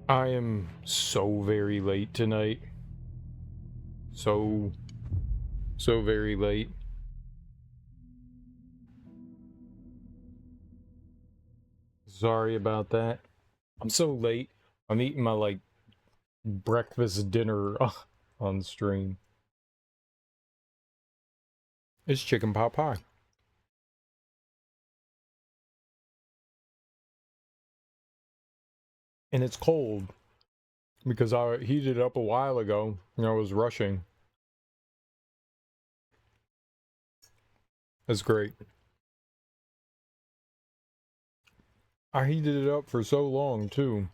I am so very late tonight. So very late. Sorry about that. I'm so late. I'm eating my breakfast dinner on stream. It's chicken pot pie. And it's cold because I heated it up a while ago and I was rushing. That's great. I heated it up for so long too.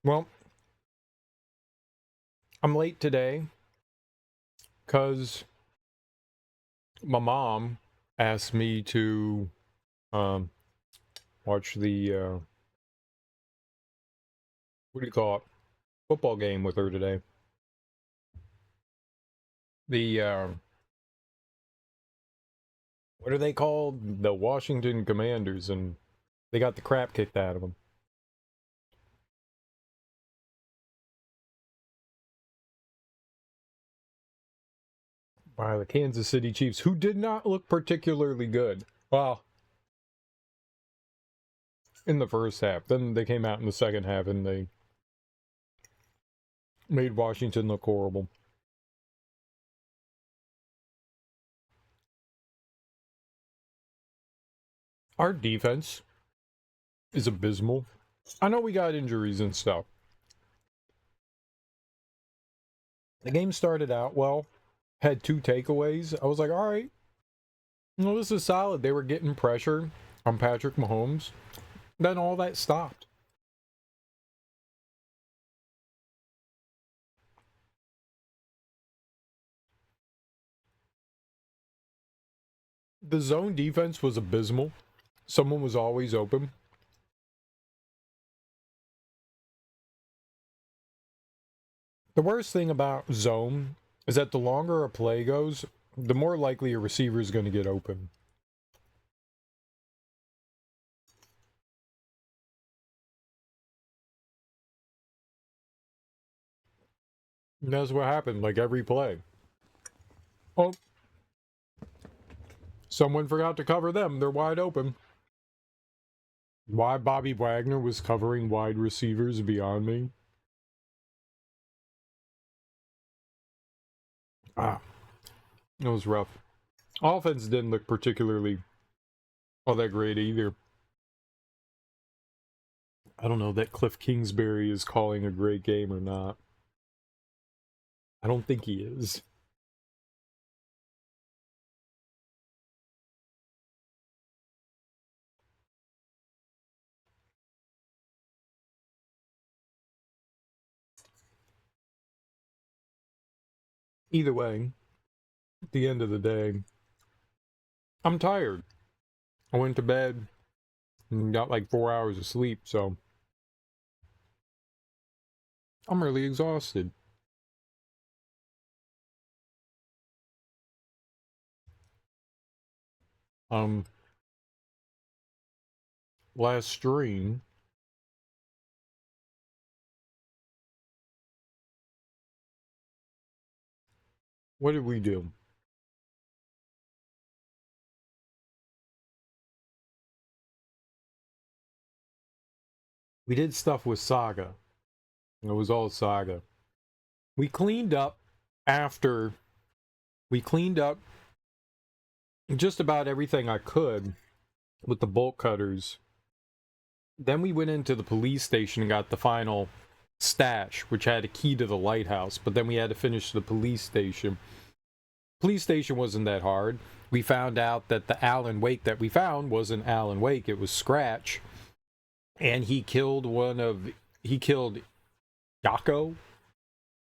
Well, I'm late today because my mom asked me to watch the what do you call it? Football game with her today. The what are they called? The Washington Commanders, and they got the crap kicked out of them. By the Kansas City Chiefs, who did not look particularly good. Well, in the first half. Then they came out in the second half and they made Washington look horrible. Our defense is abysmal. I know we got injuries and stuff. The game started out well, had 2 takeaways. I was like, all right, well, this is solid. They were getting pressure on Patrick Mahomes. Then all that stopped. The zone defense was abysmal. Someone was always open. The worst thing about zone is that the longer a play goes, the more likely a receiver is going to get open. And that's what happened, like every play. Oh, someone forgot to cover them. They're wide open. Why Bobby Wagner was covering wide receivers beyond me. It was rough. Offense didn't look particularly all that great either. I don't know that Cliff Kingsbury is calling a great game or not. I don't think he is. Either way, at the end of the day, I'm tired. I went to bed and got like 4 hours of sleep, so I'm really exhausted. Last stream, what did we do? We did stuff with Saga. It was all Saga. We cleaned up after. We cleaned up just about everything I could with the bolt cutters. Then we went into the police station and got the final stash, which had a key to the lighthouse. But then we had to finish the police station. Police station wasn't that hard. We found out that the Alan Wake that we found wasn't Alan Wake, it was Scratch. And he killed Yako,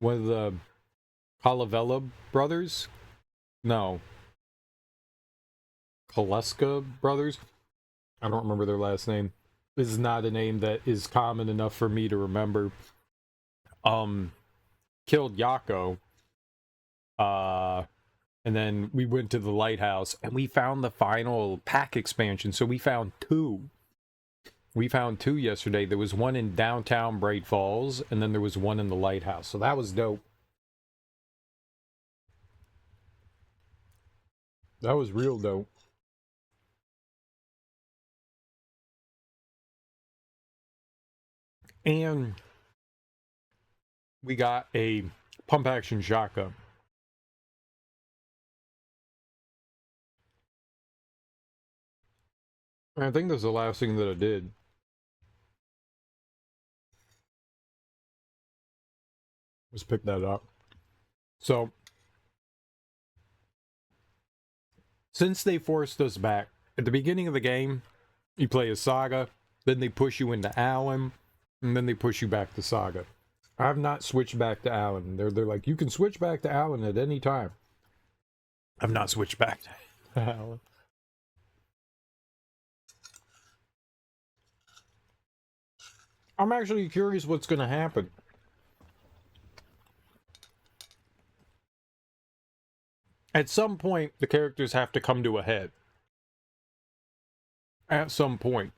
one of the Calavella brothers. No. Kaleska brothers. I don't remember their last name. This is not a name that is common enough for me to remember. Killed Yako. And then we went to the lighthouse and we found the final pack expansion. So we found 2. We found 2 yesterday. There was one in downtown Bright Falls, and then there was one in the lighthouse. So that was dope. That was real dope. And we got a pump action shotgun. And I think that's the last thing that I did. Was pick that up. So, since they forced us back, at the beginning of the game, you play as Saga, then they push you into Alan, and then they push you back to Saga. I've not switched back to Alan. They're like, you can switch back to Alan at any time. I've not switched back to Alan. I'm actually curious what's going to happen. At some point, the characters have to come to a head. At some point.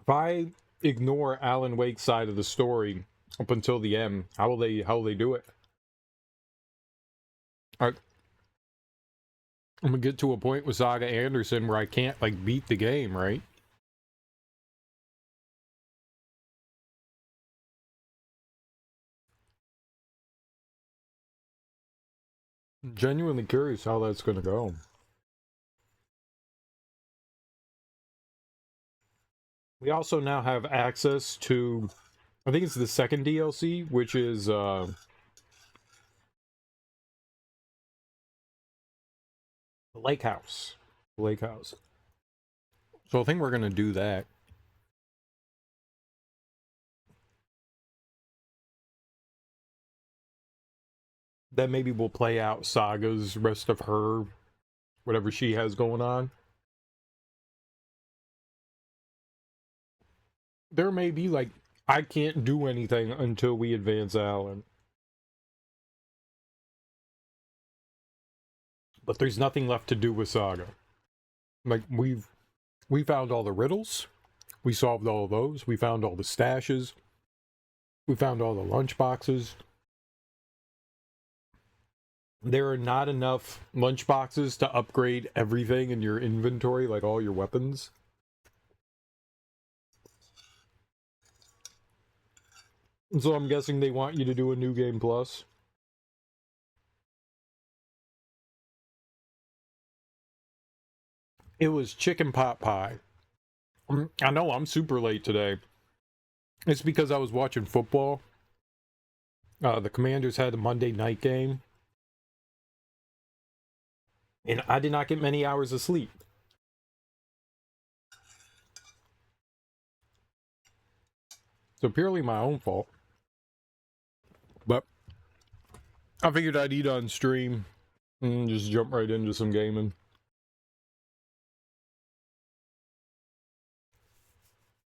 If I ignore Alan Wake's side of the story up until the end, how will they do it? I'm gonna get to a point with Saga Anderson where I can't like beat the game, right? I'm genuinely curious how that's gonna go. We also now have access to, I think it's the second DLC, which is the Lake House. Lake House. So I think we're gonna do that. Then maybe we'll play out Saga's rest of her, whatever she has going on. There may be like, I can't do anything until we advance Alan. But there's nothing left to do with Saga. Like, we found all the riddles. We solved all of those. We found all the stashes. We found all the lunch boxes. There are not enough lunch boxes to upgrade everything in your inventory, like all your weapons. So I'm guessing they want you to do a New Game Plus. It was chicken pot pie. I know I'm super late today. It's because I was watching football. The Commanders had a Monday night game. And I did not get many hours of sleep. So purely my own fault. But I figured I'd eat on stream and just jump right into some gaming.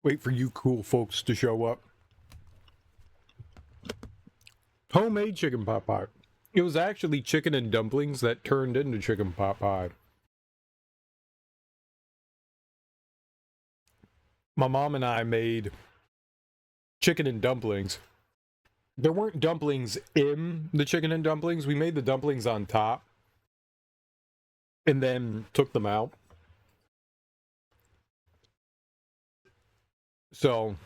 Wait for you cool folks to show up. Homemade chicken pot pie. It was actually chicken and dumplings that turned into chicken pot pie. My mom and I made chicken and dumplings. There weren't dumplings in the chicken and dumplings. We made the dumplings on top and then took them out. So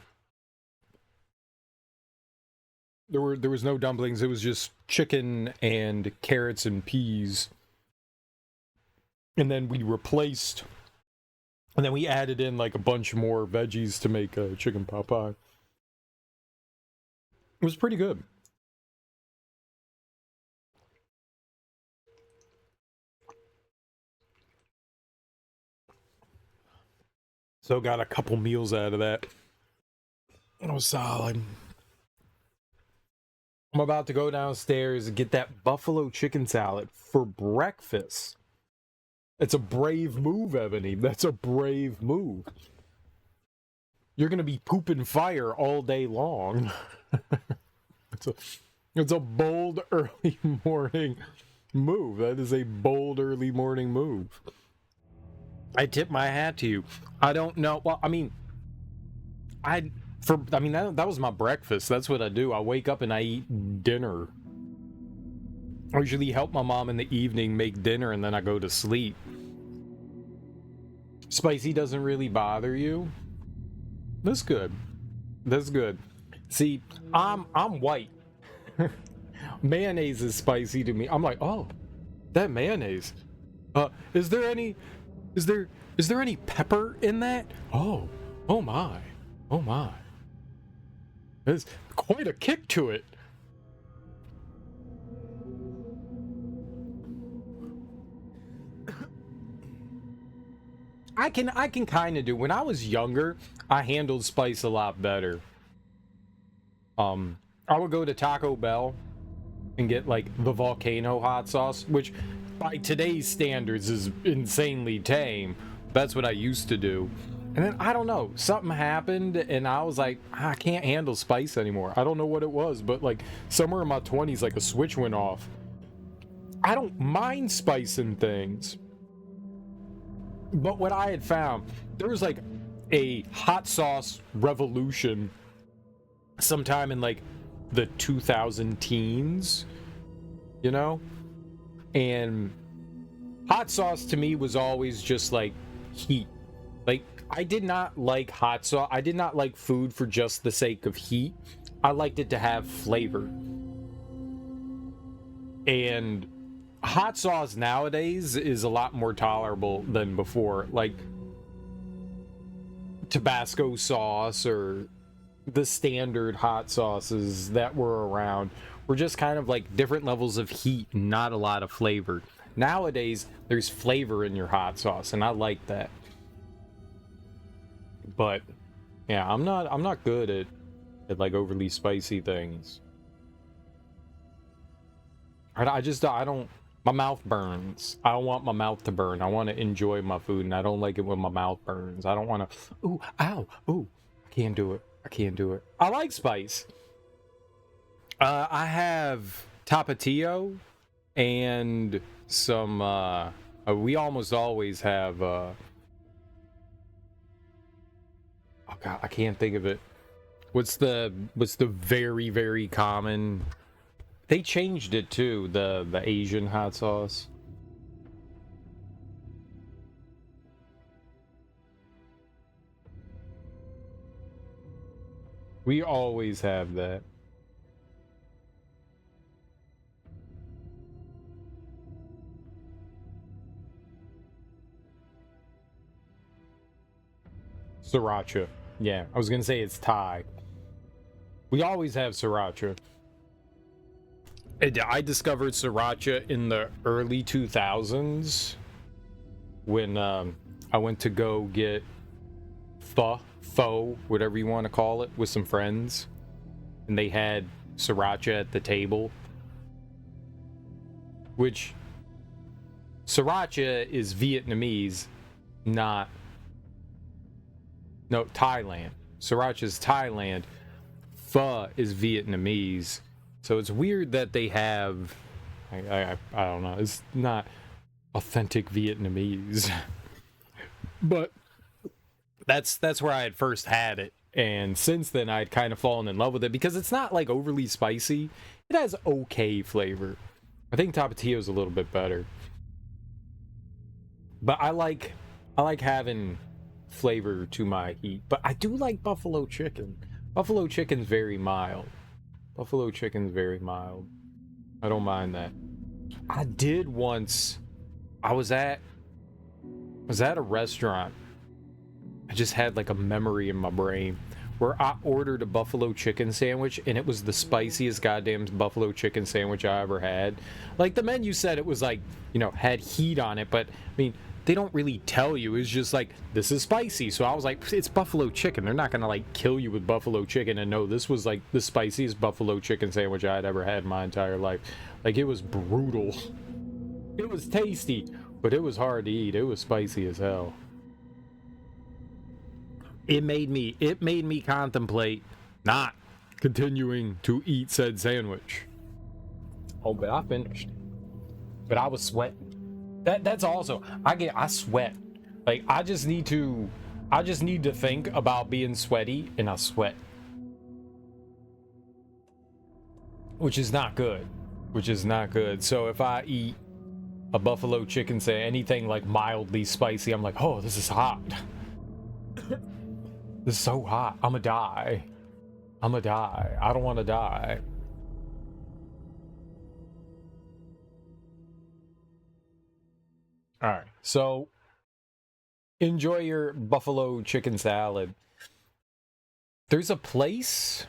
there was no dumplings. It was just chicken and carrots and peas. And then we replaced, and then we added in like a bunch more veggies to make a chicken pot pie. It was pretty good. So got a couple meals out of that. It was solid. I'm about to go downstairs and get that buffalo chicken salad for breakfast. It's a brave move, Ebony. That's a brave move. You're gonna be pooping fire all day long. It's a bold early morning move. That is a bold early morning move. I tip my hat to you. I don't know. Well, I mean, that was my breakfast. That's what I do. I wake up and I eat dinner. I usually help my mom in the evening make dinner and then I go to sleep. Spicy doesn't really bother you? That's good. That's good. See, I'm white. Mayonnaise is spicy to me. I'm like, oh, that mayonnaise. Is there any pepper in that? Oh my. There's quite a kick to it. I can kind of do. When I was younger, I handled spice a lot better. I would go to Taco Bell and get like the volcano hot sauce, which by today's standards is insanely tame. That's what I used to do. And then I don't know, something happened and I was like, I can't handle spice anymore. I don't know what it was, but like somewhere in my 20s, like a switch went off. I don't mind spicing things. But what I had found, there was like a hot sauce revolution sometime in like the 2000 teens, you know? And hot sauce to me was always just like heat. Like, I did not like hot sauce. I did not like food for just the sake of heat. I liked it to have flavor. And hot sauce nowadays is a lot more tolerable than before. Like Tabasco sauce or the standard hot sauces that were around were just kind of like different levels of heat, not a lot of flavor. Nowadays, there's flavor in your hot sauce, and I like that. But yeah, I'm not good at like overly spicy things. I don't. My mouth burns. I don't want my mouth to burn. I want to enjoy my food, and I don't like it when my mouth burns. I don't want to. Ooh, ow, ooh! I can't do it. I like spice. I have Tapatio and some. We almost always have. Oh God, I can't think of it. What's the very, very common? They changed it too, the Asian hot sauce. We always have that. Sriracha. Yeah, I was gonna say it's Thai. We always have sriracha. I discovered sriracha in the early 2000s when I went to go get pho, whatever you want to call it, with some friends, and they had sriracha at the table. Which sriracha is Vietnamese, not no Thailand. Sriracha is Thailand. Pho is Vietnamese. So it's weird that they have, I don't know, it's not authentic Vietnamese. But that's where I had first had it. And since then, I'd kind of fallen in love with it because it's not like overly spicy. It has okay flavor. I think Tapatio's a little bit better. But I like having flavor to my heat. But I do like buffalo chicken. Buffalo chicken's very mild. Buffalo chicken's very mild. I don't mind that. I did once. I was at a restaurant. I just had like a memory in my brain where I ordered a buffalo chicken sandwich and it was the spiciest goddamn buffalo chicken sandwich I ever had. Like the menu said it was like, you know, had heat on it, but I mean, they don't really tell you. It's just like, this is spicy. So I was like, it's buffalo chicken. They're not gonna like kill you with buffalo chicken. And no, this was like the spiciest buffalo chicken sandwich I had ever had in my entire life. Like, it was brutal. It was tasty, but it was hard to eat. It was spicy as hell. It made me contemplate not continuing to eat said sandwich. Oh, but I finished. but I was sweating. That's also, I sweat. Like, I just need to think about being sweaty, and I sweat. Which is not good. So if I eat a buffalo chicken, say anything like mildly spicy, I'm like, oh, this is hot. This is so hot. I'ma die. I don't want to die. All right. So enjoy your buffalo chicken salad. There's a place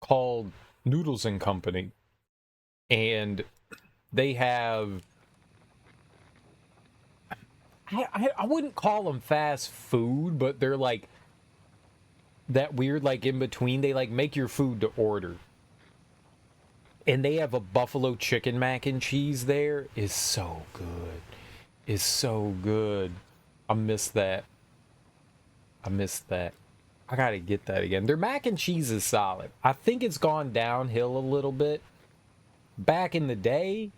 called Noodles and Company, and they have, I wouldn't call them fast food, but they're like that weird, like in between. They like make your food to order, and they have a buffalo chicken mac and cheese there. Is so good. Is so good. I miss that. I gotta get that again. Their mac and cheese is solid. I think it's gone downhill a little bit. Back in the day,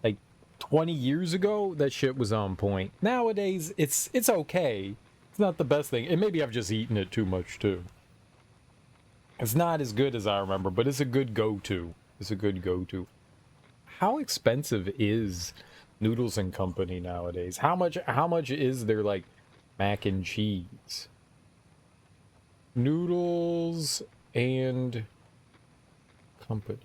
like 20 years ago, that shit was on point. Nowadays, it's okay. It's not the best thing. And maybe I've just eaten it too much too. It's not as good as I remember, but it's a good go-to. How expensive is Noodles and Company nowadays? How much is their like mac and cheese? Noodles and Company.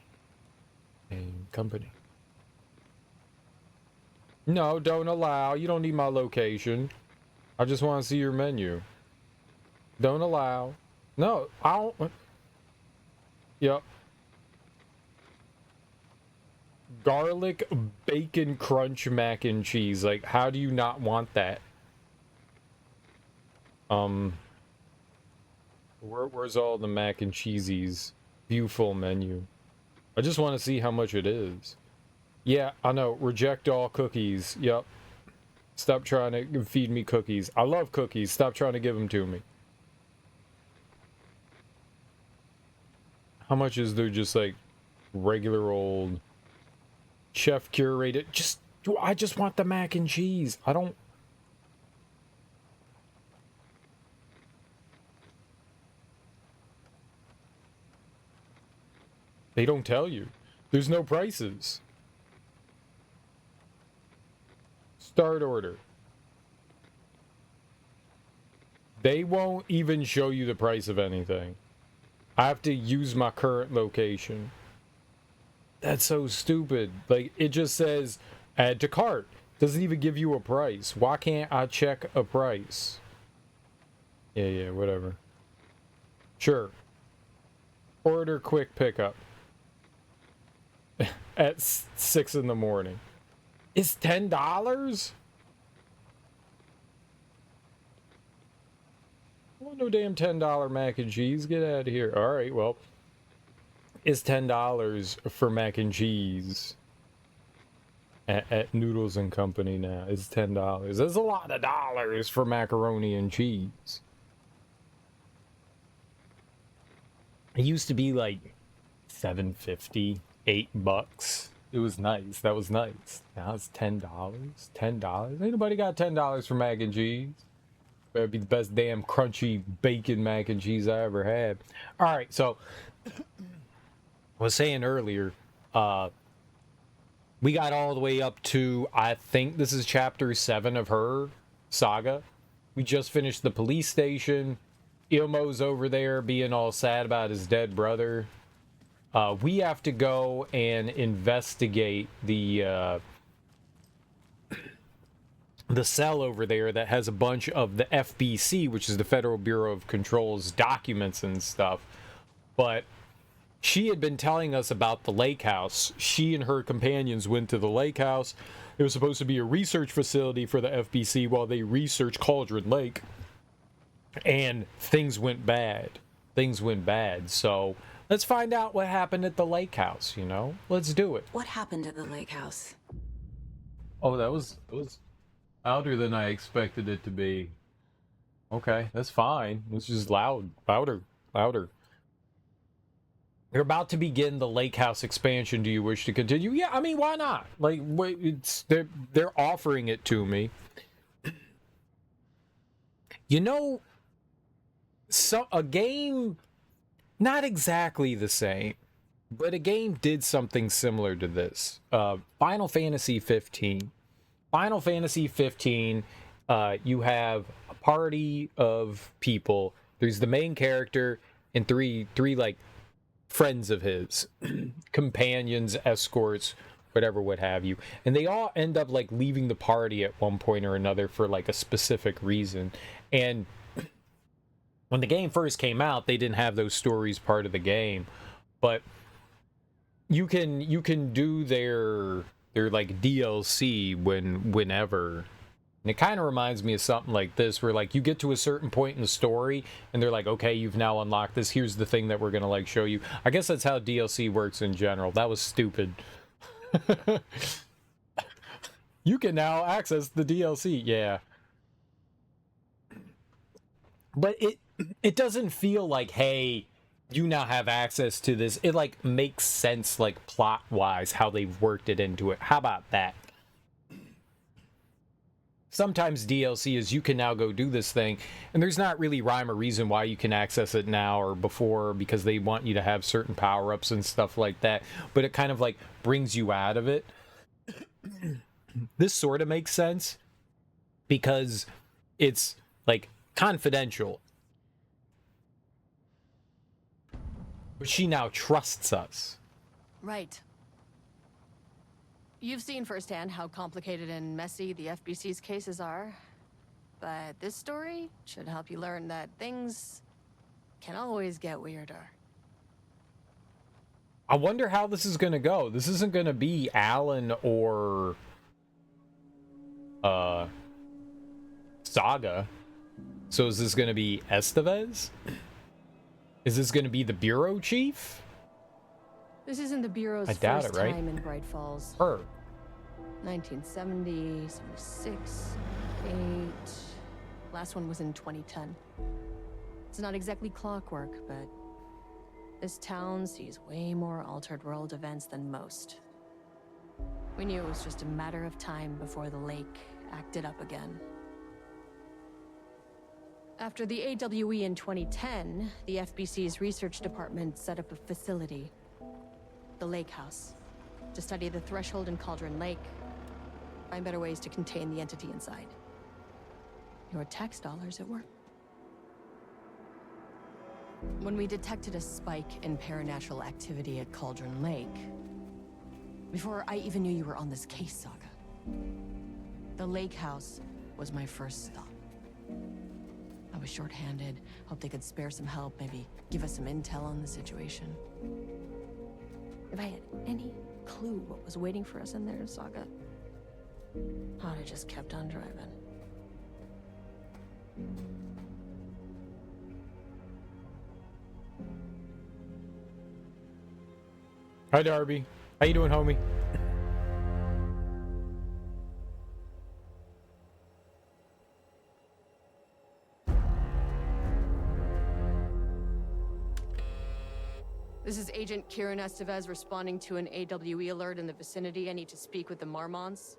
No, don't allow. You don't need my location. I just want to see your menu. Don't allow. No, I don't. Yep. Garlic bacon crunch mac and cheese. Like, how do you not want that? Where's all the mac and cheesies? View full menu. I just want to see how much it is. Yeah, I know. Reject all cookies. Yep. Stop trying to feed me cookies. I love cookies. Stop trying to give them to me. How much is there just like regular old chef curated? I just want the mac and cheese. I don't. They don't tell you. There's no prices. Start order. They won't even show you the price of anything. I have to use my current location. That's so stupid. Like, it just says add to cart. Doesn't even give you a price. Why can't I check a price? Yeah, whatever. Sure. Order quick pickup. At 6 in the morning. It's $10? I want no damn $10 mac and cheese. Get out of here. All right, well, it's $10 for mac and cheese at Noodles and Company now. It's $10. There's a lot of dollars for macaroni and cheese. It used to be like $7.50, $8. It was nice. That was nice. Now it's $10. $10. Ain't nobody got $10 for mac and cheese. Better be the best damn crunchy bacon mac and cheese I ever had. All right, so I was saying earlier, we got all the way up to, I think this is chapter 7 of her saga. We just finished the police station. Ilmo's over there being all sad about his dead brother. We have to go and investigate the cell over there that has a bunch of the FBC, which is the Federal Bureau of Control's documents and stuff. But she had been telling us about the lake house. She and her companions went to the lake house. It was supposed to be a research facility for the FBC while they researched Cauldron Lake. And things went bad. So let's find out what happened at the lake house, you know? Let's do it. What happened at the lake house? Oh, that was louder than I expected it to be. Okay, that's fine. It's just louder. They're about to begin the Lake House expansion. Do you wish to continue? Yeah, I mean, why not? Like, they're offering it to me. You know, so a game, not exactly the same, but a game did something similar to this. Final Fantasy 15. Final Fantasy 15, you have a party of people. There's the main character and three like friends of his, companions, escorts, whatever, what have you. And they all end up like leaving the party at one point or another for like a specific reason. And when the game first came out, they didn't have those stories part of the game, but you can do their like DLC whenever. And it kind of reminds me of something like this, where like you get to a certain point in the story and they're like, okay, you've now unlocked this. Here's the thing that we're going to like show you. I guess that's how DLC works in general. That was stupid. You can now access the DLC. Yeah. But it doesn't feel like, hey, you now have access to this. It like makes sense, like plot wise, how they've worked it into it. How about that? Sometimes DLC is you can now go do this thing, and there's not really rhyme or reason why you can access it now or before, because they want you to have certain power-ups and stuff like that, but it kind of like brings you out of it. This sort of makes sense because it's like confidential. But she now trusts us. Right. You've seen firsthand how complicated and messy the FBC's cases are. But this story should help you learn that things can always get weirder. I wonder how this is going to go. This isn't going to be Alan or Saga. So is this going to be Estevez? Is this going to be the bureau chief? This isn't the Bureau's I doubt first it, right? time in Bright Falls. Her. 1970, 76, 8. Last one was in 2010. It's not exactly clockwork, but this town sees way more altered world events than most. We knew it was just a matter of time before the lake acted up again. After the AWE in 2010, the FBC's research department set up a facility, the Lake House, to study the threshold in Cauldron Lake, find better ways to contain the entity inside. Your tax dollars at work. When we detected a spike in paranatural activity at Cauldron Lake, before I even knew you were on this case, Saga, the Lake House was my first stop. I was short-handed, hoped they could spare some help, maybe give us some intel on the situation. If I had any clue what was waiting for us in there, Saga, I'd have just kept on driving. Hi, Darby. How you doing, homie? This is Agent Kieran Estevez responding to an AWE alert in the vicinity. I need to speak with the Marmonts.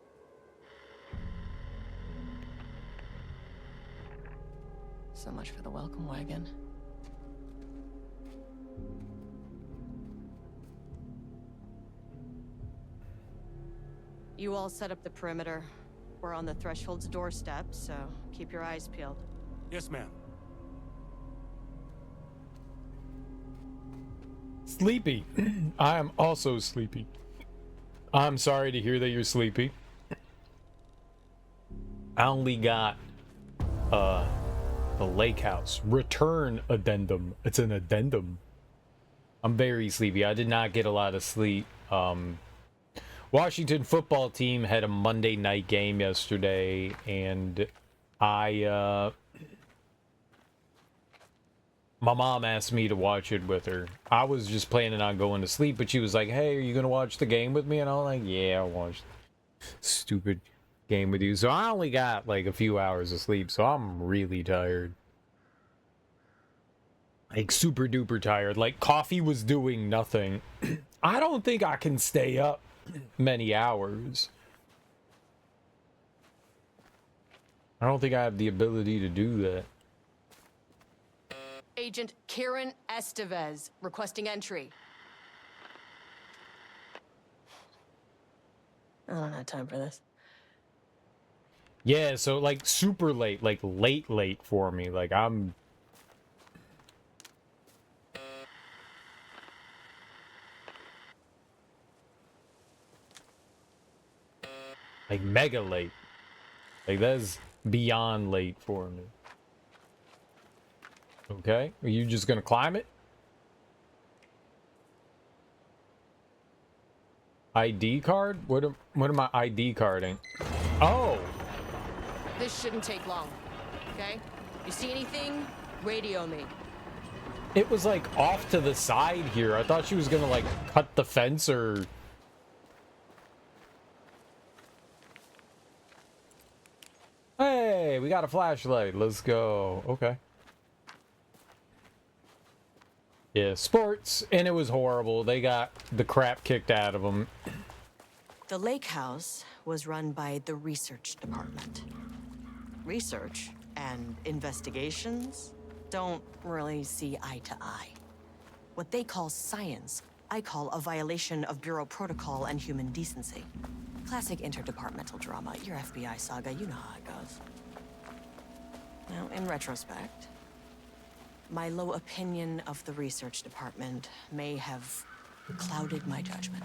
So much for the welcome wagon. You all set up the perimeter. We're on the Threshold's doorstep, so keep your eyes peeled. Yes, ma'am. Sleepy. I am also sleepy. I'm sorry to hear that you're sleepy. I only got the Lake House return addendum. It's an addendum. I'm very sleepy. I did not get a lot of sleep. Washington football team had a Monday night game yesterday, and my mom asked me to watch it with her. I was just planning on going to sleep, but she was like, hey, are you going to watch the game with me? And I was like, yeah, I'll watch the stupid game with you. So I only got like a few hours of sleep, so I'm really tired. Like super duper tired. Like coffee was doing nothing. I don't think I can stay up many hours. I don't think I have the ability to do that. Agent Kieran Estevez requesting entry. I don't have time for this. Yeah, so like super late, like late for me. Like I'm like mega late. Like that's beyond late for me. Okay, are you just gonna climb it? ID card? What am I ID carding? Oh, This shouldn't take long, okay? You see anything? Radio me. it was like off to the side here. I thought she was gonna like cut the fence or... Hey, we got a flashlight. Let's go. Okay. Yeah, sports, and it was horrible. They got the crap kicked out of them. The lake house was run by the research department. Research and investigations don't really see eye to eye. What they call science, I call a violation of Bureau protocol and human decency. Classic interdepartmental drama. Your FBI saga, you know how it goes. Now, in retrospect, my low opinion of the research department may have clouded my judgment.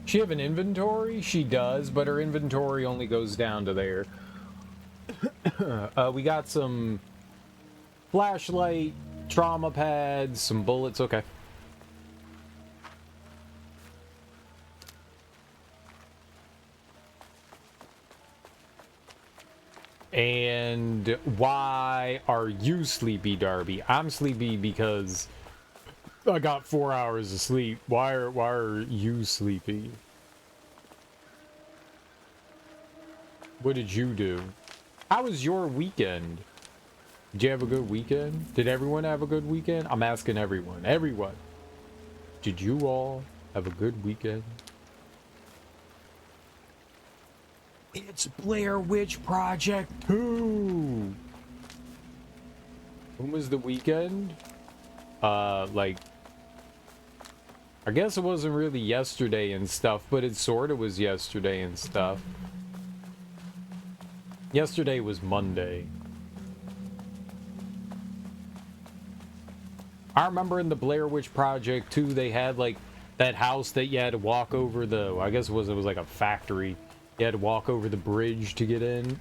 She have an inventory? She does, but her inventory only goes down to there. We got some flashlight, trauma pads, some bullets. Okay. And why are you sleepy, Darby? I'm sleepy because I got 4 hours of sleep. Why are you sleepy? What did you do? How was your weekend? Did you have a good weekend? Did everyone have a good weekend? I'm asking everyone. Everyone. Did you all have a good weekend? It's Blair Witch Project 2. When was the weekend? Like, I guess it wasn't really yesterday and stuff, but it sort of was yesterday and stuff. Yesterday was Monday. I remember in the Blair Witch Project 2, they had like that house that you had to walk over the, I guess it was like a factory. You had to walk over the bridge to get in.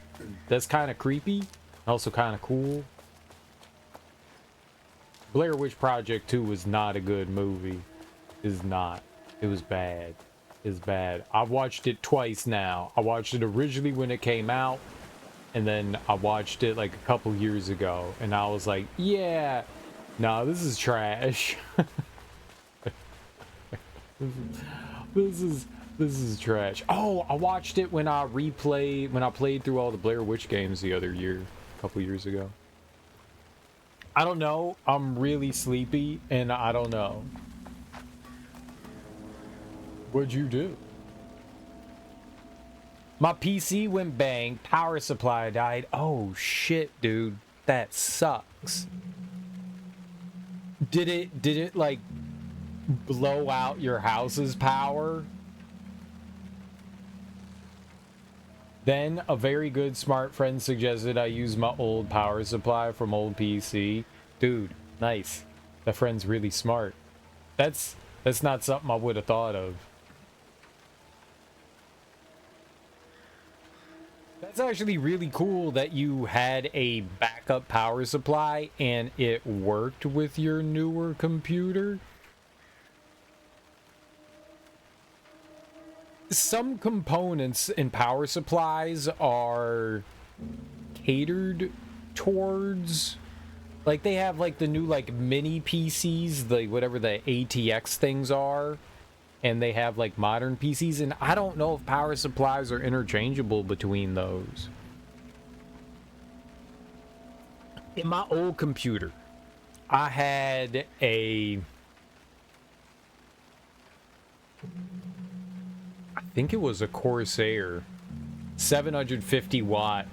That's kind of creepy. Also kind of cool. Blair Witch Project 2 was not a good movie. Is not. It was bad. It's bad. I've watched it twice now. I watched it originally when it came out. And then I watched it like a couple years ago. And I was like, yeah. No, this is trash. This is trash. Oh, I watched it when I played through all the Blair Witch games the other year, a couple years ago. I don't know. I'm really sleepy, and I don't know. What'd you do? My PC went bang. Power supply died. Oh, shit, dude. That sucks. Did it, like, blow out your house's power? Then a very good smart friend suggested I use my old power supply from old PC. Dude, nice. That friend's really smart. That's not something I would have thought of. That's actually really cool that you had a backup power supply and it worked with your newer computer. Some components in power supplies are catered towards, like they have like the new like mini PCs, the whatever the ATX things are, and they have like modern PCs, and I don't know if power supplies are interchangeable between those. in my old computer, I had a, I think it was a Corsair 750 watt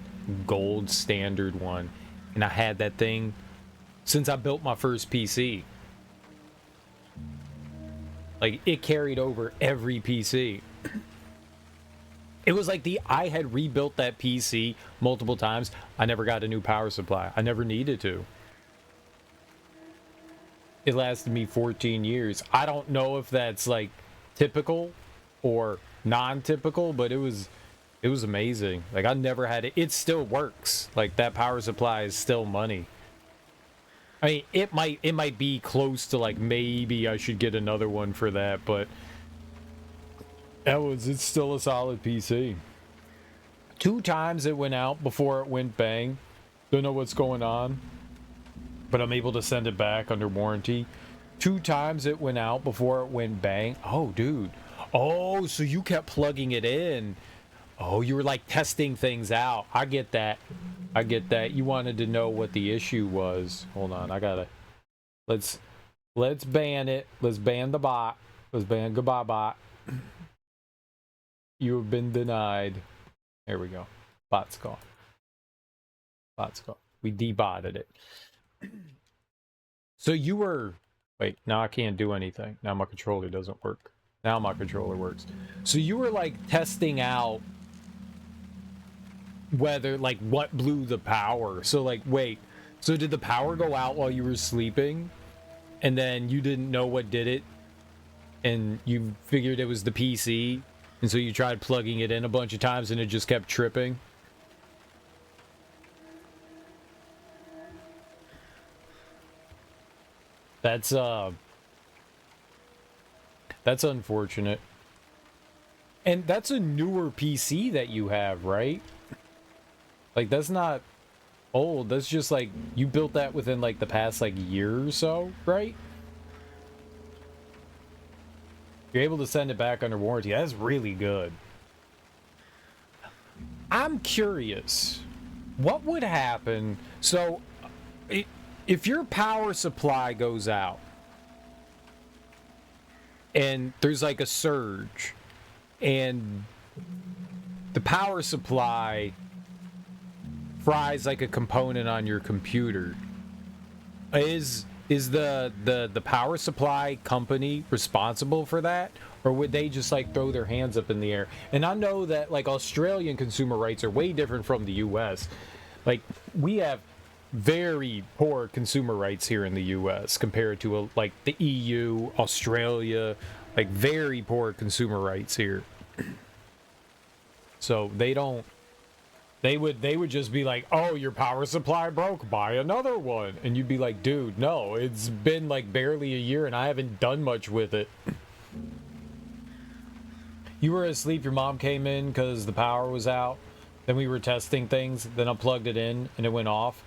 gold standard one, and I had that thing since I built my first PC. Like, it carried over every PC. It was like I had rebuilt that PC multiple times. I never got a new power supply. I never needed to. It lasted me 14 years. I don't know if that's like typical or non-typical, but it was amazing. Like, I never had it. It still works. Like, that power supply is still money. I mean, it might be close to, like, maybe I should get another one for that, but it's still a solid PC. 2 times it went out before it went bang. Don't know what's going on, but I'm able to send it back under warranty. 2 times it went out before it went bang. Oh, dude. Oh, so you kept plugging it in. Oh, you were like testing things out. I get that. I get that. You wanted to know what the issue was. Hold on, I gotta. Let's ban it. Let's ban the bot. Let's ban goodbye bot. You have been denied. There we go. Bot's gone. Bot's gone. We debotted it. So you were. Wait, now I can't do anything. Now my controller doesn't work. Now my controller works. So you were like testing out whether, like, what blew the power. So, like, wait. So did the power go out while you were sleeping? And then you didn't know what did it? And you figured it was the PC? And so you tried plugging it in a bunch of times and it just kept tripping? That's unfortunate. And that's a newer PC that you have, right? Like, that's not old. That's just like, you built that within like the past like year or so, right? You're able to send it back under warranty. That's really good. I'm curious, what would happen? So, if your power supply goes out and there's like a surge and the power supply fries like a component on your computer, is the power supply company responsible for that, or would they just like throw their hands up in the air? And I know that like Australian consumer rights are way different from the US. Like, we have very poor consumer rights here in the US compared to like the EU, Australia, like very poor consumer rights here. So they would just be like, oh, your power supply broke, buy another one. And you'd be like, dude, no, it's been like barely a year and I haven't done much with it. You were asleep, your mom came in because the power was out. Then we were testing things. Then I plugged it in and it went off.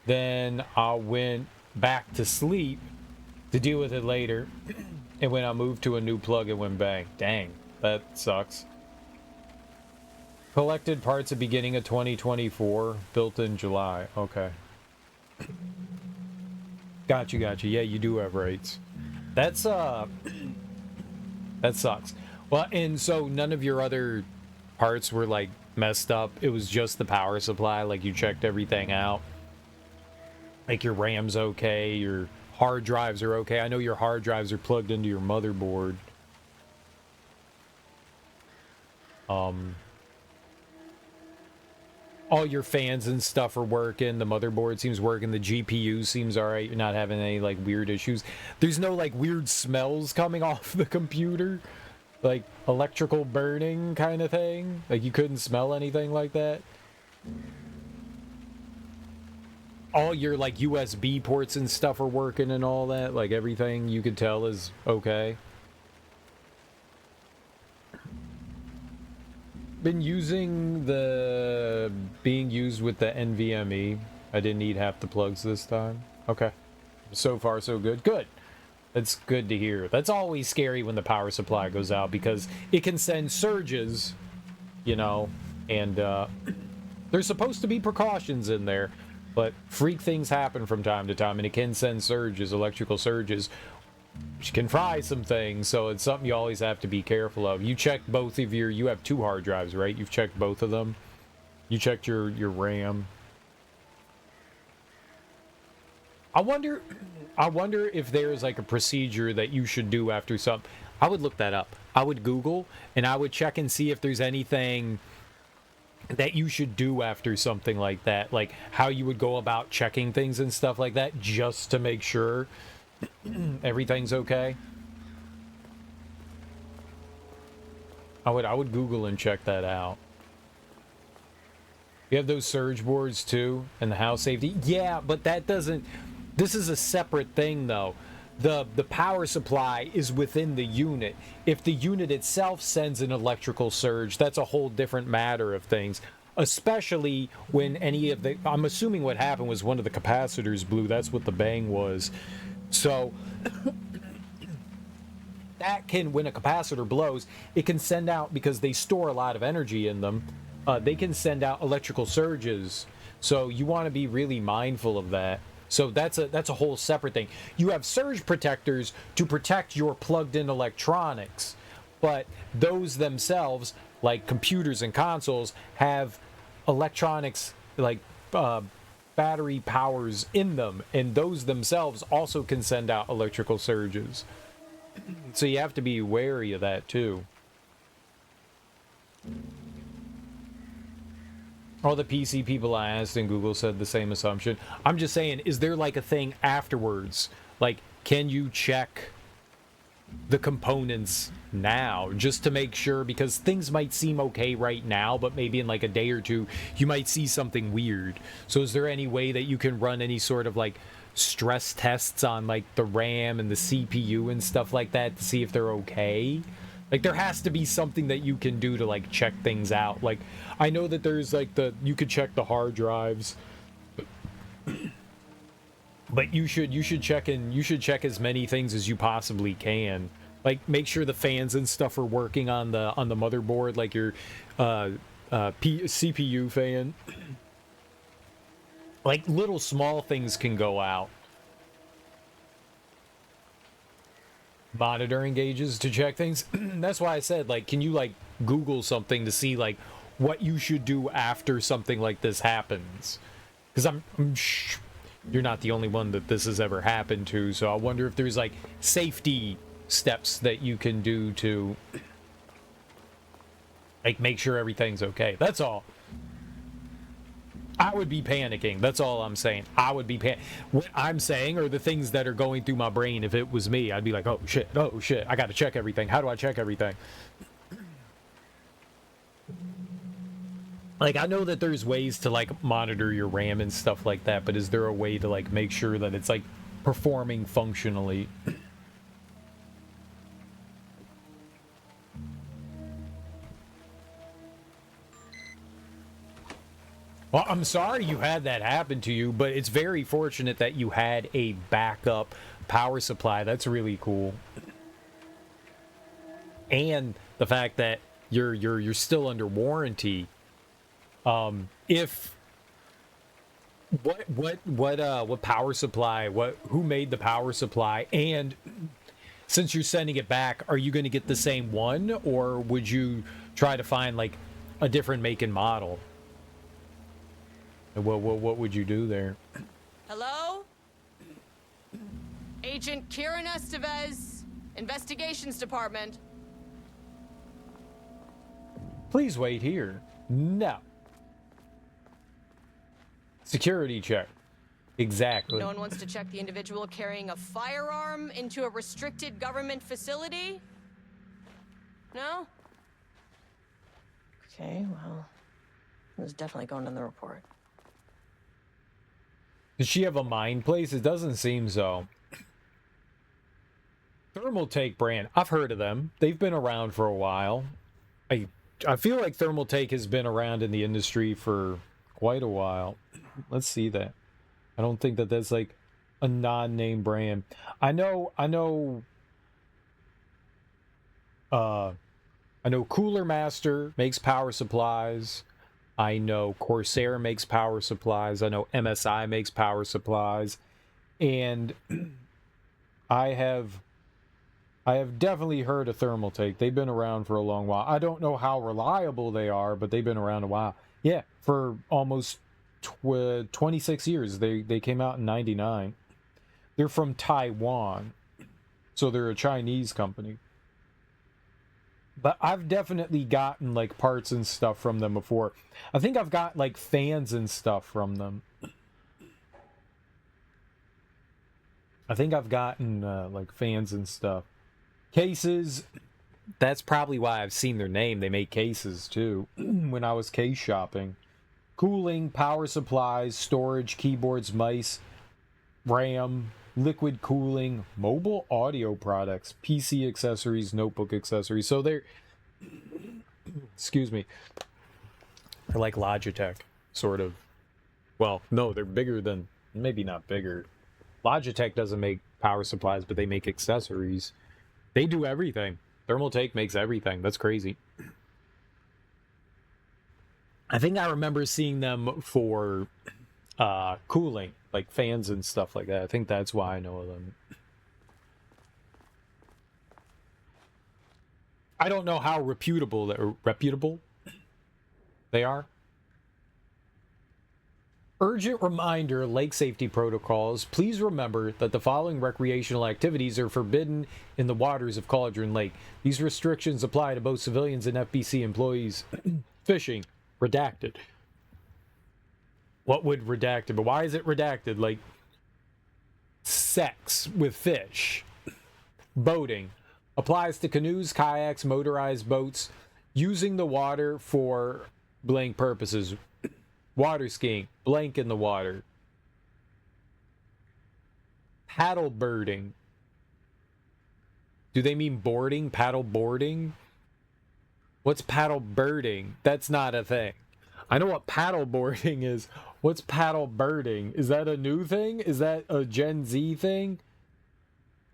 Then I went back to sleep to deal with it later. And when I moved to a new plug, it went bang. Dang, that sucks. Collected parts at beginning of 2024, built in July. Okay. Gotcha. Yeah, you do have rights. That's, that sucks. Well, and so none of your other parts were, like, messed up. It was just the power supply. Like, you checked everything out. Like, your RAM's okay, your hard drives are okay. I know your hard drives are plugged into your motherboard. All your fans and stuff are working. The motherboard seems working. The GPU seems alright. You're not having any, like, weird issues. There's no, like, weird smells coming off the computer. Like, electrical burning kind of thing. Like, you couldn't smell anything like that. All your, like, USB ports and stuff are working and all that. Like, everything you could tell is okay. Been using being used with the NVMe. I didn't need half the plugs this time. Okay. So far, so good. Good. That's good to hear. That's always scary when the power supply goes out because it can send surges, you know, and there's supposed to be precautions in there. But freak things happen from time to time, and it can send surges, electrical surges, which can fry some things, so it's something you always have to be careful of. You checked both of you have 2 hard drives, right? You've checked both of them? You checked your RAM. I wonder if there's like a procedure that you should do after something. I would look that up. I would Google, and I would check and see if there's anything that you should do after something like that, like how you would go about checking things and stuff like that, just to make sure everything's okay. I would Google and check that out. You have those surge boards too, and the house safety. Yeah, but that doesn't. This is a separate thing though. The power supply is within the unit. If the unit itself sends an electrical surge, that's a whole different matter of things. Especially when any of the, I'm assuming what happened was one of the capacitors blew. That's what the bang was. So that can, when a capacitor blows, it can send out, because they store a lot of energy in them, they can send out electrical surges. So you want to be really mindful of that. So that's a whole separate thing. You have surge protectors to protect your plugged-in electronics, but those themselves, like computers and consoles, have electronics like battery powers in them, and those themselves also can send out electrical surges. So you have to be wary of that too. All the PC people I asked and Google said the same assumption. I'm just saying, is there like a thing afterwards? Like, can you check the components now just to make sure? Because things might seem okay right now, but maybe in like a day or two, you might see something weird. So is there any way that you can run any sort of like stress tests on like the RAM and the CPU and stuff like that to see if they're okay? Like, there has to be something that you can do to like check things out. Like, I know that there's like you could check the hard drives, but you should check as many things as you possibly can. Like, make sure the fans and stuff are working on the motherboard, like your CPU fan. Like, little small things can go out. Monitoring gauges to check things. That's why I said, like, can you like Google something to see like what you should do after something like this happens? Because you're not the only one that this has ever happened to, so I wonder if there's like safety steps that you can do to like make sure everything's okay. That's all. I would be panicking. That's all I'm saying. I would be What I'm saying are the things that are going through my brain. If it was me, I'd be like, oh shit, I got to check everything. How do I check everything? Like, I know that there's ways to like monitor your RAM and stuff like that, but is there a way to like make sure that it's like performing functionally? Well, I'm sorry you had that happen to you, but it's very fortunate that you had a backup power supply. That's really cool. And the fact that you're still under warranty. If what power supply, who made the power supply, and since you're sending it back, are you going to get the same one, or would you try to find like a different make and model? What would you do there? Hello? Agent Kieran Estevez, Investigations Department. Please wait here. No. Security check. Exactly. No one wants to check the individual carrying a firearm into a restricted government facility? No? Okay, well, it was definitely going on the report. Does she have a mind place? It doesn't seem so. Thermaltake brand. I've heard of them. They've been around for a while. I feel like Thermaltake has been around in the industry for quite a while. Let's see that. I don't think that that's like a non-name brand. I know Cooler Master makes power supplies. I know Corsair makes power supplies. I know MSI makes power supplies. And I have definitely heard of Thermaltake. They've been around for a long while. I don't know how reliable they are, but they've been around a while. Yeah, for almost 26 years. They came out in 99. They're from Taiwan. So they're a Chinese company. But I've definitely gotten like parts and stuff from them before. I think I've got like fans and stuff from them. I think I've gotten like fans and stuff. Cases, that's probably why I've seen their name. They make cases too when I was case shopping. Cooling, power supplies, storage, keyboards, mice, RAM, liquid cooling, mobile audio products, PC accessories, notebook accessories. So they're, excuse me, they're like Logitech, sort of. Well, no, they're bigger than, maybe not bigger. Logitech doesn't make power supplies, but they make accessories. They do everything. Thermaltake makes everything. That's crazy. I think I remember seeing them for cooling, like fans and stuff like that. I think that's why I know of them. I don't know how reputable they are. Urgent reminder, lake safety protocols. Please remember that the following recreational activities are forbidden in the waters of Cauldron Lake. These restrictions apply to both civilians and FBC employees. Fishing, redacted. What would redacted? But why is it redacted? Like, sex with fish. Boating. Applies to canoes, kayaks, motorized boats. Using the water for blank purposes. Water skiing. Blank in the water. Paddle birding. Do they mean boarding? Paddle boarding? What's paddle birding? That's not a thing. I know what paddle boarding is. What's paddle birding? Is that a new thing? Is that a Gen Z thing?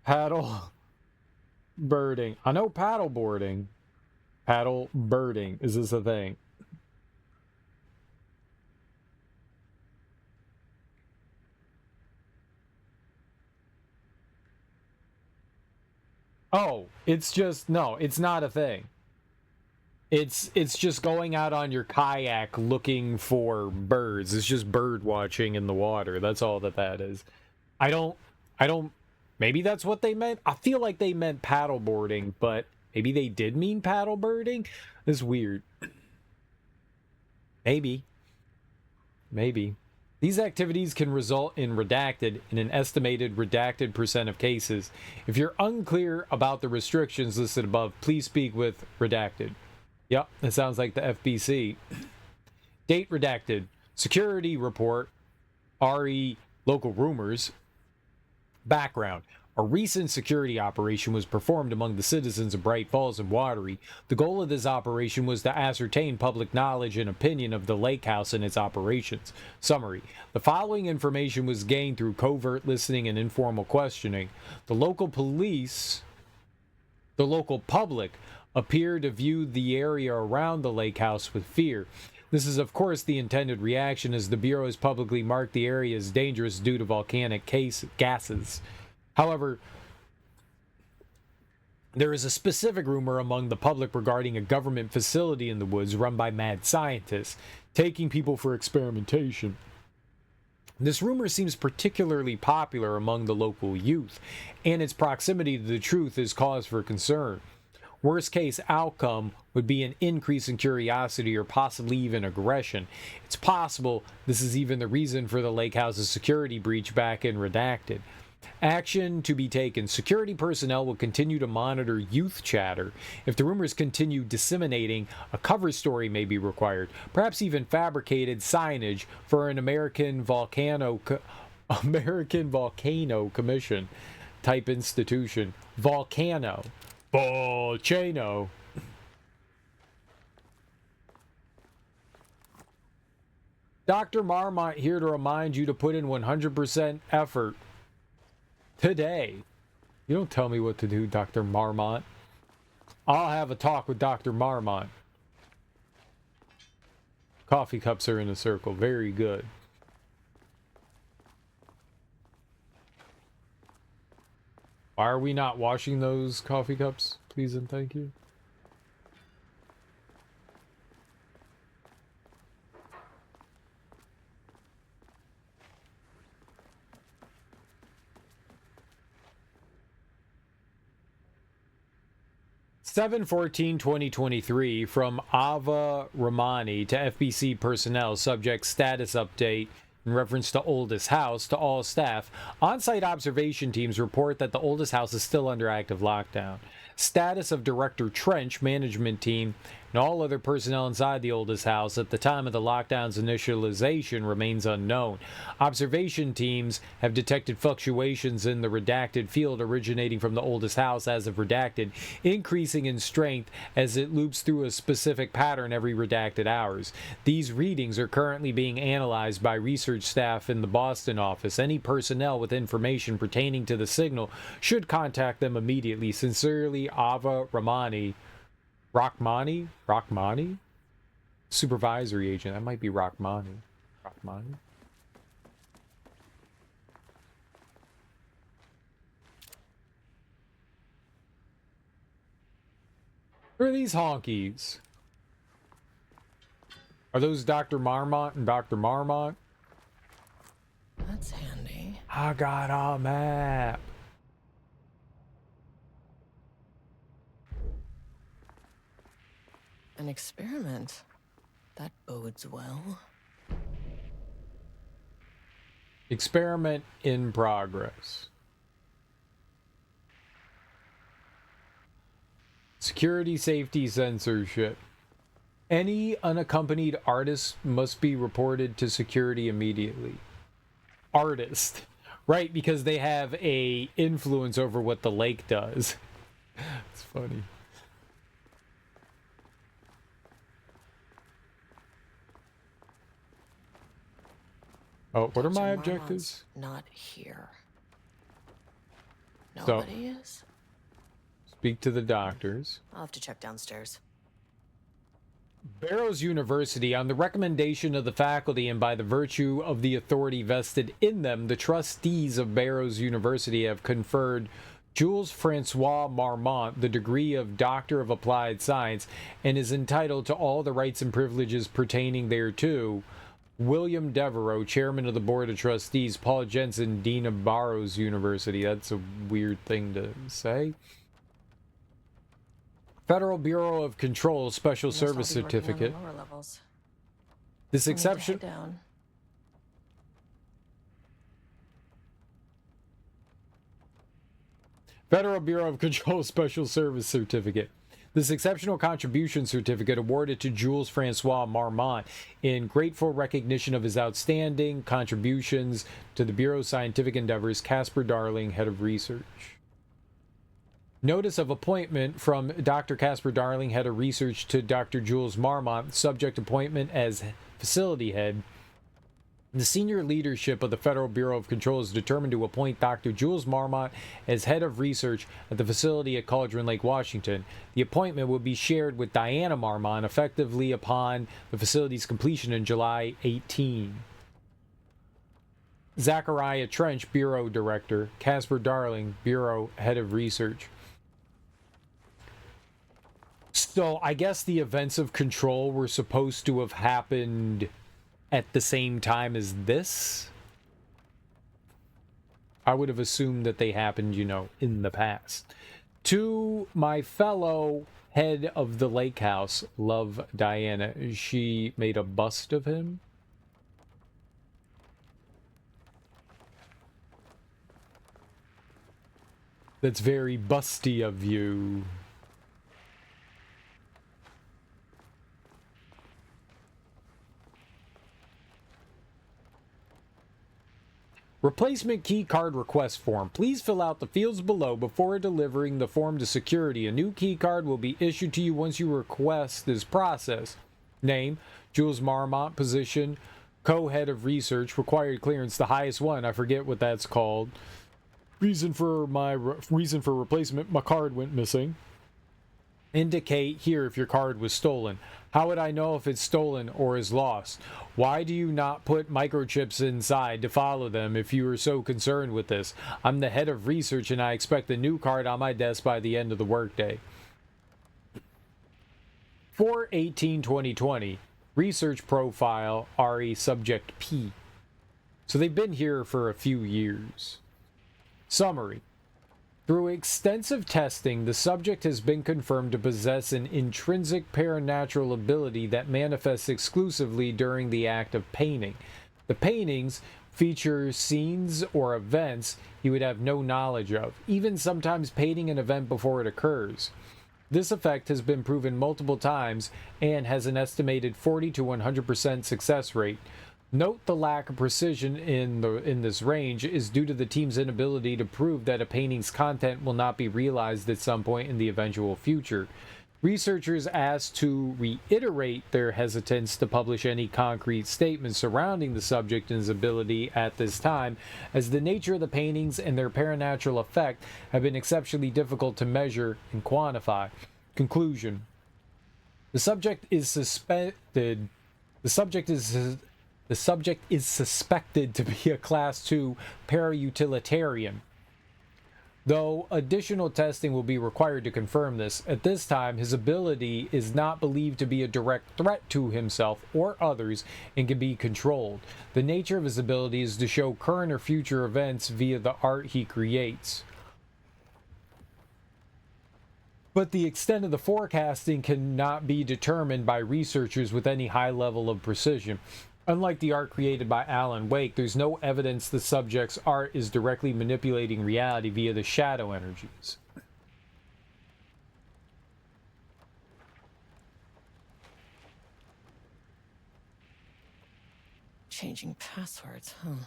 Paddle birding. I know paddle boarding. Paddle birding. Is this a thing? Oh, it's just, no, it's not a thing. It's just going out on your kayak looking for birds. It's just bird watching in the water. That's all that is. I don't, maybe that's what they meant. I feel like they meant paddle boarding, but maybe they did mean paddle birding. It's weird. Maybe. These activities can result in redacted in an estimated redacted % of cases. If you're unclear about the restrictions listed above, please speak with redacted. Yep, that sounds like the FBC. Date redacted. Security report. RE local rumors. Background. A recent security operation was performed among the citizens of Bright Falls and Watery. The goal of this operation was to ascertain public knowledge and opinion of the lake house and its operations. Summary. The following information was gained through covert listening and informal questioning. The local public appear to view the area around the lake house with fear. This is, of course, the intended reaction, as the Bureau has publicly marked the area as dangerous due to volcanic gases. However, there is a specific rumor among the public regarding a government facility in the woods run by mad scientists, taking people for experimentation. This rumor seems particularly popular among the local youth, and its proximity to the truth is cause for concern. Worst case outcome would be an increase in curiosity or possibly even aggression. It's possible this is even the reason for the lake house's security breach back in Redacted. Action to be taken. Security personnel will continue to monitor youth chatter. If the rumors continue disseminating, a cover story may be required, perhaps even fabricated signage for an American Volcano Commission type institution. Volcano. Dr. Marmont here to remind you to put in 100% effort today. You don't tell me what to do, Dr. Marmont. I'll have a talk with Dr. Marmont. Coffee cups are in a circle. Very good. Why are we not washing those coffee cups? Please and thank you. (7/14/2023) from Ava Ramani to FBC personnel. Subject status update in reference to Oldest House to all staff. On-site observation teams report that the Oldest House is still under active lockdown. Status of Director Trench, management team, and all other personnel inside the Oldest House at the time of the lockdown's initialization remains unknown. Observation teams have detected fluctuations in the redacted field originating from the Oldest House as of redacted, increasing in strength as it loops through a specific pattern every redacted hours. These readings are currently being analyzed by research staff in the Boston office. Any personnel with information pertaining to the signal should contact them immediately. Sincerely, Ava Ramani. Rachmani? Supervisory agent. That might be Rachmani. Who are these honkies? Are those Dr. Marmont and Dr. Marmont? That's handy. I got a map. An experiment. That bodes well. Experiment in progress. Security, safety, censorship. Any unaccompanied artist must be reported to security immediately. Artist. Right, because they have a influence over what the lake does. It's funny. Oh, what are my objectives? Not here. So, Nobody is? Speak to the doctors. I'll have to check downstairs. Barrows University, on the recommendation of the faculty and by the virtue of the authority vested in them, the trustees of Barrows University have conferred Jules Francois Marmont the degree of Doctor of Applied Science and is entitled to all the rights and privileges pertaining thereto. William Devereaux, chairman of the board of trustees. Paul Jensen, dean of Barrows University. That's a weird thing to say. Federal Bureau of Control Special Service Certificate. This exception. Federal Bureau of Control Special Service Certificate. This exceptional contribution certificate awarded to Jules Francois Marmont in grateful recognition of his outstanding contributions to the Bureau's scientific endeavors. Casper Darling, head of research. Notice of appointment from Dr. Casper Darling, head of research, to Dr. Jules Marmont, subject appointment as facility head. The senior leadership of the Federal Bureau of Control is determined to appoint Dr. Jules Marmont as head of research at the facility at Cauldron Lake, Washington. The appointment will be shared with Diana Marmont effectively upon the facility's completion in July 18. Zachariah Trench, Bureau Director. Casper Darling, Bureau Head of Research. So I guess the events of Control were supposed to have happened at the same time as this? I would have assumed that they happened, you know, in the past. To my fellow head of the lake house, love Diana. She made a bust of him. That's very busty of you. Replacement key card request form. Please fill out the fields below before delivering the form to security. A new key card will be issued to you once your request is processed. Name, Jules Marmont. Position, co-head of research. Required clearance, the highest one. I forget what that's called. Reason for replacement, my card went missing. Indicate here if your card was stolen. How would I know if it's stolen or is lost? Why do you not put microchips inside to follow them if you are so concerned with this? I'm the head of research and I expect a new card on my desk by the end of the workday. 4/18/2020. Research profile RE subject P. So they've been here for a few years. Summary. Through extensive testing, the subject has been confirmed to possess an intrinsic paranatural ability that manifests exclusively during the act of painting. The paintings feature scenes or events he would have no knowledge of, even sometimes painting an event before it occurs. This effect has been proven multiple times and has an estimated 40 to 100% success rate. Note the lack of precision in this range is due to the team's inability to prove that a painting's content will not be realized at some point in the eventual future. Researchers asked to reiterate their hesitance to publish any concrete statements surrounding the subject and his ability at this time, as the nature of the paintings and their paranatural effect have been exceptionally difficult to measure and quantify. Conclusion. The subject is suspected to be a Class 2 para-utilitarian, though additional testing will be required to confirm this. At this time, his ability is not believed to be a direct threat to himself or others and can be controlled. The nature of his ability is to show current or future events via the art he creates. But the extent of the forecasting cannot be determined by researchers with any high level of precision. Unlike the art created by Alan Wake, there's no evidence the subject's art is directly manipulating reality via the shadow energies. Changing passwords, huh?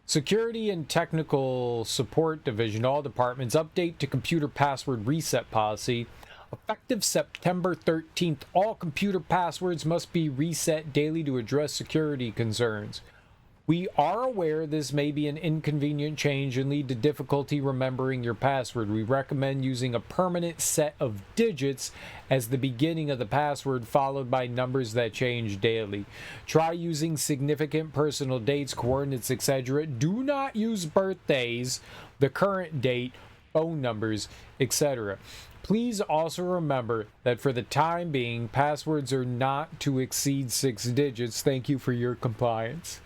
Security and Technical Support Division, all departments, update to computer password reset policy. Effective September 13th, all computer passwords must be reset daily to address security concerns. We are aware this may be an inconvenient change and lead to difficulty remembering your password. We recommend using a permanent set of digits as the beginning of the password, followed by numbers that change daily. Try using significant personal dates, coordinates, etc. Do not use birthdays, the current date, phone numbers, etc. Please also remember that for the time being, passwords are not to exceed 6 digits. Thank you for your compliance.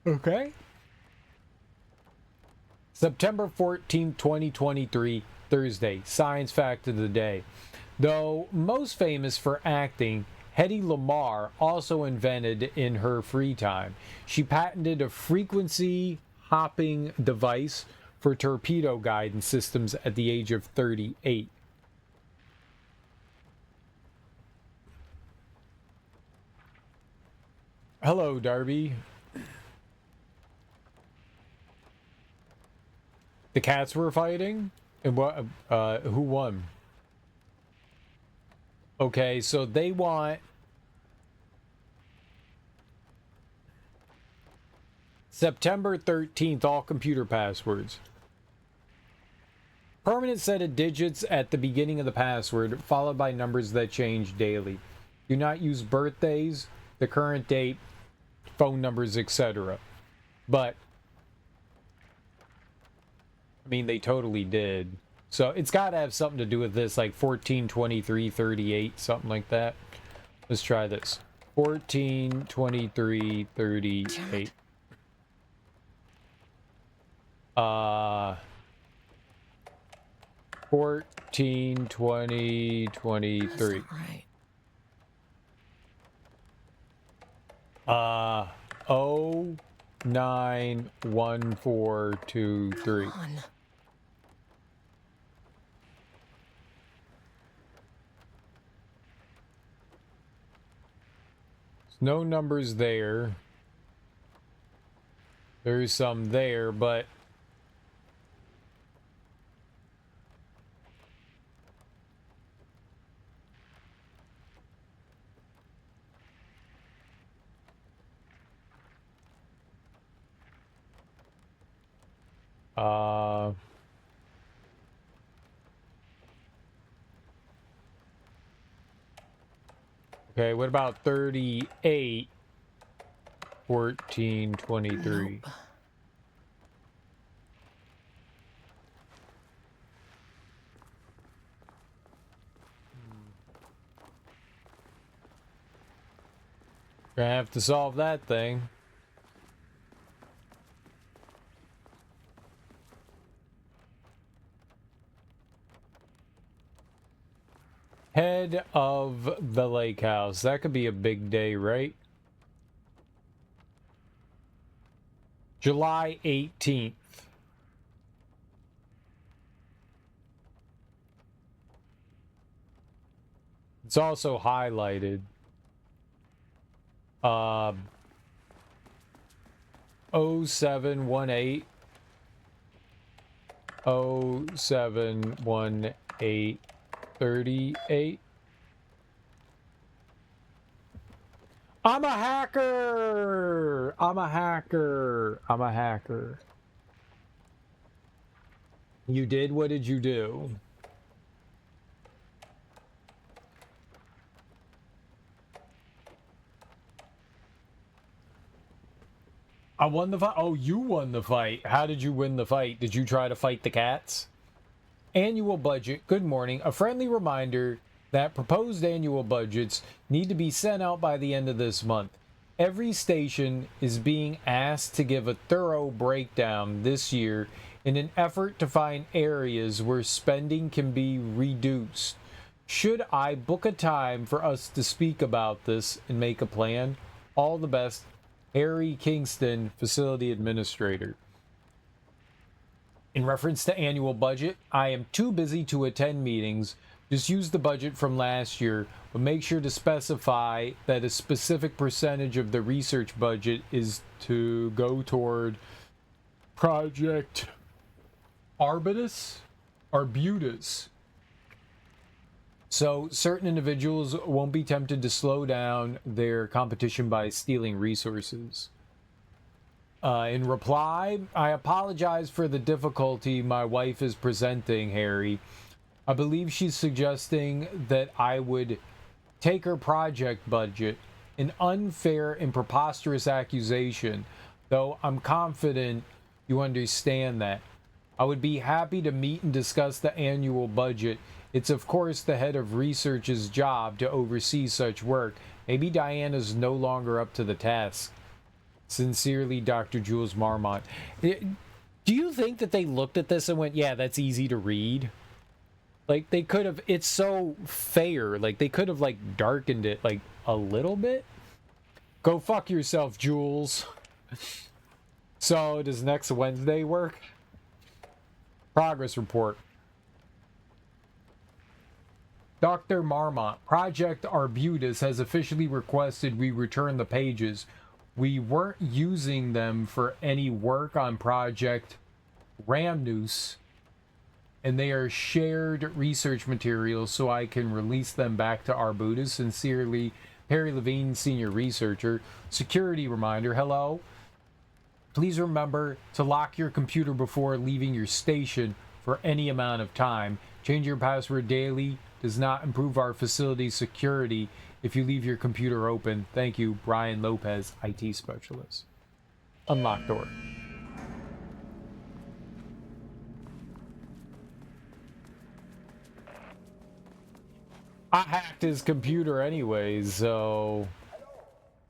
Okay. September 14th, 2023, Thursday. Science fact of the day. Though most famous for acting, Hedy Lamarr also invented in her free time. She patented a frequency hopping device for torpedo guidance systems at the age of 38. Hello, Darby. The cats were fighting? And what? Who won? Okay, so they want September 13th, all computer passwords. Permanent set of digits at the beginning of the password, followed by numbers that change daily. Do not use birthdays, the current date, phone numbers, etc. But I mean, they totally did. So it's got to have something to do with this, like 14, 23, 38, something like that. Let's try this. 14, 23, 38. 14, 20, 23. Right. 091423. No numbers there. There's some there, but Okay, what about 38, 14, 23? Nope. Gonna have to solve that thing. Head of the lake house. That could be a big day, right? July 18th. It's also highlighted. 0718 0718 38. I'm a hacker! I'm a hacker! I'm a hacker. You did? What did you do? I won the fight. Oh, you won the fight. How did you win the fight? Did you try to fight the cats? Annual budget. Good morning. A friendly reminder that proposed annual budgets need to be sent out by the end of this month. Every station is being asked to give a thorough breakdown this year in an effort to find areas where spending can be reduced. Should I book a time for us to speak about this and make a plan? All the best, Harry Kingston, Facility Administrator. In reference to annual budget, I am too busy to attend meetings. Just use the budget from last year, but make sure to specify that a specific percentage of the research budget is to go toward Project Arbutus. So certain individuals won't be tempted to slow down their competition by stealing resources. In reply, I apologize for the difficulty my wife is presenting, Harry. I believe she's suggesting that I would take her project budget, an unfair and preposterous accusation, though I'm confident you understand that. I would be happy to meet and discuss the annual budget. It's of course the head of research's job to oversee such work. Maybe Diana's no longer up to the task. Sincerely, Dr. Jules Marmont. Do you think that they looked at this and went, yeah, that's easy to read? Like, they could have, it's so fair. Like, they could have, like, darkened it, like, a little bit. Go fuck yourself, Jules. So, does next Wednesday work? Progress report. Dr. Marmont, Project Arbutus has officially requested we return the pages. We weren't using them for any work on Project Ramnus, and they are shared research materials, so I can release them back to Arbutus. Sincerely, Perry Levine, Senior Researcher. Security reminder, hello. Please remember to lock your computer before leaving your station for any amount of time. Change your password daily. Does not improve our facility's security if you leave your computer open. Thank you, Brian Lopez, IT Specialist. Unlock door. I hacked his computer anyways, so... Hello,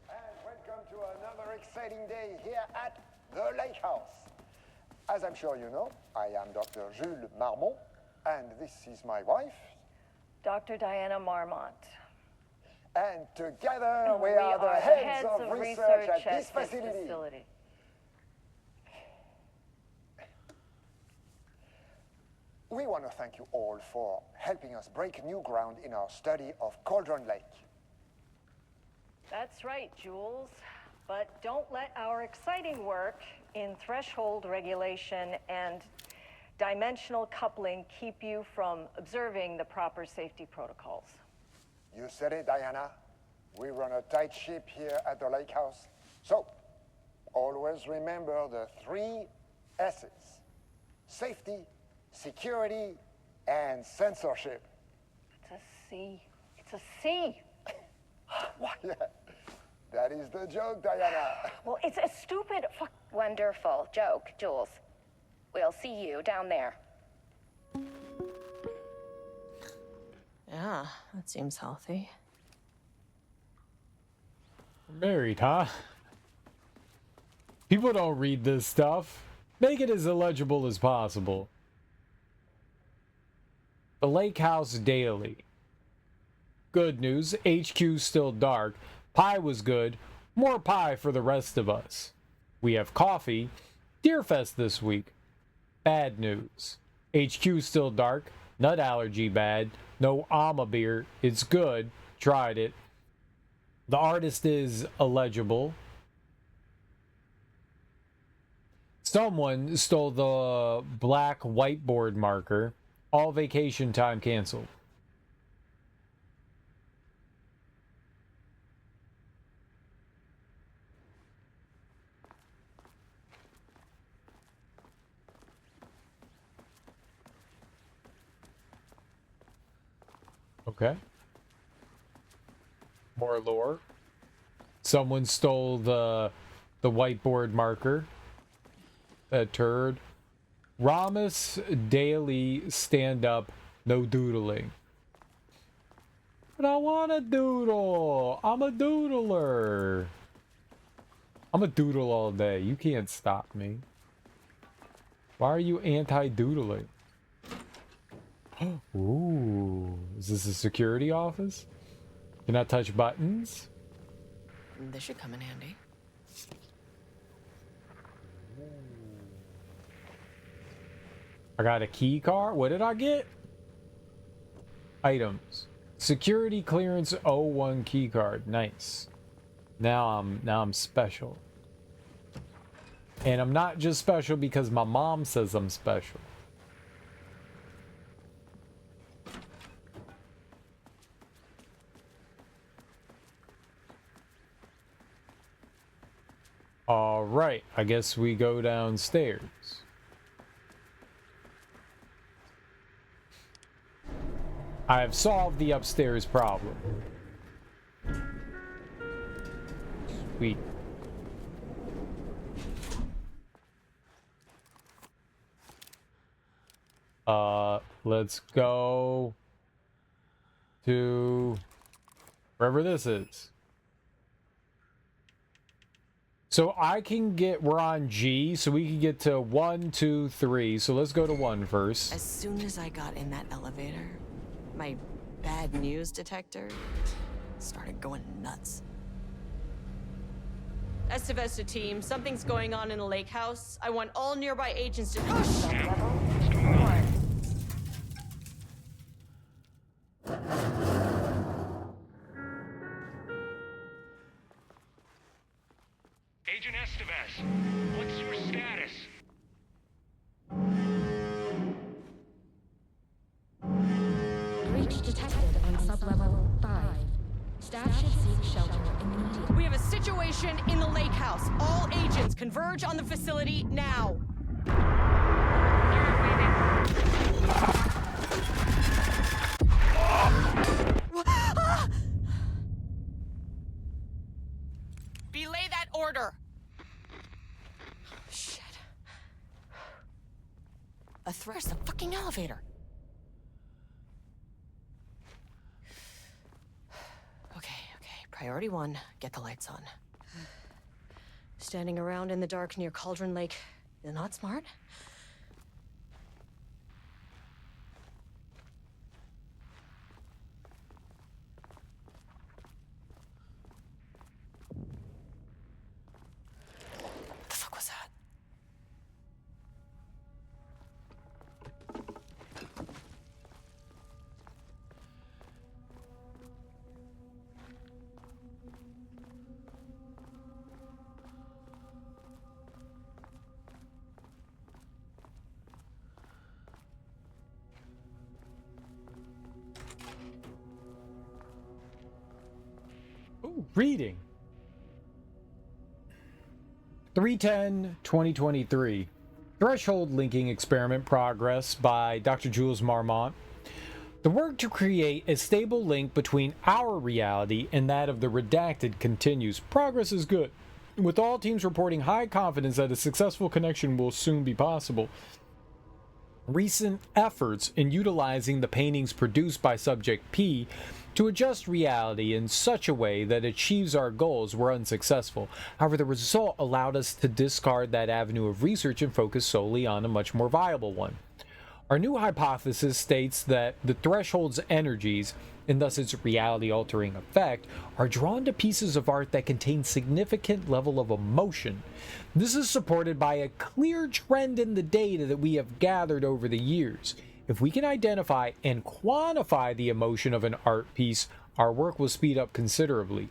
and welcome to another exciting day here at the Lake House. As I'm sure you know, I am Dr. Jules Marmont, and this is my wife. Dr. Diana Marmont. And together we are the heads of research at this facility. We want to thank you all for helping us break new ground in our study of Cauldron Lake. That's right, Jules. But don't let our exciting work in threshold regulation and dimensional coupling keep you from observing the proper safety protocols. You said it, Diana. We run a tight ship here at the Lake House. So, always remember the 3 S's. Safety, security, and censorship. It's a C. It's a C. Why, that is the joke, Diana. Well, it's a stupid fuck. Wonderful joke, Jules. We'll see you down there. Yeah, that seems healthy. Married, huh? People don't read this stuff. Make it as illegible as possible. The Lake House Daily. Good news, HQ's still dark. Pie was good. More pie for the rest of us. We have coffee. Deerfest this week. Bad news. HQ's still dark. Nut allergy bad. No Alma beer. It's good. Tried it. The artist is illegible. Someone stole the black whiteboard marker. All vacation time canceled. Okay. More lore. Someone stole the whiteboard marker. A turd. Ramos daily stand up, no doodling. But I want to doodle. I'm a doodler. I'm a doodle all day. You can't stop me. Why are you anti-doodling? Ooh, is this a security office? Can I touch buttons? This should come in handy. I got a key card. What did I get? Items. Security clearance 01 key card. Nice. Now I'm special. And I'm not just special because my mom says I'm special. All right, I guess we go downstairs. I have solved the upstairs problem. Sweet. Let's go to wherever this is. So I can get, we're on G, so we can get to 1, 2, 3. So let's go to 1 first. As soon as I got in that elevator, my bad news detector started going nuts. Estivesta team, something's going on in the lake house. I want all nearby agents to Agent Estevez, what's your status? Breach detected on sublevel 5. Staff should seek shelter immediately. We have a situation in the lake house. All agents converge on the facility now. Belay that order. Shit. A threat. The fucking elevator. Okay. Priority 1, get the lights on. Standing around in the dark near Cauldron Lake is not smart. What the fuck was that? Ooh, reading. 3/10/2023. Threshold linking experiment progress by Dr. Jules Marmont. The work to create a stable link between our reality and that of the Redacted continues. Progress is good, with all teams reporting high confidence that a successful connection will soon be possible. Recent efforts in utilizing the paintings produced by Subject P to adjust reality in such a way that achieves our goals were unsuccessful. However, the result allowed us to discard that avenue of research and focus solely on a much more viable one. Our new hypothesis states that the Threshold's energies, and thus its reality-altering effect, are drawn to pieces of art that contain significant level of emotion. This is supported by a clear trend in the data that we have gathered over the years. If we can identify and quantify the emotion of an art piece, our work will speed up considerably.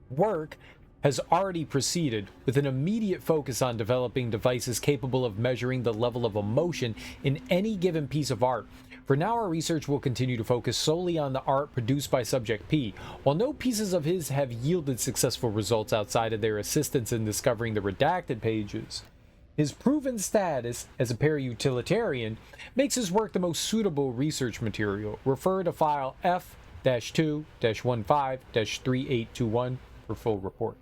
Work has already proceeded with an immediate focus on developing devices capable of measuring the level of emotion in any given piece of art. For now, our research will continue to focus solely on the art produced by Subject P. While no pieces of his have yielded successful results outside of their assistance in discovering the redacted pages, his proven status as a para-utilitarian makes his work the most suitable research material. Refer to file F-2-15-3821 for full report.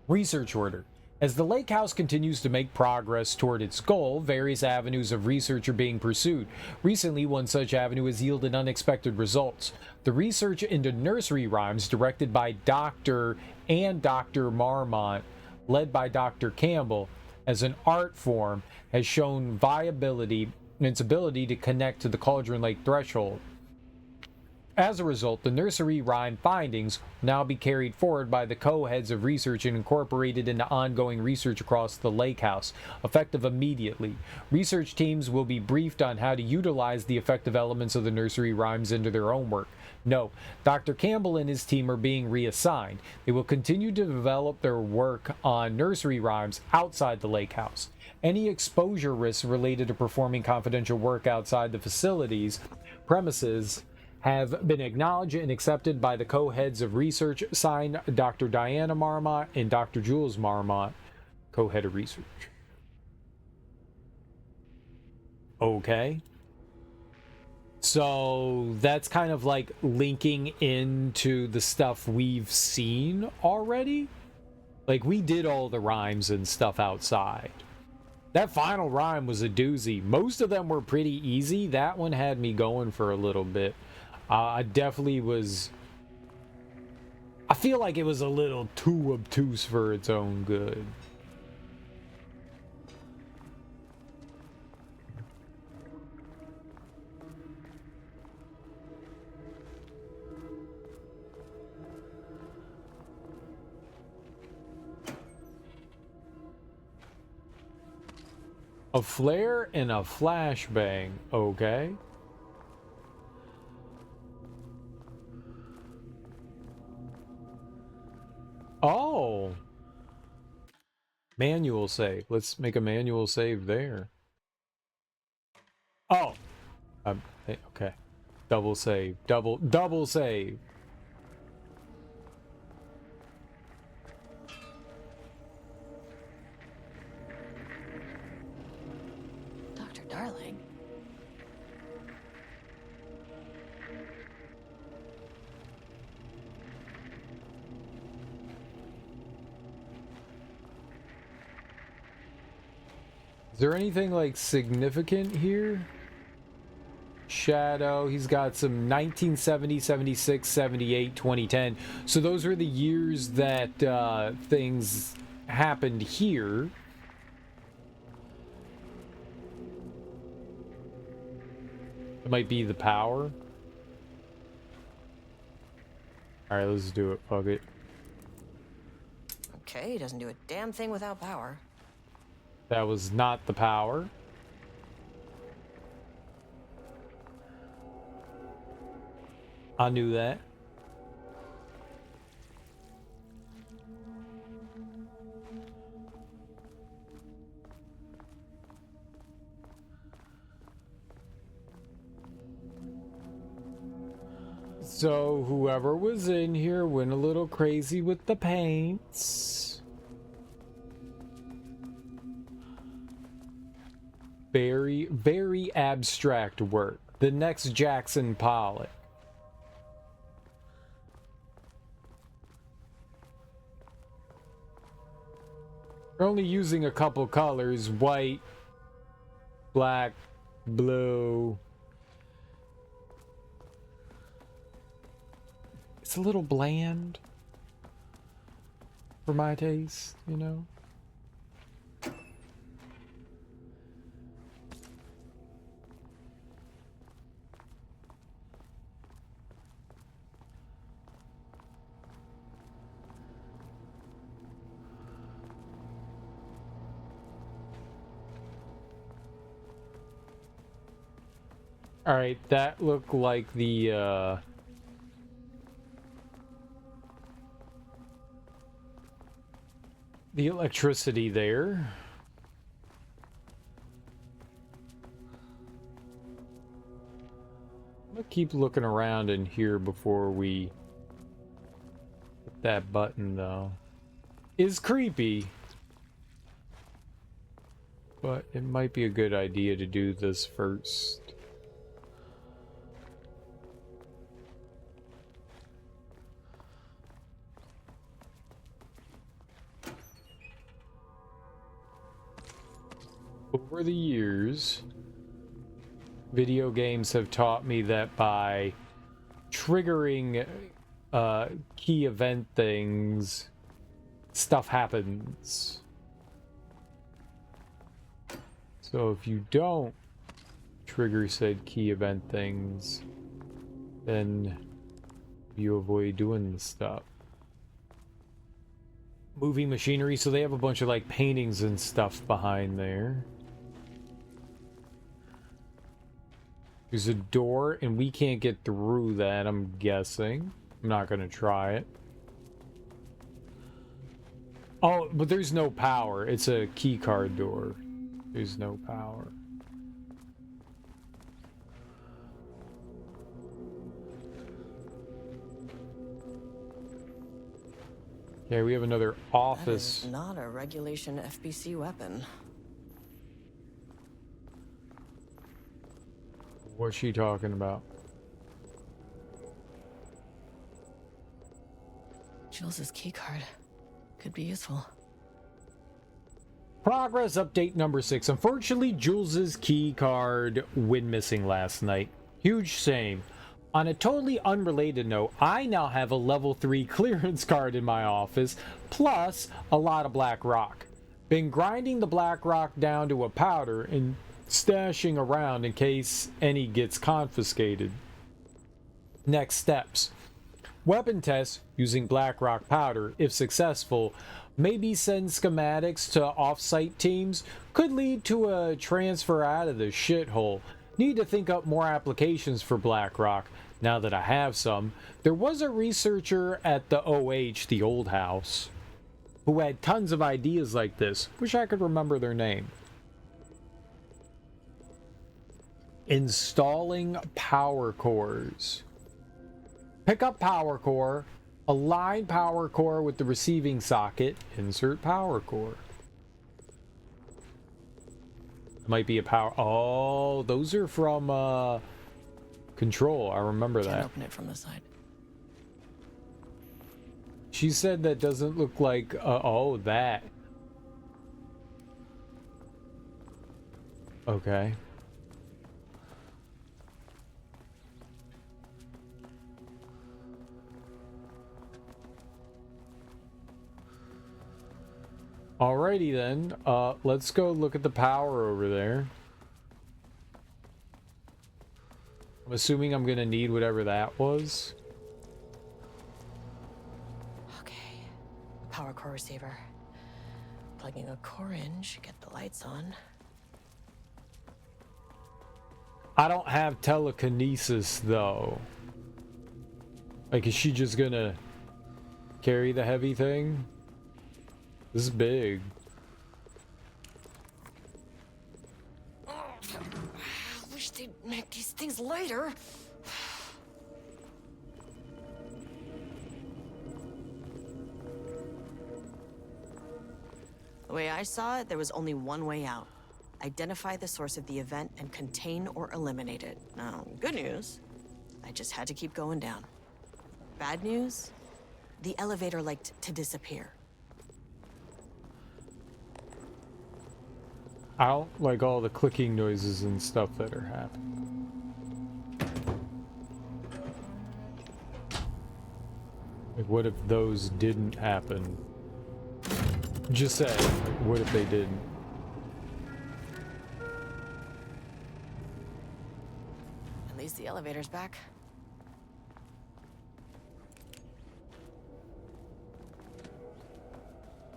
Research order. As the Lake House continues to make progress toward its goal, various avenues of research are being pursued. Recently, one such avenue has yielded unexpected results. The research into nursery rhymes directed by Dr. Marmont, led by Dr. Campbell, as an art form, has shown viability in its ability to connect to the Cauldron Lake threshold. As a result, the nursery rhyme findings will now be carried forward by the co-heads of research and incorporated into ongoing research across the Lake House, effective immediately. Research teams will be briefed on how to utilize the effective elements of the nursery rhymes into their own work. No, Dr. Campbell and his team are being reassigned. They will continue to develop their work on nursery rhymes outside the Lake House. Any exposure risks related to performing confidential work outside the facilities premises have been acknowledged and accepted by the co-heads of research, signed Dr. Diana Marmont and Dr. Jules Marmont, co-head of research. Okay. So that's kind of like linking into the stuff we've seen already. Like, we did all the rhymes and stuff outside. That final rhyme was a doozy. Most of them were pretty easy. That one had me going for a little bit. I definitely was... I feel like it was a little too obtuse for its own good. A flare and a flashbang, okay. Oh! Manual save. Let's make a manual save there. Oh! Okay. Double save. Double save. Dr. Darling. Is there anything like significant here? Shadow, he's got some 1970, 76, 78, 2010. So those are the years that things happened here. It might be the power. Alright, let's do it. Fuck it. Okay, he doesn't do a damn thing without power. That was not the power. I knew that. So whoever was in here went a little crazy with the paints. Very, very abstract work. The next Jackson Pollock. We're only using a couple colors: white, black, blue. It's a little bland for my taste, you know? Alright, that looked like the electricity there. I'm gonna keep looking around in here before we hit that button, though. Is creepy, but it might be a good idea to do this first. Over the years, video games have taught me that by triggering key event things, stuff happens. So if you don't trigger said key event things, then you avoid doing the stuff. Moving machinery, so they have a bunch of like paintings and stuff behind there. There's a door, and we can't get through that, I'm guessing. I'm not gonna try it. Oh, but there's no power. It's a key card door. There's no power. Okay, we have another office. That is not a regulation FBC weapon. What's she talking about? Jules's keycard could be useful. Progress update number 6. Unfortunately, Jules's key card went missing last night. Huge shame. On a totally unrelated note, I now have a level 3 clearance card in my office, plus a lot of black rock. Been grinding the black rock down to a powder and stashing around in case any gets confiscated. Next steps. Weapon tests using black rock powder, if successful. Maybe send schematics to off-site teams. Could lead to a transfer out of the shithole. Need to think up more applications for black rock now that I have some. There was a researcher at the OH, the old house, who had tons of ideas like this. Wish I could remember their name. Installing power cores. Pick up power core, align power core with the receiving socket, insert power core. Might be a power. Oh, those are from Control. I remember that. Can't open it from the side. She said that doesn't look like. Oh, that. Okay. Alrighty then, let's go look at the power over there. I'm assuming I'm gonna need whatever that was. Okay. Power core receiver. Plugging a core in should get the lights on. I don't have telekinesis though. Like, is she just gonna carry the heavy thing? This is big. I wish they'd make these things lighter. The way I saw it, there was only one way out. identify the source of the event, and contain or eliminate it. Now, good news, I just had to keep going down. Bad news, the elevator liked to disappear. I don't like all the clicking noises and stuff that are happening. Like, what if those didn't happen? Just say, like, what if they didn't? At least the elevator's back.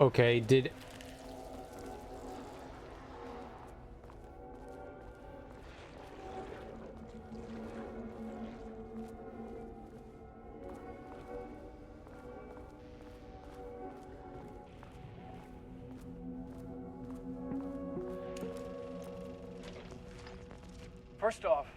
Okay, did... First off,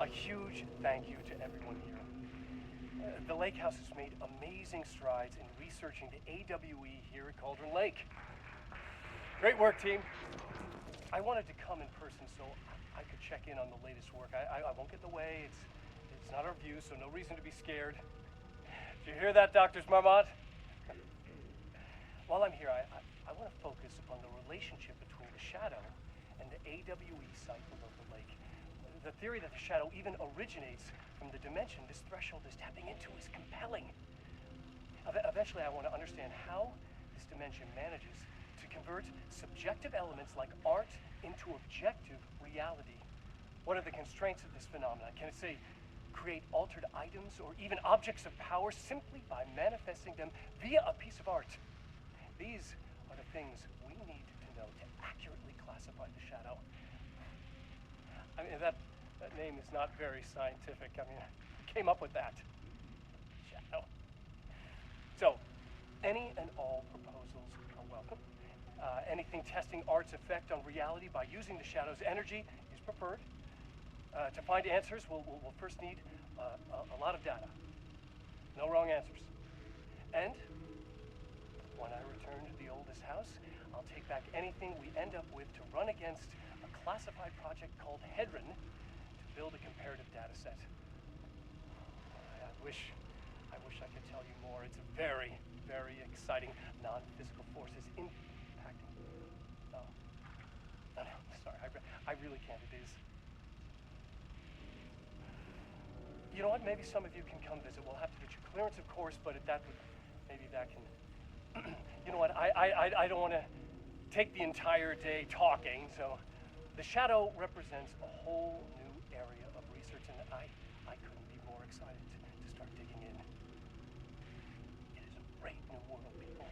a huge thank you to everyone here. The Lake House has made amazing strides in researching the AWE here at Cauldron Lake. Great work, team. I wanted to come in person so I could check in on the latest work. I won't get in the way. It's not our view, so no reason to be scared. Did you hear that, Dr. Marmot? While I'm here, I want to focus on the relationship between the Shadow and the AWE site below the lake. The theory that the Shadow even originates from the dimension this threshold is tapping into is compelling. Eventually, I want to understand how this dimension manages to convert subjective elements like art into objective reality. What are the constraints of this phenomenon? Can it, say, create altered items or even objects of power simply by manifesting them via a piece of art? These are the things we need to know to accurately classify the Shadow. I mean, that name is not very scientific. I mean, who came up with that? Shadow. So, any and all proposals are welcome. Anything testing art's effect on reality by using the Shadow's energy is preferred. To find answers, we'll first need a lot of data. No wrong answers. And when I return to the oldest house, I'll take back anything we end up with to run against a classified project called Hedron to build a comparative data set. I wish I could tell you more. It's very, very exciting. Non-physical forces impacting. No, sorry, I really can't. It is. You know what? Maybe some of you can come visit. We'll have to get your clearance, of course, but if that would, maybe that can. You know what? I don't want to take the entire day talking, so the Shadow represents a whole new area of research, and I couldn't be more excited to start digging in. It is a great new world, people.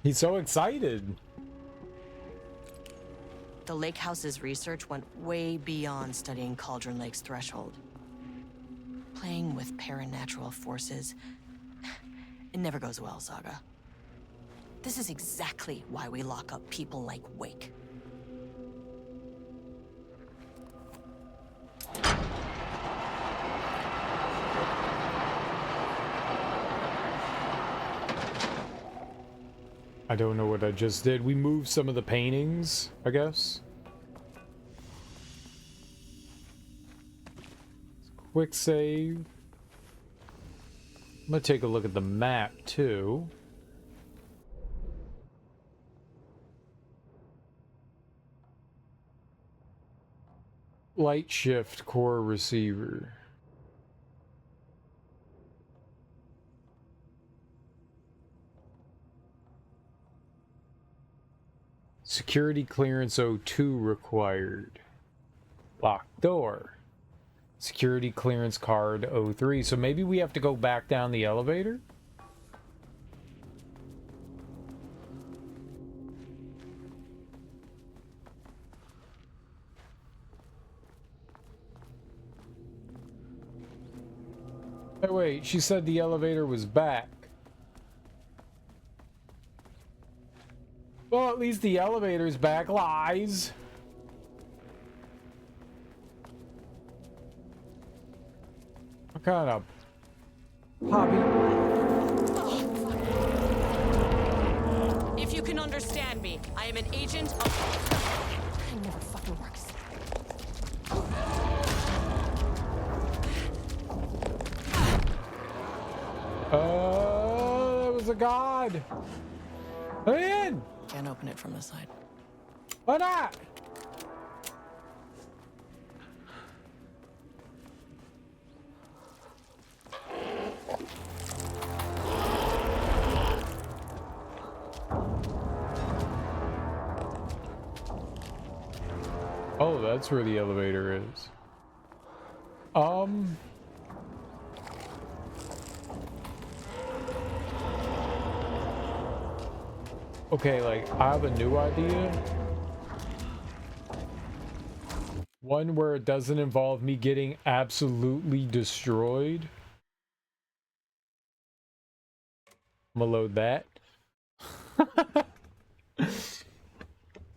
He's so excited. The Lake House's research went way beyond studying Cauldron Lake's threshold. Playing with paranatural forces, it never goes well, Saga. This is exactly why we lock up people like Wake. I don't know what I just did. We moved some of the paintings, I guess. Quick save. I'm gonna take a look at the map too. Light shift core receiver. Security clearance 02 required. Locked door. Security clearance card 03. So maybe we have to go back down the elevator? Oh wait, she said the elevator was back. Well, at least the elevator's back. Lies. What kind of hobby? If you can understand me, I am an agent of... It never fucking works. There was a god. Let me in. Can't open it from the side. Why not? Oh, that's where the elevator is. Okay, like, I have a new idea. One where it doesn't involve me getting absolutely destroyed. I'm gonna load that.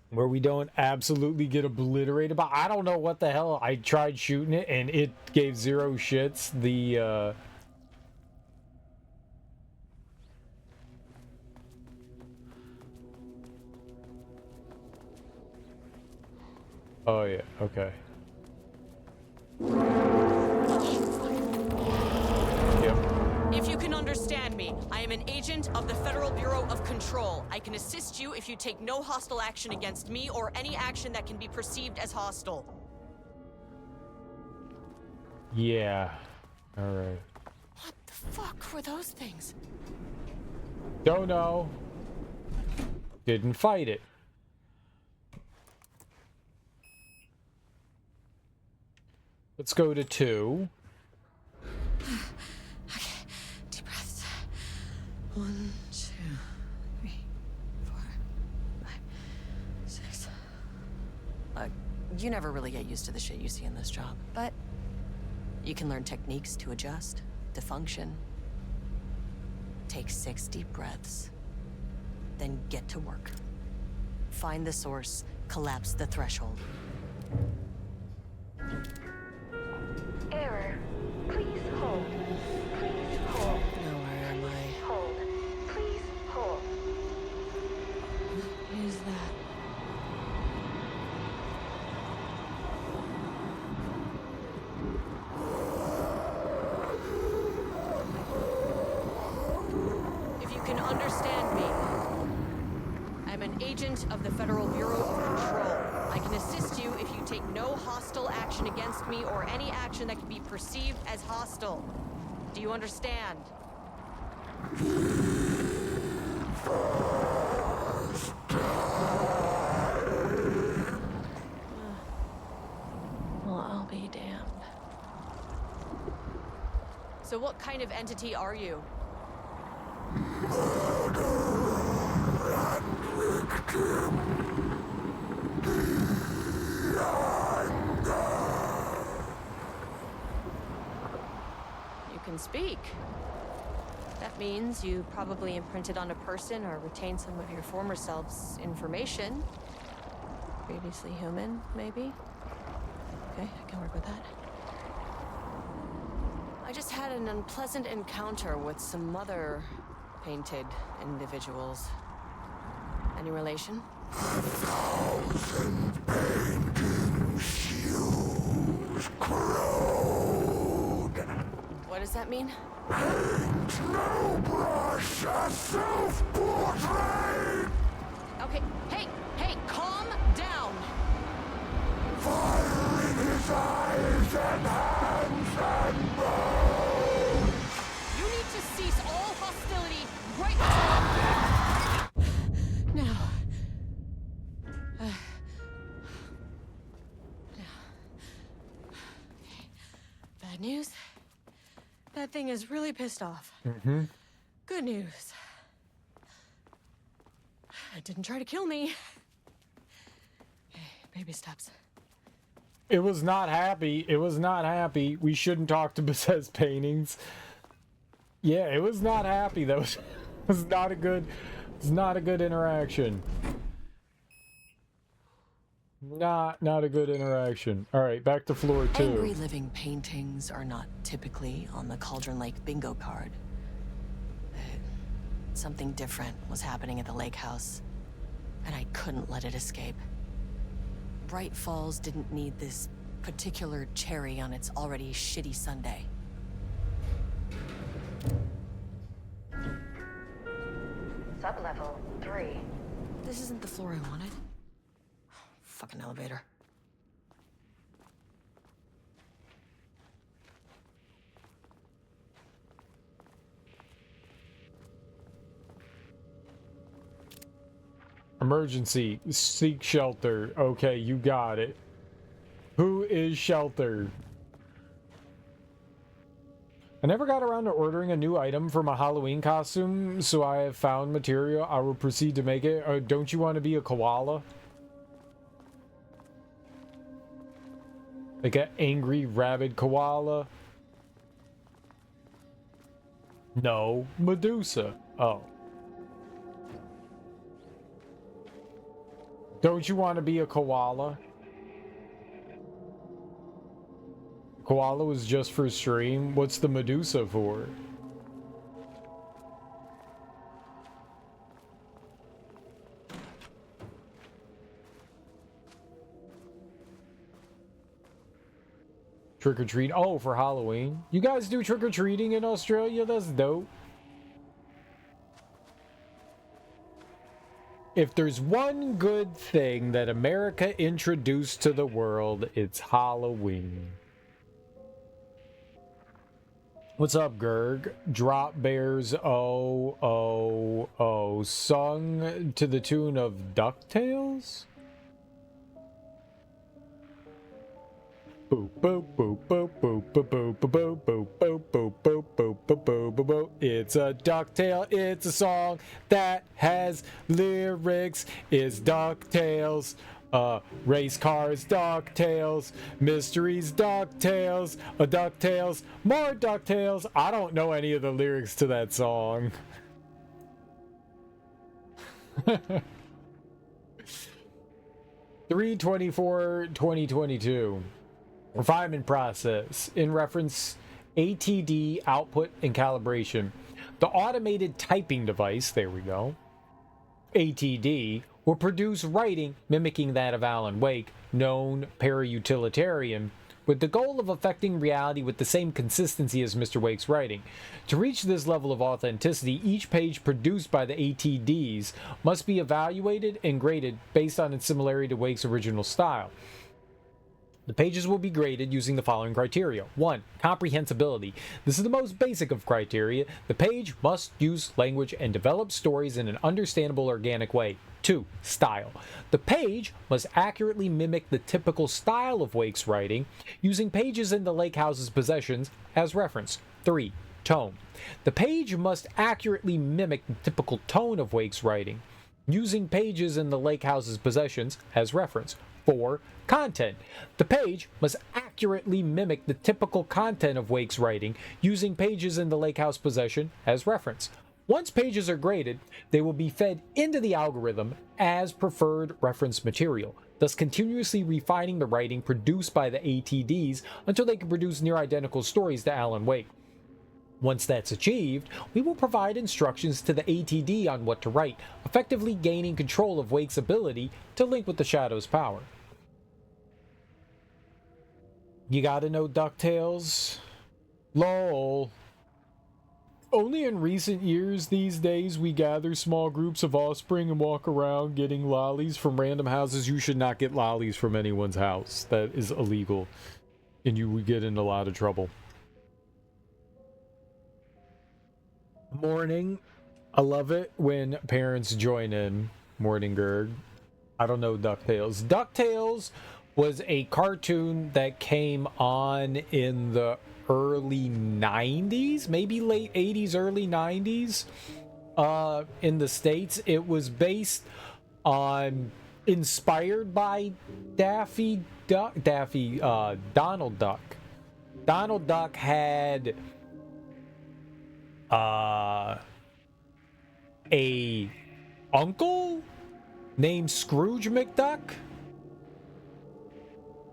Where we don't absolutely get obliterated. But I don't know what the hell. I tried shooting it and it gave zero shits. The, oh yeah, okay. Yep. If you can understand me, I am an agent of the Federal Bureau of Control. I can assist you if you take no hostile action against me or any action that can be perceived as hostile. Yeah. Alright. What the fuck were those things? Don't know. Didn't fight it. Let's go to 2. Okay, deep breaths. 1, 2, 3, 4, 5, 6. You never really get used to the shit you see in this job, but you can learn techniques to adjust, to function. Take 6 deep breaths, then get to work. Find the source, collapse the threshold. Error. Please hold. Please hold. Now where am I? Hold. Please hold. Who's that? If you can understand me, I'm an agent of the Federal Bureau of Control. I can assist you if you take no hostile action against me or any action that can be perceived as hostile. Do you understand? Well, I'll be damned. So what kind of entity are you? You can speak. That means you probably imprinted on a person or retained some of your former self's information. Previously human, maybe? Okay, I can work with that. I just had an unpleasant encounter with some other painted individuals. Any relation? 1,000 painting shoes crowed. What does that mean? Paint no brush, a self-portrait. Okay, hey, calm down. Fire in his eyes and hands and bones. You need to cease all hostility right now. Bad news. That thing is really pissed off. Mm-hmm. Good news. It didn't try to kill me. Okay, baby steps. It was not happy. It was not happy. We shouldn't talk to possessed paintings. Yeah, it was not happy. That was not a good. It's not a good interaction. Not a good interaction. All right, back to floor 2. Angry living paintings are not typically on the Cauldron Lake bingo card. Something different was happening at the lake house. and I couldn't let it escape. Bright Falls didn't need this particular cherry on its already shitty sundae. Sublevel 3. This isn't the floor I wanted. Fucking elevator. Emergency. Seek shelter. Okay, you got it. Who is shelter? I never got around to ordering a new item for my Halloween costume, so I have found material. I will proceed to make it. Don't you want to be a koala? Like an angry, rabid koala? No. Medusa. Oh. Don't you want to be a koala? Koala was just for stream. What's the Medusa for? Trick or treat. Oh, for Halloween. You guys do trick or treating in Australia? That's dope. If there's one good thing that America introduced to the world, it's Halloween. What's up, Gerg? Drop Bears, oh, oh, oh. Sung to the tune of DuckTales? Boop, boop, boop, boop, boop, boop, boop, boop, boop, boop, boop, boop, boop, boop, boop, boop, boop. It's a DuckTale. It's a song that has lyrics. It's DuckTales. Race cars, DuckTales, mysteries, DuckTales, DuckTales, more DuckTales. I don't know any of the lyrics to that song. 3/24/2022. Refinement process in reference ATD output and calibration. The automated typing device, there we go, ATD, will produce writing mimicking that of Alan Wake, known para-utilitarian, with the goal of affecting reality with the same consistency as Mr. Wake's writing. To reach this level of authenticity, each page produced by the ATDs must be evaluated and graded based on its similarity to Wake's original style. The pages will be graded using the following criteria. 1. Comprehensibility. This is the most basic of criteria. The page must use language and develop stories in an understandable, organic way. 2. Style. The page must accurately mimic the typical style of Wake's writing, using pages in the Lake House's possessions as reference. 3. Tone. The page must accurately mimic the typical tone of Wake's writing, using pages in the Lake House's possessions as reference. 4. Content. The page must accurately mimic the typical content of Wake's writing, using pages in the Lake House possession as reference. Once pages are graded, they will be fed into the algorithm as preferred reference material, thus continuously refining the writing produced by the ATDs until they can produce near identical stories to Alan Wake. Once that's achieved, we will provide instructions to the ATD on what to write, effectively gaining control of Wake's ability to link with the Shadow's power. You gotta know DuckTales? LOL. Only in recent years these days we gather small groups of offspring and walk around getting lollies from random houses. You should not get lollies from anyone's house. That is illegal. And you would get in a lot of trouble. Morning. I love it when parents join in. Morning, Gerg. I don't know DuckTales. DuckTales was a cartoon that came on in the early 90s, maybe late 80s, early 90s. In the States, it was based on, inspired by Donald Duck. Donald Duck had a uncle named Scrooge McDuck,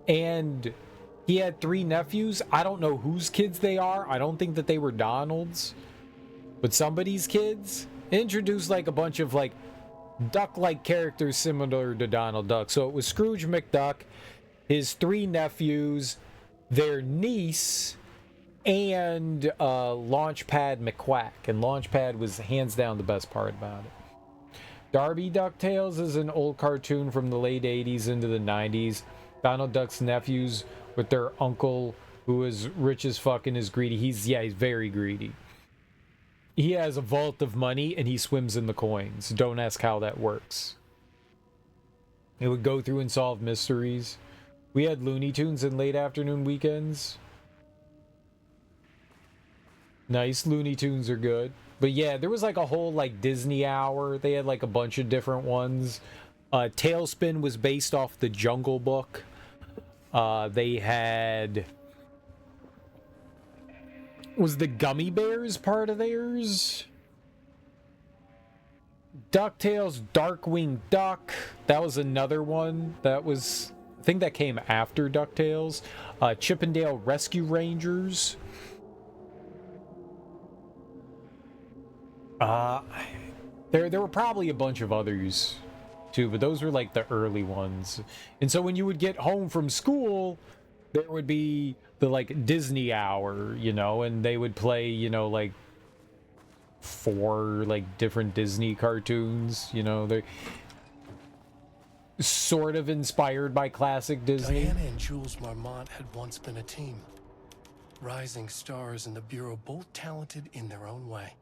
and he had 3 nephews. I don't know whose kids they are. I don't think that they were Donald's, but somebody's kids. Introduced like a bunch of like duck-like characters similar to Donald Duck. So it was Scrooge McDuck, his 3 nephews, their niece, and Launchpad McQuack. And Launchpad was hands down the best part about it. Darby DuckTales is an old cartoon from the late 80s into the 90s. Donald Duck's nephews with their uncle, who is rich as fuck and is greedy. He's very greedy. He has a vault of money and he swims in the coins. Don't ask how that works. It would go through and solve mysteries. We had Looney Tunes in late afternoon weekends. Nice, Looney Tunes are good. But yeah, there was like a whole like Disney Hour. They had like a bunch of different ones. Tailspin was based off the Jungle Book. They had... Was the Gummy Bears part of theirs? DuckTales, Darkwing Duck. That was another one. That was... I think that came after DuckTales. Chippendale Rescue Rangers. There were probably a bunch of others too, but those were like the early ones. And so when you would get home from school, there would be the like Disney Hour, you know, and they would play, you know, like 4 like different Disney cartoons, you know, they're sort of inspired by classic Disney. Diana and Jules Marmont had once been a team. Rising stars in the Bureau, both talented in their own way.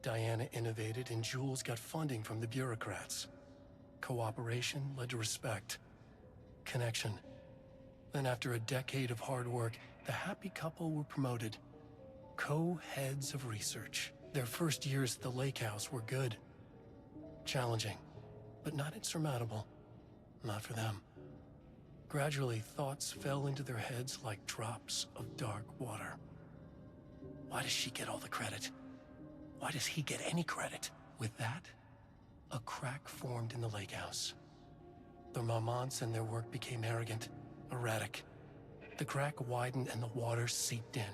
Diana innovated and Jules got funding from the bureaucrats. Cooperation led to respect, connection. Then after a decade of hard work, the happy couple were promoted. Co-heads of research. Their first years at the lake house were good. Challenging, but not insurmountable. Not for them. Gradually, thoughts fell into their heads like drops of dark water. Why does she get all the credit? Why does he get any credit? With that, a crack formed in the lake house. The Marmonts and their work became arrogant, erratic. The crack widened and the water seeped in.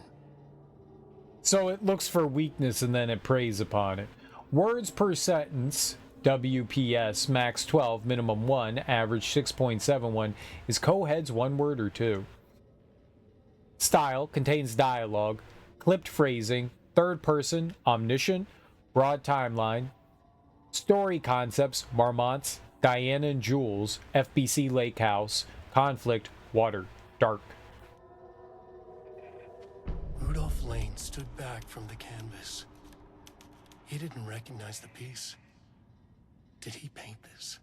So it looks for weakness and then it preys upon it. Words per sentence, WPS, max 12, minimum 1, average 6.71, is co-heads 1 word or 2. Style, contains dialogue, clipped phrasing, third person, omniscient, broad timeline. Story concepts, Marmonts, Diana and Jules, FBC Lake House, conflict, water, dark. Rudolph Lane stood back from the canvas. He didn't recognize the piece. Did he paint this?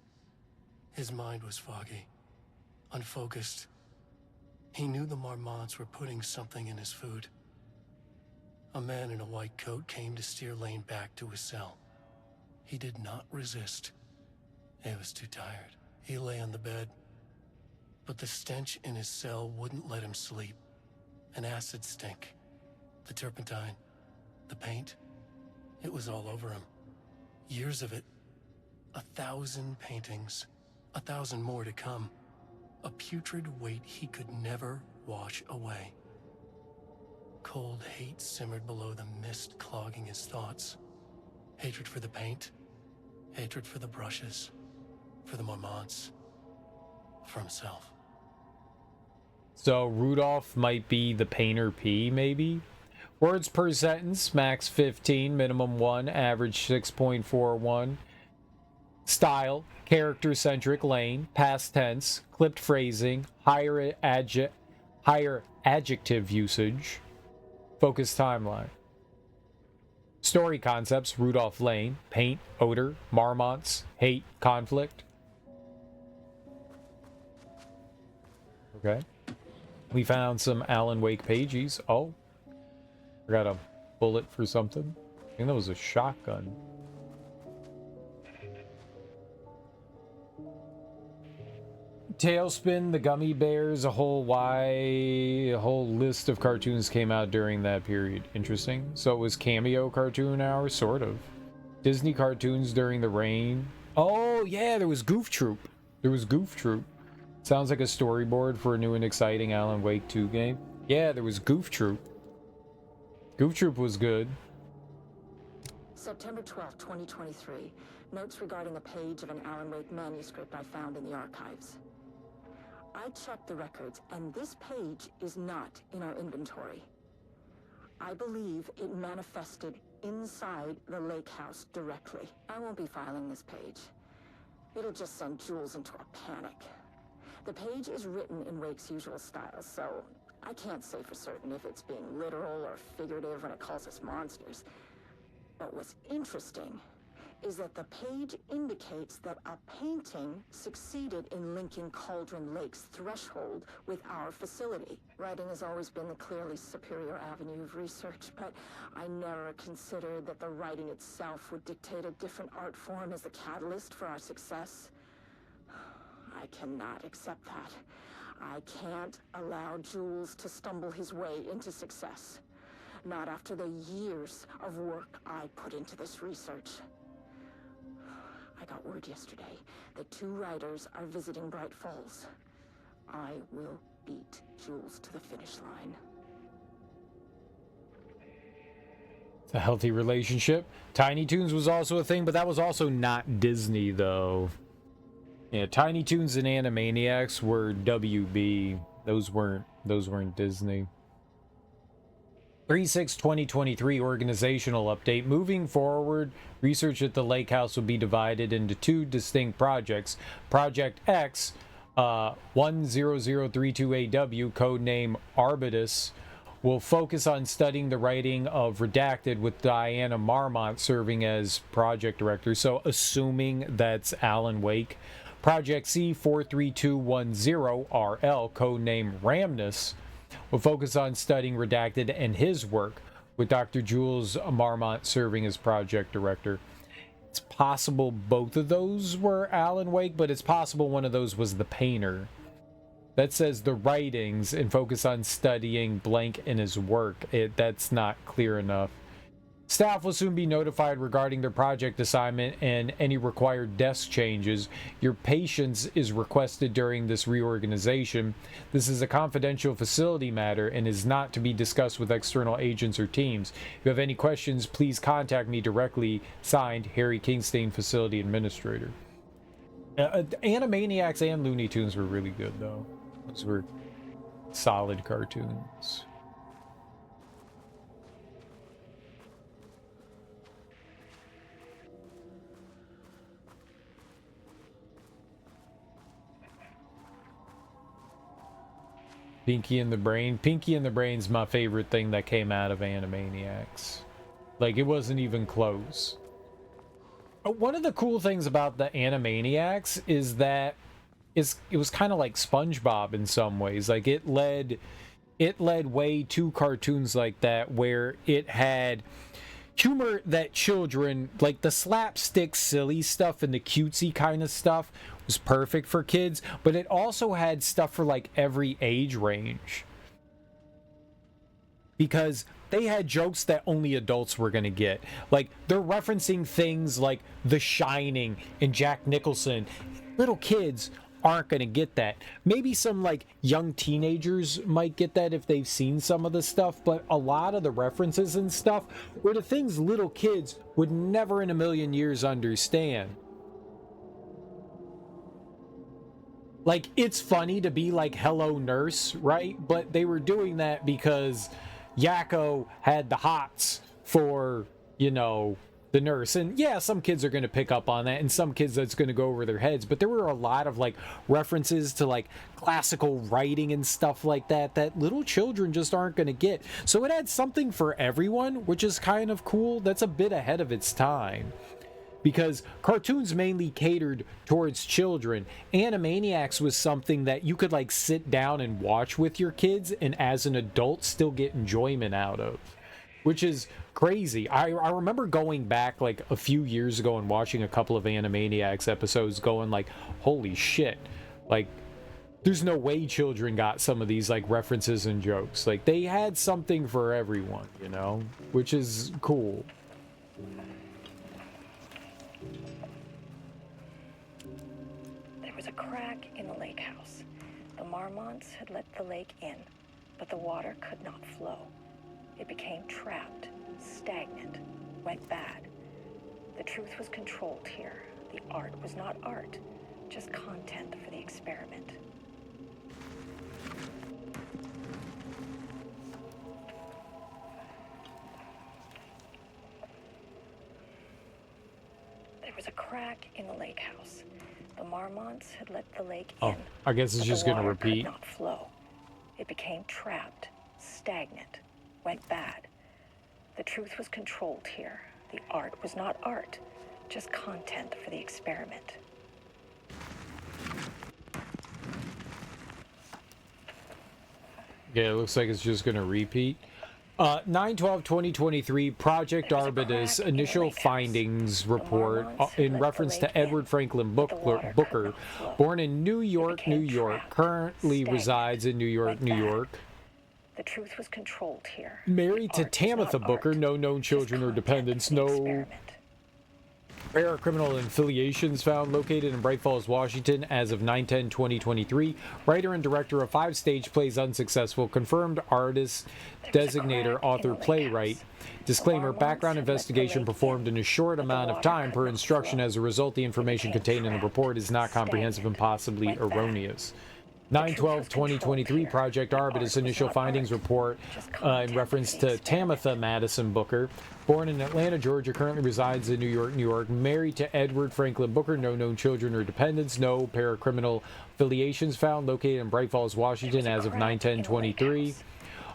His mind was foggy, unfocused. He knew the Marmonts were putting something in his food. A man in a white coat came to steer Lane back to his cell. He did not resist. He was too tired. He lay on the bed, but the stench in his cell wouldn't let him sleep. An acid stink. The turpentine. The paint. It was all over him. Years of it. 1,000 paintings. 1,000 more to come. A putrid weight he could never wash away. Cold hate simmered below the mist clogging his thoughts. Hatred for the paint. Hatred for the brushes. For the Marmonts. For himself. So Rudolph might be the painter P, maybe? Words per sentence, max 15, minimum 1, average 6.41. Style, character-centric Lane, past tense, clipped phrasing, higher adjective usage, focused timeline. Story concepts, Rudolph Lane, paint, odor, Marmonts, hate, conflict. Okay. We found some Alan Wake pages. Oh. I got a bullet for something. I think that was a shotgun. Tailspin, the Gummy Bears, a whole list of cartoons came out during that period. Interesting. So it was Cameo Cartoon Hour, sort of. Disney cartoons during the reign. Oh, yeah, there was Goof Troop. Sounds like a storyboard for a new and exciting Alan Wake 2 game. Yeah, there was Goof Troop. Goof Troop was good. September 12, 2023. Notes regarding a page of an Alan Wake manuscript I found in the archives. I checked the records, and this page is not in our inventory. I believe it manifested inside the lake house directly. I won't be filing this page. It'll just send Jules into a panic. The page is written in Wake's usual style, so I can't say for certain if it's being literal or figurative when it calls us monsters. But what's interesting is that the page indicates that a painting succeeded in linking Cauldron Lake's threshold with our facility. Writing has always been the clearly superior avenue of research, but I never considered that the writing itself would dictate a different art form as the catalyst for our success. I cannot accept that. I can't allow Jules to stumble his way into success. Not after the years of work I put into this research. I got word yesterday that 2 writers are visiting Bright Falls. I will beat Jules to the finish line. It's a healthy relationship. Tiny Toons was also a thing, but that was also not Disney, though. Yeah, Tiny Toons and Animaniacs were WB. Those weren't Disney. 3/6/2023 organizational update. Moving forward, research at the lake house will be divided into 2 distinct projects. Project X, 10032AW, codename Arbutus, will focus on studying the writing of Redacted with Diana Marmont serving as project director. So assuming that's Alan Wake. Project C, 43210RL, codename Ramnus, will focus on studying Redacted and his work, with Dr. Jules Marmont serving as project director. It's possible both of those were Alan Wake, but it's possible one of those was the painter. That says the writings and focus on studying blank in his work. That's not clear enough. Staff will soon be notified regarding their project assignment and any required desk changes. Your patience is requested during this reorganization. This is a confidential facility matter and is not to be discussed with external agents or teams. If you have any questions, please contact me directly. Signed, Harry Kingstein, Facility Administrator. Animaniacs and Looney Tunes were really good, though. Those were solid cartoons. Pinky and the Brain. Pinky and the Brain's my favorite thing that came out of Animaniacs. Like, it wasn't even close. One of the cool things about the Animaniacs is that it was kind of like SpongeBob in some ways. Like, it led way to cartoons like that, where it had humor that children, like the slapstick silly stuff and the cutesy kind of stuff, was perfect for kids, but it also had stuff for like every age range, because they had jokes that only adults were gonna get. Like, they're referencing things like The Shining and Jack Nicholson. Little kids aren't gonna get that. Maybe some like young teenagers might get that if they've seen some of the stuff, but a lot of the references and stuff were the things little kids would never in a million years understand. Like, it's funny to be like, hello nurse, right? But they were doing that because Yakko had the hots for, you know, the nurse. And yeah, some kids are going to pick up on that, and some kids that's going to go over their heads. But there were a lot of like references to like classical writing and stuff like that that little children just aren't going to get. So it had something for everyone, which is kind of cool. That's a bit ahead of its time, because cartoons mainly catered towards children. Animaniacs was something that you could like sit down and watch with your kids and as an adult still get enjoyment out of, which is crazy. I remember going back like a few years ago and watching a couple of Animaniacs episodes going like, holy shit, like there's no way children got some of these like references and jokes. Like, they had something for everyone, you know, which is cool. A crack in the lake house. The Marmonts had let the lake in, but the water could not flow. It became trapped, stagnant, went bad. The truth was controlled here. The art was not art, just content for the experiment. There was a crack in the lake house. The Marmonts had let the lake in. I guess it's but just the going to water could repeat. not flow. It became trapped, stagnant, went bad. The truth was controlled here. The art was not art, just content for the experiment. Yeah, it looks like it's just going to repeat. 9/12/2023, Project There was a Arbitus crack in the initial lake house. findings The report Mormons in let reference the to lake in, Edward Franklin but the water could Booker, not flow. born in New York, New became York, trapped, currently stagnant, resides in New York, went New bad. York. The truth was controlled here. Married The to art was not Tamitha Booker, art, no known just children or content dependents, for the no experiment. prior criminal affiliations found, located in Bright Falls, Washington as of 9/10/2023. Writer and director of 5 stage plays unsuccessful. Confirmed artist, There was a designator, crack in author, the lake playwright. house. Disclaimer, The background Marmonts had let the investigation lake performed in a short but the amount of water time could per not instruction. flow. As a result, the information became contained in the trapped, report is not comprehensive and stagnant, possibly went bad. erroneous. The truth was 9/12/2023, controlled here. Project The Arbitus art initial was not findings art, report just in content reference for to the experiment. Tamitha Madison Booker, born in Atlanta, Georgia, currently resides in New York, New York, married to Edward Franklin Booker, no known children or dependents, no paracriminal affiliations found, located in Bright Falls, Washington as of 9/10/23.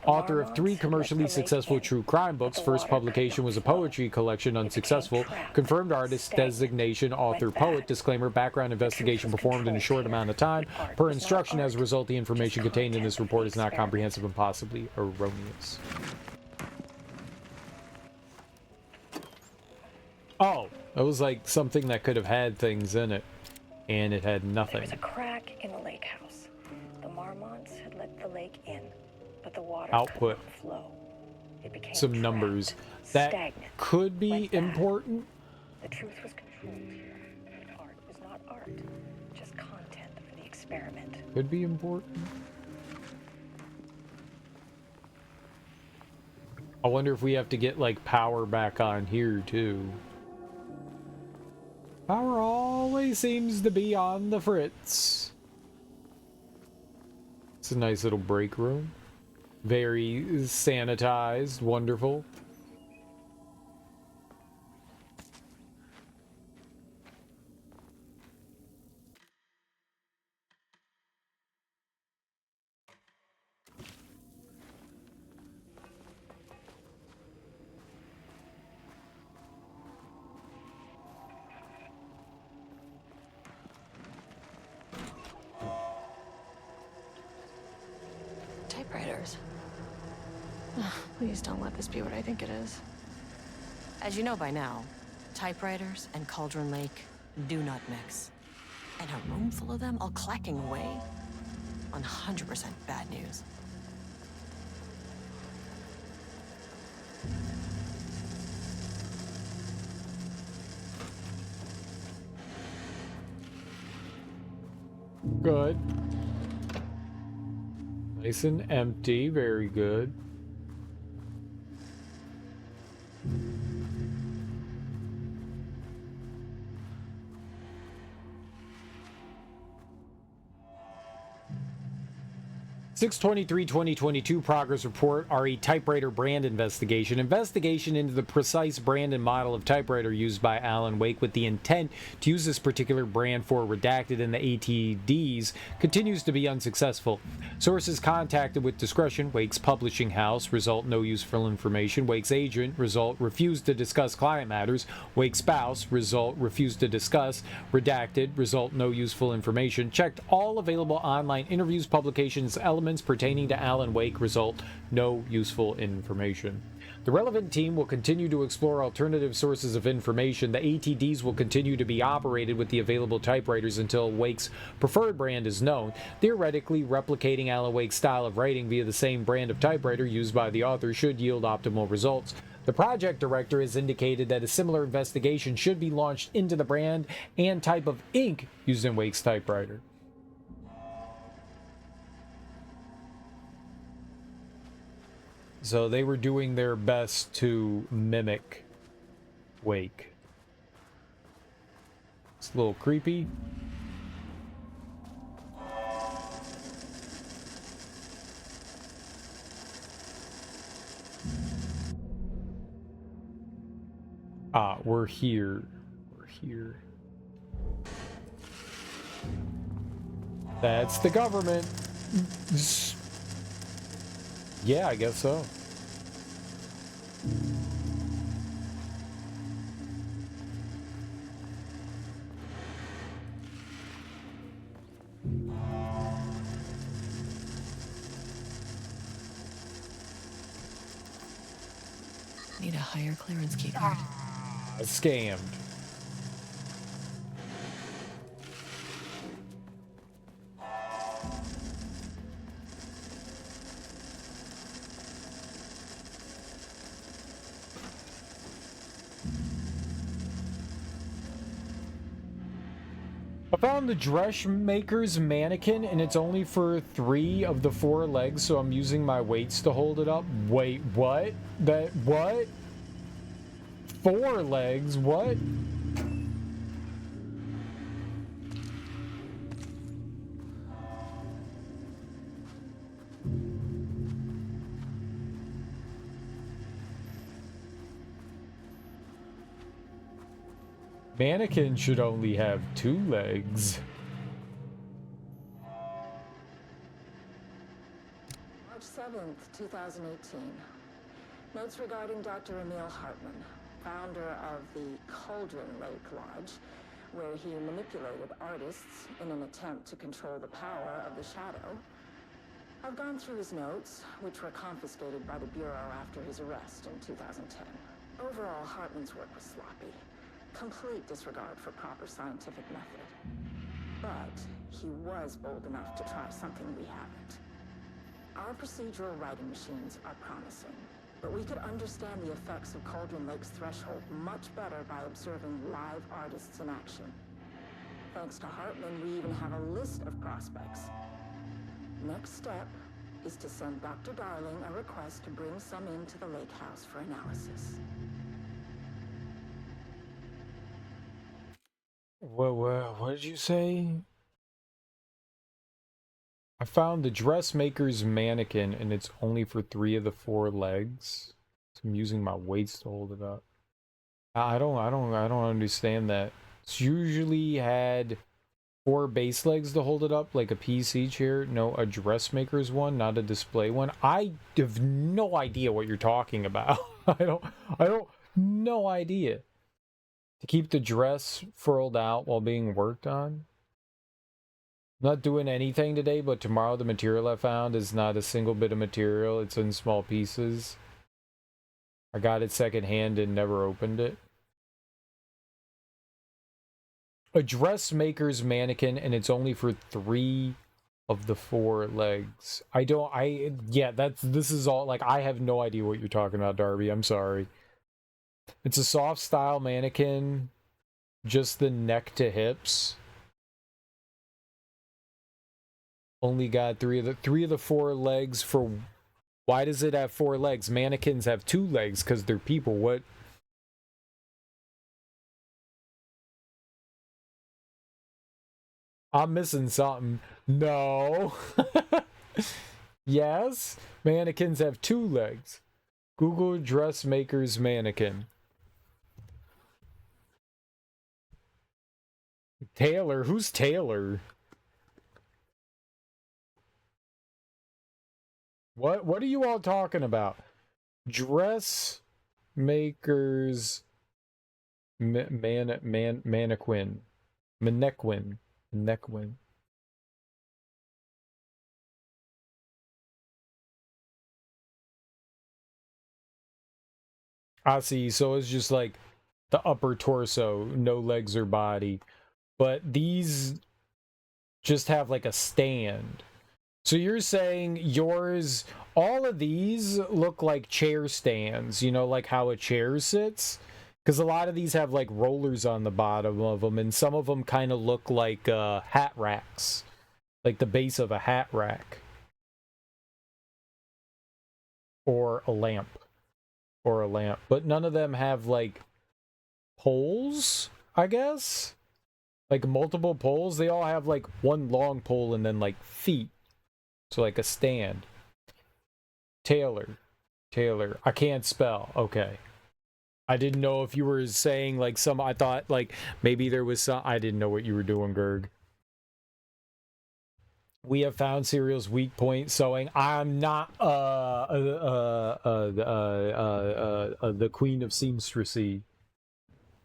Author of 3 commercially successful true crime books. First publication was a poetry collection, unsuccessful. Confirmed artist designation, author, poet. Disclaimer, background investigation performed in a short amount of time. Per instruction, as a result, the information contained in this report is not comprehensive and possibly erroneous. Oh, that was like something that could have had things in it, and it had There nothing. was a crack in the lake house. The Marmonts had let the lake in, but the water Output. could not flow. It became Some trapped, numbers that stagnant, could be went bad. important. The truth was controlled here. The art was not art, just content for the experiment. Could be important. I wonder if we have to get like power back on here too. Power always seems to be on the fritz. It's a nice little break room. Very sanitized, wonderful. Typewriters. Please don't let this be what I think it is. As you know by now, typewriters and Cauldron Lake do not mix. And a room full of them all clacking away? 100% bad news. Good. Nice and empty, very good. (6/23/2022) progress report. RE typewriter brand investigation. Investigation into the precise brand and model of typewriter used by Alan Wake with the intent to use this particular brand for redacted in the ATDs continues to be unsuccessful. Sources contacted with discretion. Wake's publishing house. Result, no useful information. Wake's agent. Result, refused to discuss client matters. Wake's spouse. Result, refused to discuss. Redacted. Result, no useful information. Checked all available online interviews, publications, elements pertaining to Alan Wake. Result, no useful information. The relevant team will continue to explore alternative sources of information. The ATDs will continue to be operated with the available typewriters until Wake's preferred brand is known, theoretically replicating Alan Wake's style of writing via the same brand of typewriter used by the author should yield optimal results. The project director has indicated that a similar investigation should be launched into the brand and type of ink used in Wake's typewriter. So they were doing their best to mimic Wake. It's a little creepy. Ah, we're here. We're here. That's the government. Yeah, I guess so. Need a higher clearance key card. Scammed. I found the dressmaker's mannequin, and it's only for 3 of the 4 legs, so I'm using my weights to hold it up. Wait, what? What? 4 legs? What? Mannequin should only have 2 legs. March 7th, 2018. Notes regarding Dr. Emil Hartman, founder of the Cauldron Lake Lodge, where he manipulated artists in an attempt to control the power of the Shadow. I've gone through his notes, which were confiscated by the Bureau after his arrest in 2010. Overall, Hartman's work was sloppy. Complete disregard for proper scientific method. But he was bold enough to try something we haven't. Our procedural writing machines are promising, but we could understand the effects of Cauldron Lake's threshold much better by observing live artists in action. Thanks to Hartman, we even have a list of prospects. Next step is to send Dr. Darling a request to bring some into the lake house for analysis. What did you say? I found the dressmaker's mannequin, and it's only for 3 of the 4 legs. So I'm using my weights to hold it up. I don't understand that. It's usually had 4 base legs to hold it up, like a PC chair. No, a dressmaker's one, not a display one. I have no idea what you're talking about. No idea. To keep the dress furled out while being worked on. Not doing anything today, but tomorrow the material I found is not a single bit of material. It's in small pieces. I got it secondhand and never opened it. A dressmaker's mannequin, and it's only for 3 of the 4 legs. This is all, like, I have no idea what you're talking about, Darby. I'm sorry. It's a soft style mannequin, just the neck to hips. Only got 3 of the 4 legs for. Why does it have 4 legs? Mannequins have 2 legs because they're people. What? I'm missing something. No. Yes, mannequins have 2 legs. Google dressmaker's mannequin. Taylor? Who's Taylor? What are you all talking about? Dressmaker's mannequin. Mannequin. I see. So it's just like the upper torso, no legs or body. But these just have like a stand. So you're saying yours, all of these look like chair stands, you know, like how a chair sits? Because a lot of these have like rollers on the bottom of them, and some of them kind of look like hat racks, like the base of a hat rack. Or a lamp. But none of them have like poles, I guess? like multiple poles. They all have like one long pole and then like feet. So like a stand. Taylor. I can't spell. Okay. I didn't know if you were saying like some, I thought like maybe there was some, I didn't know what you were doing, Gerg. We have found Serial's weak point sewing. I'm not the queen of seamstressy.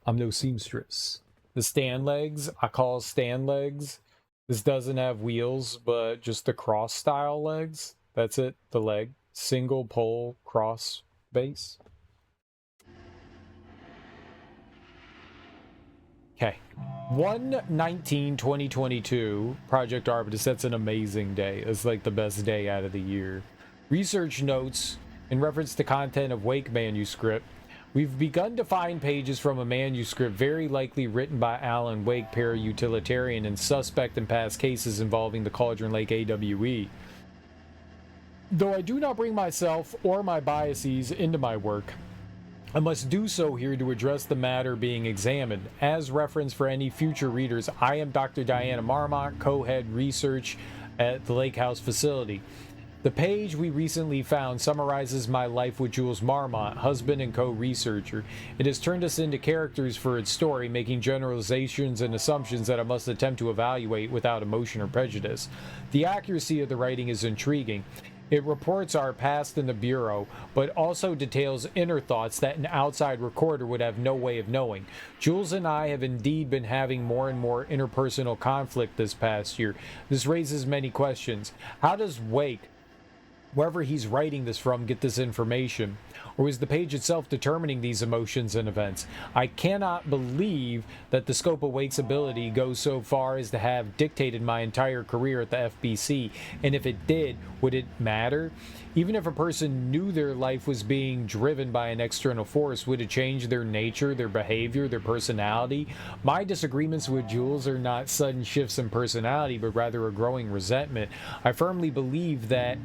I'm no seamstress. The stand legs, I call stand legs. This doesn't have wheels, but just the cross style legs. That's it, the leg. Single pole cross base. Okay. 1/19/2022, Project Arbitus. That's an amazing day. It's like the best day out of the year. Research notes in reference to content of Wake manuscript. We've begun to find pages from a manuscript very likely written by Alan Wake, para-utilitarian and suspect in past cases involving the Cauldron Lake AWE. Though I do not bring myself or my biases into my work, I must do so here to address the matter being examined. As reference for any future readers, I am Dr. Diana Marmont, co-head research at the Lake House facility. The page we recently found summarizes my life with Jules Marmont, husband and co-researcher. It has turned us into characters for its story, making generalizations and assumptions that I must attempt to evaluate without emotion or prejudice. The accuracy of the writing is intriguing. It reports our past in the Bureau, but also details inner thoughts that an outside recorder would have no way of knowing. Jules and I have indeed been having more and more interpersonal conflict this past year. This raises many questions. How does Wake, wherever he's writing this from, get this information? Or is the page itself determining these emotions and events? I cannot believe that the scope of Wake's ability goes so far as to have dictated my entire career at the FBC, and if it did, would it matter? Even if a person knew their life was being driven by an external force, would it change their nature, their behavior, their personality? My disagreements with Jules are not sudden shifts in personality, but rather a growing resentment. I firmly believe that,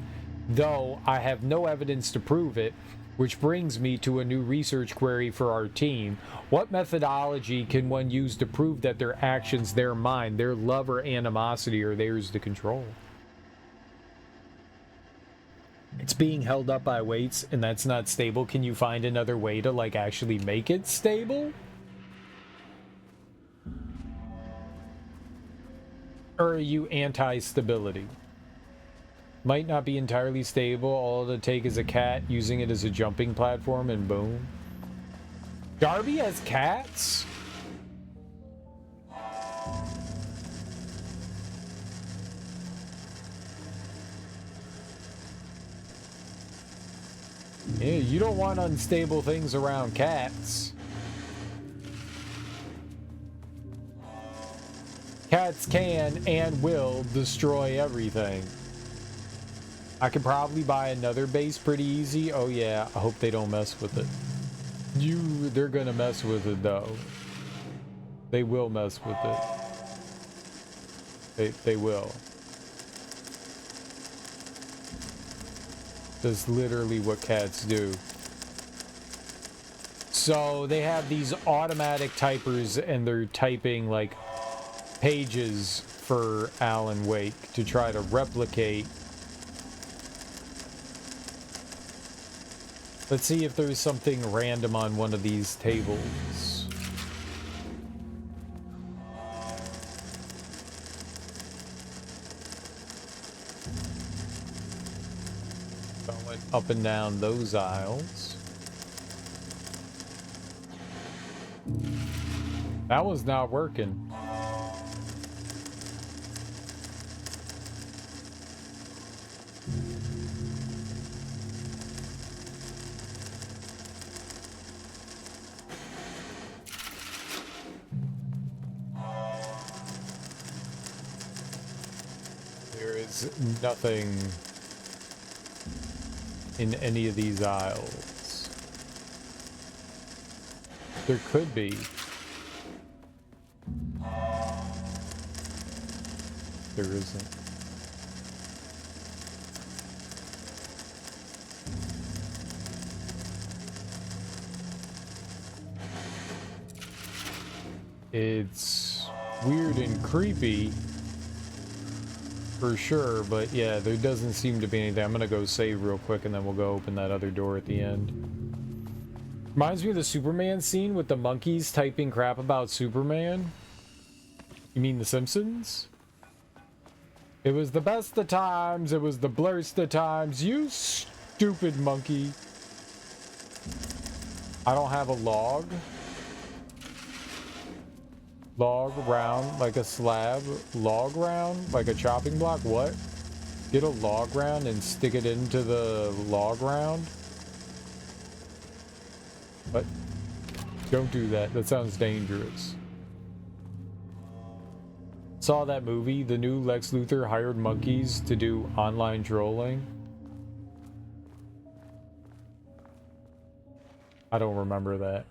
though I have no evidence to prove it, which brings me to a new research query for our team. What methodology can one use to prove that their actions, their mind, their love or animosity are theirs to control? It's being held up by weights and that's not stable. Can you find another way to like actually make it stable? Or are you anti-stability? Might not be entirely stable. All it'll take is a cat using it as a jumping platform and boom. Darby has cats? Yeah, you don't want unstable things around cats. Cats can and will destroy everything. I could probably buy another base pretty easy. Oh yeah, I hope they don't mess with it. They're gonna mess with it though. They will mess with it. They will. That's literally what cats do. So they have these automatic typers and they're typing like pages for Alan Wake to try to replicate. Let's see if there's something random on one of these tables. Going up and down those aisles. That was not working. Nothing in any of these aisles. There could be. There isn't. It's weird and creepy for sure, but yeah, there doesn't seem to be anything. I'm gonna go save real quick and then we'll go open that other door at the end. Reminds me of the Superman scene with the monkeys typing crap about Superman. You mean The Simpsons? It was the best of times, it was the blurst of times, you stupid monkey. I don't have a log. Log round like a slab. Log round like a chopping block. What? Get a log round and stick it into the log round? What? Don't do that. That sounds dangerous. Saw that movie. The new Lex Luthor hired monkeys to do online trolling. I don't remember that.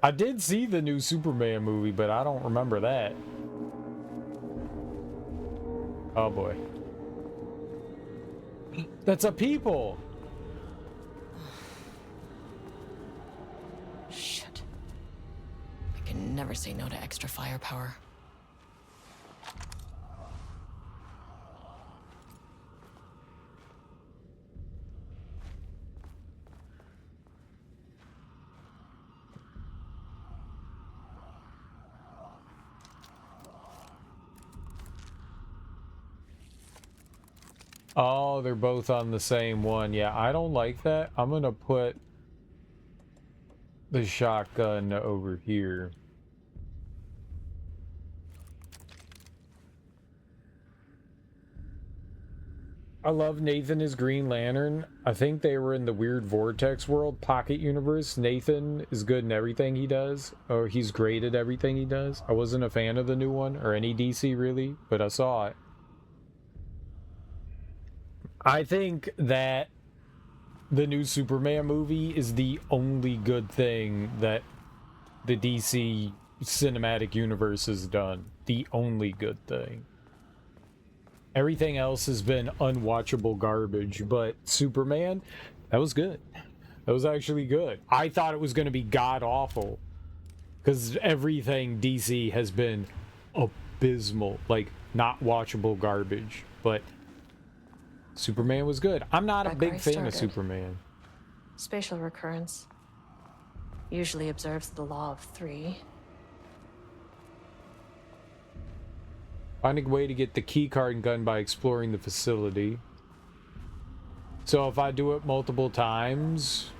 I did see the new Superman movie, but I don't remember that. Oh boy. That's a people! Shit. I can never say no to extra firepower. Oh, they're both on the same one. Yeah, I don't like that. I'm gonna put the shotgun over here. I love Nathan as Green Lantern. I think they were in the weird Vortex world, Pocket Universe. Nathan is good in everything he does, or he's great at everything he does. I wasn't a fan of the new one, or any DC really, but I saw it. I think that the new Superman movie is the only good thing that the DC cinematic universe has done. The only good thing. Everything else has been unwatchable garbage, but Superman, that was good. That was actually good. I thought it was going to be god-awful, because everything DC has been abysmal, like not watchable garbage, but Superman was good. I'm not a big fan of Superman. Spatial recurrence usually observes the law of 3. Finding a way to get the keycard gun by exploring the facility. So if I do it multiple times...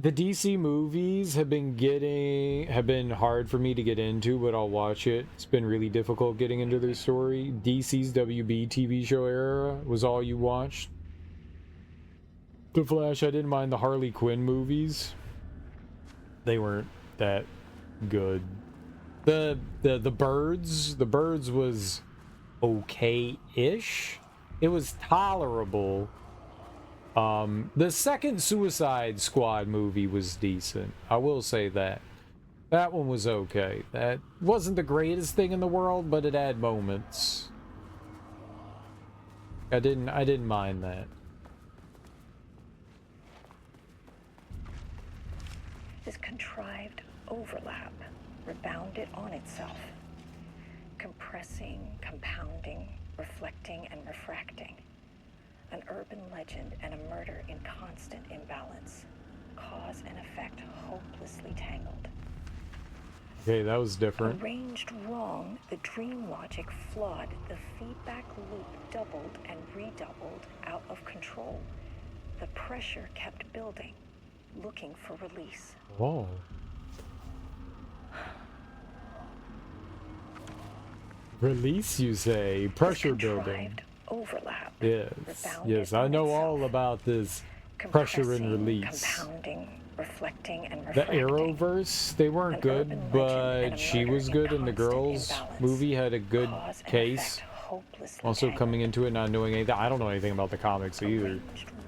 The DC movies have been hard for me to get into, but I'll watch it. It's been really difficult getting into their story. DC's WB TV show era was all you watched. The Flash, I didn't mind the Harley Quinn movies. They weren't that good. The Birds was okay-ish. It was tolerable. The second Suicide Squad movie was decent. I will say that. That one was okay. That wasn't the greatest thing in the world, but it had moments. I didn't mind that. This contrived overlap rebounded on itself, compressing, compounding, reflecting, and refracting. An urban legend and a murder in constant imbalance. Cause and effect hopelessly tangled. Okay, that was different. Arranged wrong, the dream logic flawed, the feedback loop doubled and redoubled, out of control. The pressure kept building, looking for release. Whoa. Release, you say? Pressure building. Overlap. Yes, I know all about this pressure and release. Compounding, reflecting, and the Arrowverse, they weren't good, but she was good, and the Girls movie had a good case. Also coming into it not knowing anything. I don't know anything about the comics either.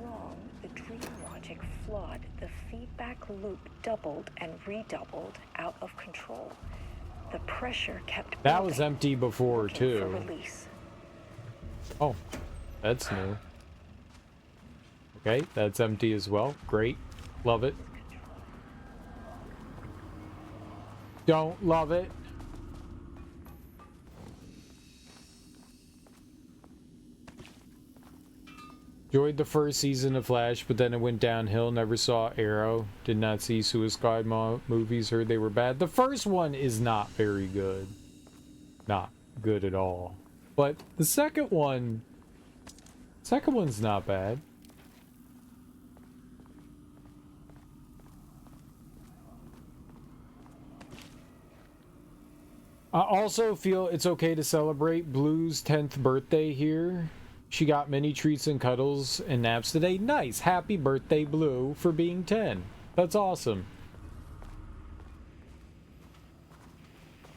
Wrong, the dream logic flawed, the feedback loop doubled and redoubled, out of control. The pressure kept building, that was empty before too. for release. Oh, that's new. Okay, that's empty as well. Great. Love it. Don't love it. Enjoyed the first season of Flash, but then it went downhill. Never saw Arrow. Did not see Suicide Squad movies. Heard they were bad. The first one is not very good. Not good at all. But the second one's not bad. I also feel it's okay to celebrate Blue's 10th birthday here. She got many treats and cuddles and naps today. Nice. Happy birthday, Blue, for being 10. That's awesome.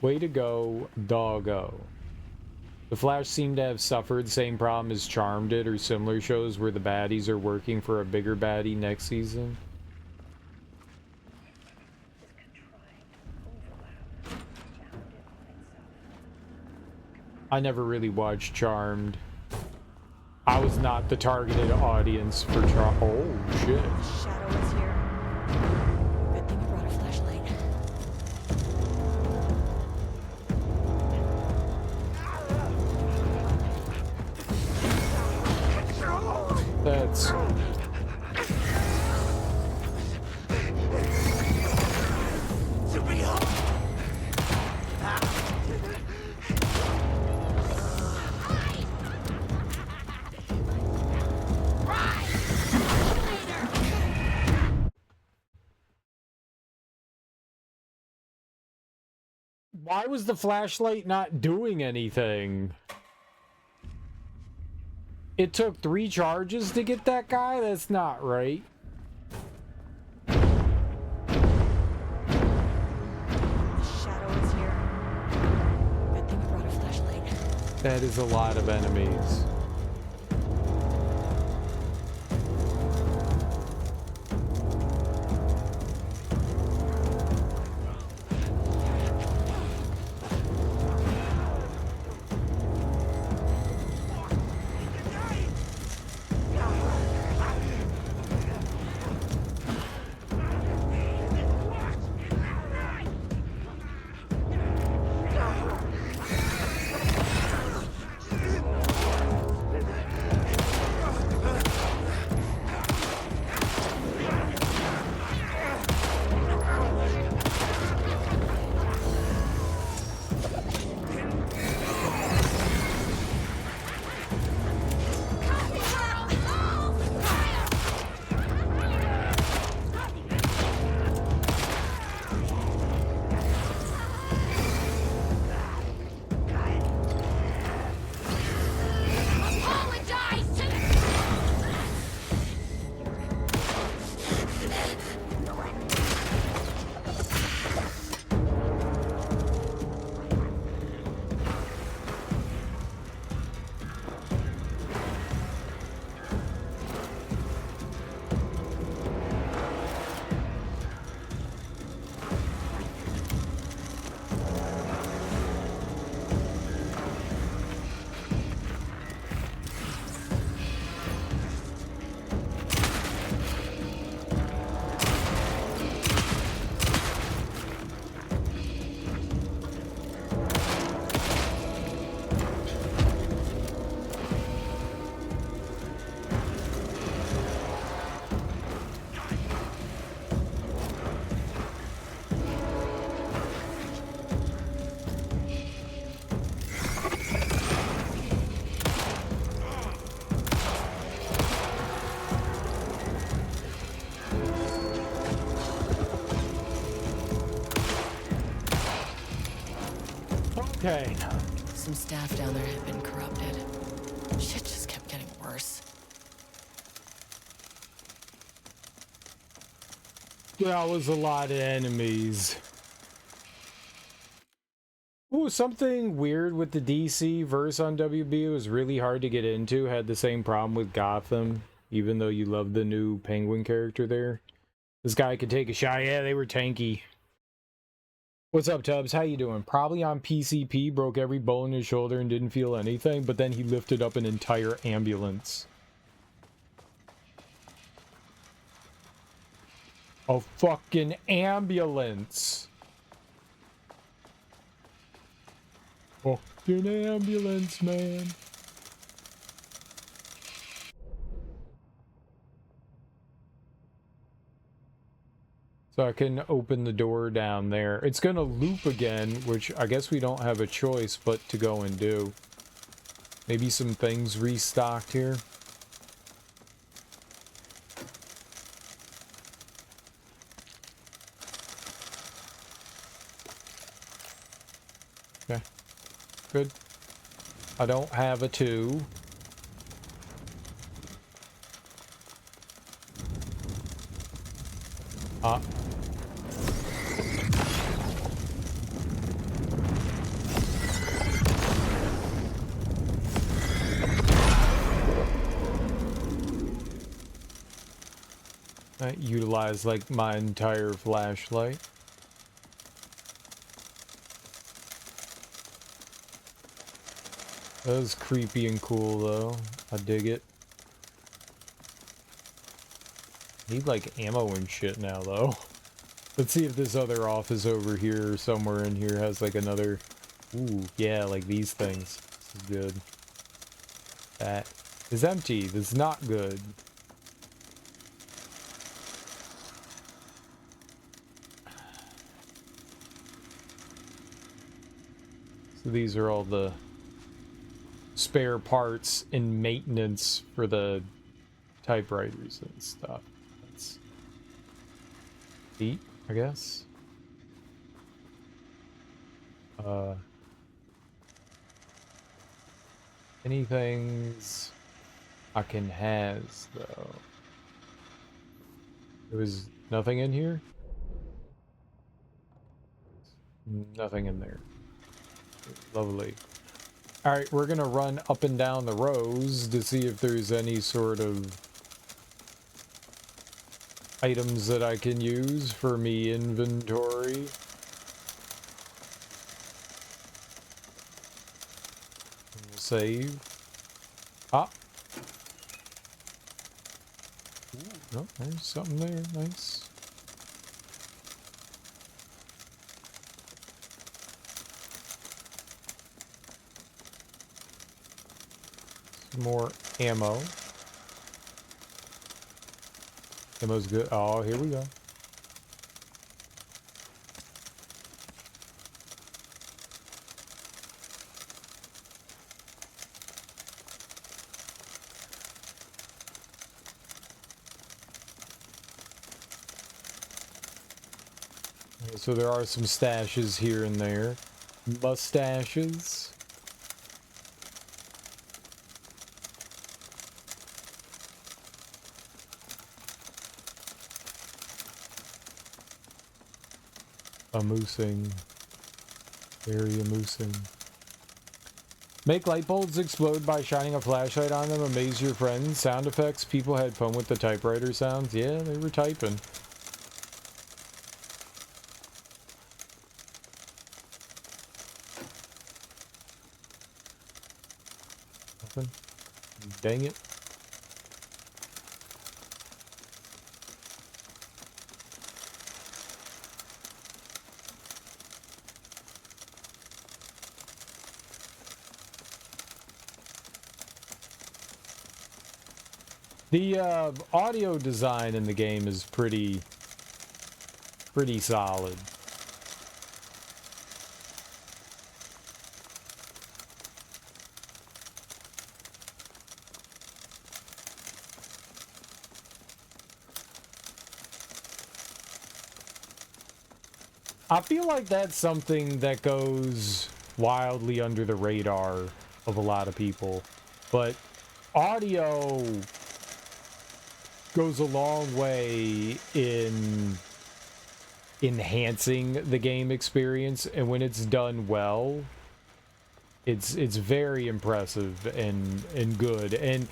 Way to go, doggo. The Flash seemed to have suffered the same problem as Charmed did, or similar shows where the baddies are working for a bigger baddie next season. I never really watched Charmed. I was not the targeted audience for Charmed. Oh, shit. Shadow is here. Good thing you brought a flashlight. That's... Why was the flashlight not doing anything? It took 3 charges to get that guy? That's not right. Shadow is here. Good thing you brought a flashlight. That is a lot of enemies. Okay. Some staff down there had been corrupted. Shit just kept getting worse. That was a lot of enemies. Ooh, something weird with the DC verse on WB. It was really hard to get into. Had the same problem with Gotham, even though you love the new Penguin character there. This guy could take a shot. Yeah, they were tanky. What's up, Tubbs? How you doing? Probably on PCP, broke every bone in his shoulder and didn't feel anything, but then he lifted up an entire ambulance. A fucking ambulance. Fucking ambulance, man. So I can open the door down there. It's gonna loop again, which I guess we don't have a choice but to go and do. Maybe some things restocked here. Okay. Good. I don't have a 2. I utilize like my entire flashlight. That was creepy and cool though. I dig it. Need like ammo and shit now though. Let's see if this other office over here or somewhere in here has like another... Ooh, yeah, like these things. This is good. That is empty. This is not good. So these are all the spare parts and maintenance for the typewriters and stuff. That's neat, I guess. Anything's I can has though. There was nothing in here? Nothing in there. Lovely. Alright, we're gonna run up and down the rows to see if there's any sort of items that I can use for me inventory. We'll save. Ah! Ooh, oh, there's something there. Nice. More ammo. Ammo's good. Oh, here we go. So there are some stashes here and there. Mustaches. Amusing. Very amusing. Make light bulbs explode by shining a flashlight on them. Amaze your friends. Sound effects. People had fun with the typewriter sounds. Yeah, they were typing. Nothing. Dang it. The audio design in the game is pretty solid. I feel like that's something that goes wildly under the radar of a lot of people, but audio goes a long way in enhancing the game experience, and when it's done well, it's very impressive and good. And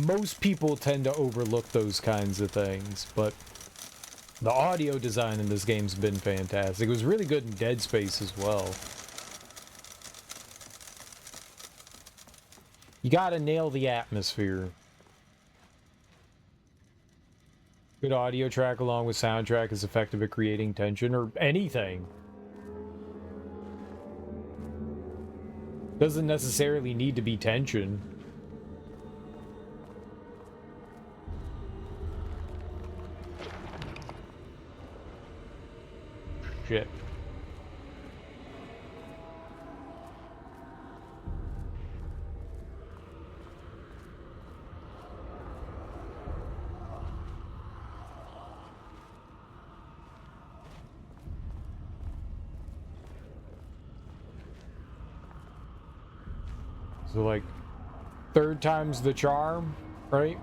most people tend to overlook those kinds of things, but the audio design in this game's been fantastic. It was really good in Dead Space as well. You gotta nail the atmosphere. Good audio track along with soundtrack is effective at creating tension or anything. Doesn't necessarily need to be tension. Shit. So, like, third time's the charm, right?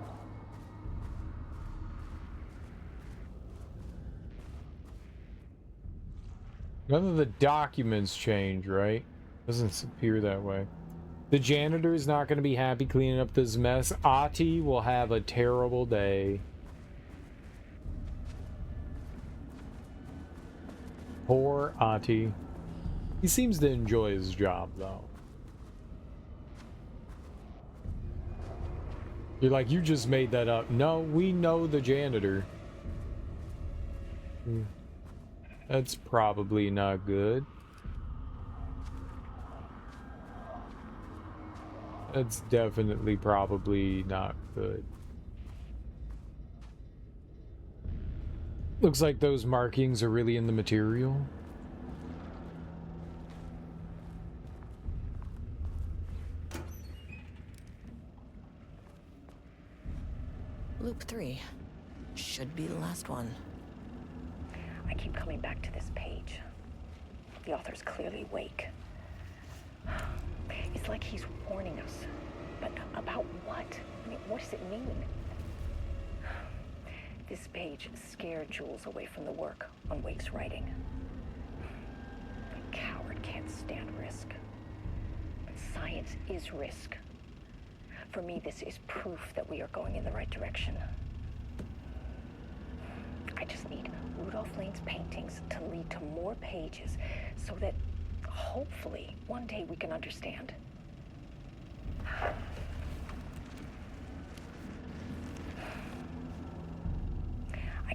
None of the documents change, right? Doesn't appear that way. The janitor is not going to be happy cleaning up this mess. Ahti will have a terrible day. Poor Ahti. He seems to enjoy his job, though. You're like, you just made that up. No, we know the janitor. That's probably not good. That's definitely probably not good. Looks like those markings are really in the material. Loop 3. Should be the last one. I keep coming back to this page. The author's clearly awake. It's like he's warning us. But about what? I mean, what does it mean? This page scared Jules away from the work on Wake's writing. A coward can't stand risk. But science is risk. For me, this is proof that we are going in the right direction. I just need Rudolph Lane's paintings to lead to more pages so that hopefully one day we can understand. I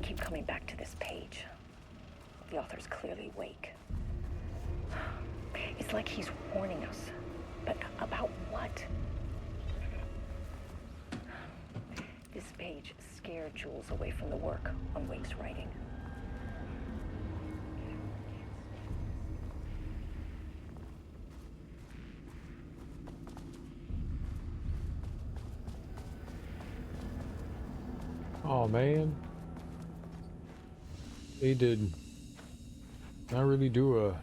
keep coming back to this page. The author's clearly awake. It's like he's warning us. But about what? This page scared Jules away from the work on Wake's writing. Oh man, they did not really do a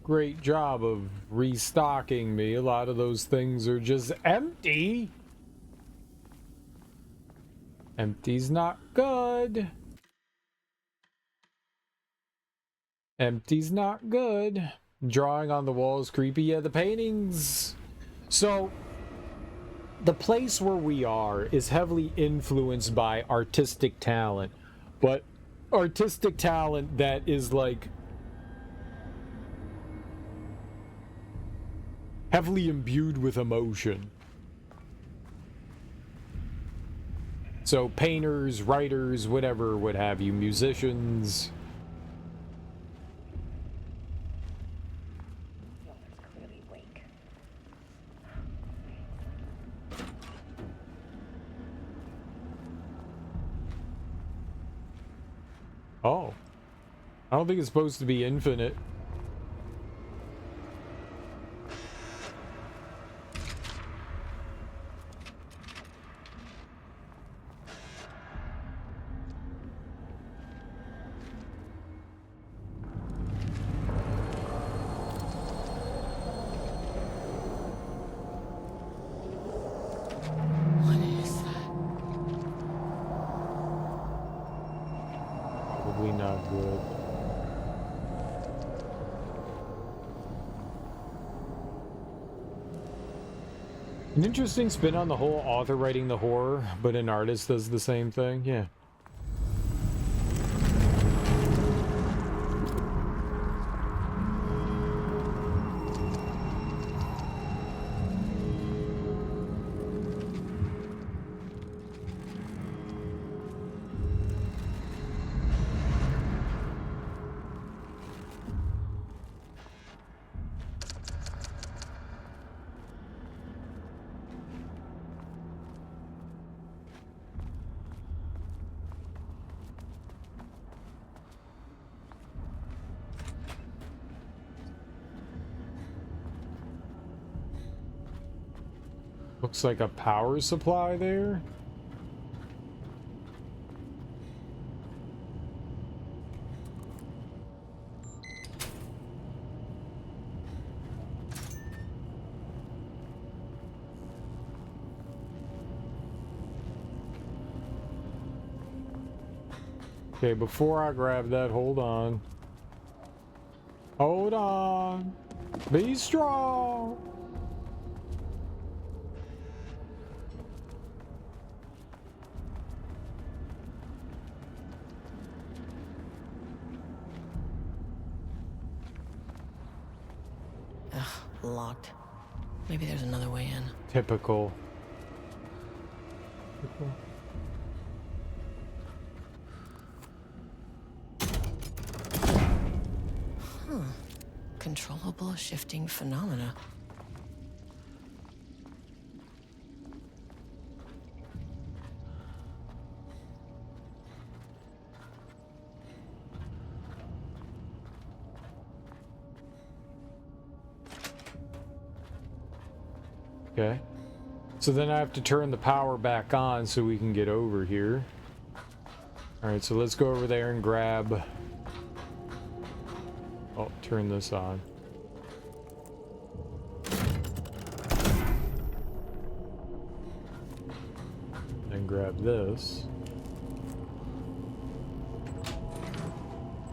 great job of restocking me. A lot of those things are just empty. Empty's not good. Empty's not good. Drawing on the wall is creepy. Yeah, the paintings. So, the place where we are is heavily influenced by artistic talent. But artistic talent that is like heavily imbued with emotion. So painters, writers, whatever, what have you, musicians. Clearly awake. Oh. I don't think it's supposed to be infinite. What is that? Probably not good. An interesting spin on the whole author writing the horror, but an artist does the same thing. Yeah. Looks like a power supply there. Okay, before I grab that, hold on. Hold on. Be strong. Ugh, locked. Maybe there's another way in. Typical. Controllable shifting phenomena. Okay. So then I have to turn the power back on so we can get over here. Alright, so let's go over there and grab... Oh, turn this on. And grab this.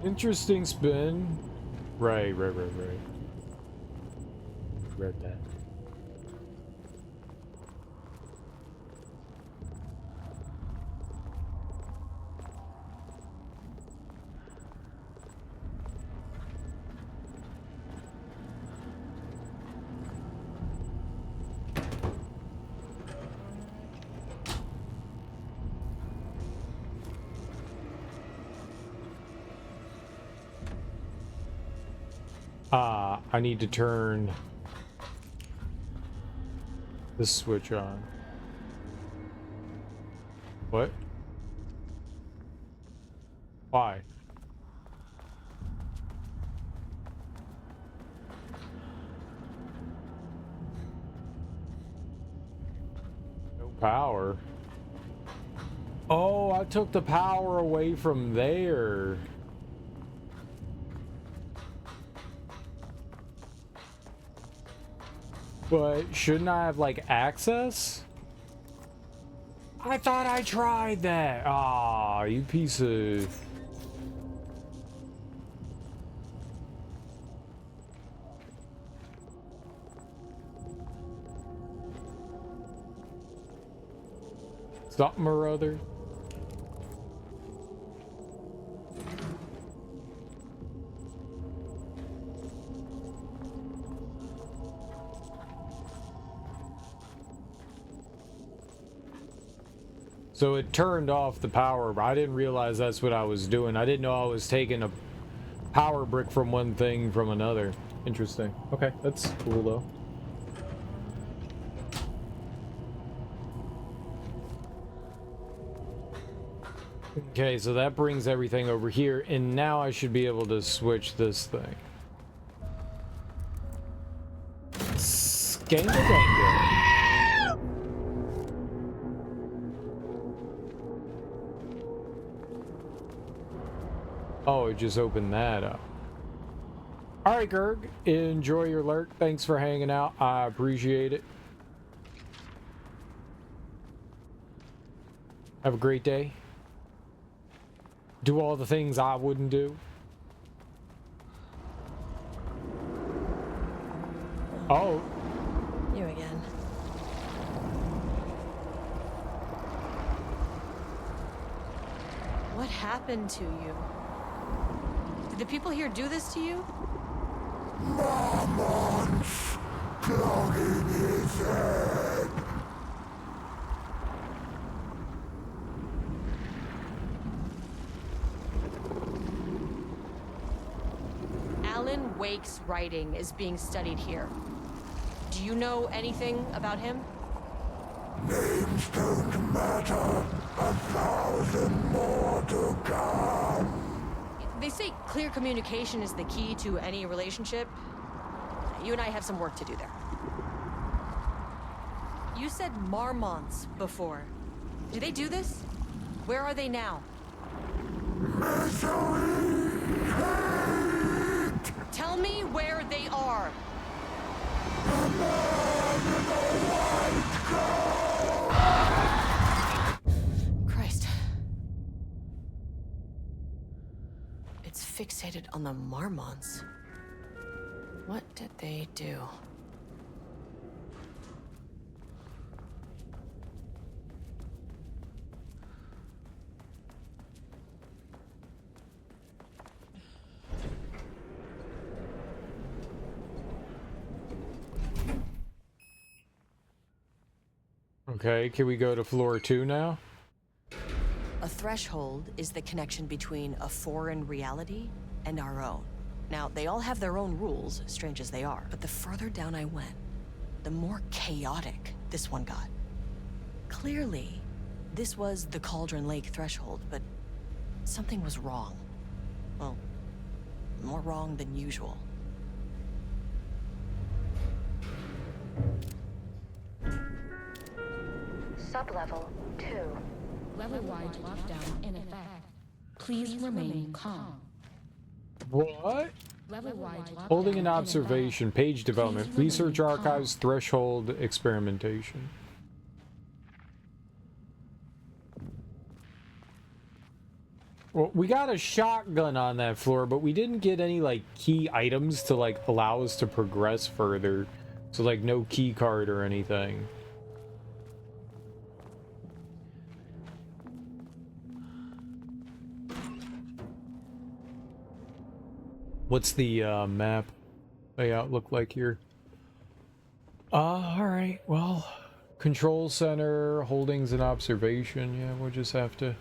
Interesting spin. Right. Grab that. I need to turn this switch on. What? Why? No power. Oh, I took the power away from there. But shouldn't I have, like, access? I thought I tried that. Ah, you piece of... something or other. So it turned off the power, but I didn't realize that's what I was doing. I didn't know I was taking a power brick from one thing from another. Interesting. Okay, that's cool though. Okay, so that brings everything over here, and now I should be able to switch this thing. Skangadanga. Oh, it just opened that up. Alright, Gerg, enjoy your lurk. Thanks for hanging out. I appreciate it. Have a great day. Do all the things I wouldn't do. Oh. You again. What happened to you? Did the people here do this to you? Mammons clogging his head. Alan Wake's writing is being studied here. Do you know anything about him? Names don't matter. 1,000 more to come. They say clear communication is the key to any relationship. You and I have some work to do there. You said Marmonts before. Do they do this? Where are they now? Tell me where they are. Christ. It's fixated on the Marmonts. What did they do? Okay, can we go to floor 2 now? A threshold is the connection between a foreign reality and our own. Now, they all have their own rules, strange as they are, but the further down I went, the more chaotic this one got. Clearly, this was the Cauldron Lake threshold, but something was wrong. Well, more wrong than usual. Sublevel 2. Level-wide lockdown in effect. Please remain calm. What? Level-wide lockdown Holding an in effect. observation. Page development. Please Research remain archives. Threshold experimentation. Well, we got a shotgun on that floor, but we didn't get any, like, key items to, like, allow us to progress further. So, like, no key card or anything. What's the map layout look like here? Alright, well, control center, holdings and observation. Yeah, we'll just have to...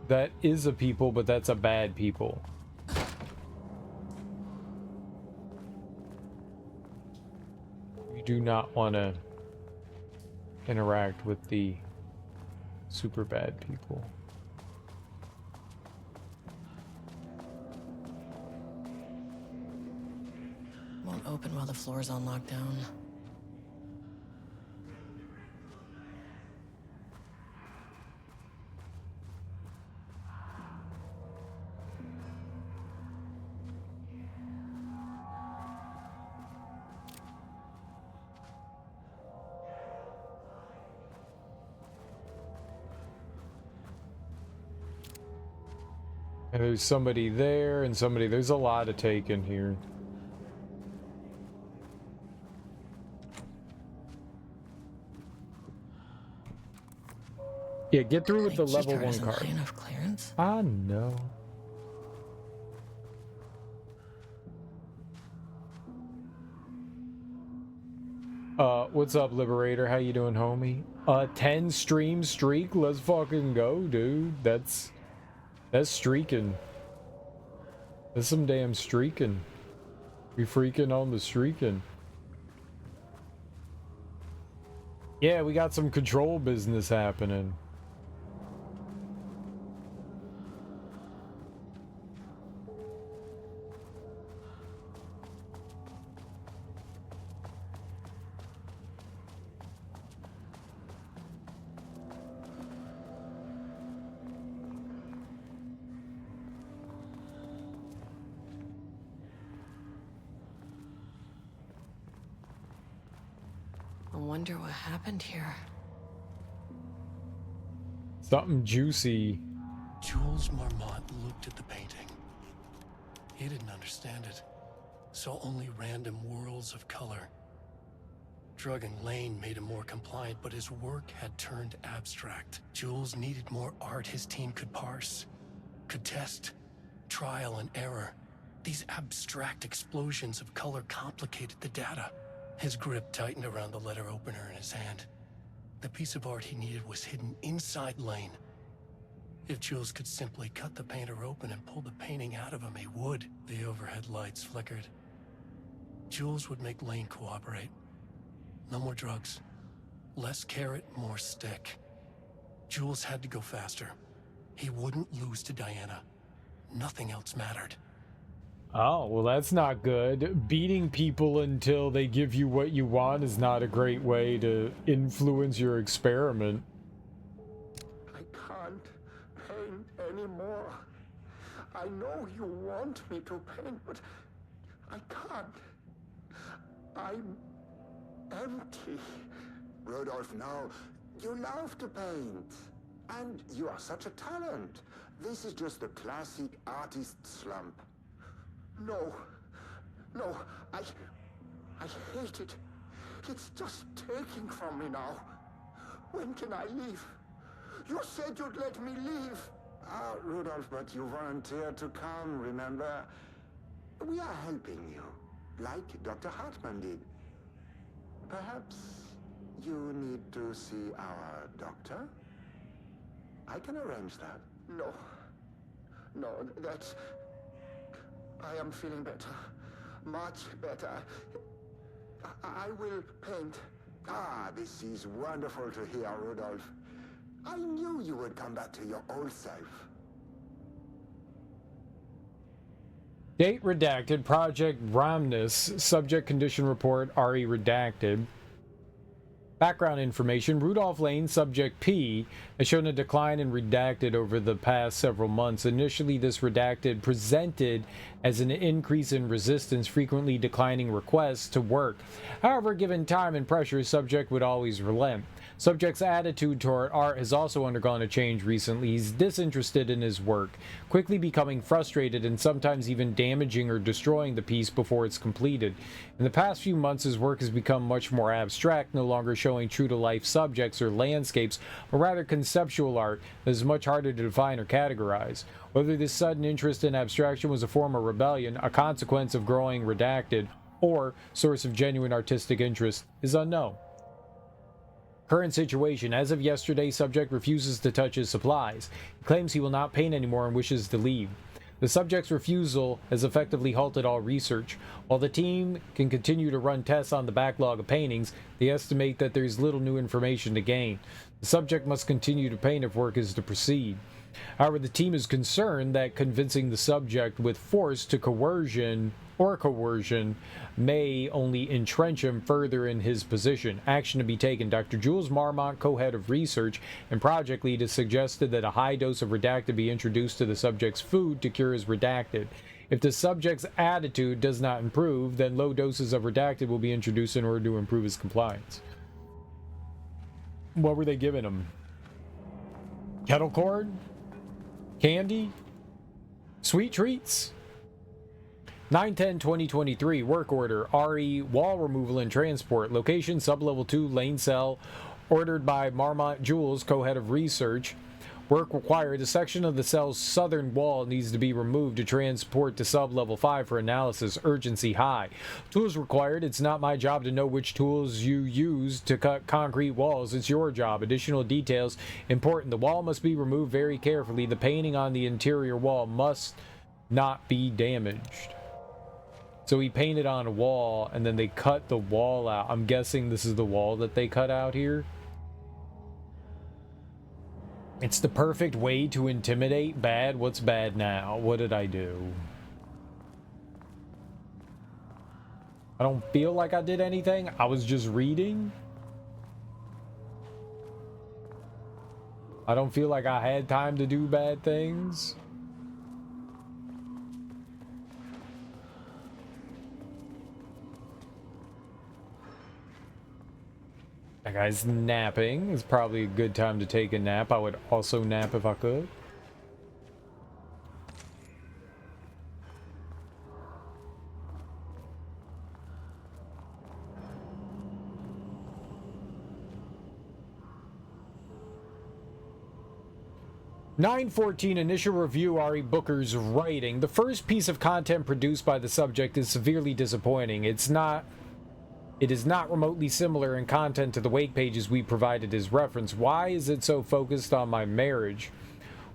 That is a people, but that's a bad people. We do not want to interact with the super bad people. Won't open while the floor's on lockdown. And there's somebody there and somebody... There's a lot to take in here. Yeah, get through with the level 1 card. High enough clearance? I know. What's up, Liberator? How you doing, homie? 10 stream streak? Let's fucking go, dude. That's streaking. That's some damn streaking. We freaking on the streaking. Yeah, we got some control business happening. I wonder what happened here. Something juicy. Jules Marmont looked at the painting. He didn't understand it. Saw only random whirls of color. Drugging Lane made him more compliant, but his work had turned abstract. Jules needed more art his team could parse, could test, trial and error. These abstract explosions of color complicated the data. His grip tightened around the letter opener in his hand. The piece of art he needed was hidden inside Lane. If Jules could simply cut the painter open and pull the painting out of him, he would. The overhead lights flickered. Jules would make Lane cooperate. No more drugs. Less carrot, more stick. Jules had to go faster. He wouldn't lose to Diana. Nothing else mattered. Oh, well, that's not good. Beating people until they give you what you want is not a great way to influence your experiment. I can't paint anymore. I know you want me to paint, but I can't. I'm empty. Rudolph, no. You love to paint. And you are such a talent. This is just the classic artist slump. No. No, I hate it. It's just taking from me now. When can I leave? You said you'd let me leave. Ah, Rudolph, but you volunteered to come, remember? We are helping you, like Dr. Hartman did. Perhaps you need to see our doctor? I can arrange that. No. No, that's... I am feeling better. Much better. I will paint. Ah, this is wonderful to hear, Rudolph. I knew you would come back to your old self. Date redacted. Project Ramnus. Subject condition report. RE redacted. Background information. Rudolph Lane, subject P, has shown a decline in redacted over the past several months. Initially, this redacted presented as an increase in resistance, frequently declining requests to work. However, given time and pressure, subject would always relent. Subject's attitude toward art has also undergone a change recently. He's disinterested in his work, quickly becoming frustrated and sometimes even damaging or destroying the piece before it's completed. In the past few months, his work has become much more abstract, no longer showing true-to-life subjects or landscapes, but rather conceptual art that is much harder to define or categorize. Whether this sudden interest in abstraction was a form of rebellion, a consequence of growing redacted, or source of genuine artistic interest is unknown. Current situation. As of yesterday, subject refuses to touch his supplies. He claims he will not paint anymore and wishes to leave. The subject's refusal has effectively halted all research. While the team can continue to run tests on the backlog of paintings, they estimate that there is little new information to gain. The subject must continue to paint if work is to proceed. However, the team is concerned that convincing the subject with force to coercion may only entrench him further in his position. Action to be taken. Dr. Jules Marmont, co-head of research and project lead, has suggested that a high dose of redacted be introduced to the subject's food to cure his redacted. If the subject's attitude does not improve, then low doses of redacted will be introduced in order to improve his compliance. What were they giving him? Kettle corn? Candy? Sweet treats? 9/10/2023, work order, RE, wall removal and transport, location sublevel 2, lane cell, ordered by Marmont Jules, co-head of research. Work required, a section of the cell's southern wall needs to be removed to transport to sublevel 5 for analysis, urgency high. Tools required, it's not my job to know which tools you use to cut concrete walls, it's your job. Additional details, important, the wall must be removed very carefully, the painting on the interior wall must not be damaged. So he painted on a wall, and then they cut the wall out. I'm guessing this is the wall that they cut out here. It's the perfect way to intimidate. Bad? What's bad now? What did I do? I don't feel like I did anything. I was just reading. I don't feel like I had time to do bad things. That guy's napping. It's probably a good time to take a nap. I would also nap if I could. (9:14) Initial review. RE Booker's writing. The first piece of content produced by the subject is severely disappointing. It is not remotely similar in content to the wake pages we provided as reference. Why is it so focused on my marriage?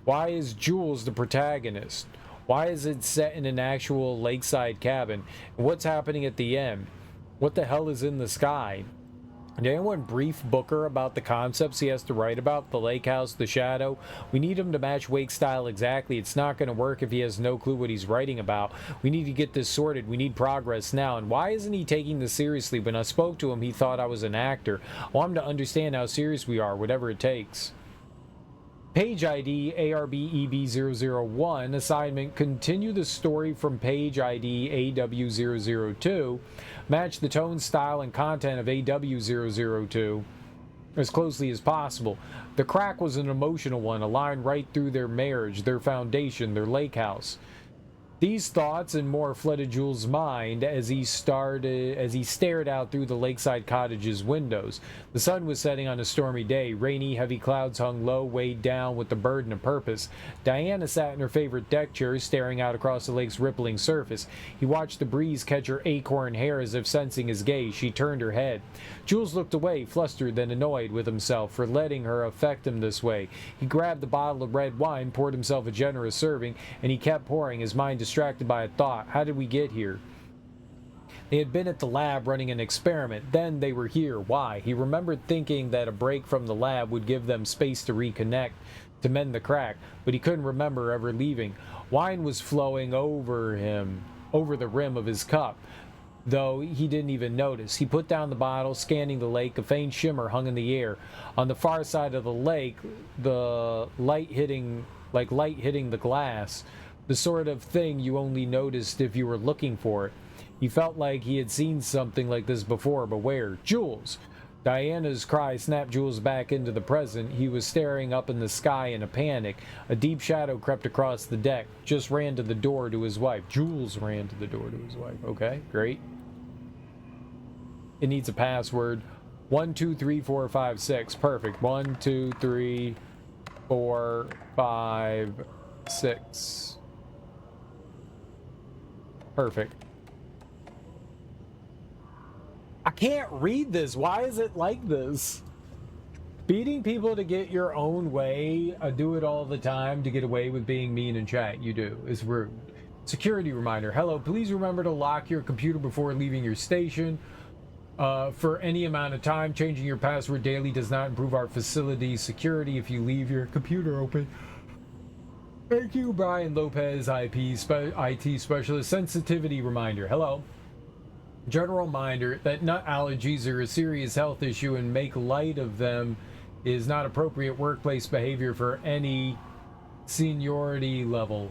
Why is Jules the protagonist? Why is it set in an actual lakeside cabin? And what's happening at the end? What the hell is in the sky? Did anyone brief Booker about the concepts he has to write about? The lake house, the shadow? We need him to match Wake's style exactly. It's not going to work if he has no clue what he's writing about. We need to get this sorted. We need progress now. And why isn't he taking this seriously? When I spoke to him, he thought I was an actor. I want him to understand how serious we are, whatever it takes. Page ID ARBEB001. Assignment: continue the story from page ID AW002. Match the tone, style, and content of AW002 as closely as possible. The crack was an emotional one, a line right through their marriage, their foundation, their lake house. These thoughts and more flooded Jules' mind as he stared out through the lakeside cottage's windows. The sun was setting on a stormy day. Rainy, heavy clouds hung low, weighed down with the burden of purpose. Diana sat in her favorite deck chair, staring out across the lake's rippling surface. He watched the breeze catch her acorn hair as if sensing his gaze. She turned her head. Jules looked away, flustered and annoyed with himself for letting her affect him this way. He grabbed the bottle of red wine, poured himself a generous serving, and he kept pouring, his mind distracted by a thought. How did we get here? They had been at the lab running an experiment. Then they were here. Why? He remembered thinking that a break from the lab would give them space to reconnect, to mend the crack, but he couldn't remember ever leaving. Wine was flowing over him, over the rim of his cup, though he didn't even notice. He put down the bottle, scanning the lake. A faint shimmer hung in the air. On the far side of the lake, the light hitting the glass, the sort of thing you only noticed if you were looking for it. He felt like he had seen something like this before, but where? Jules! Diana's cry snapped Jules back into the present. He was staring up in the sky in a panic. A deep shadow crept across the deck. Just ran to the door to his wife. Jules ran to the door to his wife. Okay, great. It needs a password. 1, 2, 3, 4, 5, 6. Perfect. 1, 2, 3, 4, 5, 6. Perfect. I can't read this. Why is it like this? Beating people to get your own way, do it all the time to get away with being mean in chat. You do. It's rude. Security reminder. Hello, please remember to lock your computer before leaving your station. For any amount of time, changing your password daily does not improve our facility's security if you leave your computer open. Thank you, Brian Lopez, IT specialist. Sensitivity reminder. Hello. General reminder that nut allergies are a serious health issue and make light of them is not appropriate workplace behavior for any seniority level.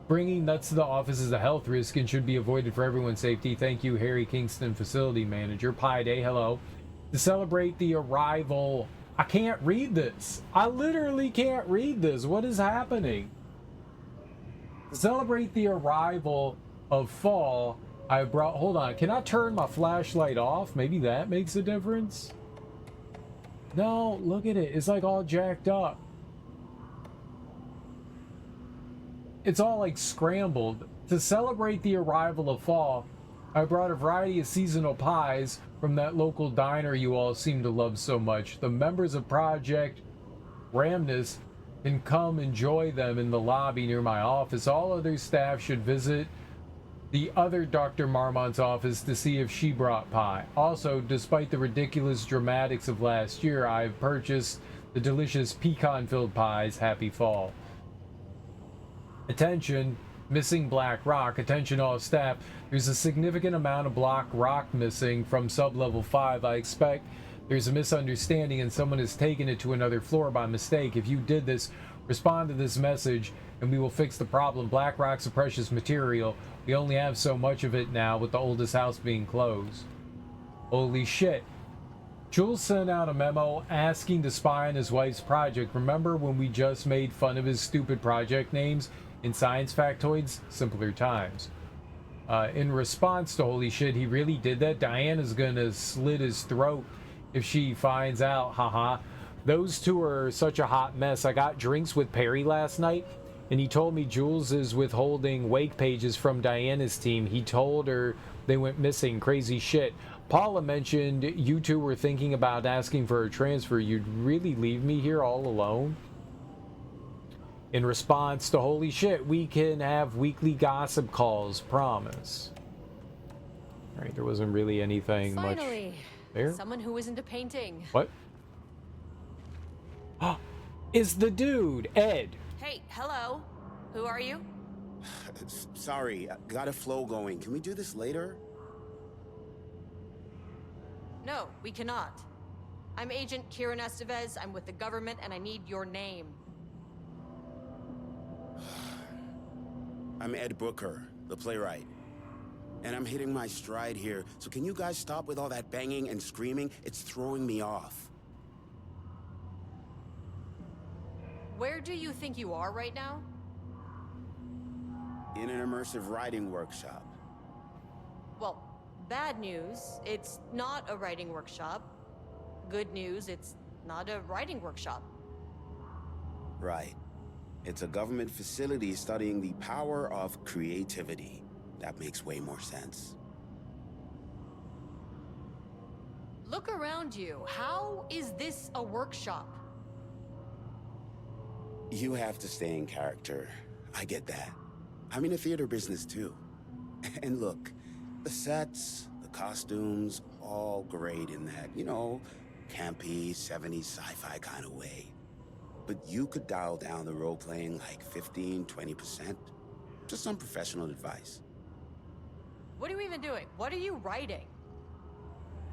Bringing nuts to the office is a health risk and should be avoided for everyone's safety. Thank you, Harry Kingston, facility manager. Pi Day, hello. To celebrate the arrival... I can't read this. I literally can't read this. What is happening? To celebrate the arrival of fall... I brought, hold on, can I turn my flashlight off? Maybe that makes a difference? No, look at it. It's like all jacked up. It's all like scrambled. To celebrate the arrival of fall, I brought a variety of seasonal pies from that local diner you all seem to love so much. The members of Project Ramnus can come enjoy them in the lobby near my office. All other staff should visit the other Dr. Marmont's office to see if she brought pie. Also, despite the ridiculous dramatics of last year, I've purchased the delicious pecan-filled pies. Happy fall. Attention, missing black rock. Attention all staff. There's a significant amount of black rock missing from sub-level 5. I expect there's a misunderstanding and someone has taken it to another floor by mistake. If you did this, respond to this message and we will fix the problem. Black rock's a precious material. We only have so much of it now with the oldest house being closed. Holy shit. Jules sent out a memo asking to spy on his wife's project. Remember when we just made fun of his stupid project names in Science Factoids? Simpler times. In response to holy shit, he really did that? Diana's gonna slit his throat if she finds out. Haha. Those two are such a hot mess. I got drinks with Perry last night, and he told me Jules is withholding wake pages from Diana's team. He told her they went missing. Crazy shit. Paula mentioned you two were thinking about asking for a transfer. You'd really leave me here all alone? In response to holy shit, we can have weekly gossip calls. Promise. Alright, there wasn't really anything Finally, There? Someone who isn't a painting. What? Is the dude, Ed. Hey, hello. Who are you? Sorry, got a flow going. Can we do this later? No, we cannot. I'm Agent Kieran Estevez. I'm with the government, and I need your name. I'm Ed Booker, the playwright. And I'm hitting my stride here, so can you guys stop with all that banging and screaming? It's throwing me off. Where do you think you are right now? In an immersive writing workshop. Well, bad news, it's not a writing workshop. Good news, it's not a writing workshop. Right. It's a government facility studying the power of creativity. That makes way more sense. Look around you. How is this a workshop? You have to stay in character. I get that. I'm in the theater business too. And look, the sets, the costumes, all great in that, you know, campy, 70s sci-fi kind of way. But you could dial down the role-playing like 15, 20%. Just some professional advice. What are you even doing? What are you writing?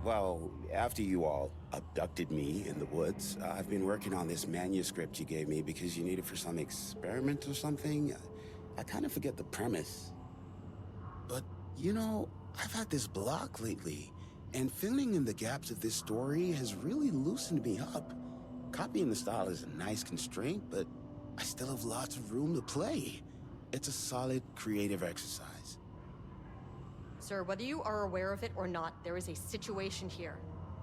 Well, after you all abducted me in the woods, I've been working on this manuscript you gave me because you need it for some experiment or something. I kind of forget the premise. But, you know, I've had this block lately, and filling in the gaps of this story has really loosened me up. Copying the style is a nice constraint, but I still have lots of room to play. It's a solid creative exercise. Sir, whether you are aware of it or not, there is a situation here.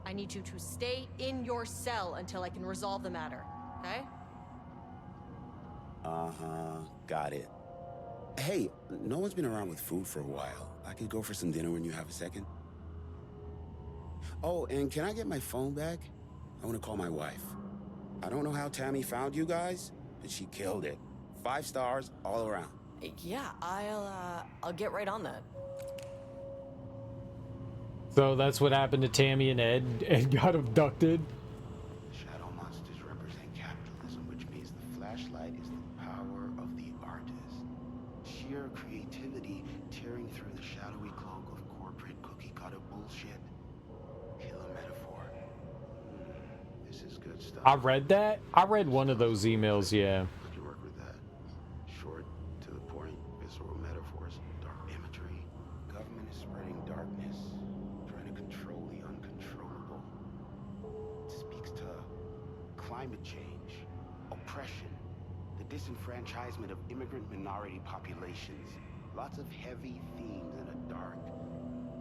I need you to stay in your cell until I can resolve the matter, okay? Uh-huh, got it. Hey, no one's been around with food for a while. I could go for some dinner when you have a second. Oh, and can I get my phone back? I want to call my wife. I don't know how Tammy found you guys, but she killed it. 5 stars all around. Yeah, I'll get right on that. So that's what happened to Tammy and Ed. Ed got abducted. Shadow monsters represent capitalism, which means the flashlight is the power of the artist. Sheer creativity tearing through the shadowy cloak of corporate cookie-cutter bullshit. Killer metaphor. This is good stuff. I read that. I read one of those emails, yeah. Could you work with that? Short, to the point, visceral metaphors, dark imagery. Government is spreading darkness, trying to control the uncontrollable. It speaks to climate change, oppression, the disenfranchisement of immigrant minority populations. Lots of heavy themes in a dark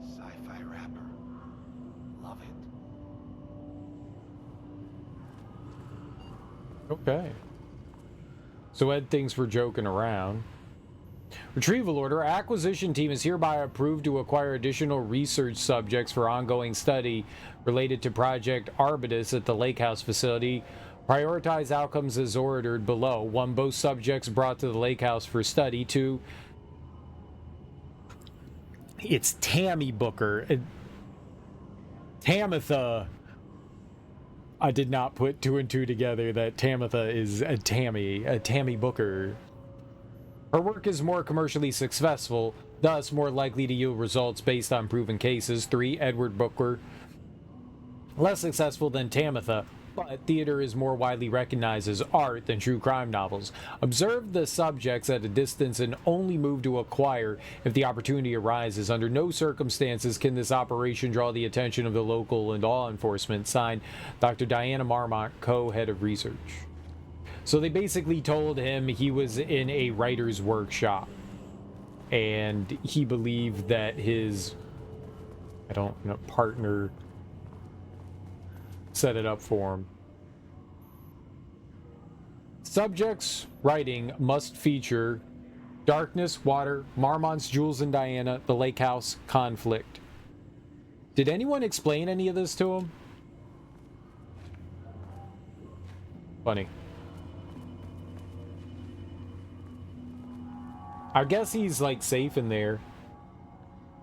sci-fi wrapper. Love it. Okay. So Ed thinks we're joking around. Retrieval order. Acquisition team is hereby approved to acquire additional research subjects for ongoing study related to Project Arbutus at the Lake House facility. Prioritize outcomes as ordered below. 1. Both subjects brought to the Lake House for study. 2. It's Tammy Booker. Tamitha. I did not put 2 and 2 together that Tamitha is a Tammy Booker. Her work is more commercially successful, thus more likely to yield results based on proven cases. 3. Edward Booker. Less successful than Tamitha, but theater is more widely recognized as art than true crime novels. Observe the subjects at a distance and only move to acquire if the opportunity arises. Under no circumstances can this operation draw the attention of the local and law enforcement. Signed, Dr. Diana Marmont, co-head of research. So they basically told him he was in a writer's workshop, and he believed that his, partner set it up for him. Subjects writing must feature darkness, water, Marmont's Jules and Diana, the lake house, conflict. Did anyone explain any of this to him? Funny. I guess he's like safe in there.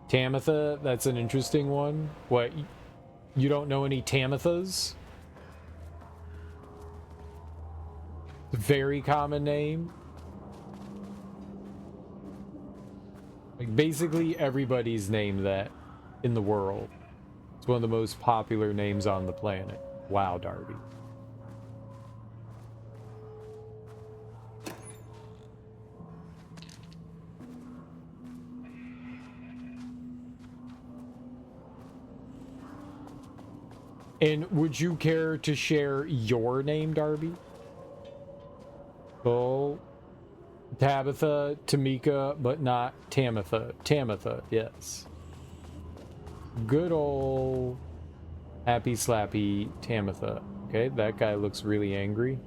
Tamitha, that's an interesting one. What? You don't know any Tamithas? Very common name. Like basically everybody's named that in the world. It's one of the most popular names on the planet. Wow, Darby. And would you care to share your name, Darby? Oh, Tabitha, Tamika, but not Tamitha. Tamitha, yes. Good old happy slappy Tamitha. Okay, that guy looks really angry.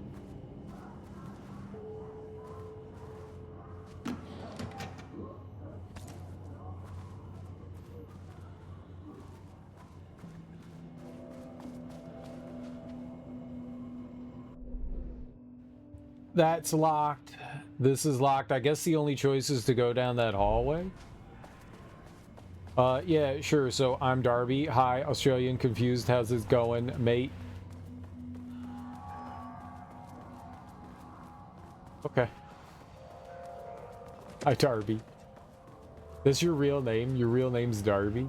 That's locked. This is locked. I guess the only choice is to go down that hallway. Yeah, sure. So I'm Darby. Hi, Australian confused. How's this going, mate? Okay. Hi, Darby. This your real name? Your real name's Darby?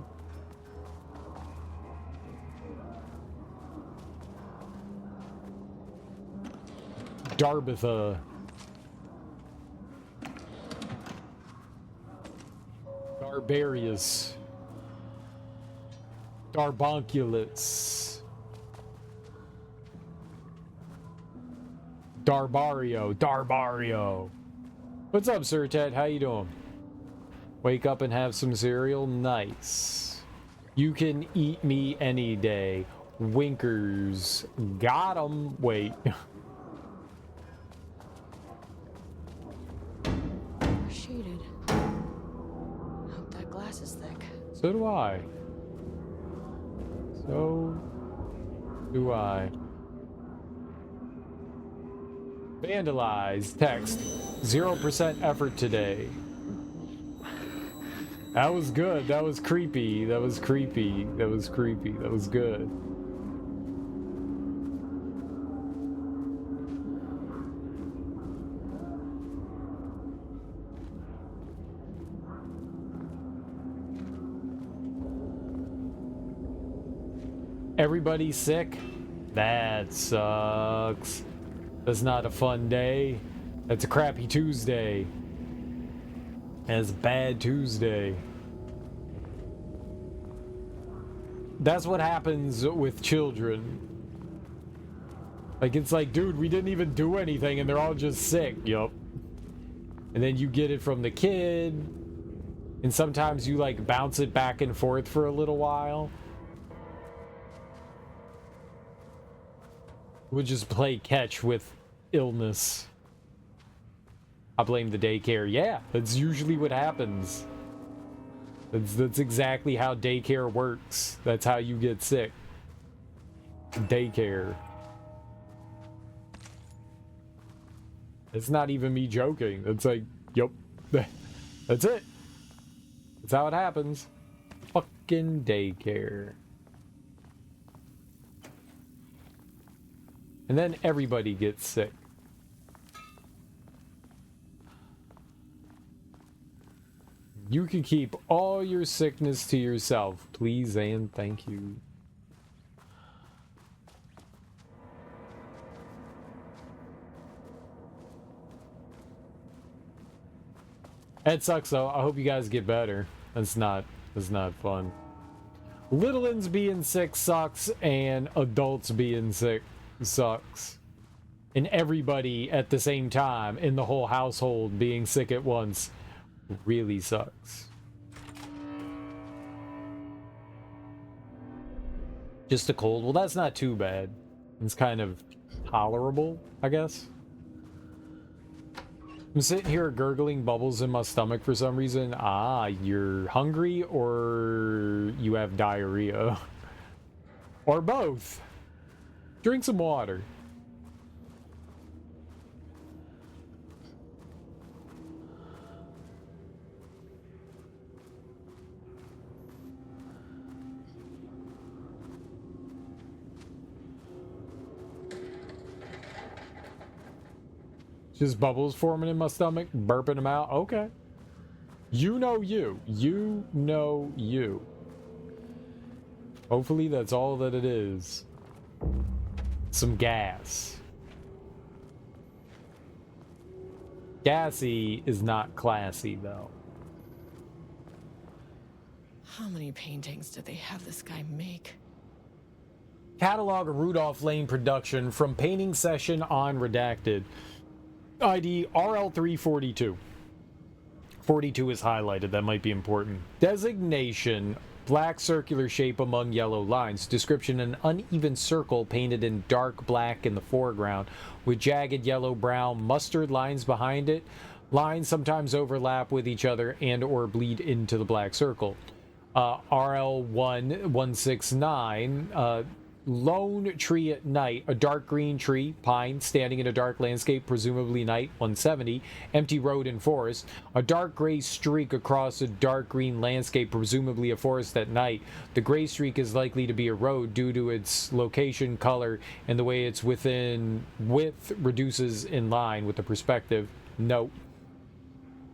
Darbitha. Darbarius. Darbonculus. Darbario. Darbario. What's up, Sir Ted? How you doing? Wake up and have some cereal? Nice. You can eat me any day. Winkers. Got 'em. Wait. Shaded. Hope that glass is thick. So do I. So do I. Vandalize. Text. 0% effort today. That was good. That was creepy. That was creepy. That was creepy. That was good. Everybody sick? That sucks. That's not a fun day. That's a crappy Tuesday. That's a bad Tuesday. That's what happens with children. Like, it's like, dude, we didn't even do anything and they're all just sick. Yup. And then you get it from the kid. And sometimes you, like, bounce it back and forth for a little while. We'll just play catch with illness. I blame the daycare. Yeah, that's usually what happens. That's exactly how daycare works. That's how you get sick. Daycare. It's not even me joking. It's like, yup. That's it. That's how it happens. Fucking daycare. And then everybody gets sick. You can keep all your sickness to yourself, please and thank you. It sucks though. I hope you guys get better. That's not fun. Little ones being sick sucks, and adults being sick sucks. And everybody at the same time in the whole household being sick at once really sucks. Just a cold? Well, that's not too bad. It's kind of tolerable, I guess. I'm sitting here gurgling bubbles in my stomach for some reason. Ah, you're hungry or you have diarrhea. Or both. Drink some water. Just bubbles forming in my stomach, burping them out. Okay. You know you. You know you. Hopefully that's all that it is. Some gas. Gassy is not classy, though. How many paintings did they have this guy make? Catalog of Rudolph Lane production from painting session on Redacted. ID RL342. 42 is highlighted. That might be important. Designation: black circular shape among yellow lines. Description: an uneven circle painted in dark black in the foreground with jagged yellow-brown mustard lines behind it. Lines sometimes overlap with each other and or bleed into the black circle. RL1169, lone tree at night, a dark green tree, pine, standing in a dark landscape, presumably night. 170, empty road and forest, a dark gray streak across a dark green landscape, presumably a forest at night. The gray streak is likely to be a road due to its location, color, and the way its width reduces in line with the perspective. Note: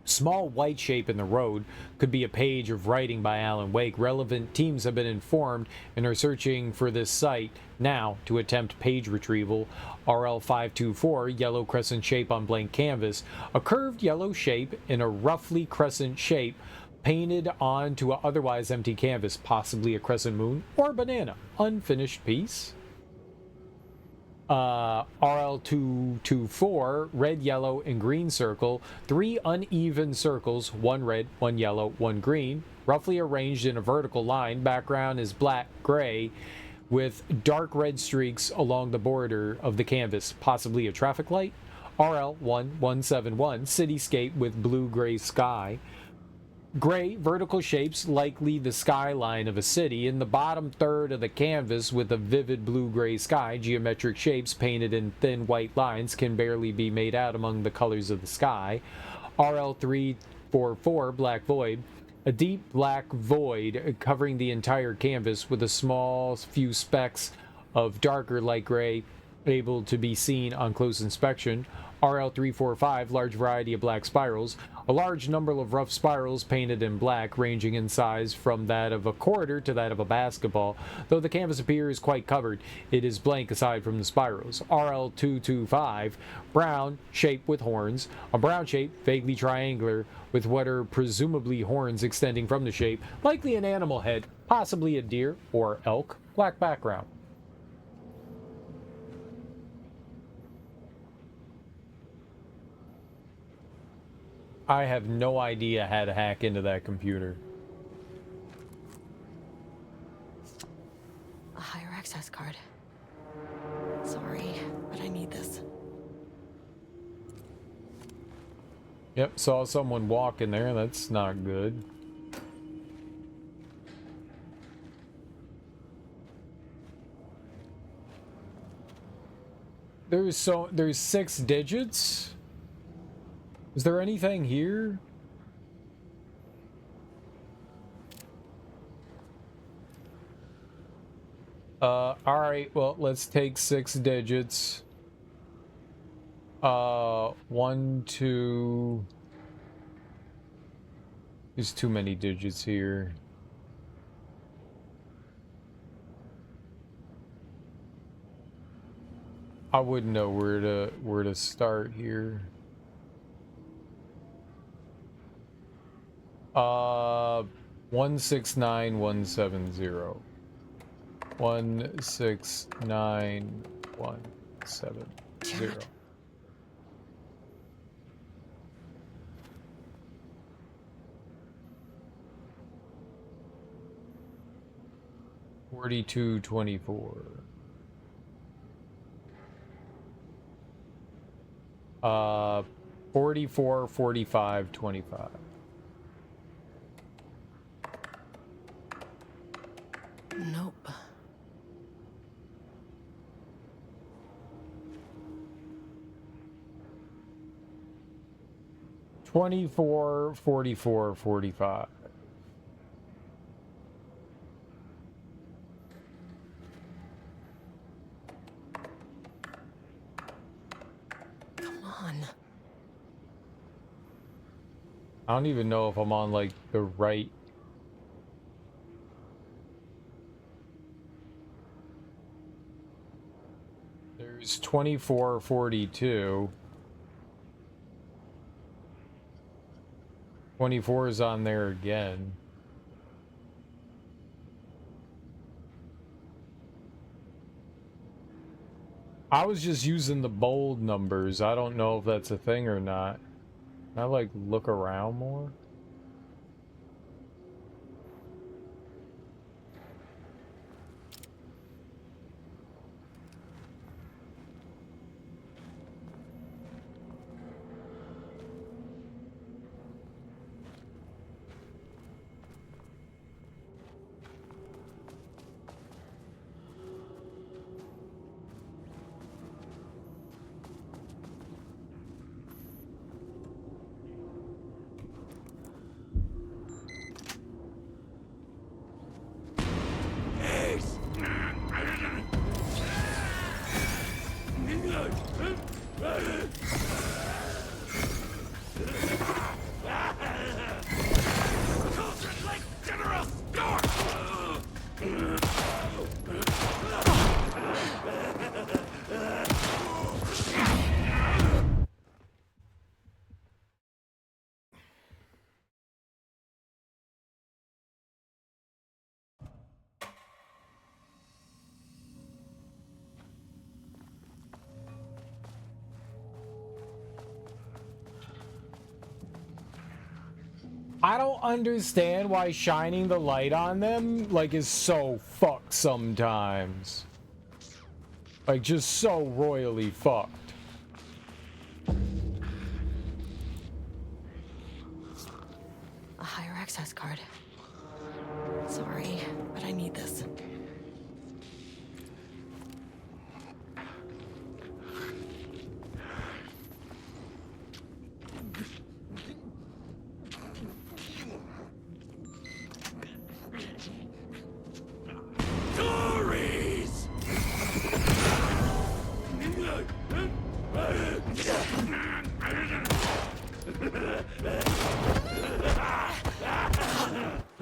small white shape in the road could be a page of writing by Alan Wake. Relevant teams have been informed and are searching for this site now to attempt page retrieval. RL524, yellow crescent shape on blank canvas. A curved yellow shape in a roughly crescent shape painted onto an otherwise empty canvas, possibly a crescent moon or banana. Unfinished piece. RL224, red, yellow, and green circle. 3 uneven circles, 1 red, 1 yellow, 1 green, roughly arranged in a vertical line. Background is black-gray with dark red streaks along the border of the canvas, possibly a traffic light. RL1171, cityscape with blue-gray sky. Gray vertical shapes, likely the skyline of a city. In the bottom third of the canvas with a vivid blue-gray sky, geometric shapes painted in thin white lines can barely be made out among the colors of the sky. RL344, black void. A deep black void covering the entire canvas with a small few specks of darker light gray able to be seen on close inspection. RL345, large variety of black spirals. A large number of rough spirals painted in black, ranging in size from that of a quarter to that of a basketball. Though the canvas appears quite covered, it is blank aside from the spirals. RL225, brown, shape with horns. A brown shape, vaguely triangular, with what are presumably horns extending from the shape, likely an animal head, possibly a deer or elk. Black background. I have no idea how to hack into that computer. A higher access card. Sorry, but I need this. Yep, saw someone walk in there. That's not good. There's 6 digits? Is there anything here? Alright, well, let's take 6 digits. 1, 2... There's too many digits here. I wouldn't know where to start here. 169170. 169170. 4224. 44, 45, 25. Nope. $24, 44, 45. Come on. I don't even know if I'm on, like, the right... There's 2442. 24 is on there again. I was just using the bold numbers. I don't know if that's a thing or not. Can I, like, look around more? I don't understand why shining the light on them, like, is so fucked sometimes. Like, just so royally fucked. A higher access card. Sorry, but I need this.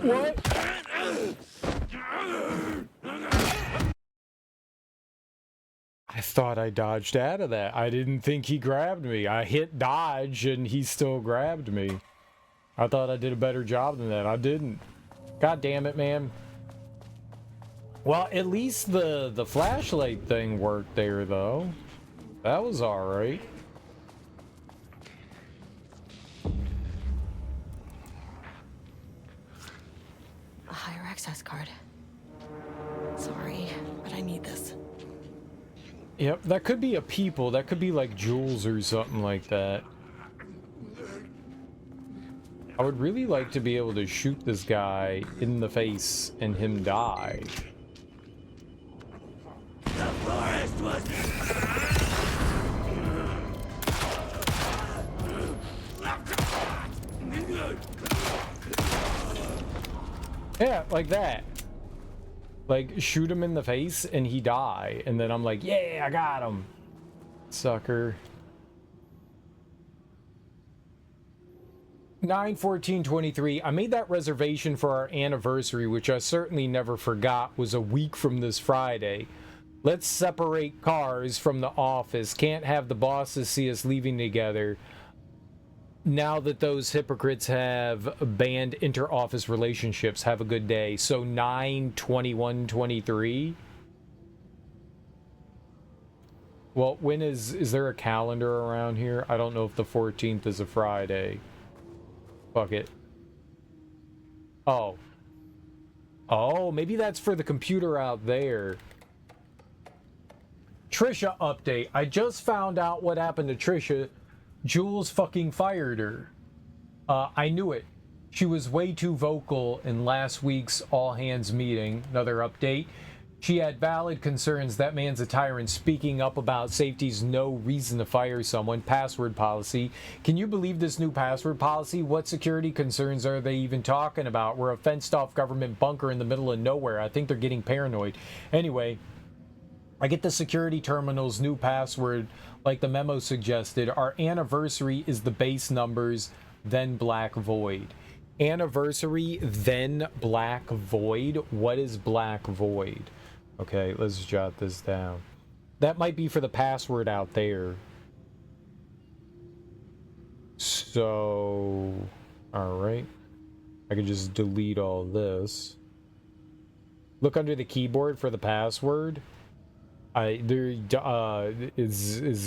What? I thought I dodged out of that. I didn't think he grabbed me. I hit dodge and he still grabbed me. I thought I did a better job than that. I didn't. God damn it, man. Well, at least the flashlight thing worked there, though. That was alright. A higher access card. Sorry, but I need this. Yep, that could be a people. That could be like Jules or something like that. I would really like to be able to shoot this guy in the face and him die. The forest was... Yeah, like that. Like, shoot him in the face and he die. And then I'm like, yeah, I got him. Sucker. 9/14/23. I made that reservation for our anniversary, which I certainly never forgot was a week from this Friday. Let's separate cars from the office. Can't have the bosses see us leaving together. Now that those hypocrites have banned inter-office relationships, have a good day. So 9/21/23. Well, when is there a calendar around here? I don't know if the 14th is a Friday. Fuck it. Oh. Oh, maybe that's for the computer out there. Trisha update. I just found out what happened to Trisha. Jules fucking fired her. I knew it. She was way too vocal in last week's all-hands meeting. Another update. She had valid concerns. That man's a tyrant. Speaking up about safety's no reason to fire someone. Password policy. Can you believe this new password policy? What security concerns are they even talking about? We're a fenced-off government bunker in the middle of nowhere. I think they're getting paranoid. Anyway, I get the security terminal's new password like the memo suggested. Our anniversary is the base numbers. then Black Void. Anniversary, then Black Void. What is Black Void? Okay, let's jot this down. That might be for the password out there. So, alright. I can just delete all this. Look under the keyboard for the password. Is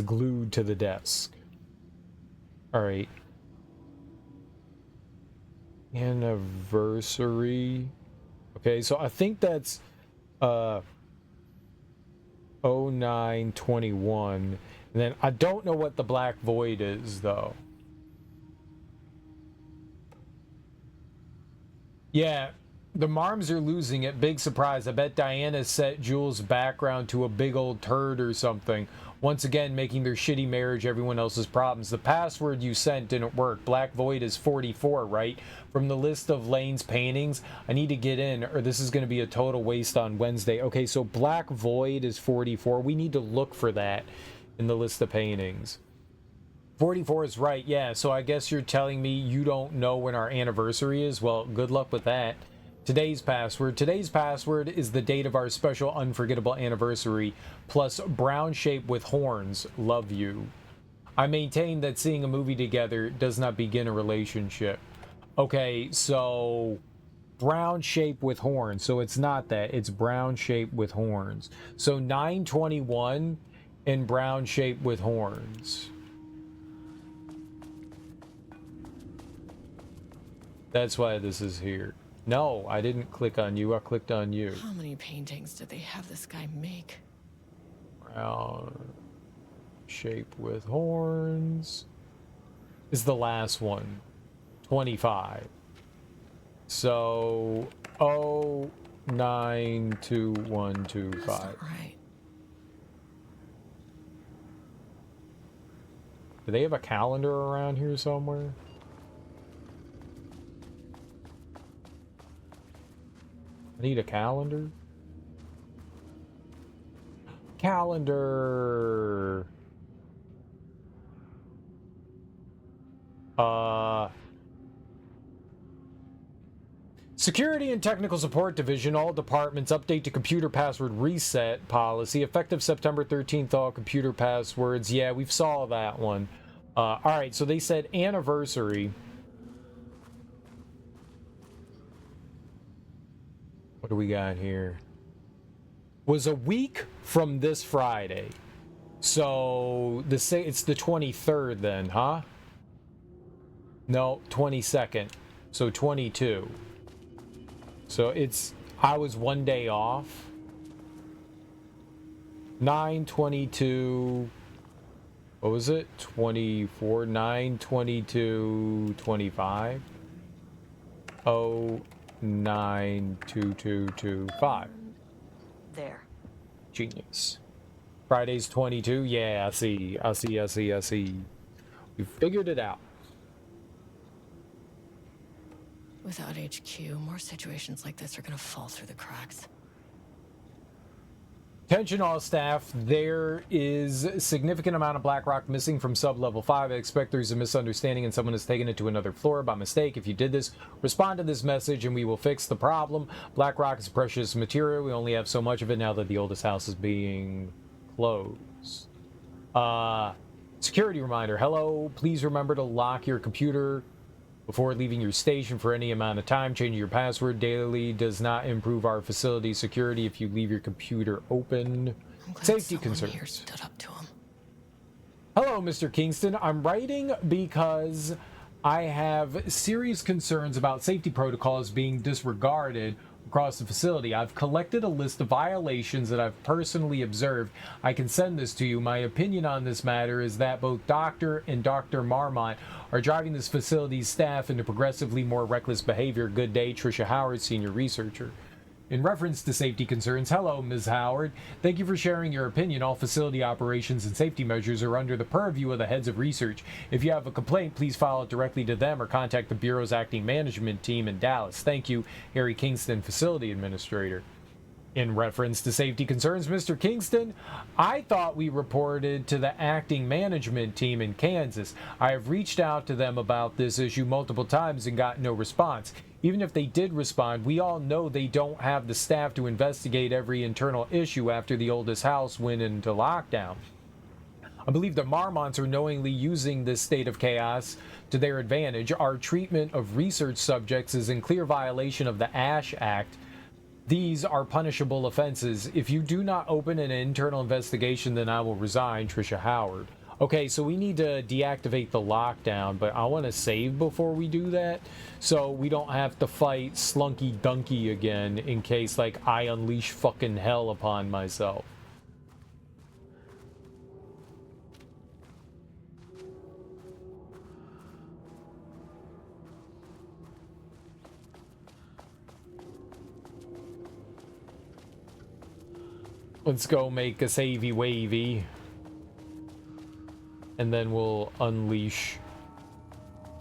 glued to the desk. Alright. Anniversary. Okay, so I think that's 0921. And then I don't know what the Black Void is though. Yeah, the Marms are losing it. Big surprise. I bet Diana set Jules' background to a big old turd or something. Once again, making their shitty marriage everyone else's problems. The password you sent didn't work. Black Void is 44, right? From the list of Lane's paintings, I need to get in or this is going to be a total waste on Wednesday. Okay, so Black Void is 44. We need to look for that in the list of paintings. 44 is right, yeah. So I guess you're telling me you don't know when our anniversary is? Well, good luck with that. Today's password. Today's password is the date of our special unforgettable anniversary, plus brown shape with horns. Love you. I maintain that seeing a movie together does not begin a relationship. Okay, so brown shape with horns. So it's not that. It's brown shape with horns. So 921 in brown shape with horns. That's why this is here. No, I didn't click on you. I clicked on you. How many paintings did they have this guy make? Brown shape with horns is the last one. 25. So 092125. That's not right. Do they have a calendar around here somewhere? I need a calendar. Calendar. Security and Technical Support Division, all departments update to computer password reset policy. Effective September 13th, all computer passwords. Yeah, we've saw that one. All right, so they said anniversary. What do we got here? Was a week from this Friday. So it's the 23rd then, huh? No, 22nd. So 22. So I was one day off. 9/22. What was it? 24. 9/22/25. 092225. There. Genius. Friday's 22. Yeah, I see. We figured it out. Without HQ, more situations like this are gonna fall through the cracks. Attention all staff, there is a significant amount of BlackRock missing from sub-level 5. I expect there's a misunderstanding and someone has taken it to another floor by mistake. If you did this, respond to this message and we will fix the problem. BlackRock is precious material. We only have so much of it now that the oldest house is being closed. Security reminder. Hello, please remember to lock your computer before leaving your station for any amount of time. Changing your password daily does not improve our facility security if you leave your computer open. Safety concerns. Here stood up to him. Hello, Mr. Kingston. I'm writing because I have serious concerns about safety protocols being disregarded across the facility. I've collected a list of violations that I've personally observed. I can send this to you. My opinion on this matter is that both Dr. and Dr. Marmont are driving this facility's staff into progressively more reckless behavior. Good day, Trisha Howard, senior researcher. In reference to safety concerns, hello, Ms. Howard. Thank you for sharing your opinion. All facility operations and safety measures are under the purview of the heads of research. If you have a complaint, please file it directly to them or contact the Bureau's acting management team in Dallas. Thank you, Harry Kingston, facility administrator. In reference to safety concerns, Mr. Kingston, I thought we reported to the acting management team in Kansas. I have reached out to them about this issue multiple times and got no response. Even if they did respond, we all know they don't have the staff to investigate every internal issue after the oldest house went into lockdown. I believe the Marmonts are knowingly using this state of chaos to their advantage. Our treatment of research subjects is in clear violation of the ASH Act. These are punishable offenses. If you do not open an internal investigation, then I will resign. Trisha Howard. Okay, so we need to deactivate the lockdown, but I want to save before we do that, so we don't have to fight Slunky Dunky again in case, like, I unleash fucking hell upon myself. Let's go make a savey wavy. And then we'll unleash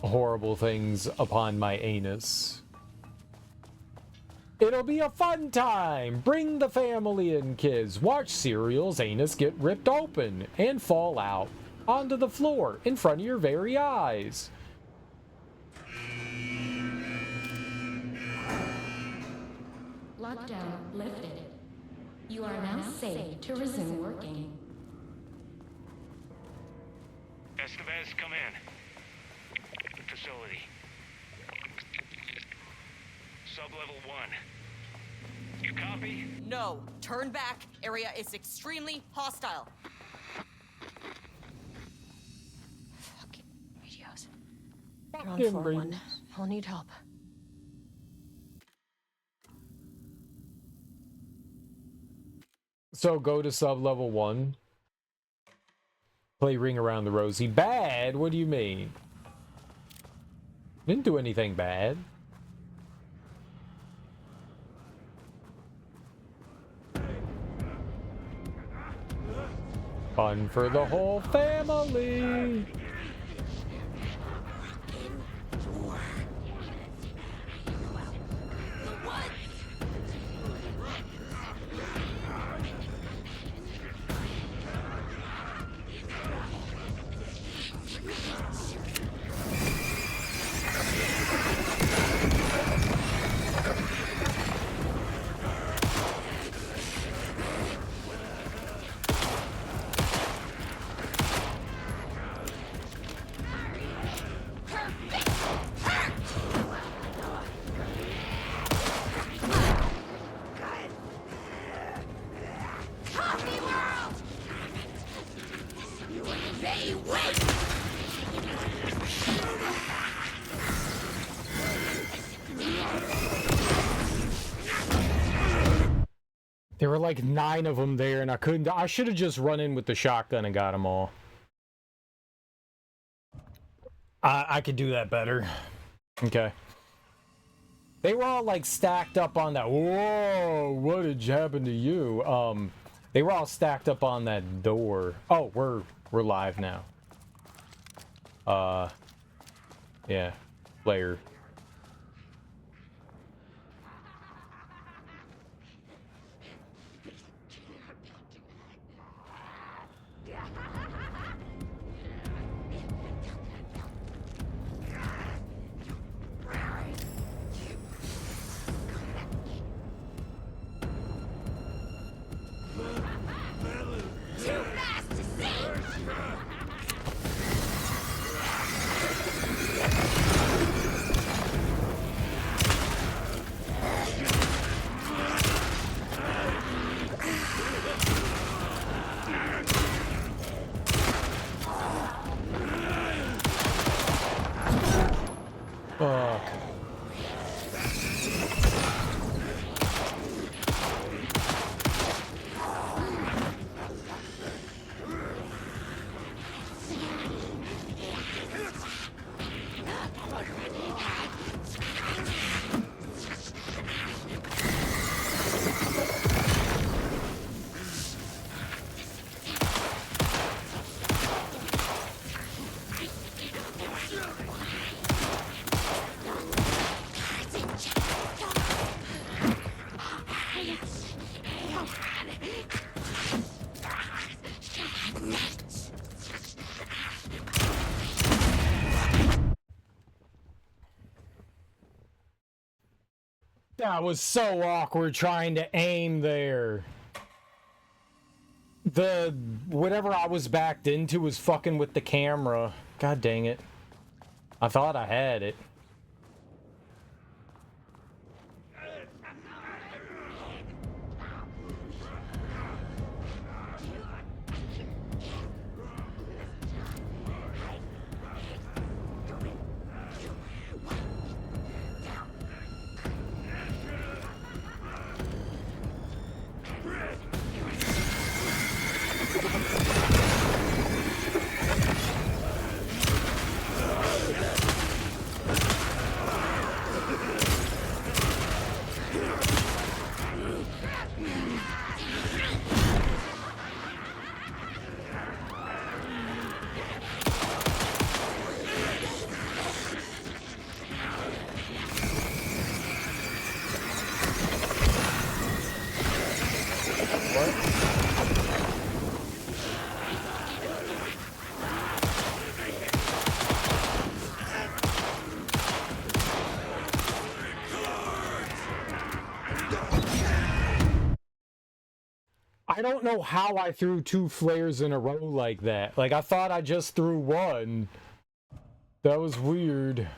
horrible things upon my anus. It'll be a fun time! Bring the family in, kids. Watch Serial's anus get ripped open and fall out onto the floor in front of your very eyes. Lockdown lifted. You are now safe to resume working. Estevez, come in. Facility. Sub-level 1. You copy? No. Turn back. Area is extremely hostile. Fucking radios. They're on floor 1. I'll need help. So go to sub-level 1. Play Ring Around the Rosie. Bad? What do you mean? Didn't do anything bad. Fun for the whole family. There were like 9 of them there, and I should have just run in with the shotgun and got them all. I could do that better. Okay. They were all like stacked up on that. Whoa, what did happen to you? They were all stacked up on that door. Oh, we're live now. Yeah, player. That was so awkward trying to aim there. Whatever I was backed into was fucking with the camera. God dang it. I thought I had it. I don't know how I threw 2 flares in a row like that. Like, I thought I just threw 1. That was weird.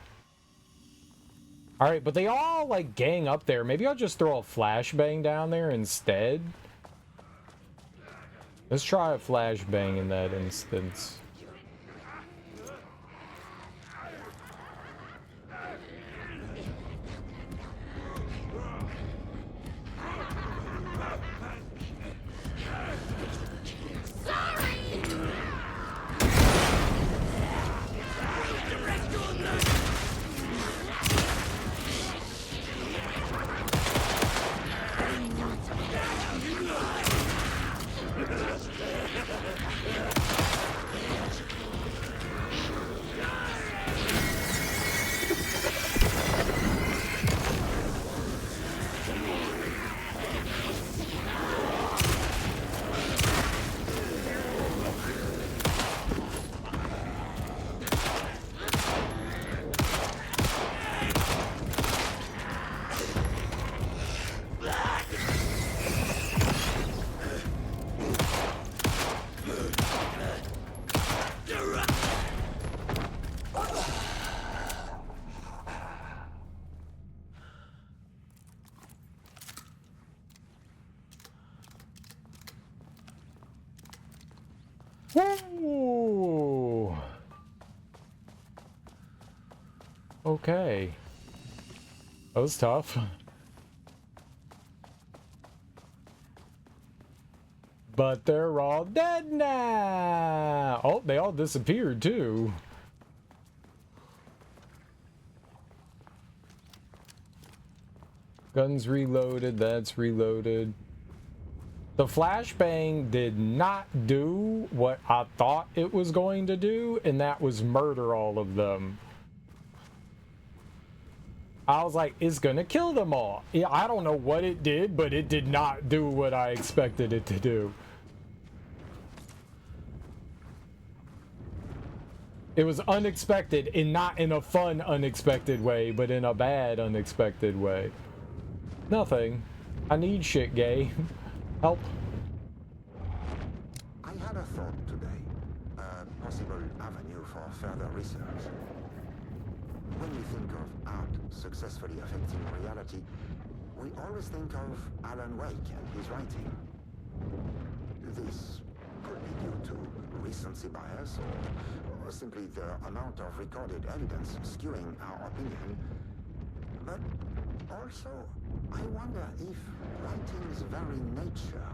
Alright, but they all, like, gang up there. Maybe I'll just throw a flashbang down there instead. Let's try a flashbang in that instance. Woo! Okay. That was tough. But they're all dead now! Oh, they all disappeared too. Guns reloaded, that's reloaded. The flashbang did not do what I thought it was going to do, and that was murder all of them. I was like, it's gonna kill them all. Yeah, I don't know what it did, but it did not do what I expected it to do. It was unexpected, and not in a fun unexpected way, but in a bad unexpected way. Nothing. I need shit, gay. Help. I had a thought today, a possible avenue for further research. When we think of art successfully affecting reality, we always think of Alan Wake and his writing. This could be due to recency bias or simply the amount of recorded evidence skewing our opinion. But also, I wonder if writing's very nature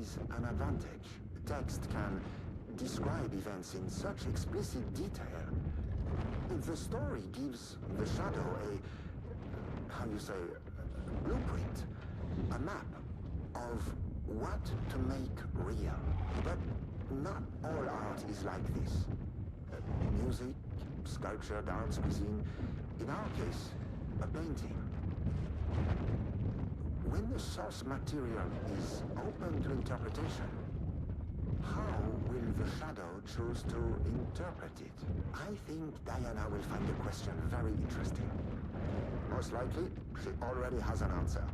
is an advantage. Text can describe events in such explicit detail. The story gives the shadow a, how you say, blueprint, a map of what to make real. But not all art is like this. Music, sculpture, dance, cuisine, in our case, a painting. When the source material is open to interpretation, how will the shadow choose to interpret it. I think Diana will find the question very interesting. Most likely, she already has an answer.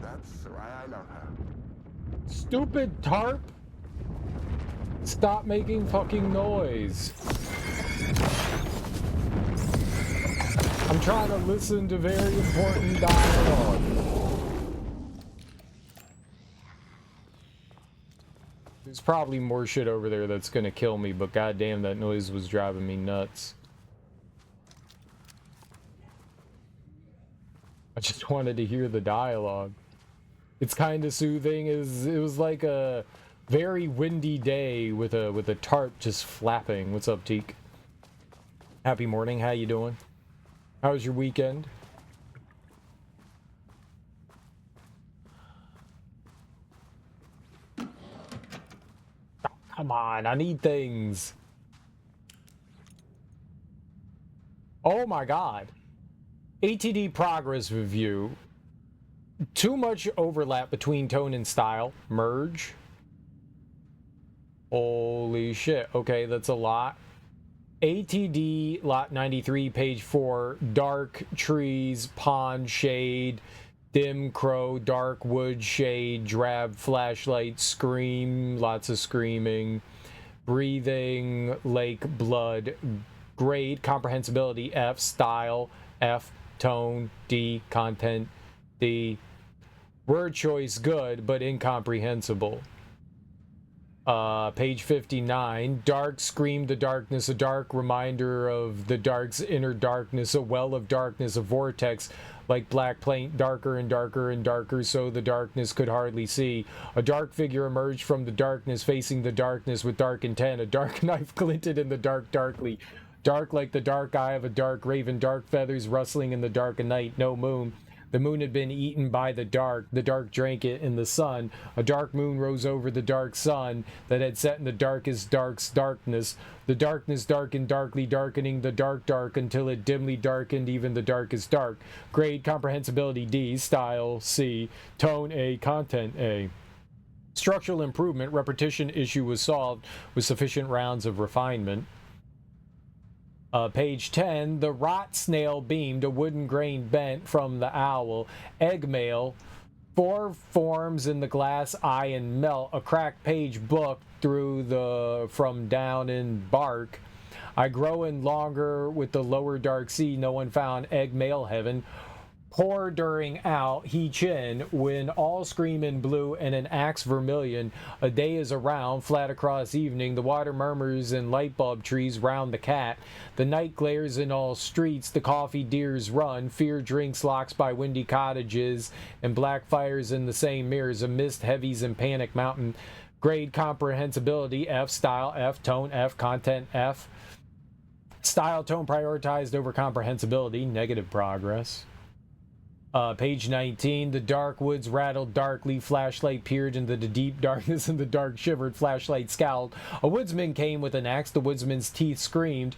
That's why I love her. Stupid tarp! Stop making fucking noise. I'm trying to listen to very important dialogue. There's probably more shit over there that's gonna kill me, but goddamn, that noise was driving me nuts. I just wanted to hear the dialogue. It's kind of soothing. It was like a very windy day with a tarp just flapping. What's up, Teak? Happy morning. How you doing? How was your weekend? Oh, come on, I need things. Oh my god. ATD progress review. Too much overlap between tone and style. Merge. Holy shit. Okay, that's a lot. ATD lot 93, page 4. Dark trees, pond shade, dim crow, dark wood shade, drab flashlight, scream, lots of screaming, breathing, lake, blood, grade, comprehensibility, F, style, F, tone, D, content, D. Word choice good, but incomprehensible. Page 59. Dark screamed the darkness, a dark reminder of the dark's inner darkness, a well of darkness, a vortex like black paint, darker and darker and darker, so the darkness could hardly see. A dark figure emerged from the darkness, facing the darkness with dark intent. A dark knife glinted in the dark darkly. Dark like the dark eye of a dark raven, dark feathers rustling in the dark of night, no moon. The moon had been eaten by the dark drank it in the sun. A dark moon rose over the dark sun that had set in the darkest dark's darkness. The darkness darkened darkly, darkening the dark until it dimly darkened even the darkest dark. Grade, comprehensibility D, style C, tone A, content A. Structural improvement, repetition issue was solved with sufficient rounds of refinement. Page 10, the rot snail beamed, a wooden grain bent from the owl, egg mail, 4 forms in the glass eye and melt, a cracked page book through the from down in bark. I grow in longer with the lower dark sea, no one found egg mail heaven. Pour during out, he chin, when all scream in blue and an axe vermilion. A day is around, flat across evening. The water murmurs in light bulb trees round the cat. The night glares in all streets. The coffee deers run. Fear drinks locks by windy cottages and black fires in the same mirrors. A mist heavies in panic mountain. Grade, comprehensibility F, style F, tone F, content F. Style, tone prioritized over comprehensibility. Negative progress. Page 19, the dark woods rattled darkly, flashlight peered into the deep darkness and the dark shivered, flashlight scowled. A woodsman came with an axe, the woodsman's teeth screamed.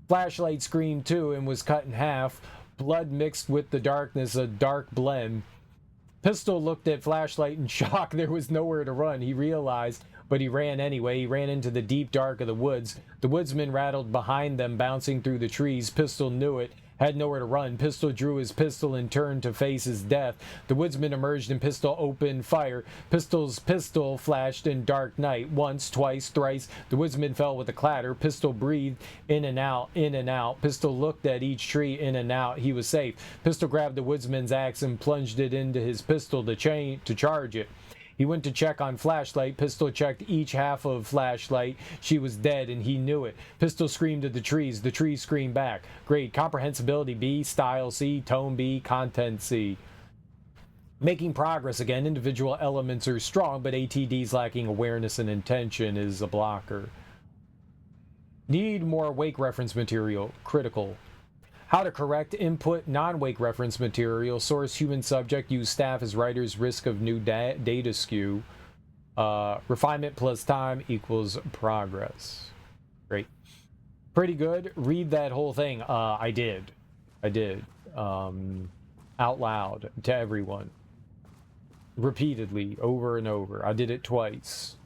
Flashlight screamed too and was cut in half. Blood mixed with the darkness, a dark blend. Pistol looked at flashlight in shock. There was nowhere to run, he realized, but he ran anyway. He ran into the deep dark of the woods. The woodsman rattled behind them, bouncing through the trees. Pistol knew it. Had nowhere to run. Pistol drew his pistol and turned to face his death. The woodsman emerged and Pistol opened fire. Pistol's pistol flashed in dark night. Once, twice, thrice. The woodsman fell with a clatter. Pistol breathed in and out, in and out. Pistol looked at each tree, in and out. He was safe. Pistol grabbed the woodsman's axe and plunged it into his pistol to charge it. He went to check on flashlight. Pistol checked each half of flashlight. She was dead, and he knew it. Pistol screamed at the trees. The trees screamed back. Grade, comprehensibility B, style C, tone B, content C. Making progress again. Individual elements are strong, but ATD's lacking awareness and intention is a blocker. Need more wake reference material. Critical. How to correct input non-wake reference material. Source human subject. Use staff as writers. Risk of new data skew. Refinement plus time equals progress. Great. Pretty good. Read that whole thing. I did. Out loud to everyone. Repeatedly. Over and over. I did it twice.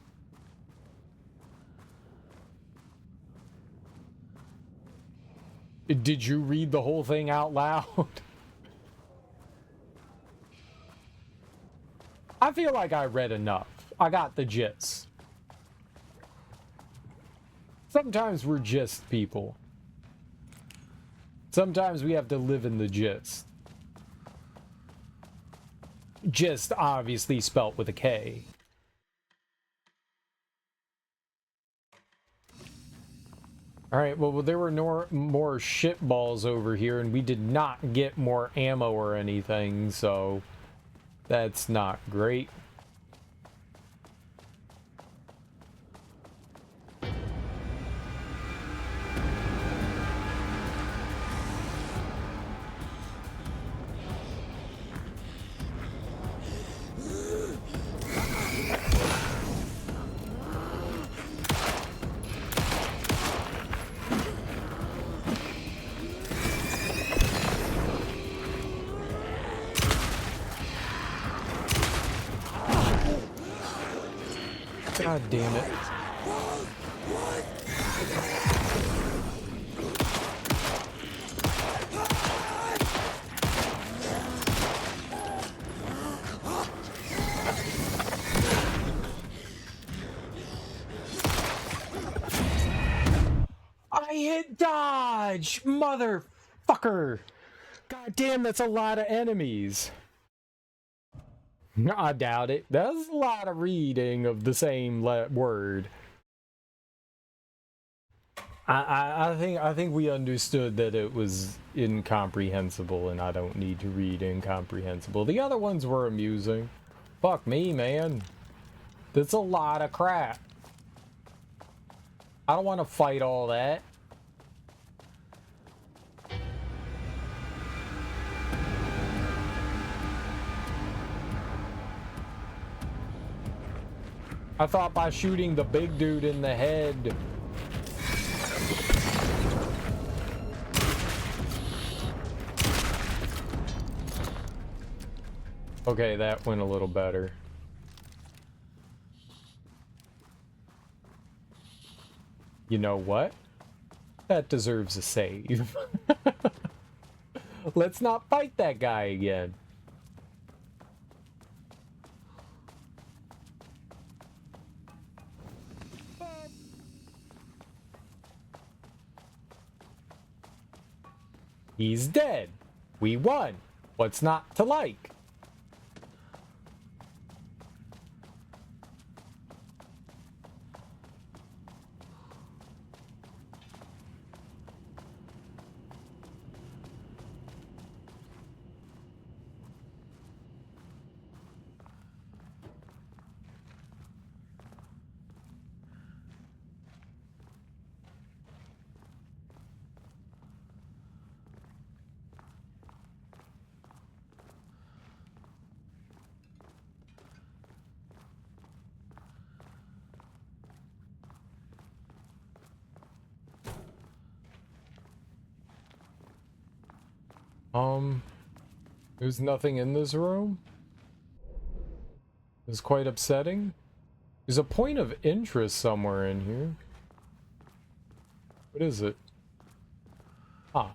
Did you read the whole thing out loud? I feel like I read enough. I got the gist. Sometimes we're gist people. Sometimes we have to live in the gist. Gist obviously spelt with a K. Alright, well, there were no more shitballs over here, and we did not get more ammo or anything, so that's not great. God damn it. I hit dodge, motherfucker. God damn, that's a lot of enemies. I doubt it. That's a lot of reading of the same word. I think we understood that it was incomprehensible, and I don't need to read incomprehensible. The other ones were amusing. Fuck me, man. That's a lot of crap. I don't want to fight all that. I thought by shooting the big dude in the head. Okay, that went a little better. You know what? That deserves a save. Let's not fight that guy again. He's dead. We won. What's not to like? There's nothing in this room? It's quite upsetting. There's a point of interest somewhere in here. What is it? Ah.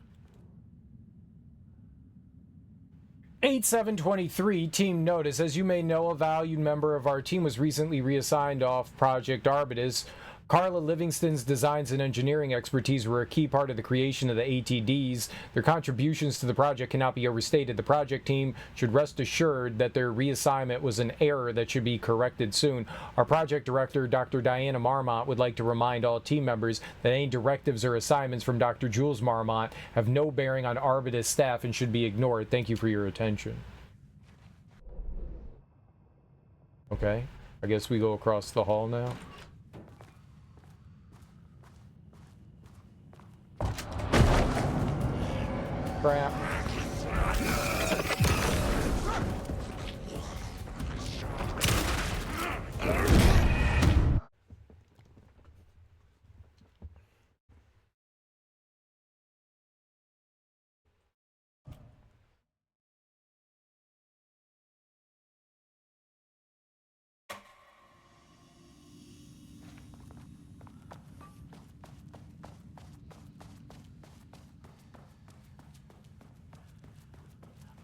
8723 team notice. As you may know, a valued member of our team was recently reassigned off Project Arbitus. Carla Livingston's designs and engineering expertise were a key part of the creation of the ATDs. Their contributions to the project cannot be overstated. The project team should rest assured that their reassignment was an error that should be corrected soon. Our project director, Dr. Diana Marmont, would like to remind all team members that any directives or assignments from Dr. Jules Marmont have no bearing on Arbitus staff and should be ignored. Thank you for your attention. Okay, I guess we go across the hall now. Crap.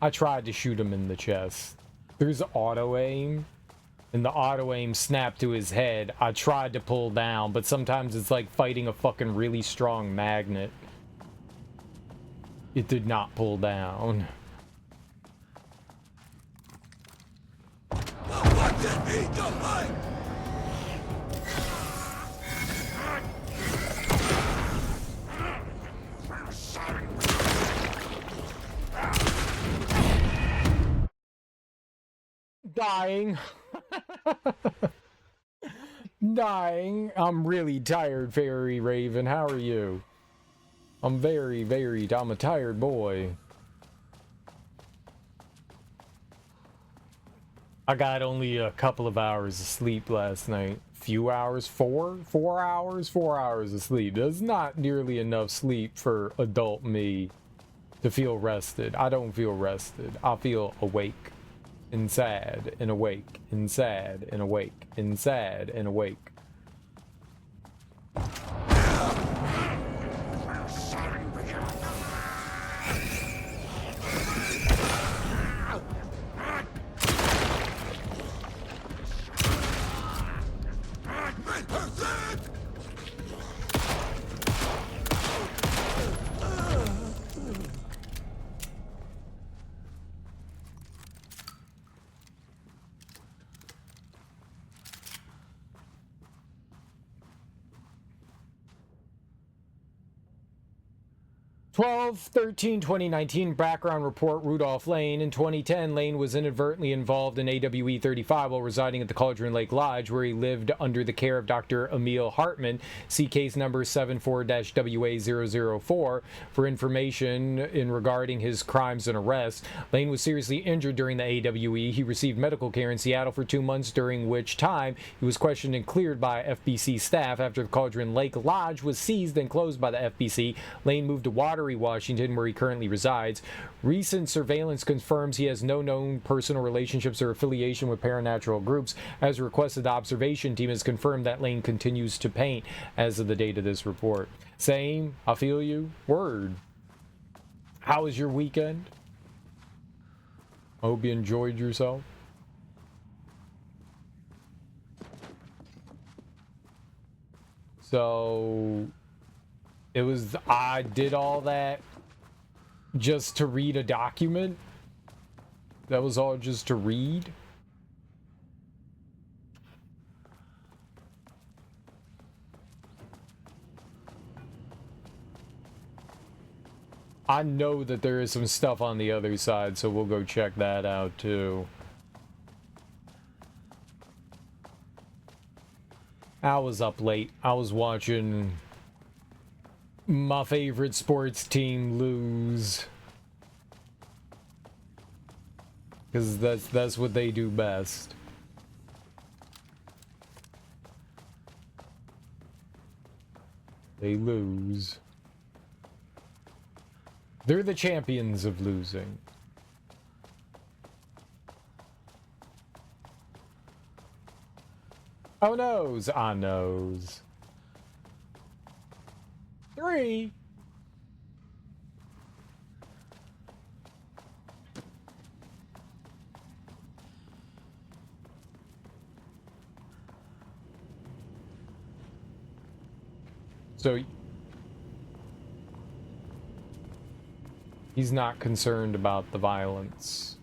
I tried to shoot him in the chest. There's auto aim, and the auto aim snapped to his head. I tried to pull down, but sometimes it's like fighting a fucking really strong magnet. It did not pull down. What did he do? Dying. Dying. I'm really tired, Fairy Raven. How are you? I'm I'm a tired boy. I got only a couple of hours of sleep last night. Few hours, 4 hours of sleep. That's not nearly enough sleep for adult me to feel rested. I don't feel rested. I feel awake and sad and awake and sad and awake and sad and awake. (12/13, 2019) background report. Rudolph Lane. In 2010, Lane was inadvertently involved in AWE 35 while residing at the Cauldron Lake Lodge, where he lived under the care of Dr. Emil Hartman. See case number 74-WA004 for information in regarding his crimes and arrests. Lane was seriously injured during the AWE. He received medical care in Seattle for 2 months, during which time he was questioned and cleared by FBC staff. After the Cauldron Lake Lodge was seized and closed by the FBC, Lane moved to Watery, Washington, where he currently resides. Recent surveillance confirms he has no known personal relationships or affiliation with paranatural groups. As requested, the observation team has confirmed that Lane continues to paint as of the date of this report. Same, I feel you. Word. How was your weekend? I hope you enjoyed yourself. So I did all that just to read a document. That was all just to read. I know that there is some stuff on the other side, so we'll go check that out too. I was up late. I was watching my favorite sports team lose, because that's what they do best. They lose. They're the champions of losing. Oh noes, I knows. 3. So he's not concerned about the violence.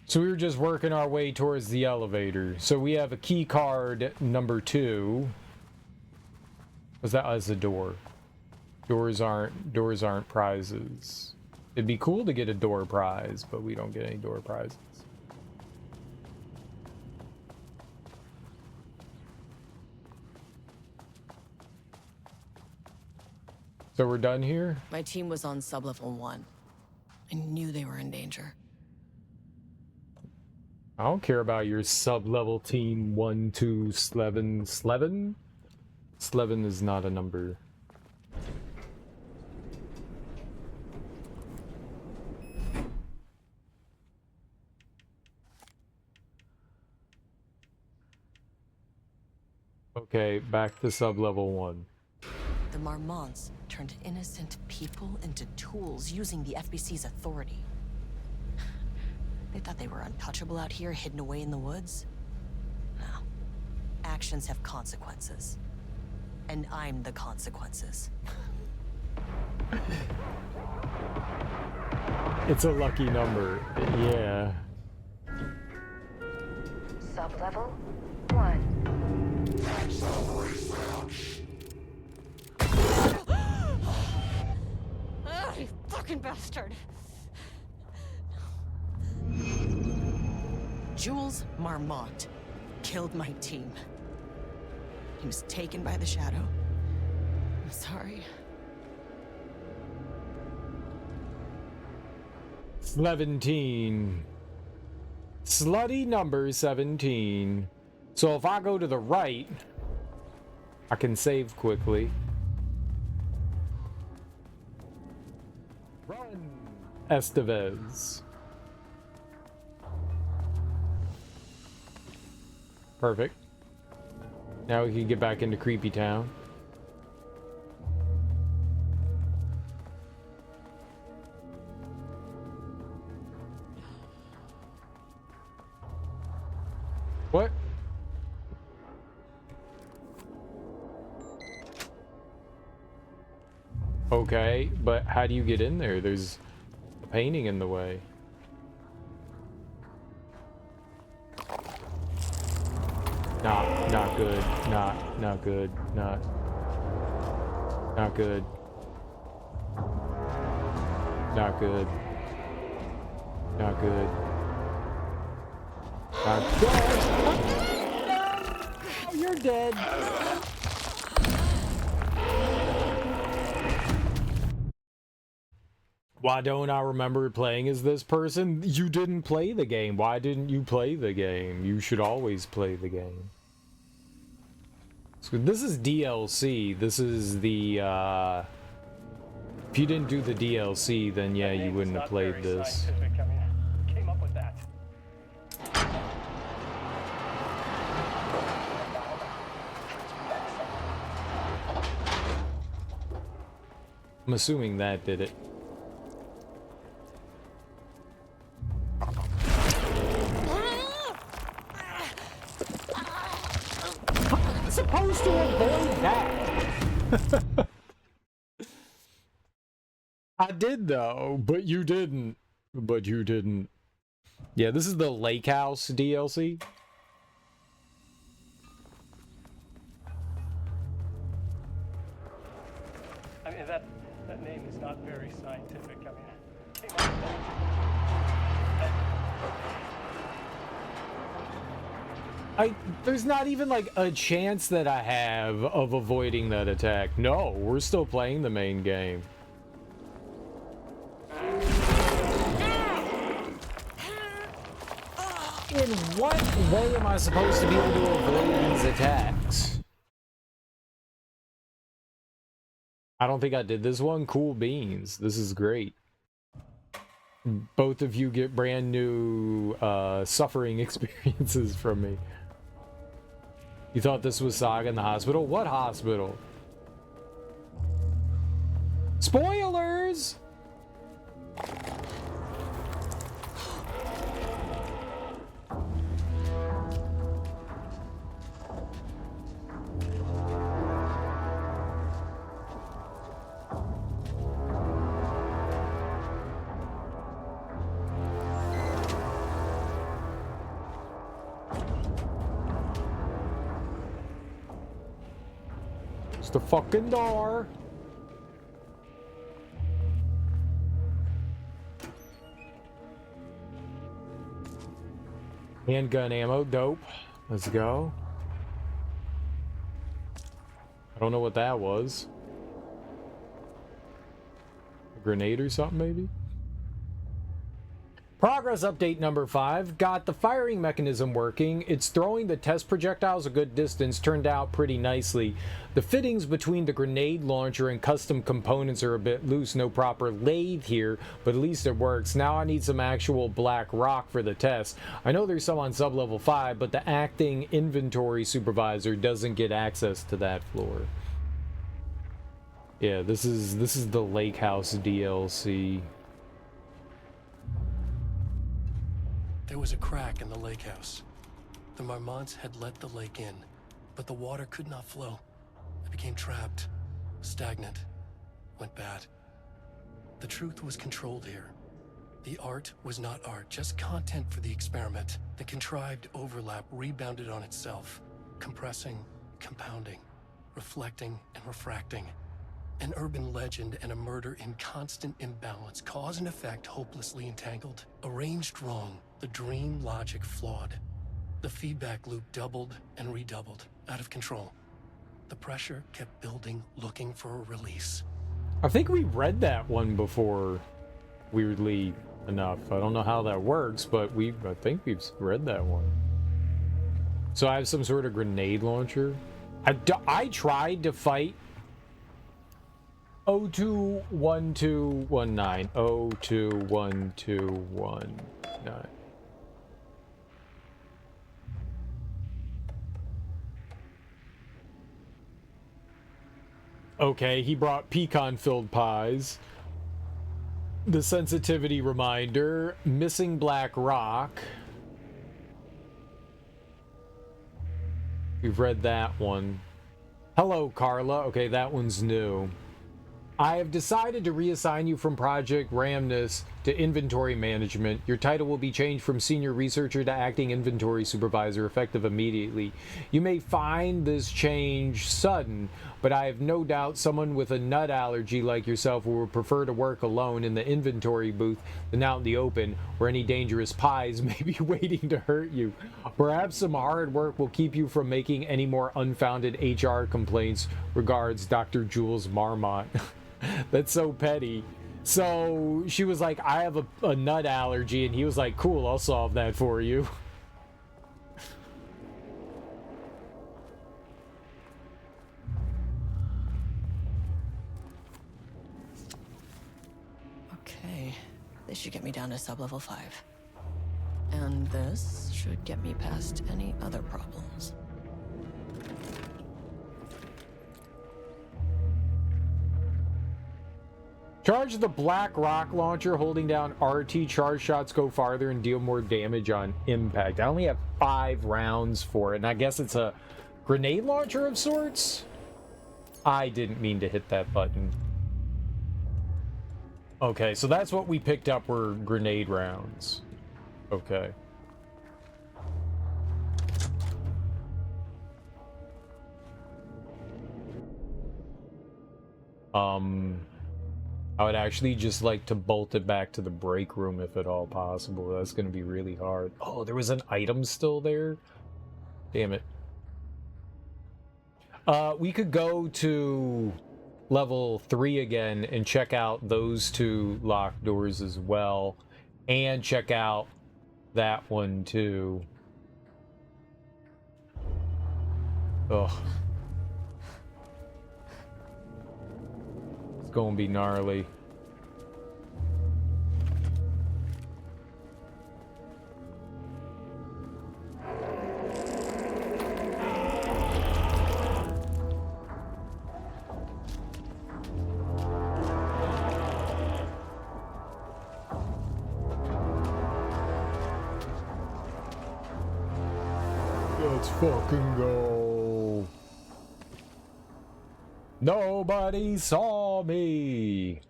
So we were just working our way towards the elevator. So we have a key card number 2. Was that as a door? Doors aren't prizes. It'd be cool to get a door prize, but we don't get any door prizes. So we're done here? My team was on sublevel 1. I knew they were in danger. I don't care about your sub-level team 1, 2, Slevin. Slevin? Slevin is not a number. Okay, back to sub-level 1. The Marmonts turned innocent people into tools using the FBC's authority. They thought they were untouchable out here, hidden away in the woods. No. Actions have consequences. And I'm the consequences. It's a lucky number. Yeah. Sub-level 1. Ah, you fucking bastard! Jules Marmont killed my team. He was taken by the Shadow. I'm sorry. 17. Slutty number 17. So if I go to the right, I can save quickly. Run, Estevez. Perfect. Now we can get back into Creepy Town. What? Okay, but how do you get in there? There's a painting in the way. Not good. Not good. Not good. Not good. Not good. Not good. Oh, you're dead. Why don't I remember playing as this person? You didn't play the game. Why didn't you play the game? You should always play the game. So this is DLC. This is the, if you didn't do the DLC, then yeah, you wouldn't have played this. I mean, came up with that. I'm assuming that did it. I'm supposed to avoid that. I did though, but you didn't. But you didn't. Yeah, this is the Lake House DLC. I mean, that name is not very scientific. I mean, there's not even like a chance that I have of avoiding that attack. No, we're still playing the main game. In what way am I supposed to be able to avoid these attacks? I don't think I did this one. Cool beans. This is great. Both of you get brand new suffering experiences from me. You thought this was Saga in the hospital? What hospital? Spoilers! It's the fucking door. Handgun ammo, dope. Let's go. I don't know what that was. A grenade or something, maybe? Progress update number 5. Got the firing mechanism working. It's throwing the test projectiles a good distance. Turned out pretty nicely. The fittings between the grenade launcher and custom components are a bit loose. No proper lathe here, but at least it works. Now I need some actual black rock for the test. I know there's some on sub-level 5, but the acting inventory supervisor doesn't get access to that floor. Yeah, this is the Lake House DLC. There was a crack in the lake house. The Marmonts had let the lake in, but the water could not flow. It became trapped, stagnant, went bad. The truth was controlled here. The art was not art, just content for the experiment. The contrived overlap rebounded on itself, compressing, compounding, reflecting and refracting. An urban legend and a murder in constant imbalance, cause and effect hopelessly entangled. Arranged wrong, the dream logic flawed. The feedback loop doubled and redoubled, out of control. The pressure kept building, looking for a release. I think we read that one before, weirdly enough. I don't know how that works, but I think we've read that one. So I have some sort of grenade launcher. I tried to fight 021219. 021219. Okay, he brought pecan-filled pies. The sensitivity reminder. Missing black rock. We've read that one. Hello, Carla. Okay, that one's new. I have decided to reassign you from Project Ramnus to Inventory Management. Your title will be changed from Senior Researcher to Acting Inventory Supervisor, effective immediately. You may find this change sudden, but I have no doubt someone with a nut allergy like yourself will prefer to work alone in the inventory booth than out in the open, where any dangerous pies may be waiting to hurt you. Perhaps some hard work will keep you from making any more unfounded HR complaints. Regards, Dr. Jules Marmont. That's so petty. So she was like, I have a nut allergy, and he was like, cool, I'll solve that for you. Okay, this should get me down to sub-level 5. And this should get me past any other problems. Charge the black rock launcher. Holding down RT, charge shots go farther and deal more damage on impact. I only have 5 rounds for it, and I guess it's a grenade launcher of sorts? I didn't mean to hit that button. Okay, so that's what we picked up were grenade rounds. Okay. I would actually just like to bolt it back to the break room if at all possible. That's going to be really hard. Oh, there was an item still there? Damn it. We could go to level 3 again and check out those 2 locked doors as well. And check out that one too. Ugh. Gonna be gnarly. Let's fucking go. Nobody saw me.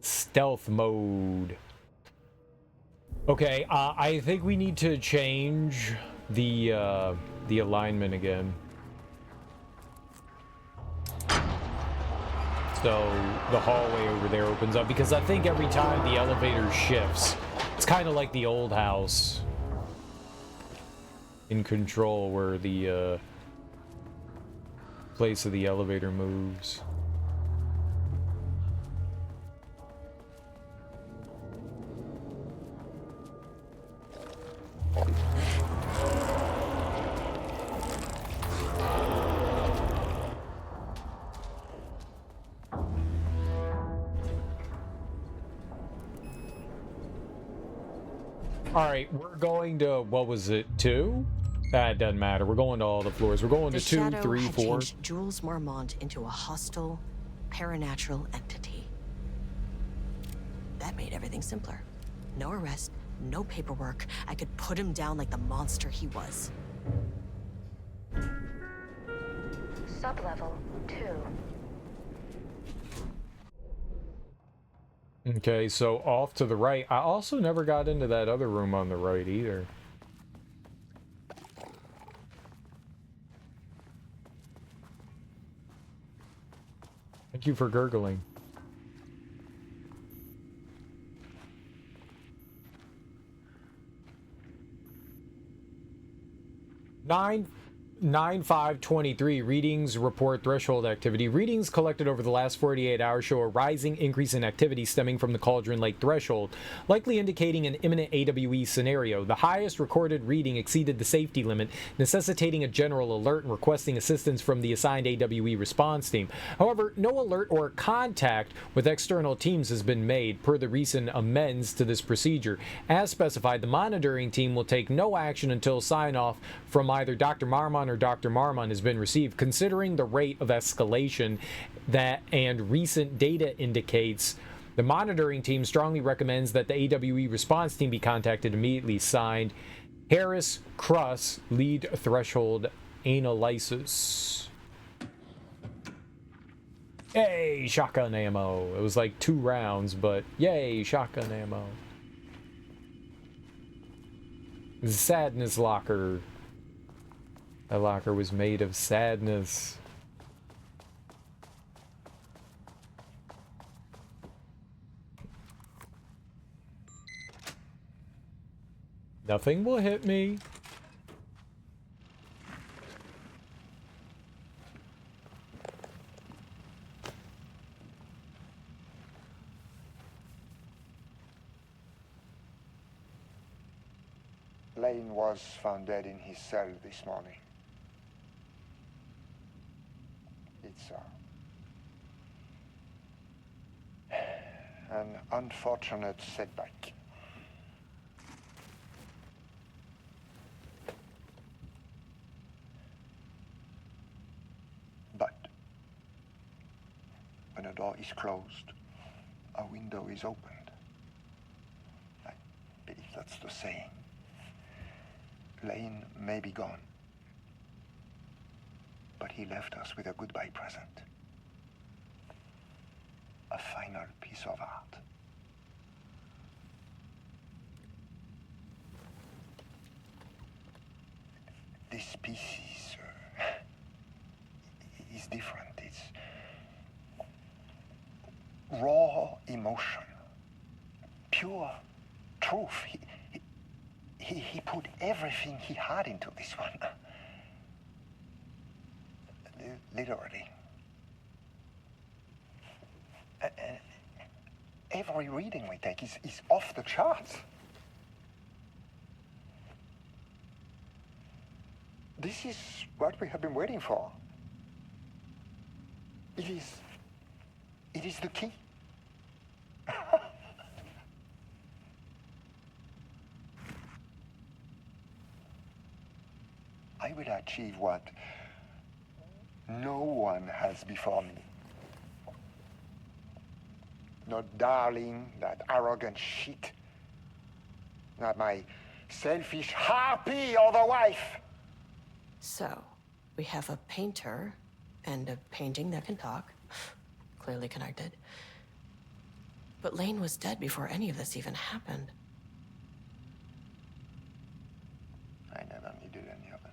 Stealth mode. Okay, I think we need to change the alignment again. So the hallway over there opens up, because I think every time the elevator shifts, it's kind of like the old house in Control, where the place of the elevator moves. All right, we're going to, what was it, 2? That doesn't matter. We're going to all the floors. We're going to 2, Shadow 3, had 4. changed Jules Marmont into a hostile, paranatural entity. That made everything simpler. No arrest, no paperwork. I could put him down like the monster he was. Sublevel 2. Okay, so off to the right. I also never got into that other room on the right either. Thank you for gurgling. Nine 9/5/23 readings report threshold activity. Readings collected over the last 48 hours show a rising increase in activity stemming from the Cauldron Lake threshold, likely indicating an imminent AWE scenario. The highest recorded reading exceeded the safety limit, necessitating a general alert and requesting assistance from the assigned AWE response team. However, no alert or contact with external teams has been made per the recent amends to this procedure. As specified, the monitoring team will take no action until sign-off from either Dr. Marmon or Dr. Marmon has been received. Considering the rate of escalation that and recent data indicates, the monitoring team strongly recommends that the AWE response team be contacted immediately. Signed, Harris Kruss, lead threshold analysis. Yay, shotgun ammo. It was like 2 rounds, but yay, shotgun ammo. Sadness locker. That locker was made of sadness. Nothing will hit me. Lane was found dead in his cell this morning. It's an unfortunate setback. But when a door is closed, a window is opened. I believe that's the saying. Lane may be gone, but he left us with a goodbye present. A final piece of art. This piece is different. It's raw emotion, pure truth. He put everything he had into this one. Literally. Every reading we take is off the charts. This is what we have been waiting for. It is the key. I will achieve what no one has before me. Not darling, that arrogant shit. Not my selfish harpy or the wife. So, we have a painter and a painting that can talk. Clearly connected. But Lane was dead before any of this even happened. I never needed any of it.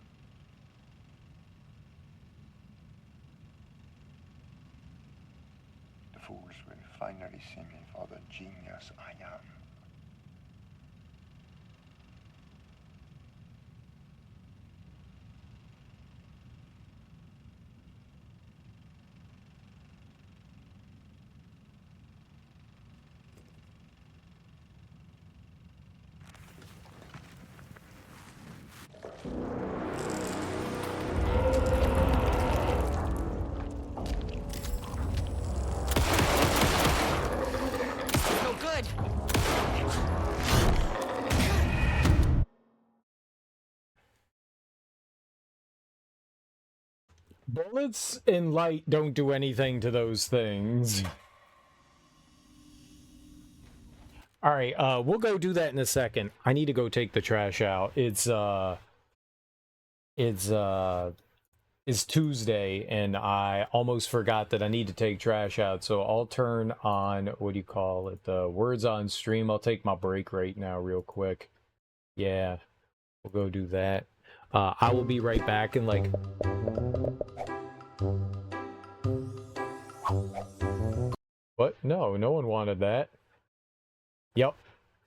The fools will finally see me for the genius I am. Bullets and light don't do anything to those things. All right, we'll go do that in a second. I need to go take the trash out. It's Tuesday, and I almost forgot that I need to take trash out. So I'll turn on, what do you call it? The words on stream. I'll take my break right now, real quick. Yeah, we'll go do that. I will be right back in like. What? No, no one wanted that. Yep.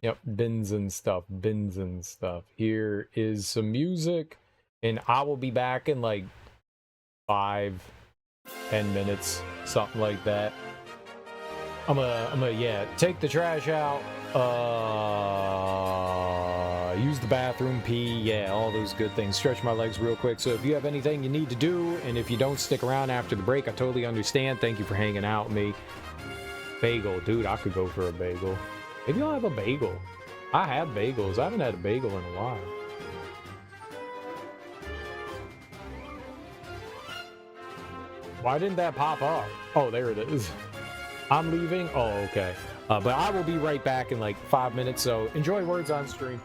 Yep. Bins and stuff. Bins and stuff. Here is some music. And I will be back in like 5-10 minutes. Something like that. I'm gonna, yeah, take the trash out. Use the bathroom, pee, yeah, all those good things. Stretch my legs real quick. So if you have anything you need to do, and if you don't stick around after the break, I totally understand. Thank you for hanging out with me. Bagel. Dude, I could go for a bagel. Maybe I'll have a bagel. I have bagels. I haven't had a bagel in a while. Why didn't that pop up? Oh, there it is. I'm leaving? Oh, okay. But I will be right back in like 5 minutes, so enjoy Words on Stream.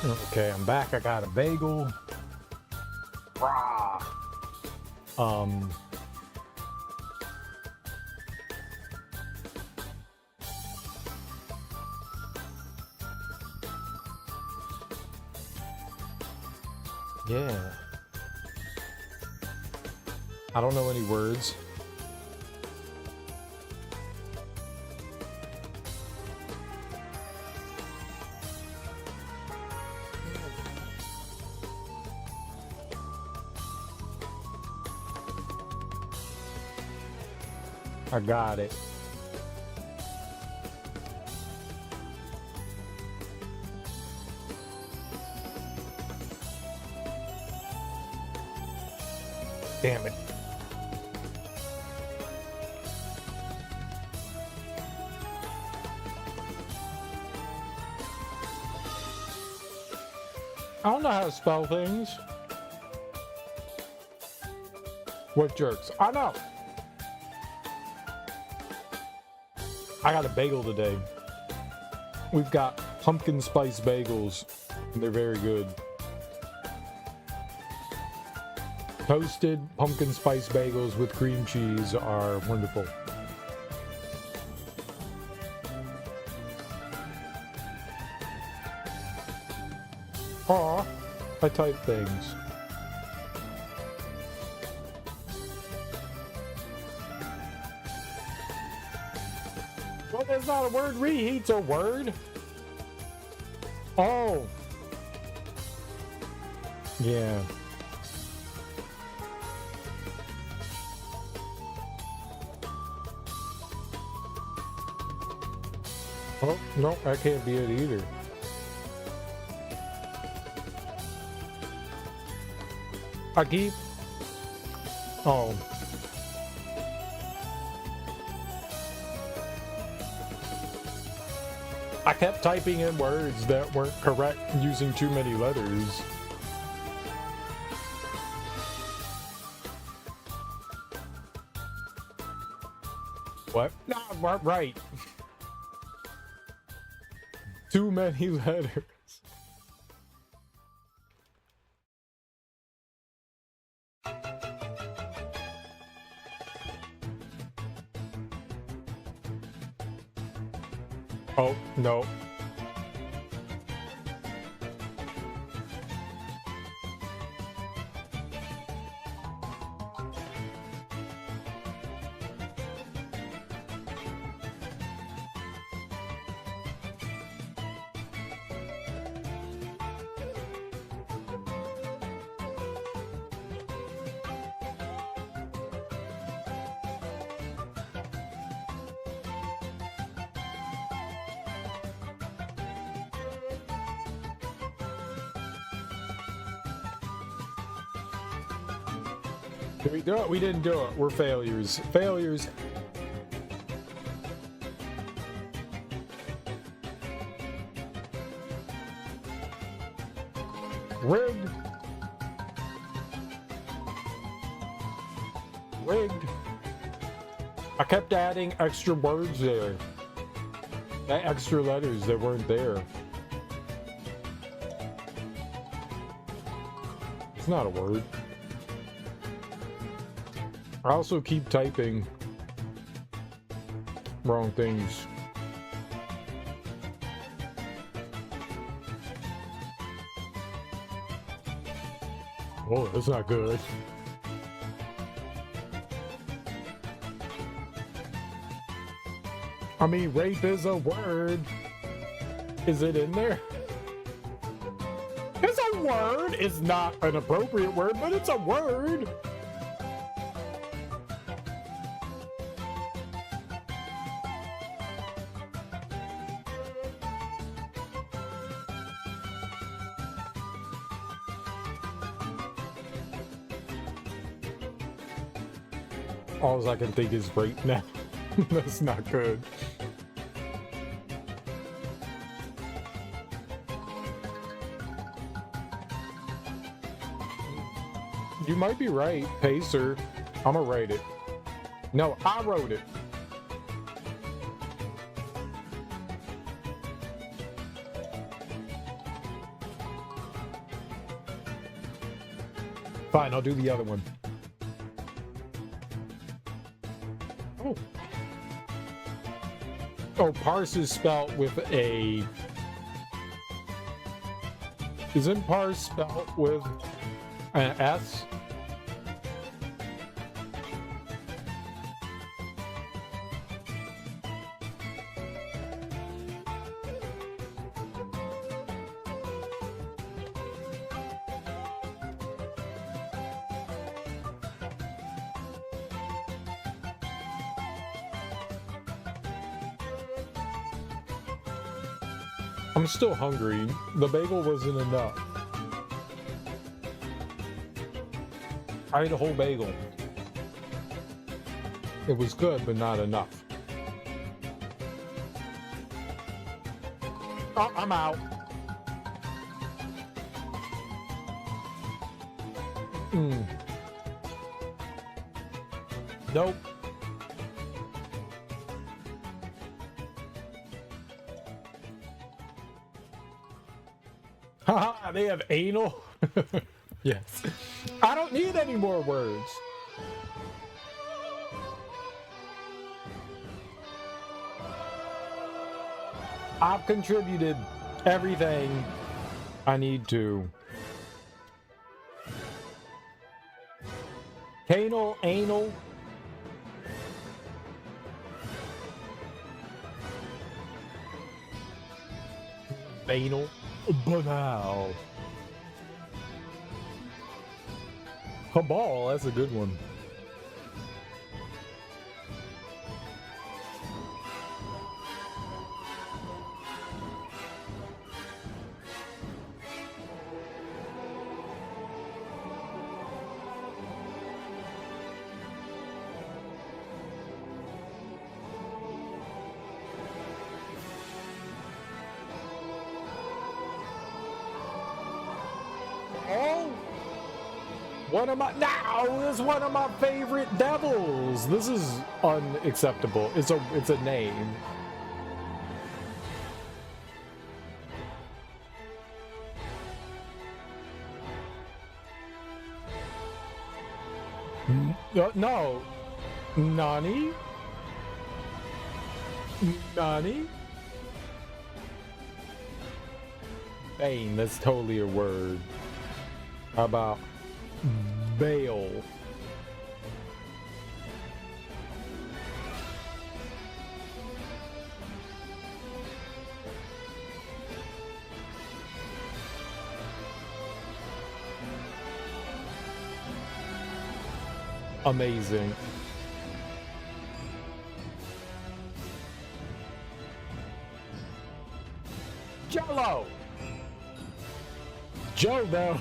Okay, I'm back. I got a bagel. Rah. Yeah. I don't know any words. I got it. Damn it. I don't know how to spell things. What jerks? I know. I got a bagel today. We've got pumpkin spice bagels, and they're very good. Toasted pumpkin spice bagels with cream cheese are wonderful. Aw, I type things. Well, that's not a word. Reheat's a word. Oh. Yeah. Oh, no, that can't be it either. I keep... Oh. I kept typing in words that weren't correct using too many letters. What? No, right. Too many letters. Oh, no. Did we do it? We didn't do it. We're failures. Failures. Rigged. Rigged. I kept adding extra words there. Extra letters that weren't there. It's not a word. I also keep typing wrong things. Oh, that's not good. I mean, rape is a word. Is it in there? It's a word. It's not an appropriate word, but it's a word. All I can think is rape now. That's not good. You might be right, Pacer. I'm gonna write it. No, I wrote it. Fine, I'll do the other one. Oh. Oh, parse is spelled with a... Isn't parse spelled with an S? I'm still hungry. The bagel wasn't enough. I ate a whole bagel. It was good, but not enough. Oh, I'm out. Nope. Haha, they have anal? Yes. I don't need any more words. I've contributed everything I need to. Canal, anal. Anal. Banal. Cabal, that's a good one. This is one of my favorite devils. This is unacceptable. It's a name. No. Nani? Nani? Bane, that's totally a word. How about bail? Amazing. Jello. Joe, though.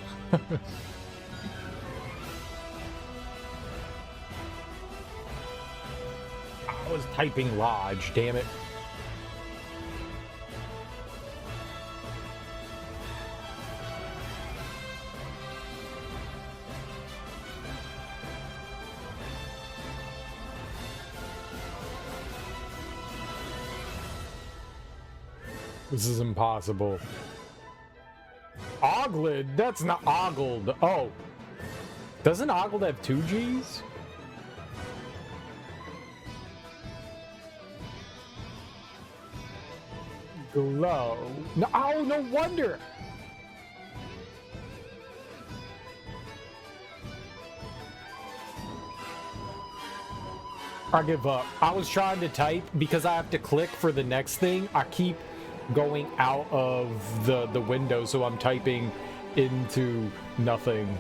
I was typing Lodge, damn it. This is impossible. Ogled? That's not ogled. Oh. Doesn't ogled have 2 G's? Glow. No, oh, no wonder. I give up. I was trying to type because I have to click for the next thing. I keep going out of the window, so I'm typing into nothing.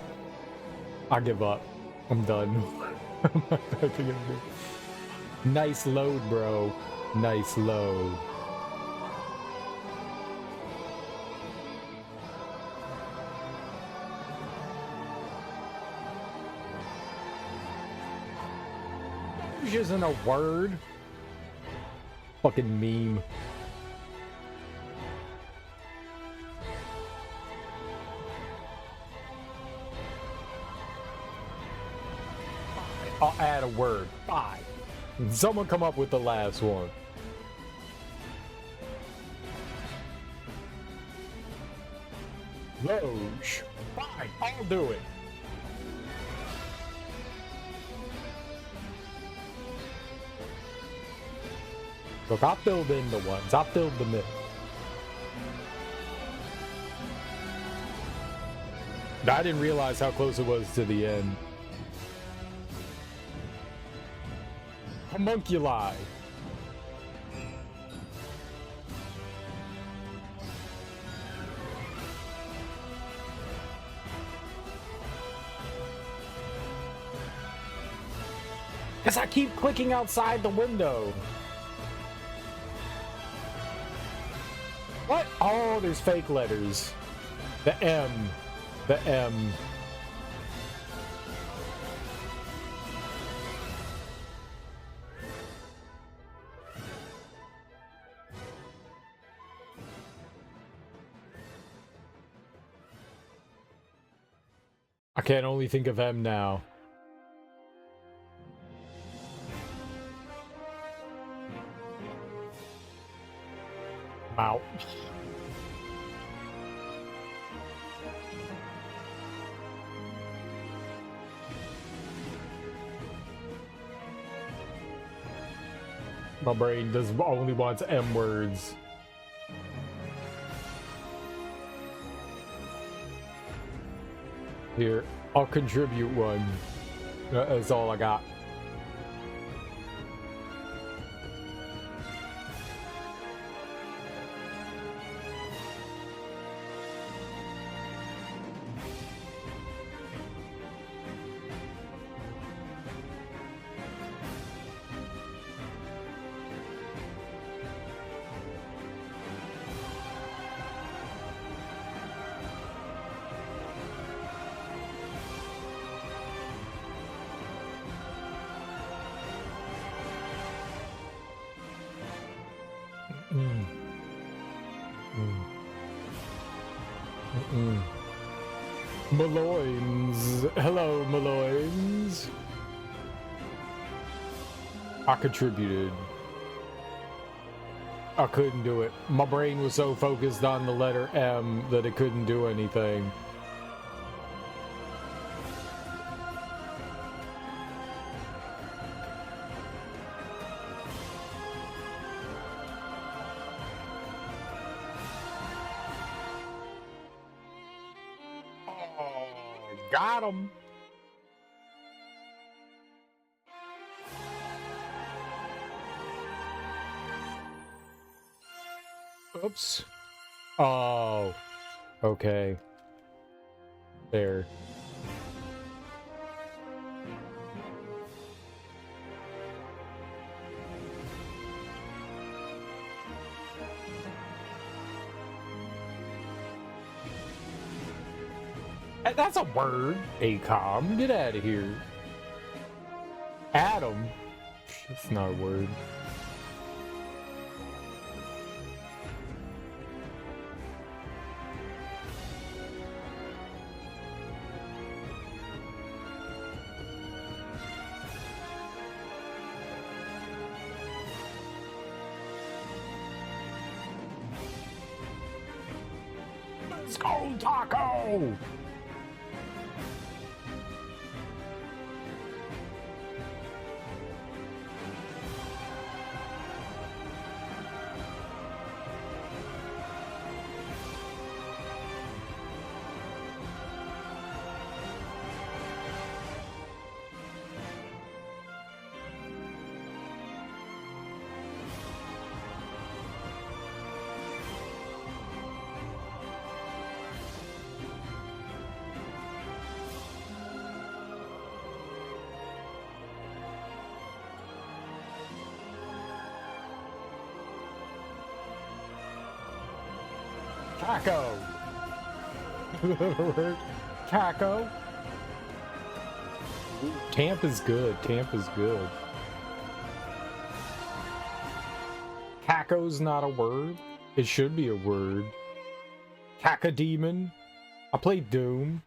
I give up. I'm done. I'm not typing anymore. Nice load, bro. Nice load. Which isn't a word. Fucking meme. I'll add a word. 5. Someone come up with the last one. Loge. Fine, I'll do it. Look, I filled in the ones. I filled them in. I didn't realize how close it was to the end. Homunculi. Because I keep clicking outside the window. What? Oh, there's fake letters. The M. The M. I can only think of M now. Wow. My brain does only wants M words. Here, I'll contribute one. That's all I got. Malloyns. Hello, Malloyns. I contributed. I couldn't do it. My brain was so focused on the letter M that it couldn't do anything. Got him. Oops. Oh. Okay. There. That's a word. ACOM. Get out of here. Adam. That's not a word. Let's go, Taco! Taco. Taco. Tampa's good. Tampa's good. Taco's not a word. It should be a word. Cacodemon. I played Doom.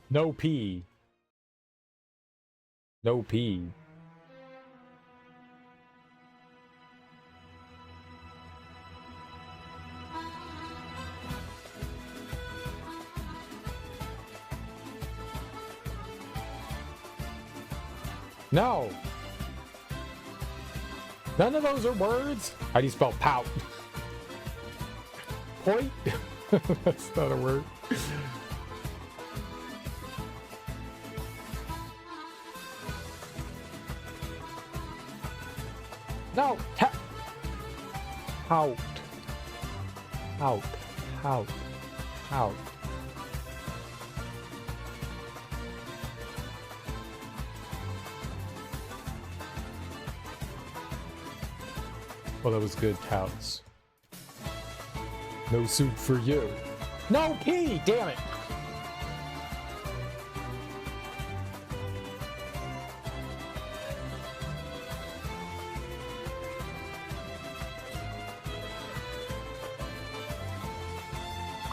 No P. No P. No. None of those are words. How do you spell pout? Point? That's not a word. No. Out. Out. Out. Out. Well, that was good, touts. No soup for you. No pee! Damn it!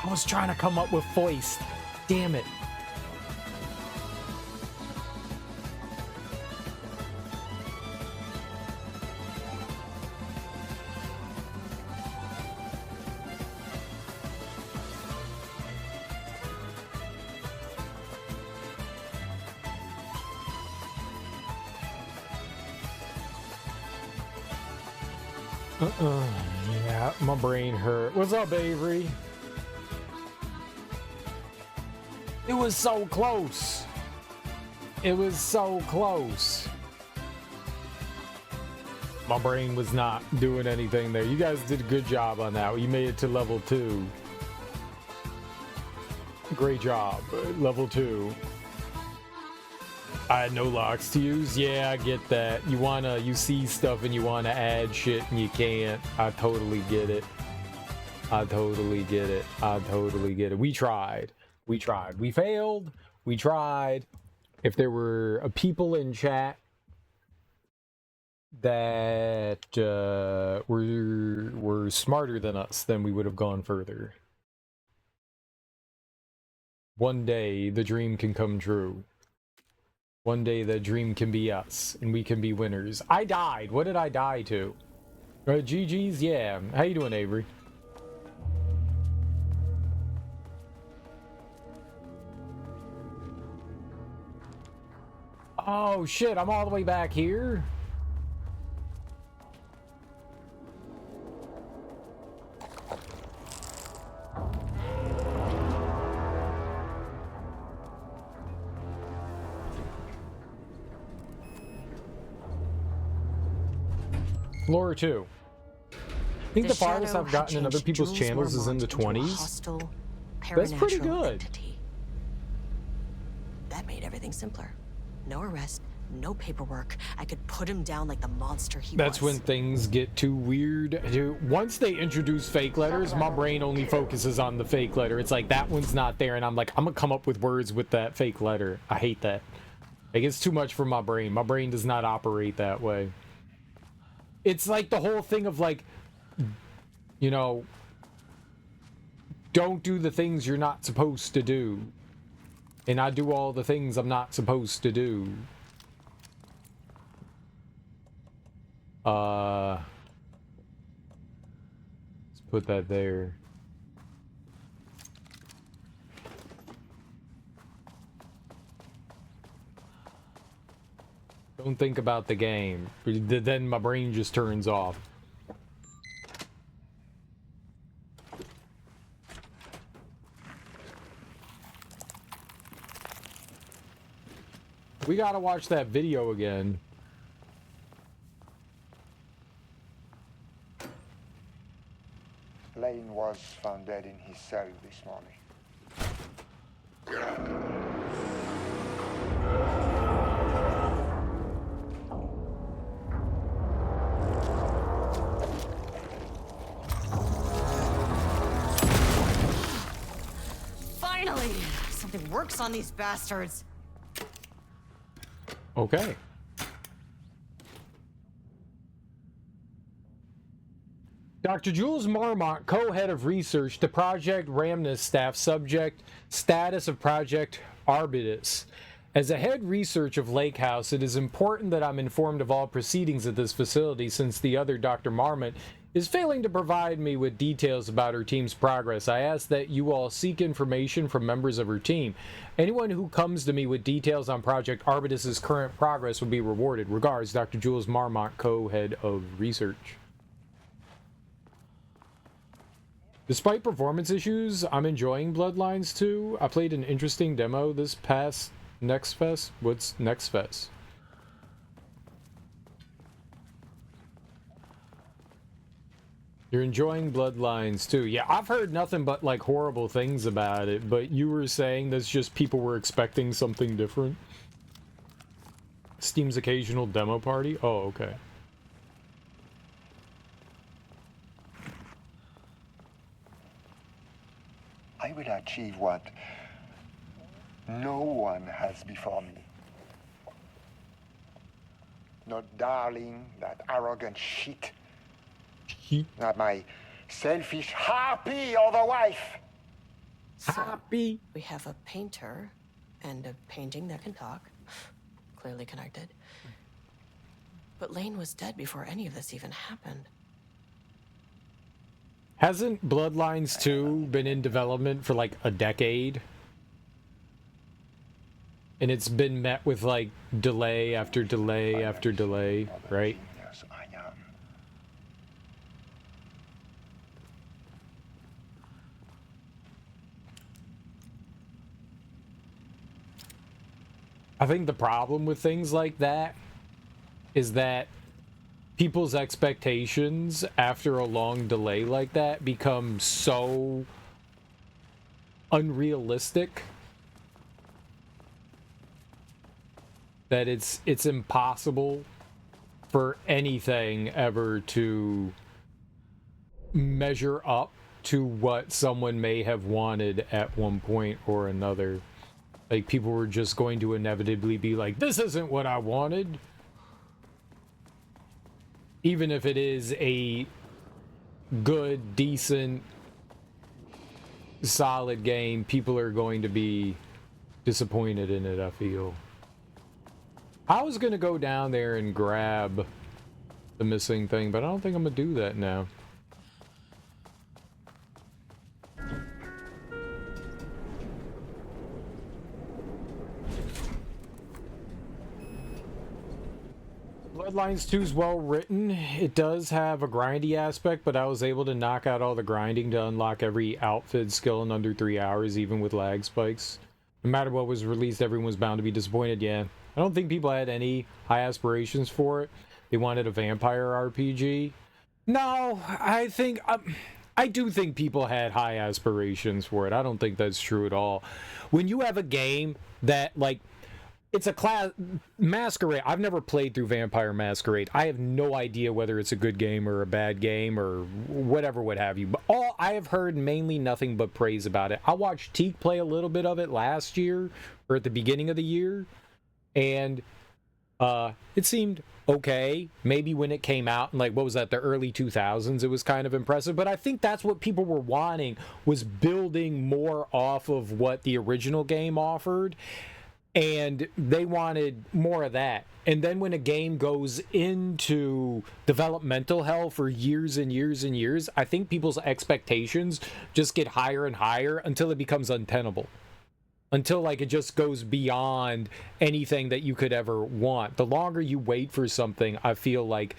I was trying to come up with foist. Damn it. Yeah, my brain hurt. What's up, Avery? It was so close. It was so close. My brain was not doing anything there. You guys did a good job on that. You made it to level 2. Great job. Level 2. I had no locks to use. Yeah, I get that. You see stuff and you wanna add shit and you can't. I totally get it. I totally get it. I totally get it. We tried. We tried. We failed. We tried. If there were people in chat that were smarter than us, then we would have gone further. One day the dream can come true. One day the dream can be us, and we can be winners. I died. What did I die to? GG's? Yeah. How you doing, Avery? Oh, shit. I'm all the way back here? Floor 2. I think the farthest I've gotten in other people's channels is in the 20s. That's pretty good. Entity. That made everything simpler. No arrest, no paperwork. I could put him down like the monster he was. That's when things get too weird. Dude, once they introduce fake letters, my brain only focuses on the fake letter. It's like, that one's not there, and I'm like, I'm gonna come up with words with that fake letter. I hate that. Like, it's too much for my brain. My brain does not operate that way. It's like the whole thing of, like, you know, don't do the things you're not supposed to do. And I do all the things I'm not supposed to do. Let's put that there. Don't think about the game. Then my brain just turns off. We gotta watch that video again. Lane was found dead in his cell this morning. Finally! Something works on these bastards. Okay. Dr. Jules Marmont, co-head of research to Project Ramnus staff, subject status of Project Arbutus. As a head research of Lake House, it is important that I'm informed of all proceedings at this facility since the other Dr. Marmont is failing to provide me with details about her team's progress. I ask that you all seek information from members of her team. Anyone who comes to me with details on Project Arbitus's current progress will be rewarded. Regards, Dr. Jules Marmont, co-head of research. Despite performance issues, I'm enjoying Bloodlines 2. I played an interesting demo this past Next Fest. What's Next Fest? You're enjoying Bloodlines 2. Yeah, I've heard nothing but like horrible things about it, but you were saying that's just people were expecting something different. Steam's occasional demo party? Oh, okay. I will achieve what no one has before me. Not darling, that arrogant shit. Not my selfish harpy or the wife. Harpy. We have a painter and a painting that can talk. Clearly connected. But Lane was dead before any of this even happened. Hasn't Bloodlines 2 been in development for like a decade? And it's been met with like delay after delay after delay, right? Yes, I am. I think the problem with things like that is that people's expectations after a long delay like that become so unrealistic that it's impossible for anything ever to measure up to what someone may have wanted at one point or another. Like, people were just going to inevitably be like, this isn't what I wanted. Even if it is a good, decent, solid game, people are going to be disappointed in it, I feel. I was going to go down there and grab the missing thing, but I don't think I'm going to do that now. Bloodlines 2 is well written. It does have a grindy aspect, but I was able to knock out all the grinding to unlock every outfit skill in under 3 hours, even with lag spikes. No matter what was released, everyone was bound to be disappointed. Yeah, I don't think people had any high aspirations for it. They wanted a vampire RPG. No, I do think people had high aspirations for it. I don't think that's true at all. When you have a game that, like, it's a class Masquerade. I've never played through Vampire Masquerade. I have no idea whether it's a good game or a bad game or whatever, what have you. But all I have heard mainly nothing but praise about it. I watched Teak play a little bit of it last year or at the beginning of the year, and it seemed okay. Maybe when it came out in, like, what was that, the early 2000s, it was kind of impressive. But I think that's what people were wanting, was building more off of what the original game offered. And they wanted more of that. And then when a game goes into developmental hell for years and years and years, I think people's expectations just get higher and higher until it becomes untenable. Until, like, it just goes beyond anything that you could ever want. The longer you wait for something, I feel like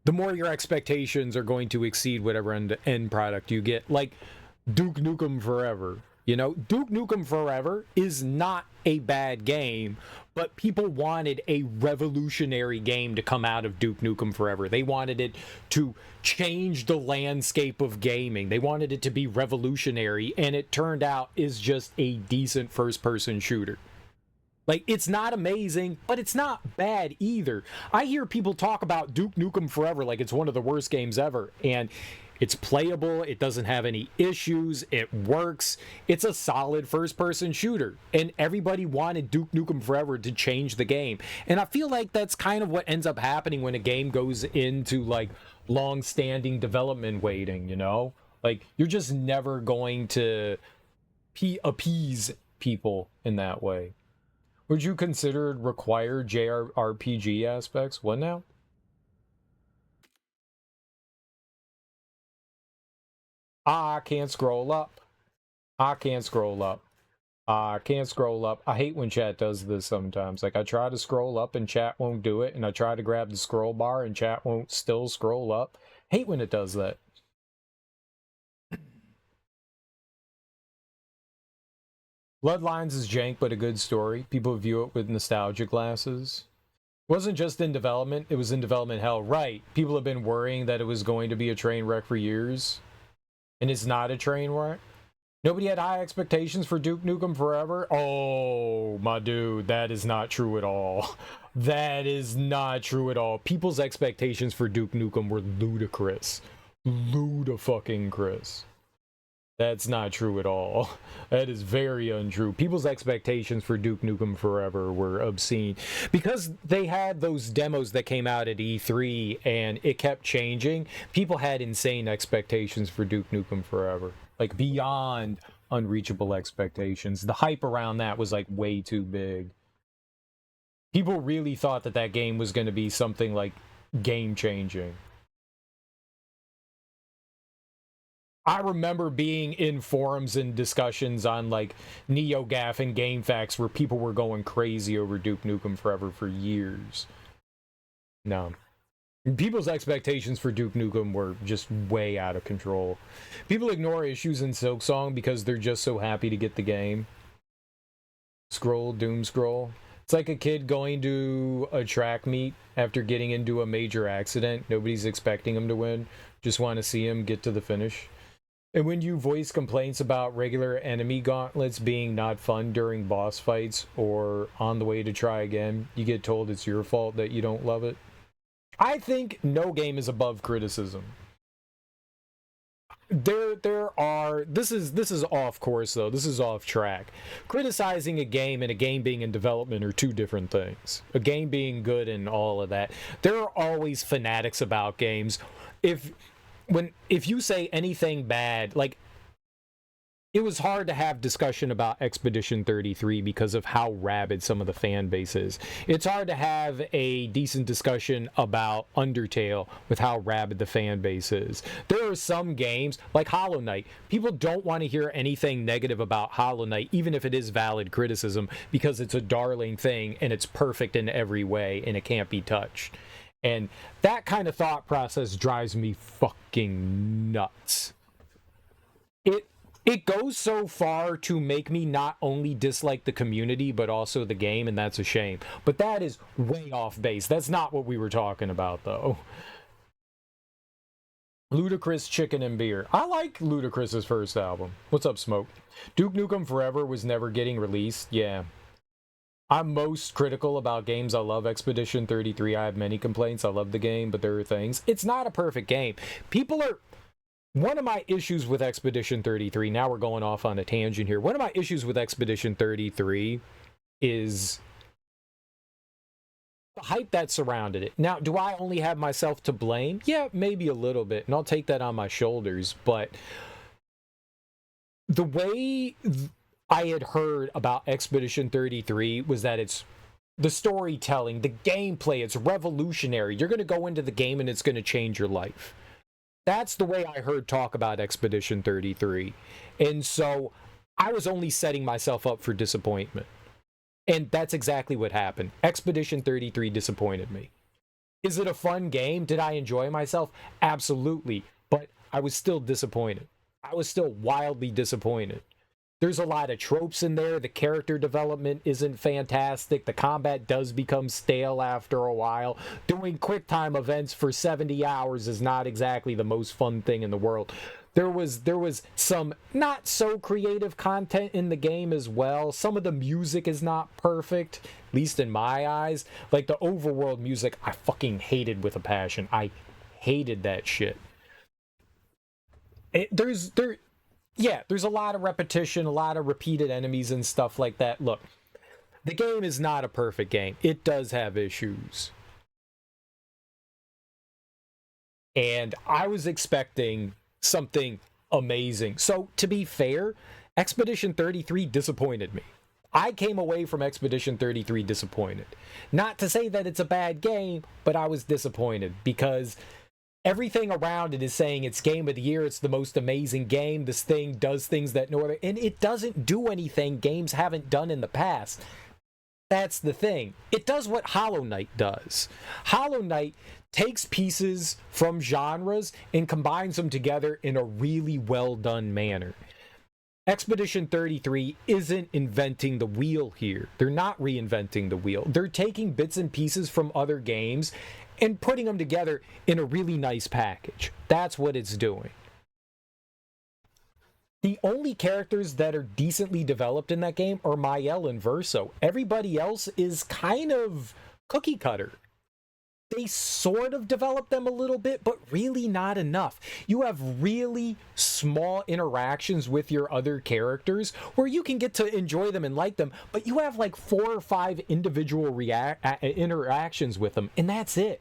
the more your expectations are going to exceed whatever end product you get. Like Duke Nukem Forever. You know, Duke Nukem Forever is not a bad game, but people wanted a revolutionary game to come out of Duke Nukem Forever. They wanted it to change the landscape of gaming. They wanted it to be revolutionary, and it turned out is just a decent first-person shooter. Like, it's not amazing, but it's not bad either. I hear people talk about Duke Nukem Forever like it's one of the worst games ever, and it's playable, it doesn't have any issues, it works, it's a solid first-person shooter, and everybody wanted Duke Nukem Forever to change the game. And I feel like that's kind of what ends up happening when a game goes into, like, long-standing development waiting, you know? Like, you're just never going to appease people in that way. Would you consider it required JRPG aspects? What now? I can't scroll up. I can't scroll up. I can't scroll up. I hate when chat does this sometimes. Like, I try to scroll up and chat won't do it, and I try to grab the scroll bar and chat won't still scroll up. Hate when it does that. Bloodlines is jank, but a good story. People view it with nostalgia glasses. It wasn't just in development, it was in development hell. Right. People have been worrying that it was going to be a train wreck for years. And it's not a train wreck. Nobody had high expectations for Duke Nukem Forever. Oh, my dude, that is not true at all. That is not true at all. People's expectations for Duke Nukem were ludicrous. Luda-fucking-crous. That's not true at all. That is very untrue. People's expectations for Duke Nukem Forever were obscene. Because they had those demos that came out at E3 and it kept changing, people had insane expectations for Duke Nukem Forever. Like, beyond unreachable expectations. The hype around that was, like, way too big. People really thought that that game was going to be something, like, game-changing. I remember being in forums and discussions on, like, NeoGAF and GameFAQs where people were going crazy over Duke Nukem Forever for years. No. People's expectations for Duke Nukem were just way out of control. People ignore issues in Silksong because they're just so happy to get the game. Doom scroll. It's like a kid going to a track meet after getting into a major accident. Nobody's expecting him to win. Just want to see him get to the finish. And when you voice complaints about regular enemy gauntlets being not fun during boss fights or on the way to try again, you get told it's your fault that you don't love it. I think no game is above criticism. There are this is off course though. This is off track. Criticizing a game and a game being in development are two different things. A game being good and all of that. There are always fanatics about games. If you say anything bad, like, it was hard to have discussion about Expedition 33 because of how rabid some of the fan base is. It's hard to have a decent discussion about Undertale with how rabid the fan base is. There are some games, like Hollow Knight, people don't want to hear anything negative about Hollow Knight, even if it is valid criticism, because it's a darling thing and it's perfect in every way and it can't be touched. And that kind of thought process drives me fucking nuts. It goes so far to make me not only dislike the community, but also the game, and that's a shame. But that is way off base. That's not what we were talking about, though. Ludacris Chicken and Beer. I like Ludacris's first album. What's up, Smoke? Duke Nukem Forever was never getting released. Yeah. I'm most critical about games. I love Expedition 33. I have many complaints. I love the game, but there are things. It's not a perfect game. One of my issues with Expedition 33, now we're going off on a tangent here. One of my issues with Expedition 33 is the hype that surrounded it. Now, do I only have myself to blame? Yeah, maybe a little bit, and I'll take that on my shoulders, but the way I had heard about Expedition 33 was that it's the storytelling, the gameplay, it's revolutionary. You're going to go into the game and it's going to change your life. That's the way I heard talk about Expedition 33. And so I was only setting myself up for disappointment. And that's exactly what happened. Expedition 33 disappointed me. Is it a fun game? Did I enjoy myself? Absolutely. But I was still disappointed. I was still wildly disappointed. There's a lot of tropes in there. The character development isn't fantastic. The combat does become stale after a while. Doing QuickTime events for 70 hours is not exactly the most fun thing in the world. There was some not so creative content in the game as well. Some of the music is not perfect, at least in my eyes. Like the overworld music, I fucking hated with a passion. I hated that shit. There's a lot of repetition, a lot of repeated enemies and stuff like that. Look, the game is not a perfect game. It does have issues. And I was expecting something amazing. So, to be fair, Expedition 33 disappointed me. I came away from Expedition 33 disappointed. Not to say that it's a bad game, but I was disappointed because everything around it is saying it's game of the year, it's the most amazing game, this thing does things that no other, and it doesn't do anything games haven't done in the past. That's the thing. It does what Hollow Knight does. Hollow Knight takes pieces from genres and combines them together in a really well done manner. Expedition 33 isn't inventing the wheel here. They're not reinventing the wheel. They're taking bits and pieces from other games and putting them together in a really nice package. That's what it's doing. The only characters that are decently developed in that game are Mael and Verso. Everybody else is kind of cookie cutter. They sort of develop them a little bit, but really not enough. You have really small interactions with your other characters where you can get to enjoy them and like them, but you have like 4 or 5 individual interactions with them, and that's it.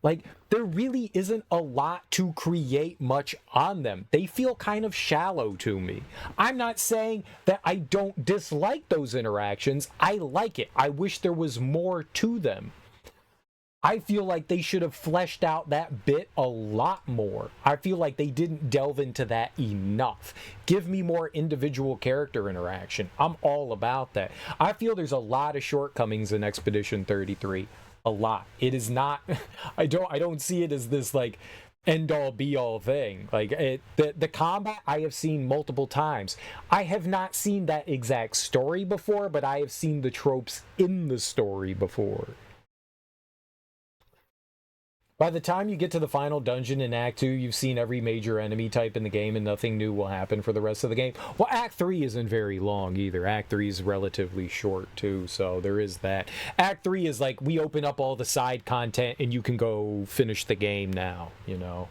Like, there really isn't a lot to create much on them. They feel kind of shallow to me. I'm not saying that I don't dislike those interactions. I like it. I wish there was more to them. I feel like they should have fleshed out that bit a lot more. I feel like they didn't delve into that enough. Give me more individual character interaction. I'm all about that. I feel there's a lot of shortcomings in Expedition 33. A lot. It is not, I don't see it as this like end all be all thing. Like the combat I have seen multiple times. I have not seen that exact story before, but I have seen the tropes in the story before. By the time you get to the final dungeon in Act 2, you've seen every major enemy type in the game and nothing new will happen for the rest of the game. Well, Act 3 isn't very long either. Act 3 is relatively short too, so there is that. Act 3 is like, we open up all the side content and you can go finish the game now, you know.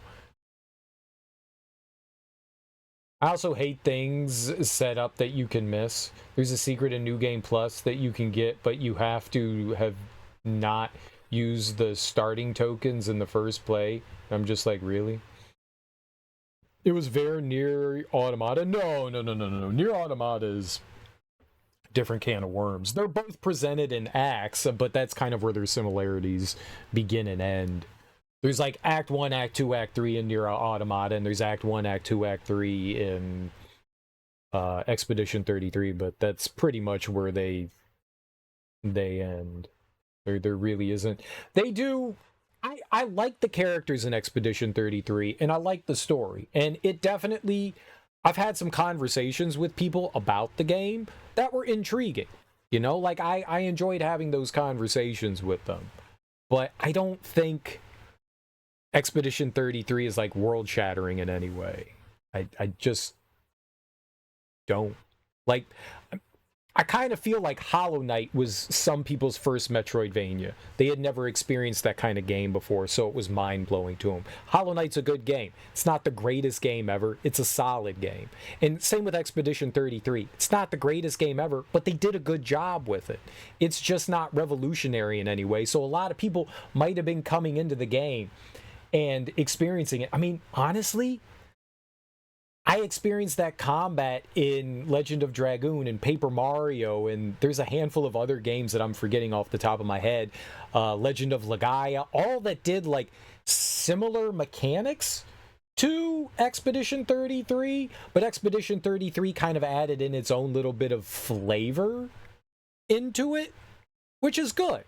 I also hate things set up that you can miss. There's a secret in New Game Plus that you can get, but you have to have not use the starting tokens in the first play. I'm just like, really? It was very Nier Automata. No. Nier Automata is a different can of worms. They're both presented in acts, but that's kind of where their similarities begin and end. There's like Act 1, Act 2, Act 3 in Nier Automata, and there's Act 1, Act 2, Act 3 in Expedition 33, but that's pretty much where they end. There really isn't. They do. I like the characters in Expedition 33, and I like the story. And it definitely, I've had some conversations with people about the game that were intriguing. You know, like I enjoyed having those conversations with them. But I don't think Expedition 33 is like world shattering in any way. I just don't. Like, I kind of feel like Hollow Knight was some people's first Metroidvania. They had never experienced that kind of game before, so it was mind-blowing to them. Hollow Knight's a good game. It's not the greatest game ever. It's a solid game. And same with Expedition 33. It's not the greatest game ever, but they did a good job with it. It's just not revolutionary in any way. So a lot of people might have been coming into the game and experiencing it. I mean, honestly, I experienced that combat in Legend of Dragoon and Paper Mario, and there's a handful of other games that I'm forgetting off the top of my head. Legend of Legaia, all that did like similar mechanics to Expedition 33, but Expedition 33 kind of added in its own little bit of flavor into it, which is good.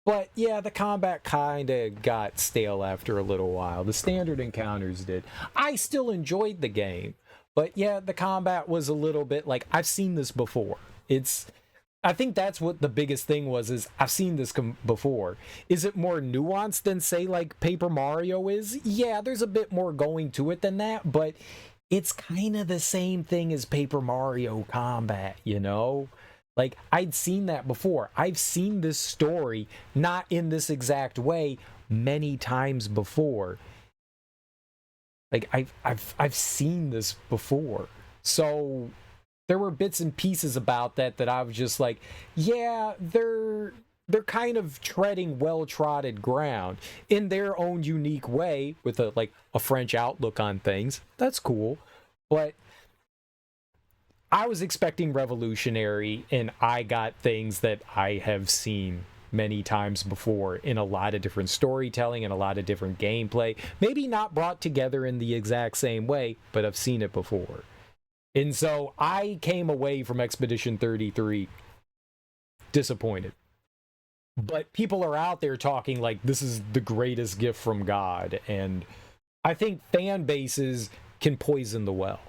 But yeah, the combat kind of got stale after a little while. The standard encounters did. I still enjoyed the game, but yeah, the combat was a little bit like, I've seen this before. I think that's what the biggest thing was, is I've seen this before. Is it more nuanced than, say, like Paper Mario is? Yeah, there's a bit more going to it than that, but it's kind of the same thing as Paper Mario combat, you know? Like, I'd seen that before. I've seen this story, not in this exact way, many times before. Like, I've seen this before. So there were bits and pieces about that I was just like, yeah, they're kind of treading well-trodden ground in their own unique way with a French outlook on things. That's cool. But I was expecting revolutionary, and I got things that I have seen many times before in a lot of different storytelling and a lot of different gameplay. Maybe not brought together in the exact same way, but I've seen it before. And so I came away from Expedition 33 disappointed. But people are out there talking like this is the greatest gift from God. And I think fan bases can poison the well.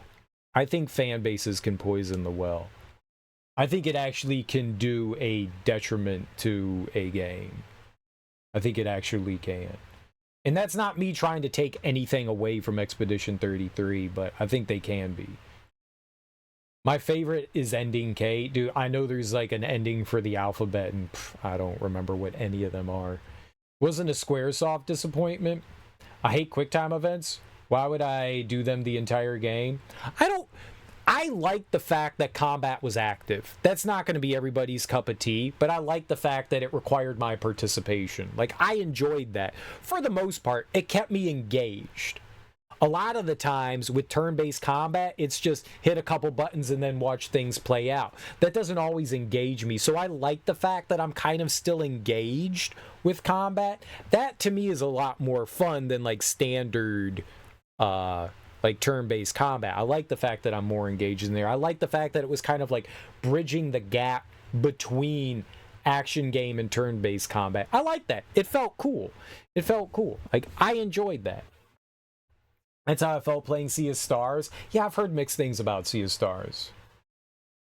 I think fan bases can poison the well. I think it actually can do a detriment to a game. I think it actually can. And that's not me trying to take anything away from Expedition 33, but I think they can be. My favorite is Ending K. Dude, I know there's like an ending for the alphabet, and I don't remember what any of them are. Wasn't a Squaresoft disappointment. I hate QuickTime events. Why would I do them the entire game? I like the fact that combat was active. That's not going to be everybody's cup of tea, but I like the fact that it required my participation. Like, I enjoyed that. For the most part, it kept me engaged. A lot of the times with turn-based combat, it's just hit a couple buttons and then watch things play out. That doesn't always engage me. So I like the fact that I'm kind of still engaged with combat. That to me is a lot more fun than like standard like turn-based combat. I like the fact that I'm more engaged in there. I like the fact that it was kind of like bridging the gap between action game and turn-based combat. I like that. It felt cool. It felt cool. Like, I enjoyed that. That's how I felt playing Sea of Stars. Yeah, I've heard mixed things about Sea of Stars.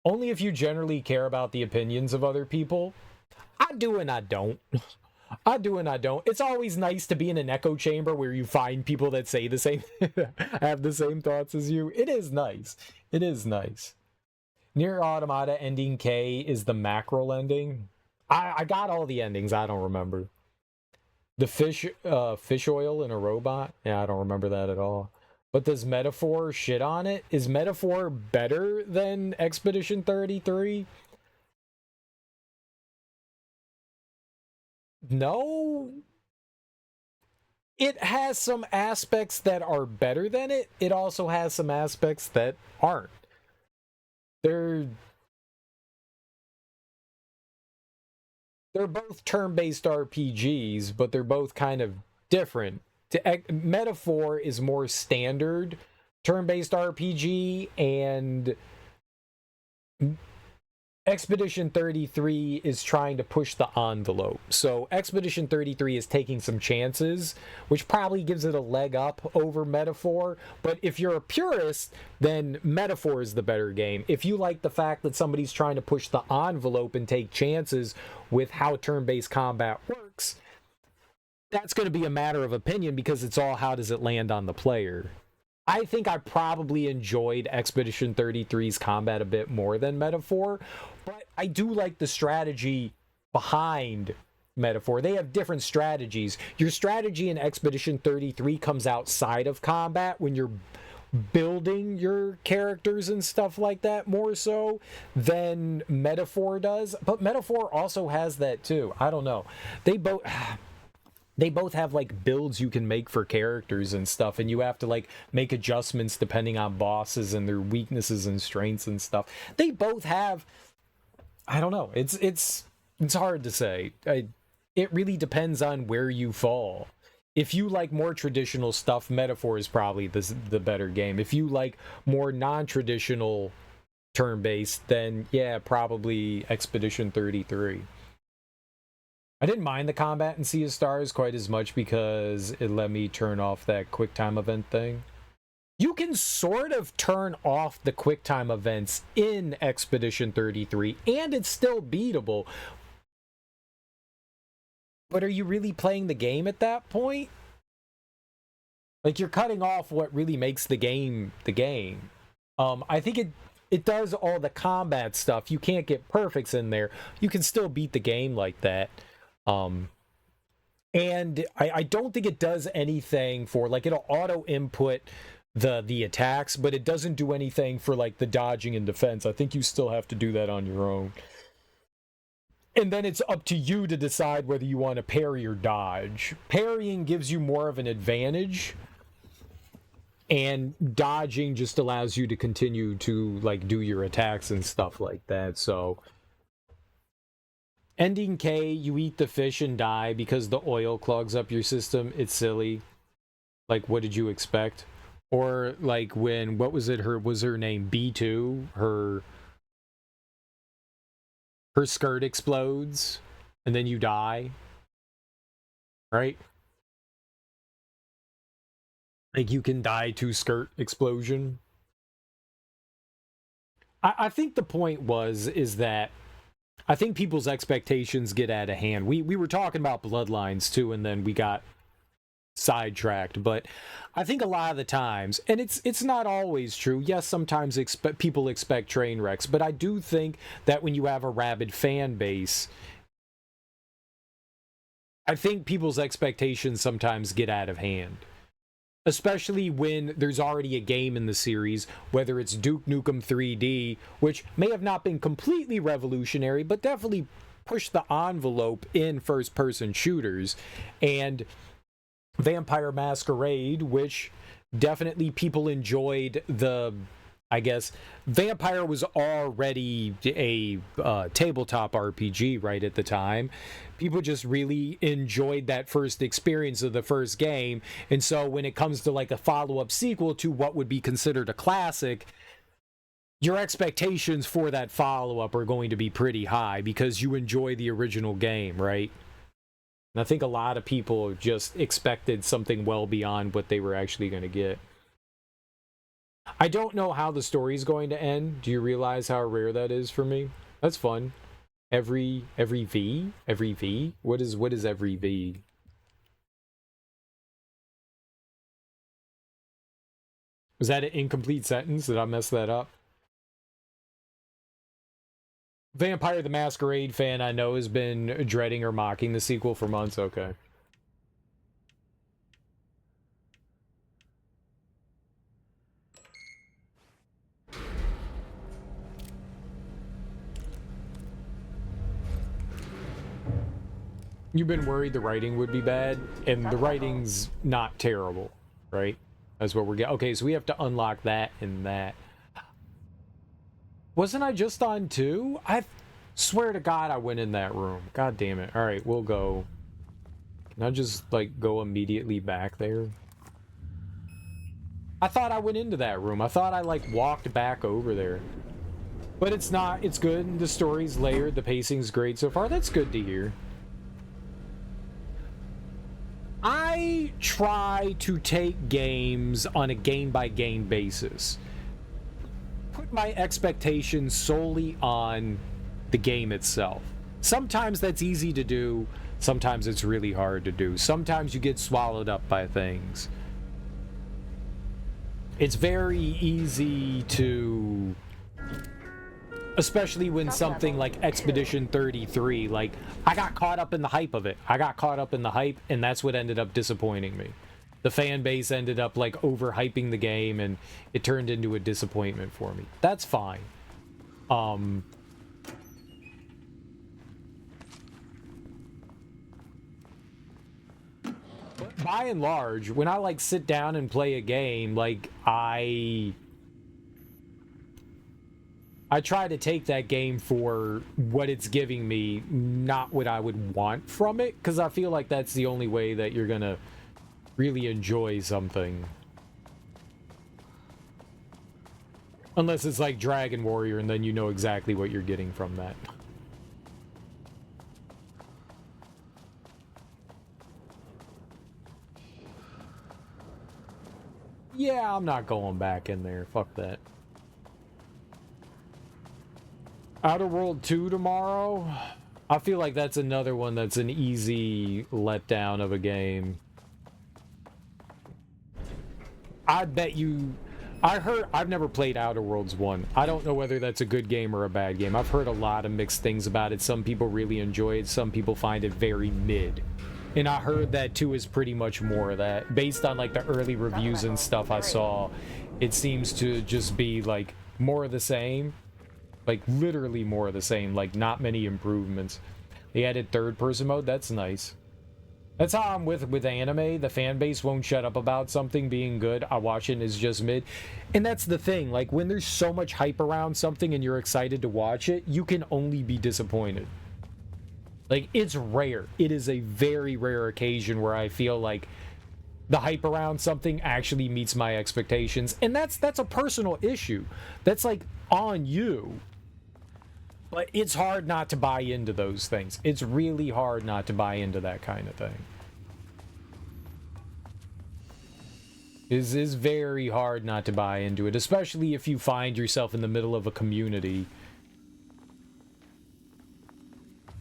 Only if you generally care about the opinions of other people. I do and I don't. I do and I don't. It's always nice to be in an echo chamber where you find people that say the same, have the same thoughts as you. It is nice. It is nice. Nier Automata Ending K is the mackerel ending. I got all the endings. I don't remember. The fish oil in a robot? Yeah, I don't remember that at all. But does Metaphor shit on it? Is Metaphor better than Expedition 33? No. It has some aspects that are better than it. It also has some aspects that aren't. They're both turn-based RPGs, but they're both kind of different. Metaphor is more standard turn-based RPG, and Expedition 33 is trying to push the envelope. So Expedition 33 is taking some chances, which probably gives it a leg up over Metaphor. But if you're a purist, then Metaphor is the better game. If you like the fact that somebody's trying to push the envelope and take chances with how turn-based combat works, that's going to be a matter of opinion, because it's all how does it land on the player. I think I probably enjoyed Expedition 33's combat a bit more than Metaphor, but I do like the strategy behind Metaphor. They have different strategies. Your strategy in Expedition 33 comes outside of combat when you're building your characters and stuff like that more so than Metaphor does. But Metaphor also has that too. I don't know. They both have like builds you can make for characters and stuff, and you have to like make adjustments depending on bosses and their weaknesses and strengths and stuff. They both have, I don't know, it's hard to say. It really depends on where you fall. If you like more traditional stuff, Metaphor is probably the better game. If you like more non-traditional turn-based, then yeah, probably Expedition 33. I didn't mind the combat in Sea of Stars quite as much because it let me turn off that QuickTime event thing. You can sort of turn off the QuickTime events in Expedition 33, and it's still beatable. But are you really playing the game at that point? Like, you're cutting off what really makes the game the game. I think it does all the combat stuff. You can't get perfects in there. You can still beat the game like that. And I don't think it does anything for, like, it'll auto input the attacks, but it doesn't do anything for like the dodging and defense. I think you still have to do that on your own. And then it's up to you to decide whether you want to parry or dodge. Parrying gives you more of an advantage, and dodging just allows you to continue to like do your attacks and stuff like that. So Ending K, you eat the fish and die because the oil clogs up your system. It's silly. Like, what did you expect? Or like when, what was it? Was her name B2? Her skirt explodes and then you die. Right? Like you can die to skirt explosion. I think the point is that I think people's expectations get out of hand. We were talking about Bloodlines too, and then we got sidetracked. But I think a lot of the times, and it's not always true. Yes, sometimes people expect train wrecks, but I do think that when you have a rabid fan base, I think people's expectations sometimes get out of hand. Especially when there's already a game in the series, whether it's Duke Nukem 3D, which may have not been completely revolutionary, but definitely pushed the envelope in first-person shooters, and Vampire Masquerade, which definitely people enjoyed the... I guess Vampire was already a tabletop RPG right at the time. People just really enjoyed that first experience of the first game. And so when it comes to like a follow-up sequel to what would be considered a classic, your expectations for that follow-up are going to be pretty high because you enjoy the original game, right? And I think a lot of people just expected something well beyond what they were actually going to get. I don't know how the story's going to end. Do you realize how rare that is for me? That's fun. Every V? Every V? What is every V? Was that an incomplete sentence? Did I mess that up? Vampire the Masquerade fan I know has been dreading or mocking the sequel for months. Okay. You've been worried the writing would be bad, and the writing's not terrible, right? That's what we're getting. Okay, so we have to unlock that and that. Wasn't I just on 2? I swear to God I went in that room. God damn it. Alright, we'll go. Can I just, like, go immediately back there? I thought I went into that room. I thought I, like, walked back over there. But it's not. It's good. The story's layered. The pacing's great so far. That's good to hear. I try to take games on a game-by-game basis. Put my expectations solely on the game itself. Sometimes that's easy to do. Sometimes it's really hard to do. Sometimes you get swallowed up by things. It's very easy to... Especially when something like Expedition 33, like, I got caught up in the hype of it. I got caught up in the hype, and that's what ended up disappointing me. The fan base ended up, like, overhyping the game, and it turned into a disappointment for me. That's fine. But by and large, when I, like, sit down and play a game, like, I try to take that game for what it's giving me, not what I would want from it, because I feel like that's the only way that you're gonna really enjoy something. Unless it's like Dragon Warrior, and then you know exactly what you're getting from that. Yeah, I'm not going back in there. Fuck that. Outer World 2 tomorrow? I feel like that's another one that's an easy letdown of a game. I bet you... I've never played Outer Worlds 1. I don't know whether that's a good game or a bad game. I've heard a lot of mixed things about it. Some people really enjoy it. Some people find it very mid. And I heard that 2 is pretty much more of that. Based on like the early reviews and stuff I saw, it seems to just be like more of the same. Like, literally more of the same. Like, not many improvements. They added third-person mode. That's nice. That's how I'm with anime. The fan base won't shut up about something being good. I watch it and it's just mid. And that's the thing. Like, when there's so much hype around something and you're excited to watch it, you can only be disappointed. Like, it's rare. It is a very rare occasion where I feel like the hype around something actually meets my expectations. And that's a personal issue. That's, like, on you. But it's hard not to buy into those things. It's really hard not to buy into that kind of thing. It is very hard not to buy into it, especially if you find yourself in the middle of a community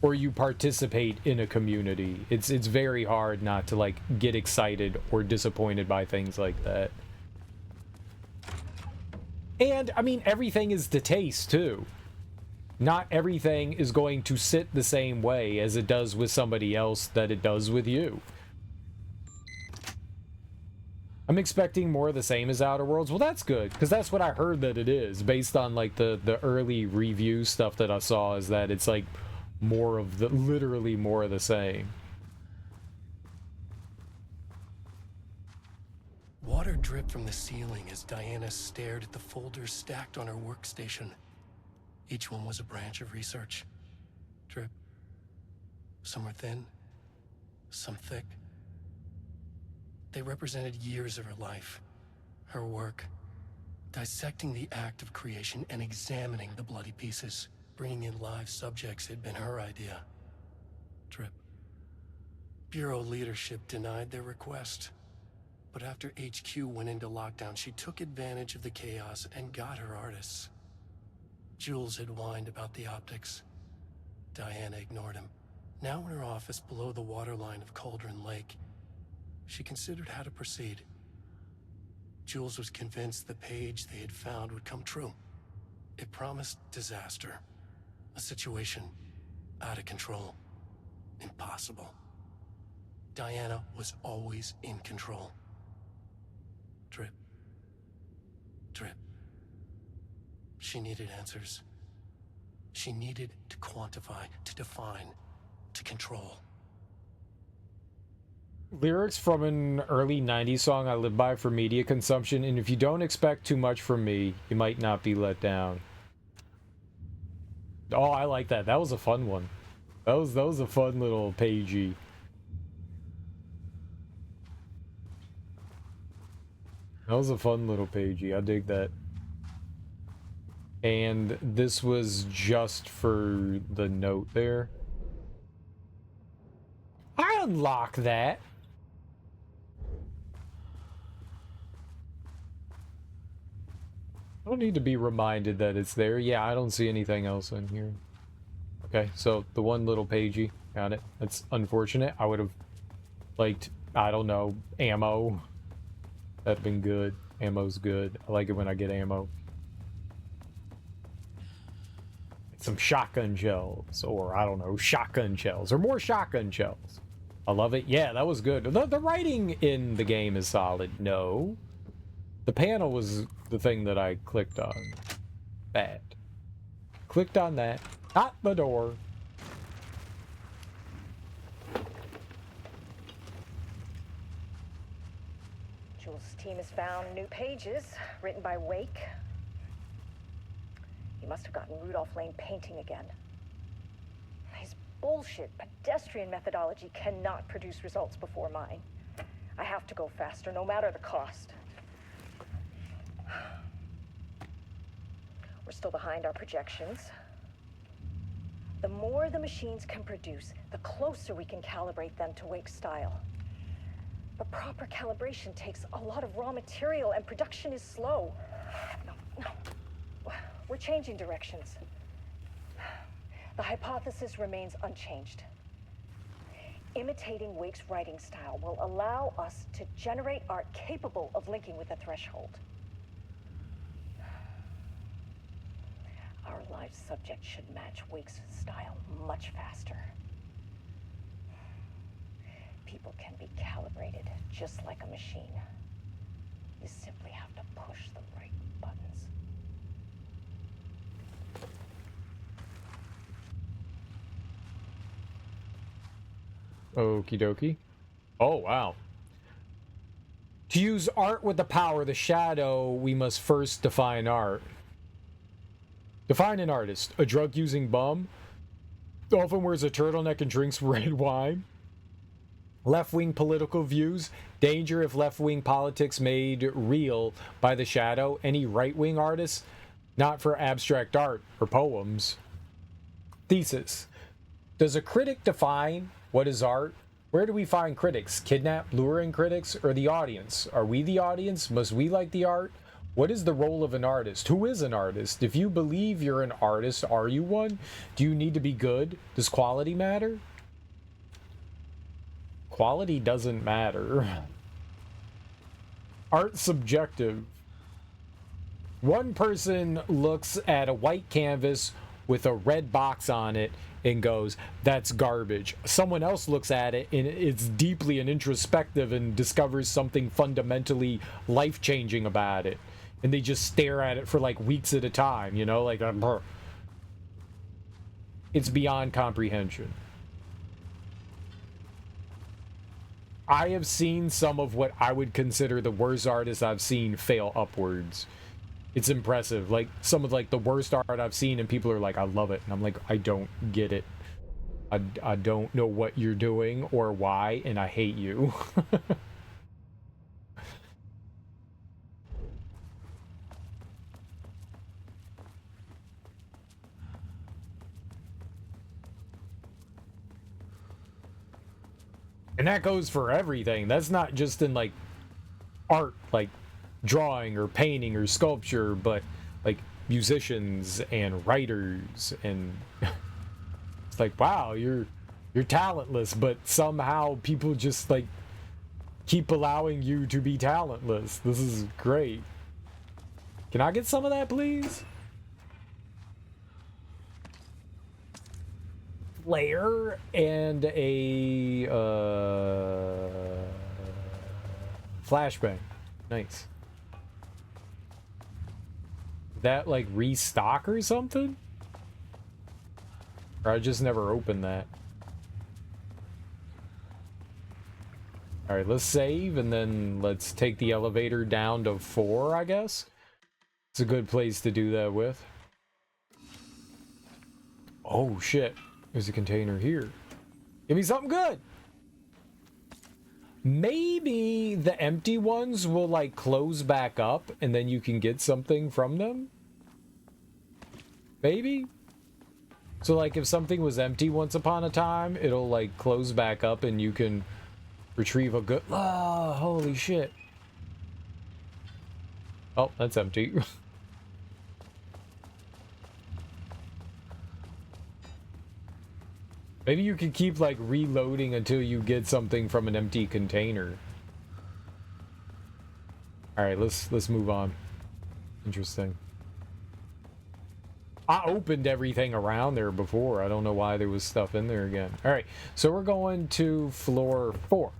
or you participate in a community. It's very hard not to, like, get excited or disappointed by things like that. And, I mean, everything is to taste, too. Not everything is going to sit the same way as it does with somebody else that it does with you. I'm expecting more of the same as Outer Worlds. Well, that's good, because that's what I heard that it is, based on, like, the early review stuff that I saw, is that it's, like, more of the, literally more of the same. Water dripped from the ceiling as Diana stared at the folders stacked on her workstation. Each one was a branch of research. Drip. Some were thin, some thick. They represented years of her life, her work, dissecting the act of creation and examining the bloody pieces. Bringing in live subjects had been her idea. Drip. Bureau leadership denied their request. But after HQ went into lockdown, she took advantage of the chaos and got her artists. Jules had whined about the optics. Diana ignored him. Now in her office below the waterline of Cauldron Lake, she considered how to proceed. Jules was convinced the page they had found would come true. It promised disaster. A situation out of control. Impossible. Diana was always in control. Drip. Drip. She needed answers. She needed to quantify, to define, to control. Lyrics from an early 90s song I live by for media consumption, and if you don't expect too much from me, you might not be let down. Oh, I like that. That was a fun one. That was a fun little pagey. That was a fun little pagey. I dig that. And this was just for the note there. I unlock that. I don't need to be reminded that it's there. Yeah, I don't see anything else in here. Okay, so the one little pagey. Got it. That's unfortunate. I would have liked, I don't know, ammo. That'd been good. Ammo's good. I like it when I get ammo. Some shotgun shells, or I don't know, shotgun shells, or more shotgun shells. I love it. Yeah, that was good. The writing in the game is solid. No. The panel was the thing that I clicked on. Bad. Clicked on that. Not the door. Jules' team has found new pages written by Wake. He must have gotten Rudolph Lane painting again. His bullshit pedestrian methodology cannot produce results before mine. I have to go faster, no matter the cost. We're still behind our projections. The more the machines can produce, the closer we can calibrate them to Wake's style. But proper calibration takes a lot of raw material, and production is slow. No. We're changing directions. The hypothesis remains unchanged. Imitating Wake's writing style will allow us to generate art capable of linking with the threshold. Our live subject should match Wake's style much faster. People can be calibrated just like a machine. You simply have to push the right buttons. Okie dokie. Oh, wow. To use art with the power of the shadow, we must first define art. Define an artist. A drug-using bum? Often wears a turtleneck and drinks red wine. Left-wing political views. Danger if left-wing politics made real by the shadow. Any right-wing artists? Not for abstract art or poems. Thesis. Does a critic define what is art? Where do we find critics? Kidnap, luring critics, or the audience? Are we the audience? Must we like the art? What is the role of an artist? Who is an artist? If you believe you're an artist, are you one? Do you need to be good? Does quality matter? Quality doesn't matter. Art's subjective. One person looks at a white canvas with a red box on it and goes, that's garbage. Someone else looks at it and it's deeply and introspective and discovers something fundamentally life-changing about it. And they just stare at it for like weeks at a time, you know, like it's beyond comprehension. I have seen some of what I would consider the worst artists I've seen fail upwards. It's impressive. Like some of like the worst art I've seen, and people are like, I love it. And I'm like, I don't get it. I don't know what you're doing or why, and I hate you. And that goes for everything. That's not just in like art, like drawing or painting or sculpture, but like musicians and writers. And it's like, wow, you're talentless, but somehow people just like keep allowing you to be talentless. This is great. Can I get some of that, please? Flare and a flashbang. Nice. That like restock or something? Or I just never opened that. Alright, let's save and then let's take the elevator down to 4, I guess. It's a good place to do that with. Oh shit. There's a container here. Give me something good. Maybe the empty ones will like close back up and then you can get something from them. Maybe. So like if something was empty once upon a time, it'll like close back up and you can retrieve a good... Oh, holy shit. Oh, that's empty. Maybe you could keep like reloading until you get something from an empty container. All right, let's move on. Interesting. I opened everything around there before. I don't know why there was stuff in there again. All right, so we're going to floor 4.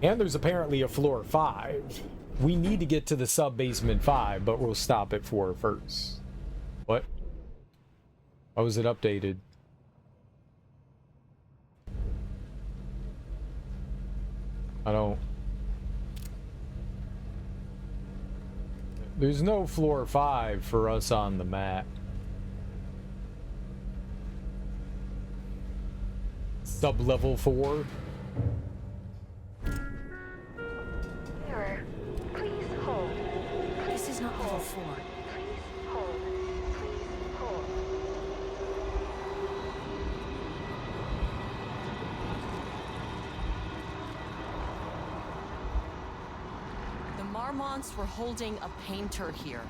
And there's apparently a floor 5. We need to get to the sub-basement 5, but we'll stop at 4 first. What? How was it updated? I don't... There's no floor 5 for us on the map. Sub-level 4? Error. Please hold. This is not level 4. Please hold. Please hold. The Marmonts were holding a painter here.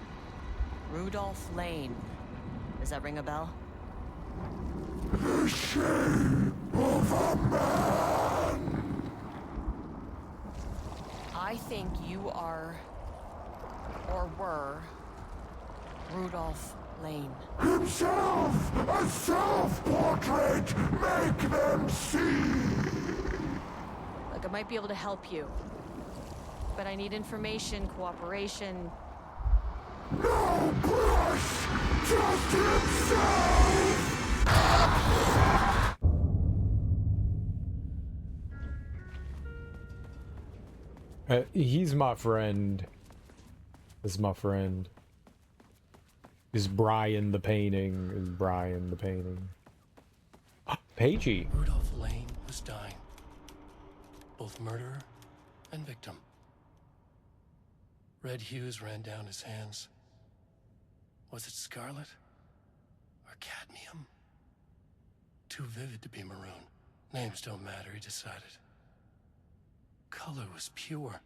Rudolph Lane. Does that ring a bell? The shape of a man. I think you are, or were, Rudolph Lane. Himself! A self-portrait! Make them see! Look, I might be able to help you. But I need information, cooperation. No brush! Just himself! He's my friend. Is my friend. Is Brian the painting? Is Brian the painting? Pagey. Rudolph Lane was dying. Both murderer and victim. Red hues ran down his hands. Was it scarlet or cadmium? Too vivid to be maroon. Names don't matter, he decided. Color was pure.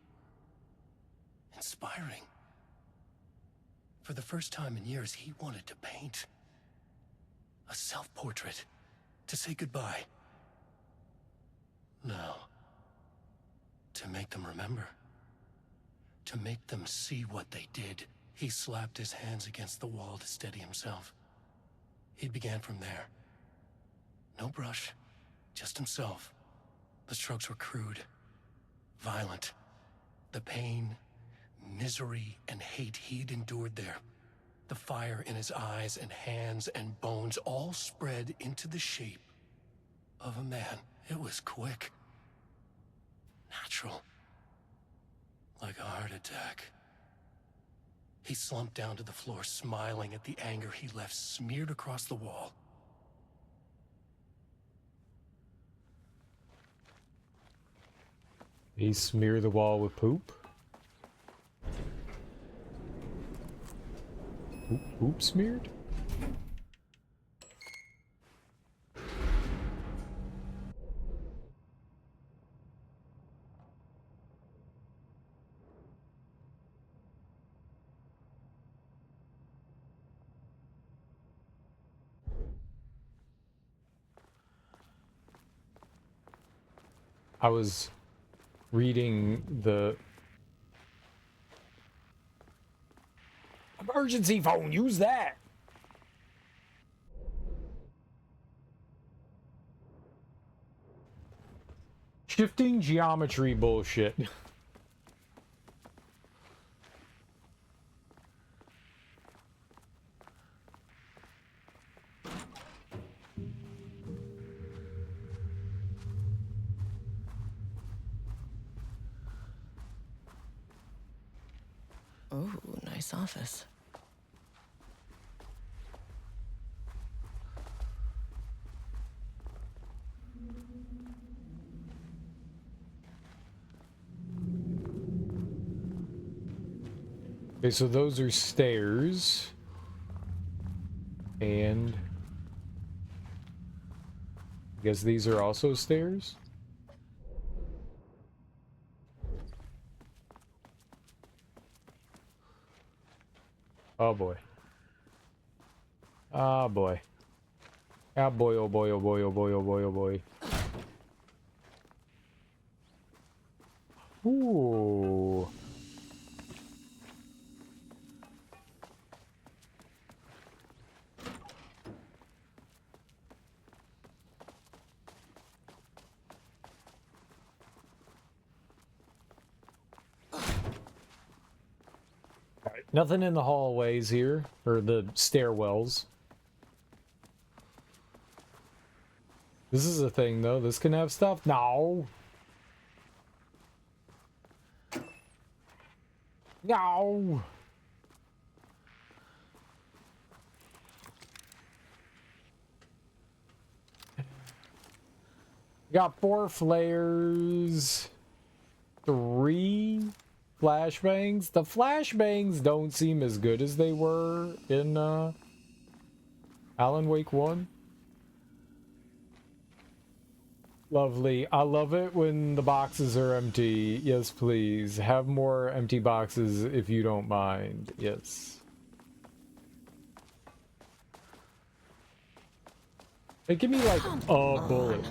Inspiring. For the first time in years, he wanted to paint. A self-portrait. To say goodbye. No. To make them remember. To make them see what they did. He slapped his hands against the wall to steady himself. He began from there. No brush, just himself. The strokes were crude, violent. The pain, misery, and hate he'd endured there. The fire in his eyes and hands and bones all spread into the shape of a man. It was quick. Natural. Like a heart attack. He slumped down to the floor, smiling at the anger he left smeared across the wall. He smeared the wall with poop? Poop smeared? I was reading the emergency phone, use that. Shifting geometry bullshit. Oh, nice office. Okay, so those are stairs. And I guess these are also stairs? Oh boy. Ah boy. Ah boy, oh boy, oh boy, oh boy, oh boy, oh boy. Ooh. Nothing in the hallways here, or the stairwells. This is a thing, though. This can have stuff. No. No. Got 4 flares. 3 flashbangs. The flashbangs don't seem as good as they were in Alan Wake 1. Lovely. I love it when the boxes are empty. Yes, please. Have more empty boxes if you don't mind. Yes. Hey, give me like a bullet.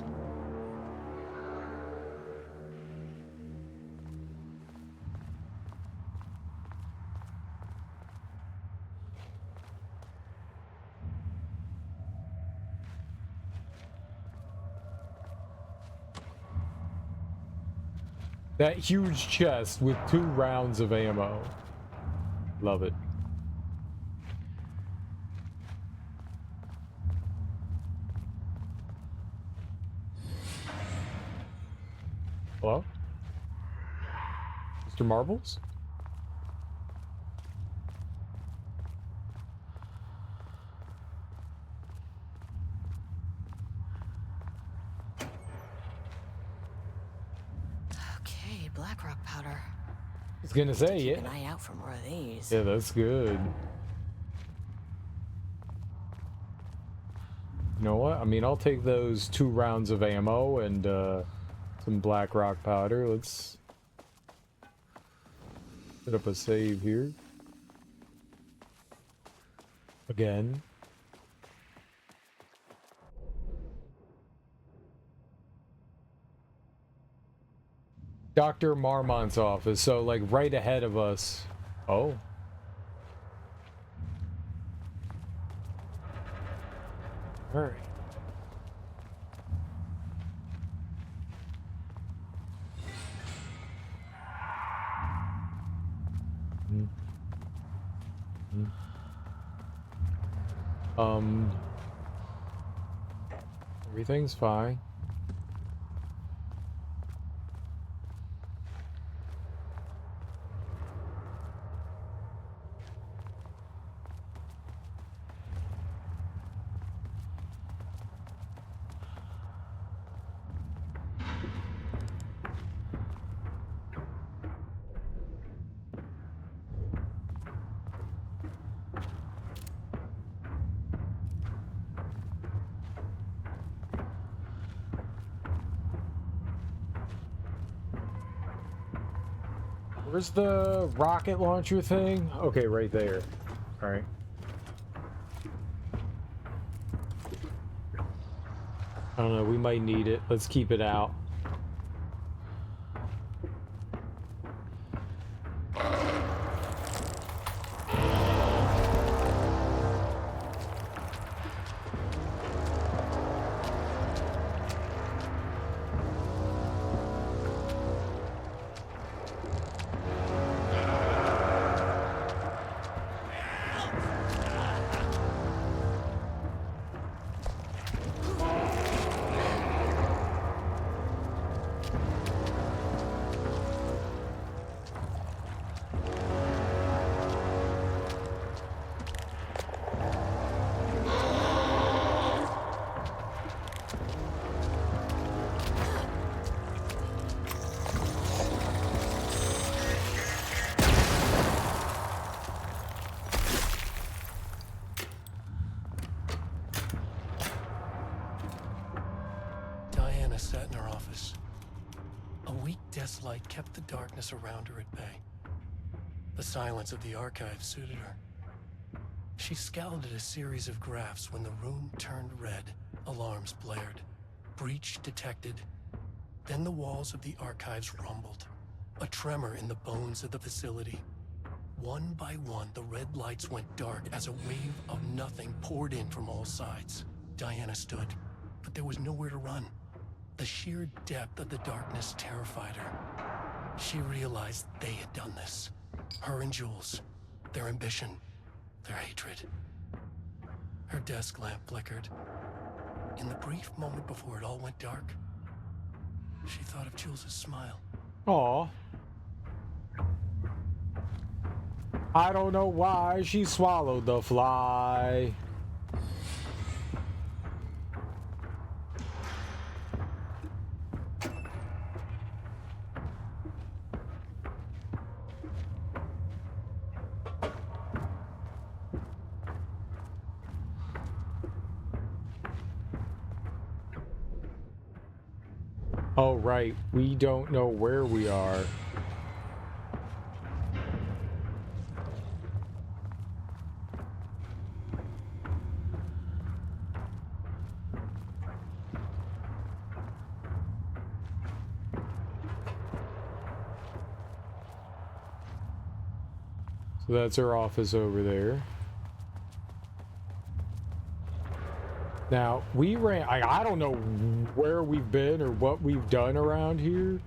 That huge chest with 2 rounds of ammo. Love it. Hello? Mr. Marbles? was gonna say, Keep yeah. an eye out for more of these. Yeah, that's good. You know what? I mean, I'll take those 2 rounds of ammo and some black rock powder. Let's set up a save here. Again. Dr. Marmont's office, so like right ahead of us. Oh. Alright. Everything's fine. Where's the rocket launcher thing? Okay, right there. All right. I don't know, we might need it. Let's keep it out. Diana sat in her office. A weak desk light kept the darkness around her at bay. The silence of the archive suited her. She scowled at a series of graphs when the room turned red. Alarms blared. Breach detected. Then the walls of the archives rumbled. A tremor in the bones of the facility. One by one, the red lights went dark as a wave of nothing poured in from all sides. Diana stood, but there was nowhere to run. The sheer depth of the darkness terrified her. She realized they had done this. Her and Jules. Their ambition. Their hatred. Her desk lamp flickered. In the brief moment before it all went dark, she thought of Jules' smile. Aw. I don't know why she swallowed the fly. Oh, right. We don't know where we are. So that's our office over there. Now, we ran... I don't know where we've been or what we've done around here.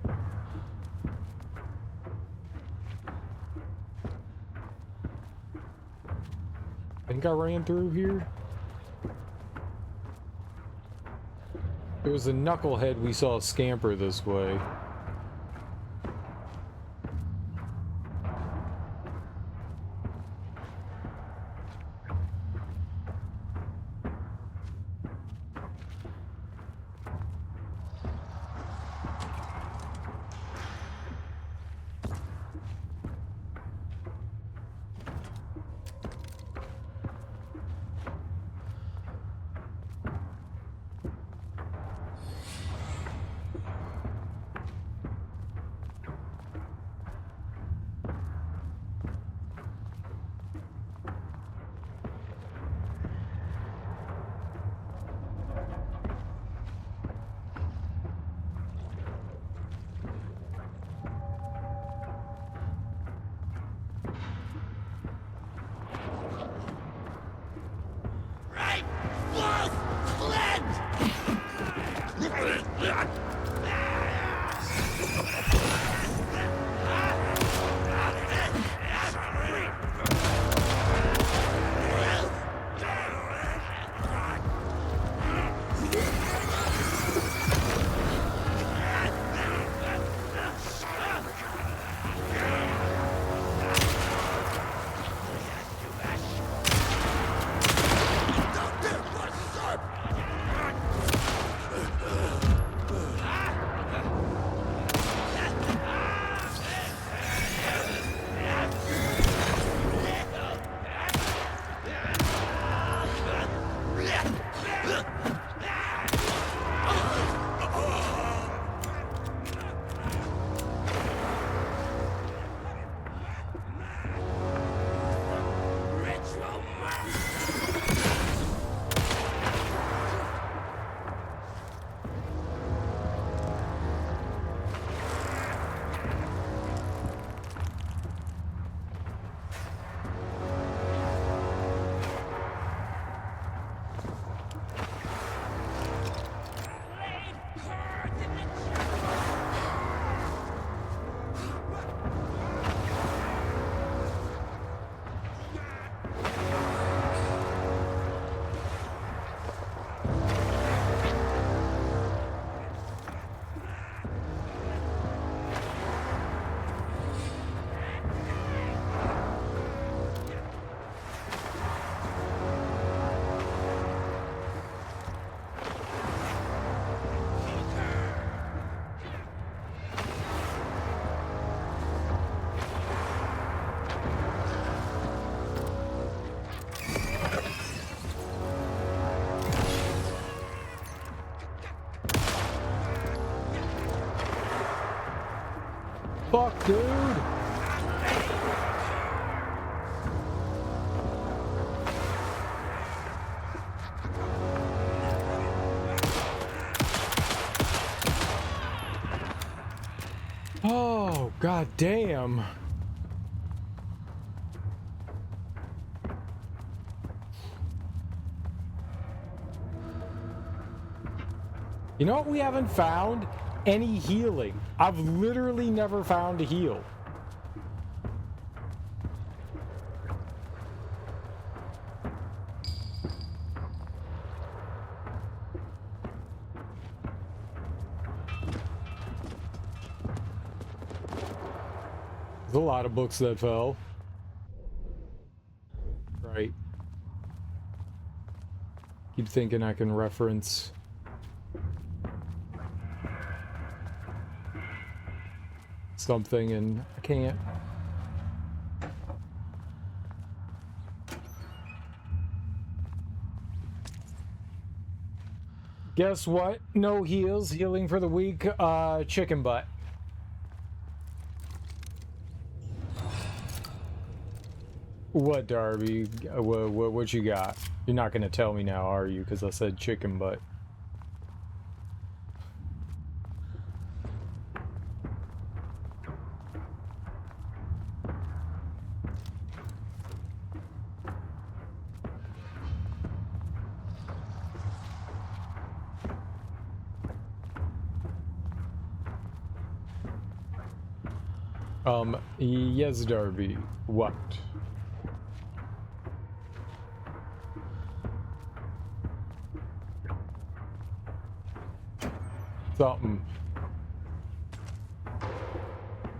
I think I ran through here. There was a knucklehead we saw scamper this way. Right! Close! Cleanse! Fuck, dude! Oh, god damn. You know what we haven't found? Any healing. I've literally never found a heal. There's a lot of books that fell. Right. Keep thinking I can reference something and I can't. Guess what? No heals. Healing for the weak. Chicken butt. What, Darby? What you got? You're not gonna tell me now, are you? Because I said chicken butt. Yes, Darby. What? Something.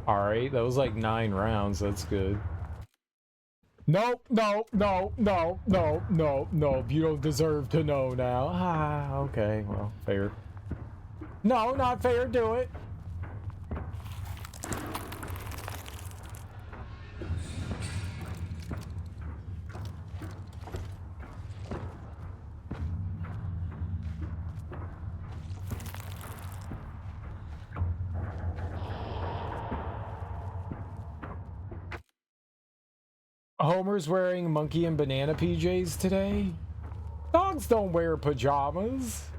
Alright, that was like 9 rounds. That's good. Nope, no. You don't deserve to know now. Ah, okay, well, fair. No, not fair. Do it. Homer's wearing monkey and banana PJs today. Dogs don't wear pajamas.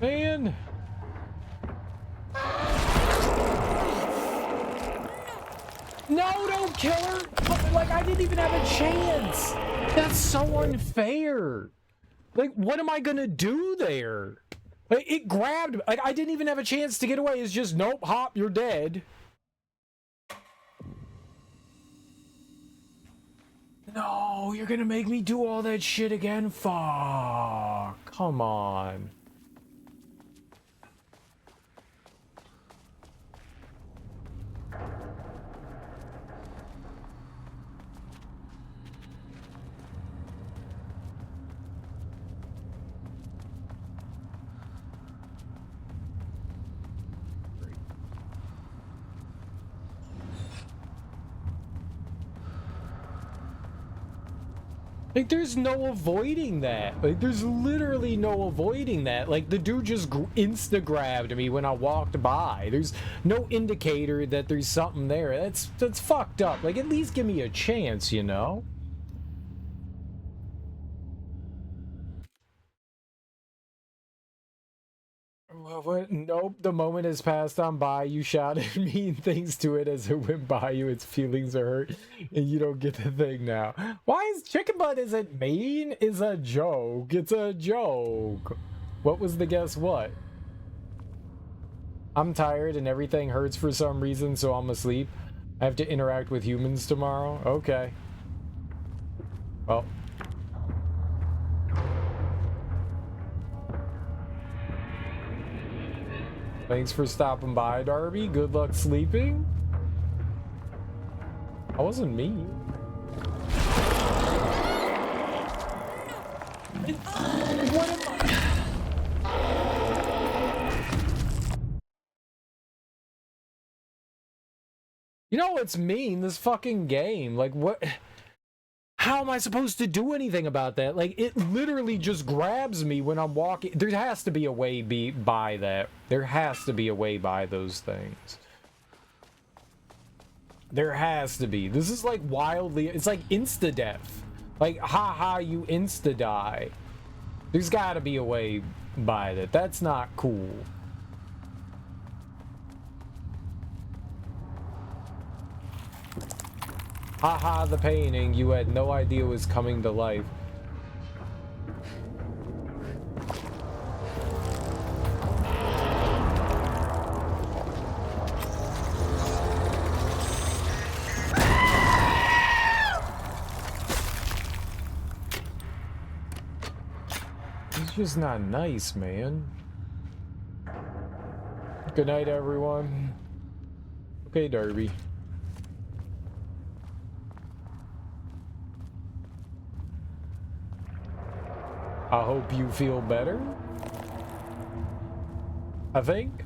Man. No, don't kill her. Like, I didn't even have a chance. That's so unfair. Like, what am I gonna do there? Like, it grabbed, like, I didn't even have a chance to get away. It's just, nope, hop, you're dead. No, you're gonna make me do all that shit again? Fuck. Come on. Like, there's no avoiding that. Like, there's literally no avoiding that. Like, the dude just insta-grabbed me when I walked by. There's no indicator that there's something there. That's fucked up. Like, at least give me a chance, you know? What? Nope, the moment has passed on by. You shouted mean things to it as it went by you. Its feelings are hurt, and you don't get the thing now. Why is chicken butt isn't mean? Is a joke. It's a joke. What was the guess what? I'm tired and everything hurts for some reason, so I'm asleep. I have to interact with humans tomorrow. Okay. Well. Thanks for stopping by, Darby. Good luck sleeping. I wasn't mean. What am I? You know what's mean? This fucking game. Like, what? How am I supposed to do anything about that? Like, it literally just grabs me when I'm walking. There has to be a way by that. There has to be a way by those things. There has to be. This is like wildly... It's like insta-death. Like, haha, you insta-die. There's gotta be a way by that. That's not cool. Haha, the painting you had no idea was coming to life. It's just not nice, man. Good night, everyone. Okay, Darby. I hope you feel better. I think.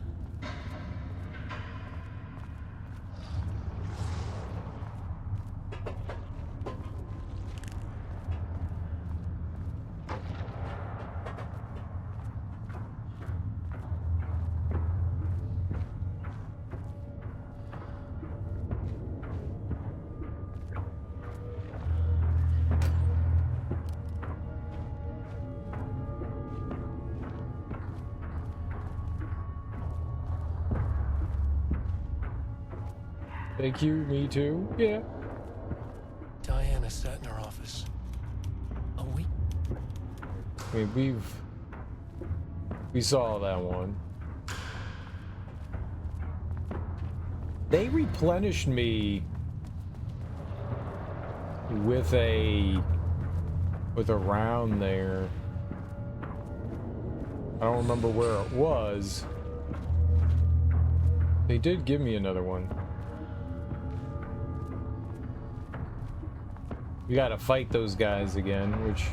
Thank you, me too. Yeah. Diana sat in her office. A week. I mean, we saw that one. They replenished me with a round there. I don't remember where it was. They did give me another one. We gotta fight those guys again, which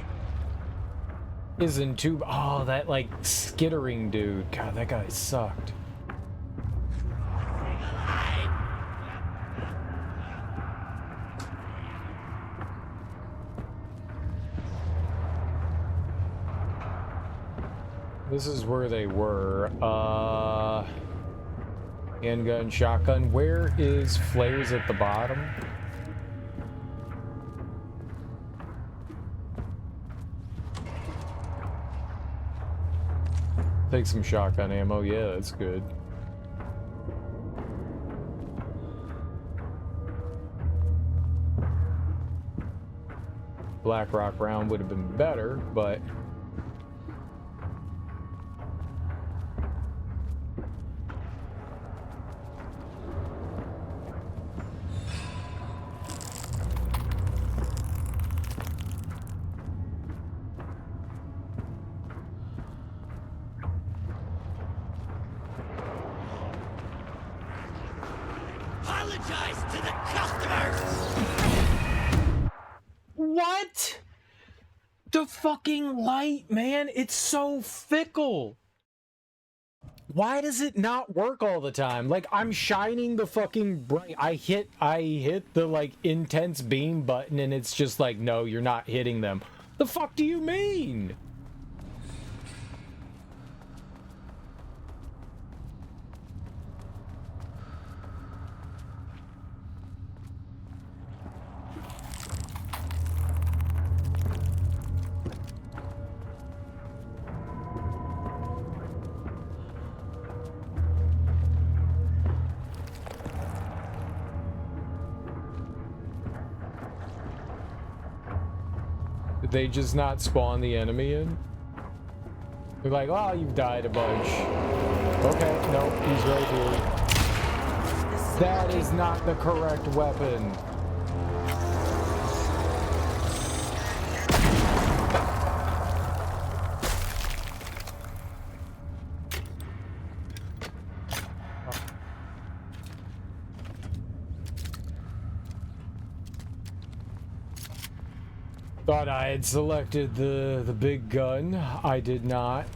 isn't too... Oh, that, like, skittering dude. God, that guy sucked. This is where they were. Handgun, shotgun. Where is flares at the bottom? Take some shotgun ammo. Yeah, that's good. Blackrock round would have been better, but Apologize to the customers! what? The fucking light, man, it's so fickle. Why does it not work all the time? Like, I'm shining the fucking bright. I hit the like intense beam button and it's just like, no, you're not hitting them. The fuck do you mean? Did they just not spawn the enemy in? They're like, oh, you've died a bunch. Okay, no, he's right here. That is not the correct weapon. Thought I had selected the big gun. I did not.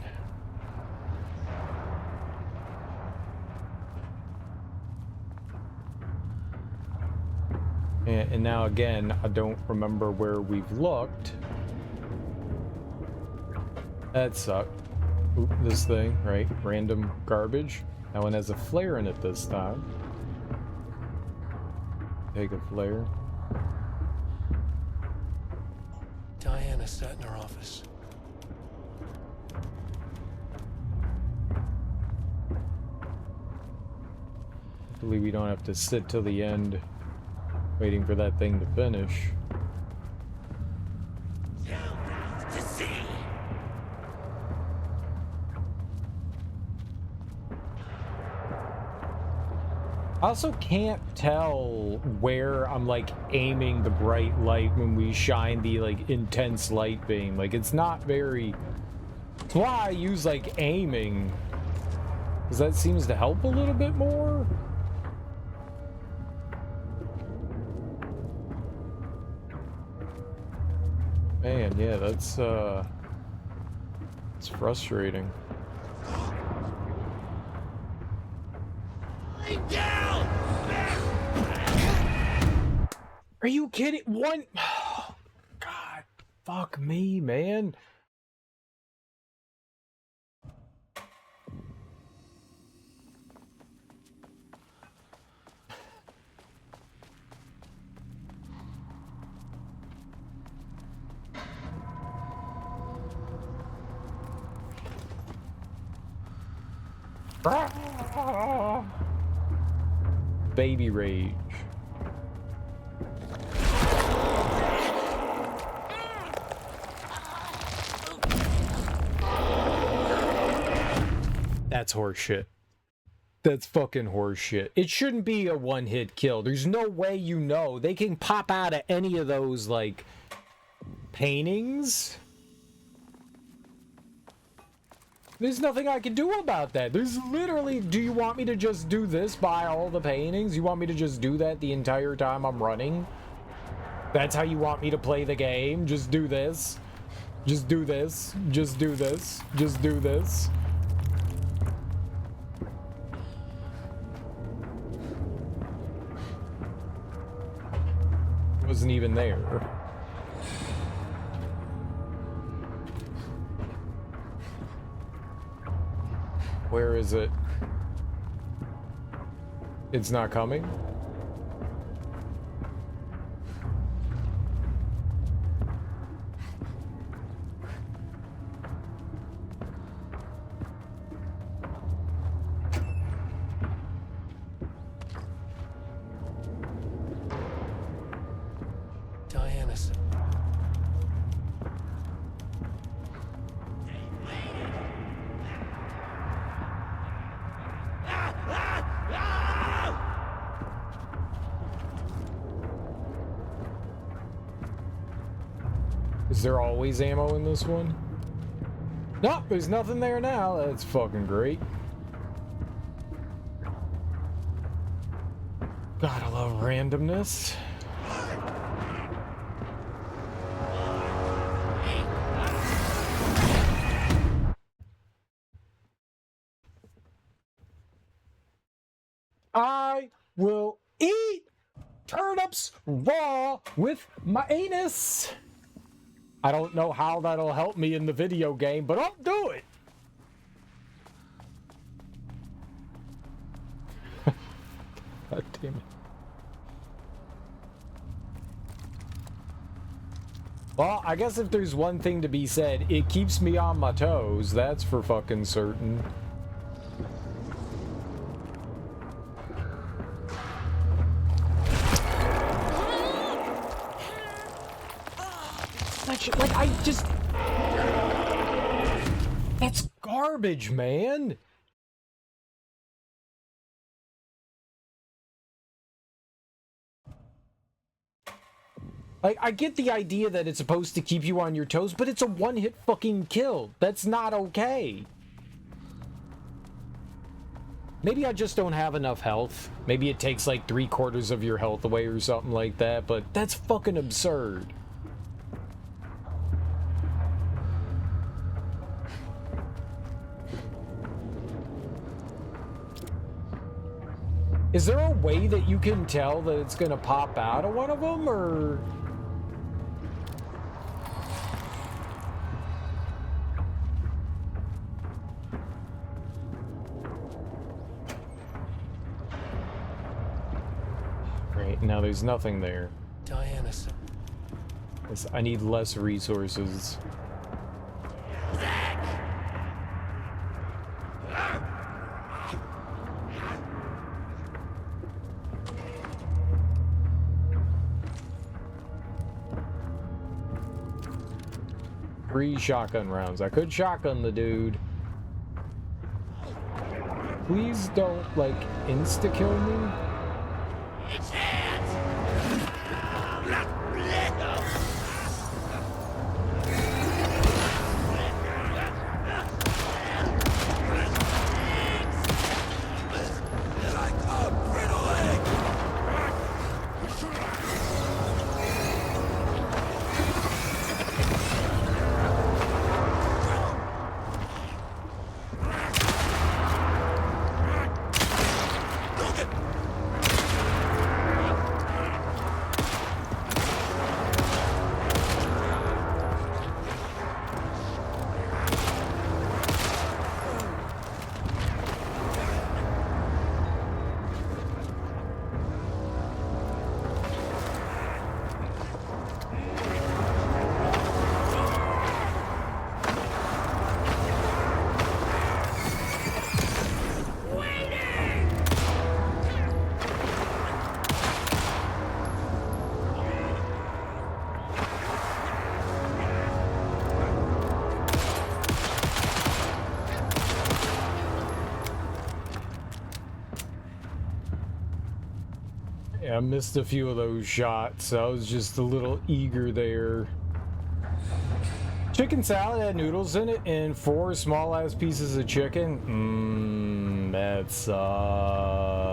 And now again, I don't remember where we've looked. That sucked. Oop, this thing, right? Random garbage. That one has a flare in it this time. Take a flare. Diana sat in her office. Hopefully we don't have to sit till the end waiting for that thing to finish. To see. I also can't tell where I'm like aiming the bright light when we shine the like intense light beam. Like it's not very. That's why I use like aiming, because that seems to help a little bit more. Man, yeah, that's it's frustrating. Down! Are you kidding? One. Oh, God, fuck me, man. Baby rage. That's horseshit. That's fucking horseshit. It shouldn't be a one-hit kill. There's no way you know. They can pop out of any of those, like, paintings. There's nothing I can do about that. There's literally... Do you want me to just do this by all the paintings? You want me to just do that the entire time I'm running? That's how you want me to play the game? Just do this? Just do this? Just do this? Just do this? Wasn't even there. Where is it? It's not coming? Is there always ammo in this one? Nope, there's nothing there now. That's fucking great. Gotta love randomness. I will eat turnips raw with my anus. I don't know how that'll help me in the video game, but I'll do it. God damn it. Well, I guess if there's one thing to be said, it keeps me on my toes. That's for fucking certain. Like, I just... That's garbage, man. Like, I get the idea that it's supposed to keep you on your toes, but it's a one-hit fucking kill. That's not okay. Maybe I just don't have enough health. Maybe it takes like 3/4 of your health away or something like that, but that's fucking absurd. Is there a way that you can tell that it's gonna pop out of one of them, or...? Right, now there's nothing there. Diana. I need less resources. Three shotgun rounds. I could shotgun the dude. Please don't, like, insta-kill me. I missed a few of those shots. I was just a little eager there. Chicken salad had noodles in it and 4 small-ass pieces of chicken. That sucks.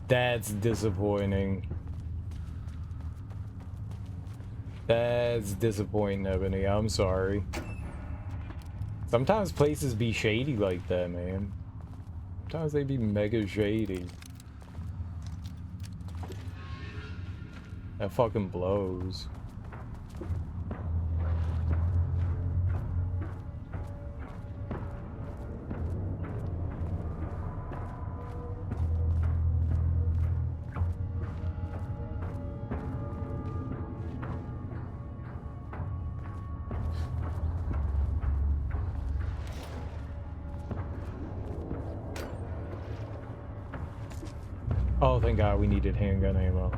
That's disappointing. That's disappointing, Ebony. I'm sorry. Sometimes places be shady like that, man. Sometimes they be mega shady. That fucking blows. Oh, thank God we needed handgun ammo.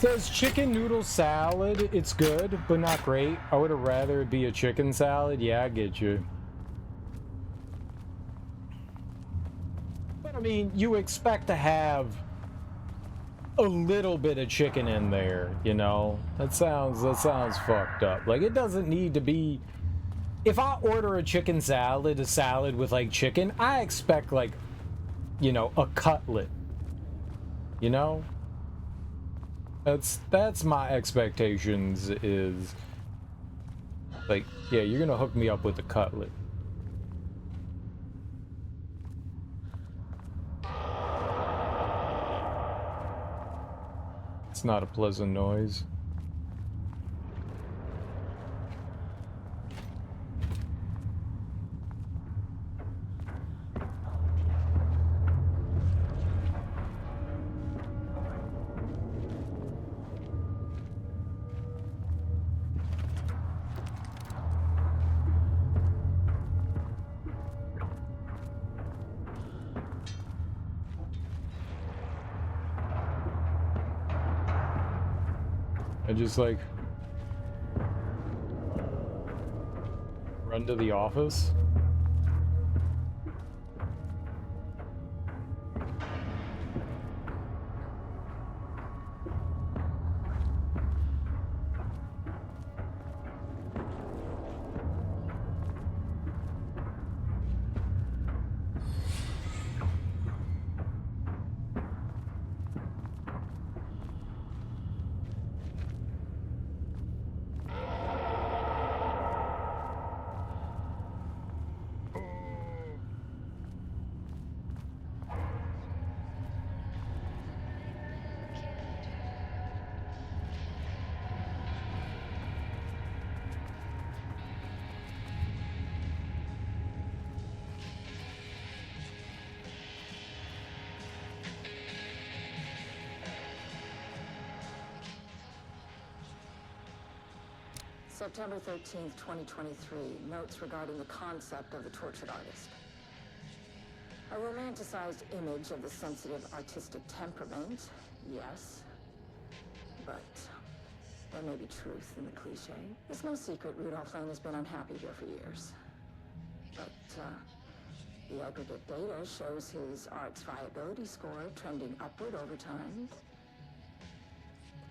Does chicken noodle salad, it's good, but not great. I would have rather it be a chicken salad. Yeah, I get you. But I mean, you expect to have a little bit of chicken in there, you know? That sounds fucked up. Like, it doesn't need to be... If I order a chicken salad, a salad with, like, chicken, I expect, like, you know, a cutlet. You know? That's my expectations is... Like, yeah, you're gonna hook me up with a cutlet. It's not a pleasant noise. I just like run to the office. September 13th, 2023. Notes regarding the concept of the tortured artist. A romanticized image of the sensitive artistic temperament, yes. But there may be truth in the cliche. It's no secret Rudolph Lane has been unhappy here for years. But, the aggregate data shows his art's viability score trending upward over time.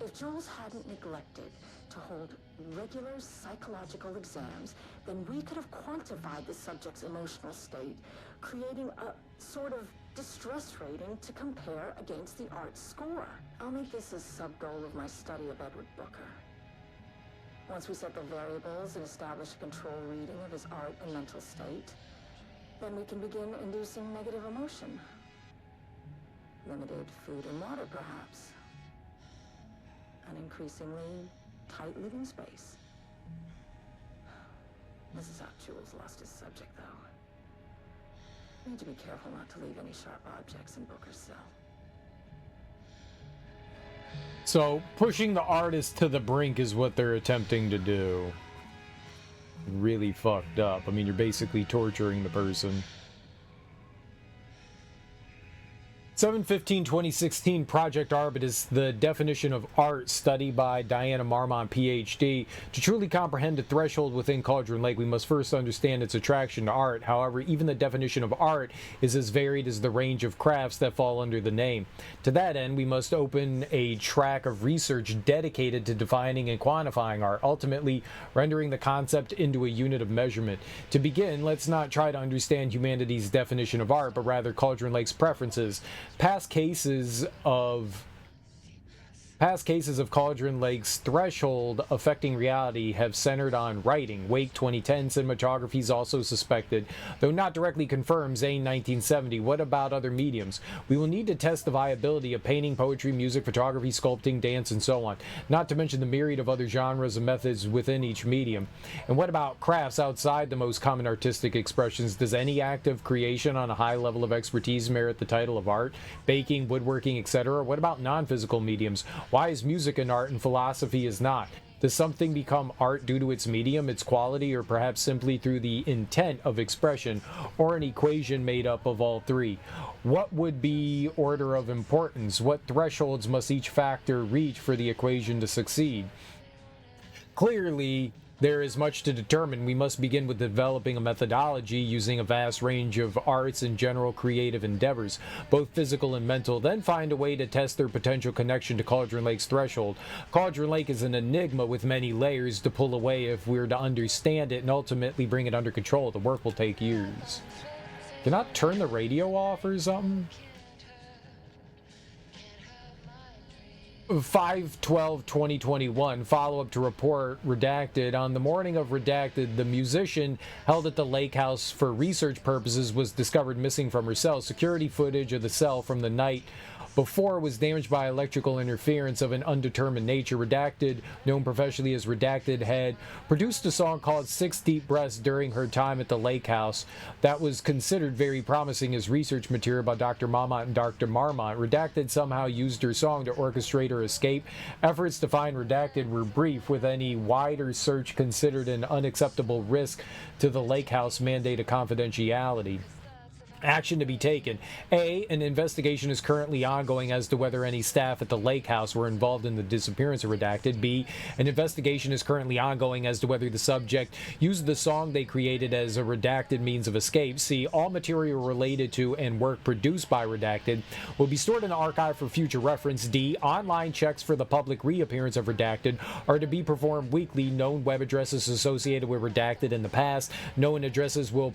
If Jules hadn't neglected to hold regular psychological exams, then we could have quantified the subject's emotional state, creating a sort of distress rating to compare against the art score. I'll make this a sub-goal of my study of Edward Booker. Once we set the variables and establish a control reading of his art and mental state, then we can begin inducing negative emotion. Limited food and water, perhaps. An increasingly tight living space. This is how Jules lost his subject, though. We need to be careful not to leave any sharp objects in Booker's cell. So, pushing the artist to the brink is what they're attempting to do. Really fucked up. I mean, you're basically torturing the person. 7/15/2016, Project Orbit is the definition of art studied by Diana Marmont, PhD. To truly comprehend the threshold within Cauldron Lake, we must first understand its attraction to art. However, even the definition of art is as varied as the range of crafts that fall under the name. To that end, we must open a track of research dedicated to defining and quantifying art, ultimately rendering the concept into a unit of measurement. To begin, let's not try to understand humanity's definition of art, but rather Cauldron Lake's preferences. Past cases of Cauldron Lake's threshold affecting reality have centered on writing. Wake 2010, cinematography is also suspected, though not directly confirmed. Zane 1970. What about other mediums? We will need to test the viability of painting, poetry, music, photography, sculpting, dance, and so on, not to mention the myriad of other genres and methods within each medium. And what about crafts outside the most common artistic expressions? Does any act of creation on a high level of expertise merit the title of art? Baking, woodworking, etc.? What about non-physical mediums? Why is music an art and philosophy is not? Does something become art due to its medium, its quality, or perhaps simply through the intent of expression, or an equation made up of all three? What would be order of importance? What thresholds must each factor reach for the equation to succeed? Clearly, there is much to determine. We must begin with developing a methodology using a vast range of arts and general creative endeavors, both physical and mental, then find a way to test their potential connection to Cauldron Lake's threshold. Cauldron Lake is an enigma with many layers to pull away if we're to understand it and ultimately bring it under control. The work will take years. Can I turn the radio off or something? 5/12/2021, follow-up to report Redacted. On the morning of Redacted, the musician held at the lake house for research purposes was discovered missing from her cell. Security footage of the cell from the night before was damaged by electrical interference of an undetermined nature. Redacted, known professionally as Redacted, had produced a song called 6 Deep Breaths during her time at the lake house that was considered very promising as research material by Dr. Marmont and Dr. Marmont. Redacted somehow used her song to orchestrate her escape. Efforts to find Redacted were brief, with any wider search considered an unacceptable risk to the lake house mandate of confidentiality. Action to be taken. A, an investigation is currently ongoing as to whether any staff at the lake house were involved in the disappearance of Redacted. B, an investigation is currently ongoing as to whether the subject used the song they created as a Redacted means of escape. C, all material related to and work produced by Redacted will be stored in the archive for future reference. D, online checks for the public reappearance of Redacted are to be performed weekly. Known web addresses associated with Redacted in the past. Known addresses will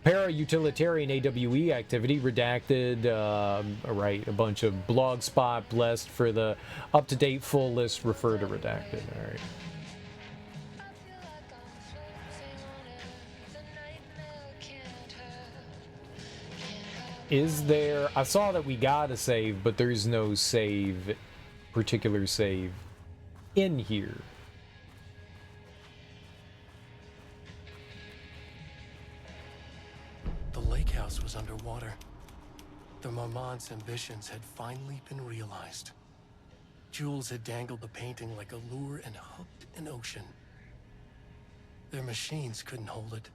para-utilitarian AWE activity. Redacted, right, a bunch of Blogspot, Blessed. For the up-to-date full list, refer to Redacted. All right. Is there... I saw that we got a save, but there's no save, particular save in here. The lake house was underwater. The Marmont's ambitions had finally been realized. Jules had dangled the painting like a lure and hooked an ocean. Their machines couldn't hold it.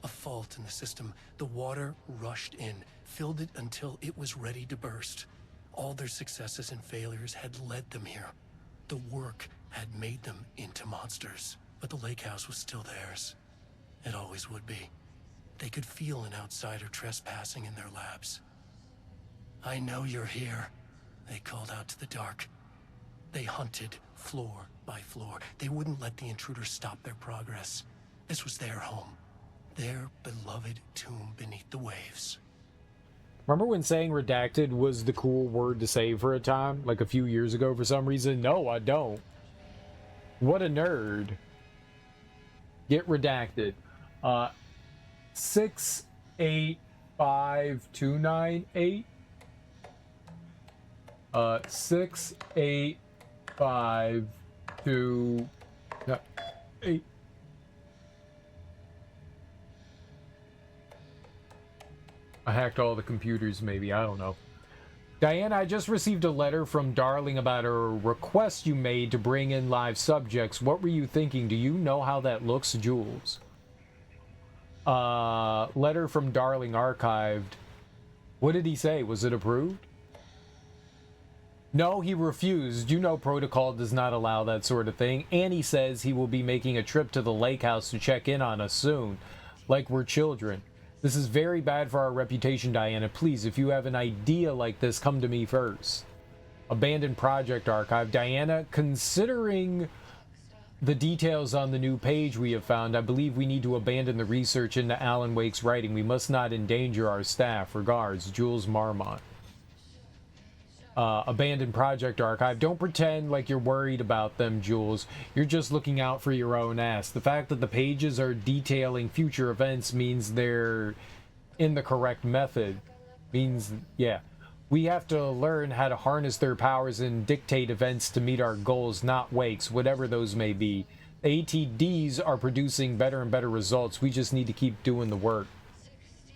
A fault in the system. The water rushed in, filled it until it was ready to burst. All their successes and failures had led them here. The work had made them into monsters. But the lake house was still theirs. It always would be. They could feel an outsider trespassing in their labs. "I know you're here," they called out to the dark. They hunted floor by floor. They wouldn't let the intruders stop their progress. This was their home, their beloved tomb beneath the waves. Remember when saying Redacted was the cool word to say for a time, like a few years ago for some reason? No, I don't. What a nerd. Get Redacted. 685298. 685298. I hacked all the computers, maybe. I don't know. Diana, I just received a letter from Darling about a request you made to bring in live subjects. What were you thinking? Do you know how that looks, Jules? Letter from Darling archived. What did he say? Was it approved? No, he refused. You know protocol does not allow that sort of thing. And he says he will be making a trip to the lake house to check in on us soon. Like we're children. This is very bad for our reputation, Diana. Please, if you have an idea like this, come to me first. Abandoned Project Archive. Diana, considering the details on the new page we have found, I believe we need to abandon the research into Alan Wake's writing. We must not endanger our staff. Regards, Jules Marmont. Abandoned Project Archive. Don't pretend like you're worried about them, Jules. You're just looking out for your own ass. The fact that the pages are detailing future events means they're in the correct method. Means, yeah. We have to learn how to harness their powers and dictate events to meet our goals, not Wake's, whatever those may be. ATDs are producing better and better results. We just need to keep doing the work.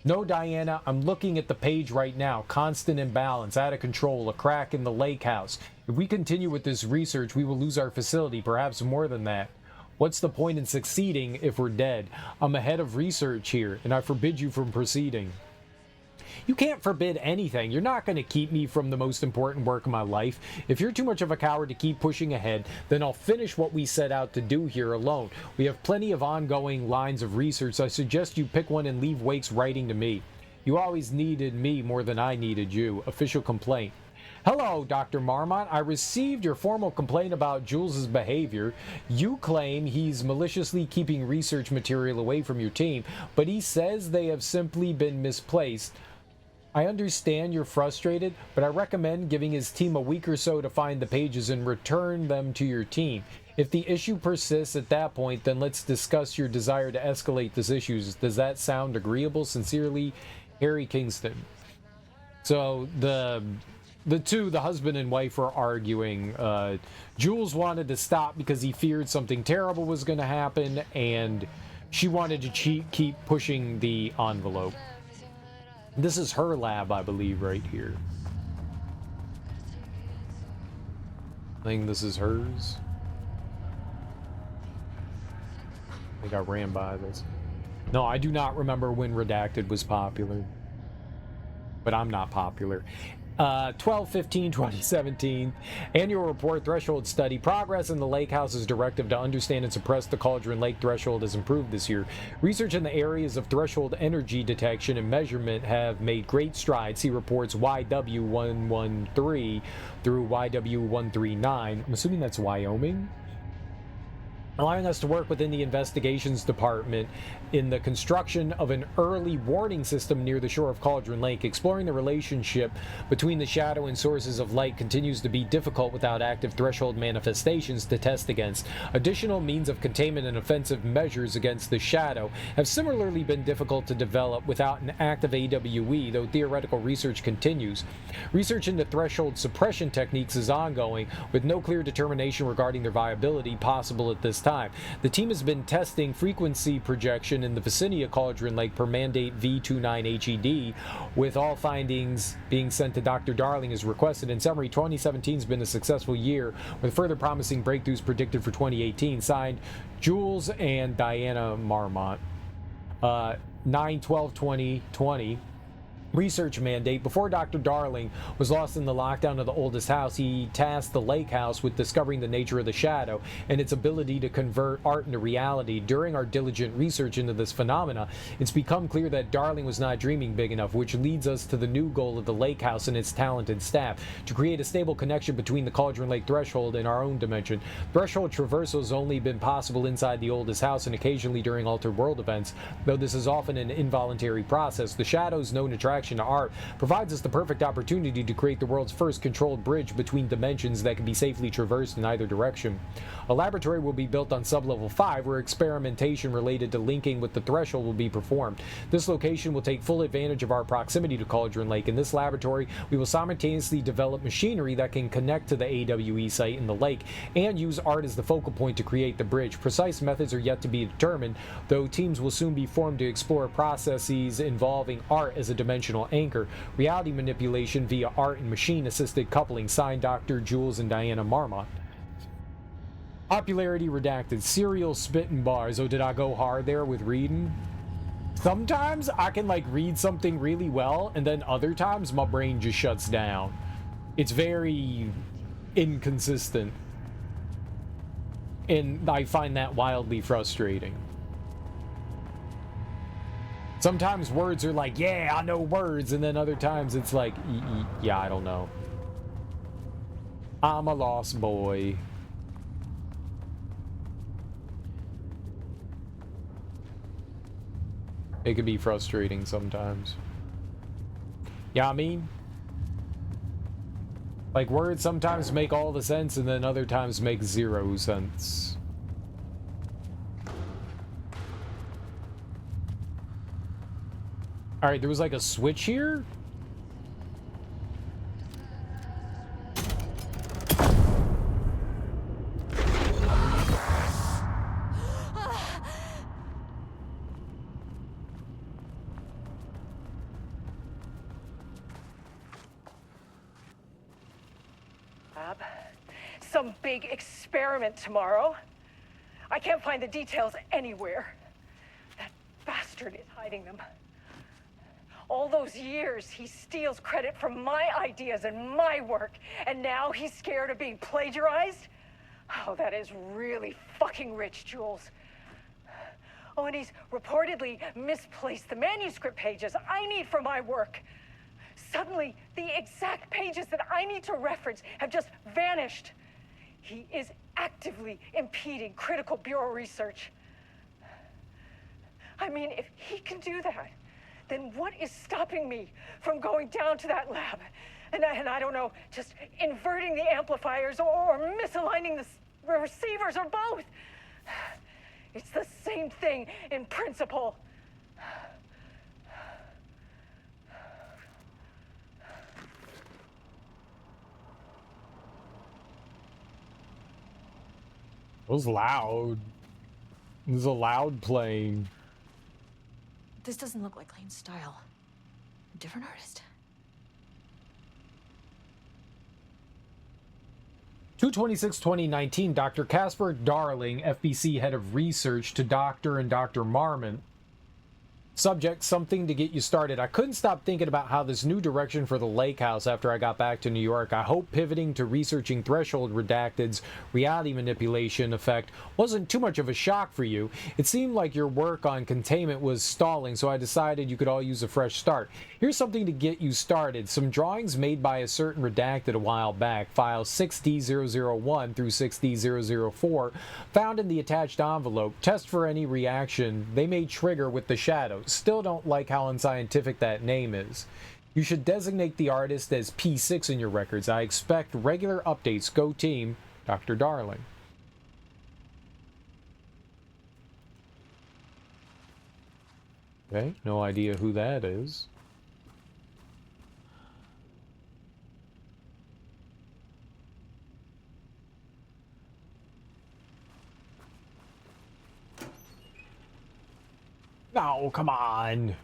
No, Diana, I'm looking at the page right now. Constant imbalance, out of control, a crack in the lake house. If we continue with this research, we will lose our facility, perhaps more than that. What's the point in succeeding if we're dead? I'm ahead of research here, and I forbid you from proceeding. You can't forbid anything. You're not going to keep me from the most important work of my life. If you're too much of a coward to keep pushing ahead, then I'll finish what we set out to do here alone. We have plenty of ongoing lines of research. I suggest you pick one and leave Wake's writing to me. You always needed me more than I needed you. Official complaint. Hello, Dr. Marmont. I received your formal complaint about Jules's behavior. You claim he's maliciously keeping research material away from your team, but he says they have simply been misplaced. I understand you're frustrated, but I recommend giving his team a week or so to find the pages and return them to your team. If the issue persists at that point, then let's discuss your desire to escalate this issue. Does that sound agreeable? Sincerely, Harry Kingston. So the husband and wife, are arguing. Jules wanted to stop because he feared something terrible was going to happen, and she wanted to keep pushing the envelope. This is her lab, I believe, right here. I think this is hers. I think I ran by this. No, I do not remember when Redacted was popular. But I'm not popular. 12/15/2017, annual report, threshold study. Progress in the Lake House's directive to understand and suppress the Cauldron Lake threshold has improved this year. Research in the areas of threshold energy detection and measurement have made great strides. See reports YW113 through YW139. I'm assuming that's Wyoming. Allowing us to work within the investigations department in the construction of an early warning system near the shore of Cauldron Lake. Exploring the relationship between the shadow and sources of light continues to be difficult without active threshold manifestations to test against. Additional means of containment and offensive measures against the shadow have similarly been difficult to develop without an active AWE, though theoretical research continues. Research into threshold suppression techniques is ongoing, with no clear determination regarding their viability possible at this time. The team has been testing frequency projection in the vicinity of Cauldron Lake per mandate V29HED, with all findings being sent to Dr. Darling as requested. In summary, 2017 has been a successful year, with further promising breakthroughs predicted for 2018. Signed, Jules and Diana Marmont. 9/12/2020. Research mandate. Before Dr. Darling was lost in the lockdown of the oldest house, he tasked the Lake House with discovering the nature of the shadow and its ability to convert art into reality. During our diligent research into this phenomena, it's become clear that Darling was not dreaming big enough, which leads us to the new goal of the Lake House and its talented staff: to create a stable connection between the Cauldron Lake threshold and our own dimension. Threshold traversal has only been possible inside the oldest house and occasionally during altered world events, though this is often an involuntary process. The shadow's known attraction to art provides us the perfect opportunity to create the world's first controlled bridge between dimensions that can be safely traversed in either direction. A laboratory will be built on sublevel 5, where experimentation related to linking with the threshold will be performed. This location will take full advantage of our proximity to Cauldron Lake. In this laboratory, we will simultaneously develop machinery that can connect to the AWE site in the lake and use art as the focal point to create the bridge. Precise methods are yet to be determined, though teams will soon be formed to explore processes involving art as a dimensional anchor, reality manipulation via art and machine-assisted coupling. Signed, Dr. Jules and Diana Marmont. Popularity redacted. Serial spitting bars. Oh, did I go hard there with reading? Sometimes I can read something really well, and then other times my brain just shuts down. It's very inconsistent, and I find that wildly frustrating. Sometimes words are like, yeah, I know words, and then other times it's like, yeah, I don't know. I'm a lost boy. It can be frustrating sometimes. Yeah, I mean, words sometimes make all the sense, and then other times make zero sense. Alright, there was a switch here? lab. Some big experiment tomorrow. I can't find the details anywhere. That bastard is hiding them. All those years, he steals credit for my ideas and my work, and now he's scared of being plagiarized? Oh, that is really fucking rich, Jules. Oh, and he's reportedly misplaced the manuscript pages I need for my work. Suddenly, the exact pages that I need to reference have just vanished. He is actively impeding critical bureau research. I mean, if he can do that, then what is stopping me from going down to that lab? And I don't know, just inverting the amplifiers or misaligning the receivers or both. It's the same thing in principle. It was loud. It was a loud playing. This doesn't look like Lane's style. Different artist. 2/26/2019, Dr. Casper Darling, FBC head of research, to Dr. and Dr. Marmont. Subject, something to get you started. I couldn't stop thinking about how this new direction for the lake house after I got back to New York. I hope pivoting to researching Threshold Redacted's reality manipulation effect wasn't too much of a shock for you. It seemed like your work on containment was stalling, so I decided you could all use a fresh start. Here's something to get you started. Some drawings made by a certain Redacted a while back, files 6D001 through 6D004, found in the attached envelope. Test for any reaction they may trigger with the shadow. Still don't like how unscientific that name is. You should designate the artist as P6 in your records. I expect regular updates. Go team, Dr. Darling. Okay, no idea who that is. No, come on.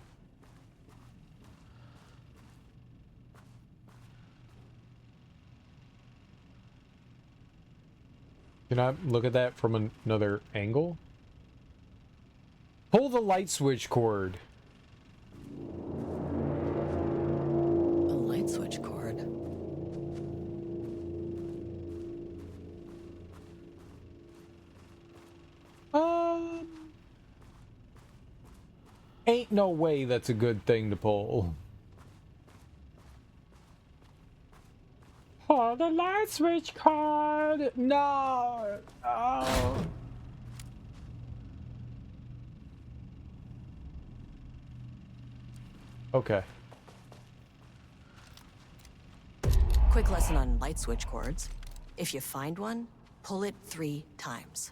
Can I look at that from another angle? Pull the light switch cord. A light switch cord. Ain't no way that's a good thing to pull. Oh, the light switch cord! No! Oh. Okay. Quick lesson on light switch cords. If you find one, pull it 3 times.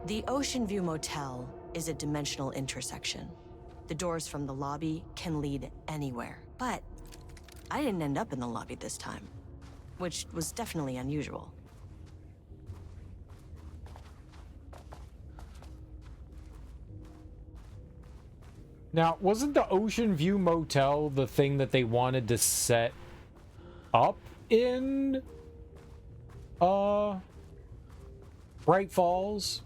The Ocean View Motel is a dimensional intersection. The doors from the lobby can lead anywhere, but I didn't end up in the lobby this time, which was definitely unusual. Now, wasn't the Ocean View Motel the thing that they wanted to set up in Bright Falls?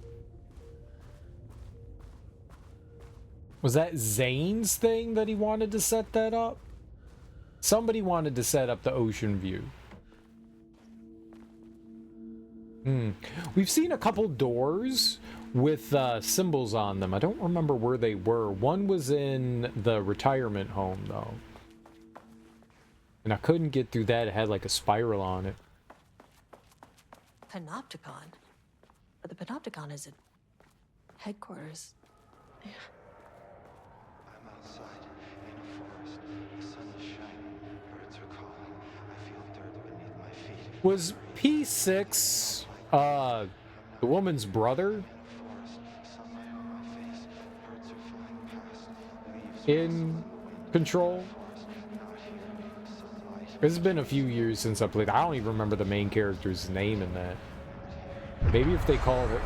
Was that Zane's thing that he wanted to set that up? Somebody wanted to set up the Ocean View. We've seen a couple doors with symbols on them. I don't remember where they were. One was in the retirement home, though. And I couldn't get through that. It had like a spiral on it. Panopticon? But the Panopticon is at headquarters. Yeah. Was P6 the woman's brother in Control? It's been a few years since I played. I don't even remember the main character's name in that. Maybe if they called it...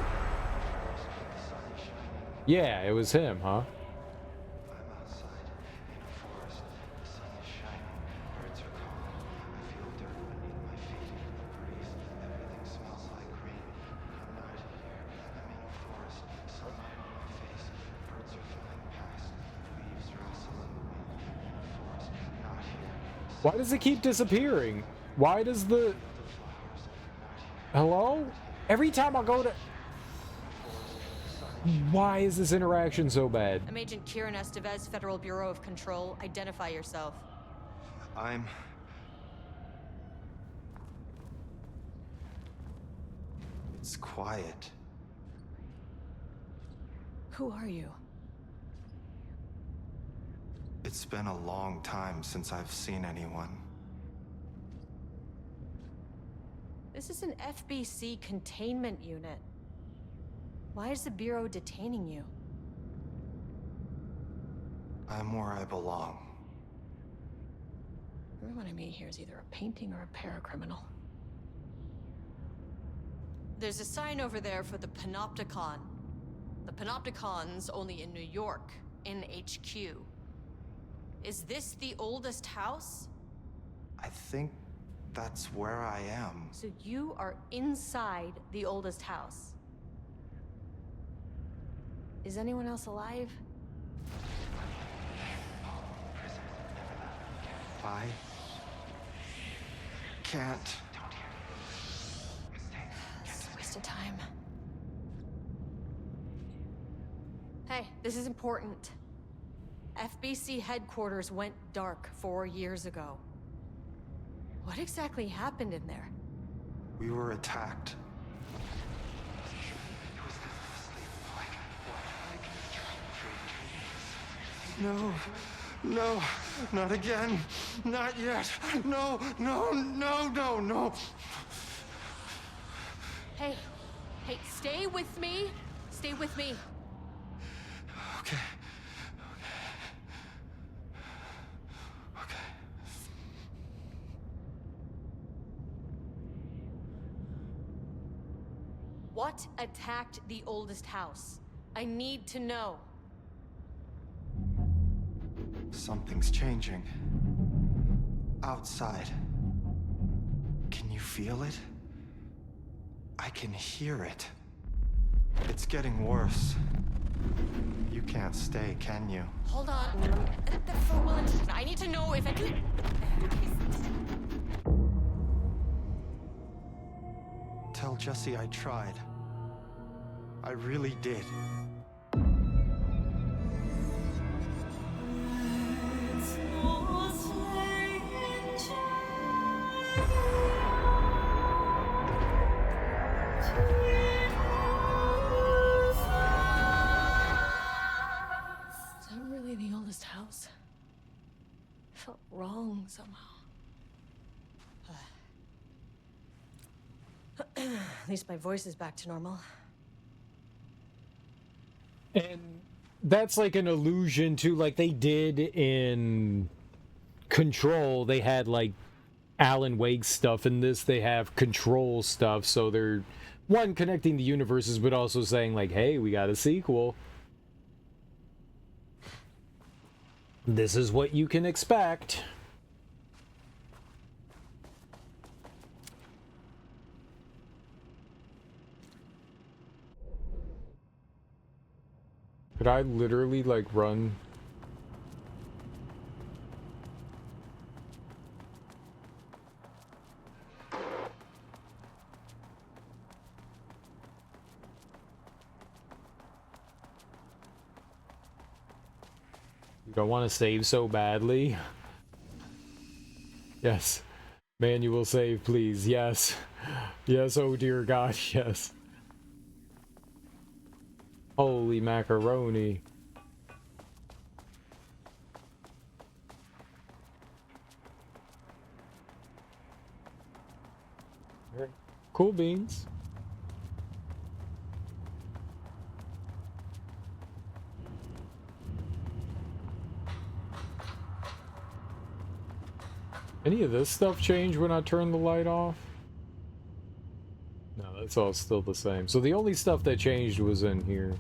Yeah, it was him, huh? Why does it keep disappearing? Why does the... Hello? Every time I go to... Why is this interaction so bad? I'm Agent Kieran Estevez, Federal Bureau of Control. Identify yourself. It's quiet. Who are you? It's been a long time since I've seen anyone. This is an FBC containment unit. Why is the Bureau detaining you? I'm where I belong. Everyone I meet here is either a painting or a paracriminal. There's a sign over there for the Panopticon. The Panopticon's only in New York, in HQ. Is this the oldest house? I think that's where I am. So you are inside the oldest house. Is anyone else alive? I can't. It's a waste of time. Hey, this is important. FBC headquarters went dark 4 years ago. What exactly happened in there? We were attacked. No, no, not again. Not yet. No, no, no, no, no. Hey, stay with me. Stay with me. Okay. What attacked the oldest house? I need to know. Something's changing. Outside. Can you feel it? I can hear it. It's getting worse. You can't stay, can you? Hold on. I need to know if I can... Tell Jesse I tried. I really did. Is that really the oldest house? It felt wrong somehow. At least my voice is back to normal. And that's like an allusion to, like they did in Control. They had like Alan Wake stuff. In this, they have Control stuff. So they're, one, connecting the universes, but also saying like, hey, we got a sequel. This is what you can expect. Could I literally, like, run? You don't want to save so badly? Yes. Manual save, please. Yes. Yes, oh dear God, yes. Holy macaroni. Cool beans. Any of this stuff change when I turn the light off? No, that's all still the same. So the only stuff that changed was in here.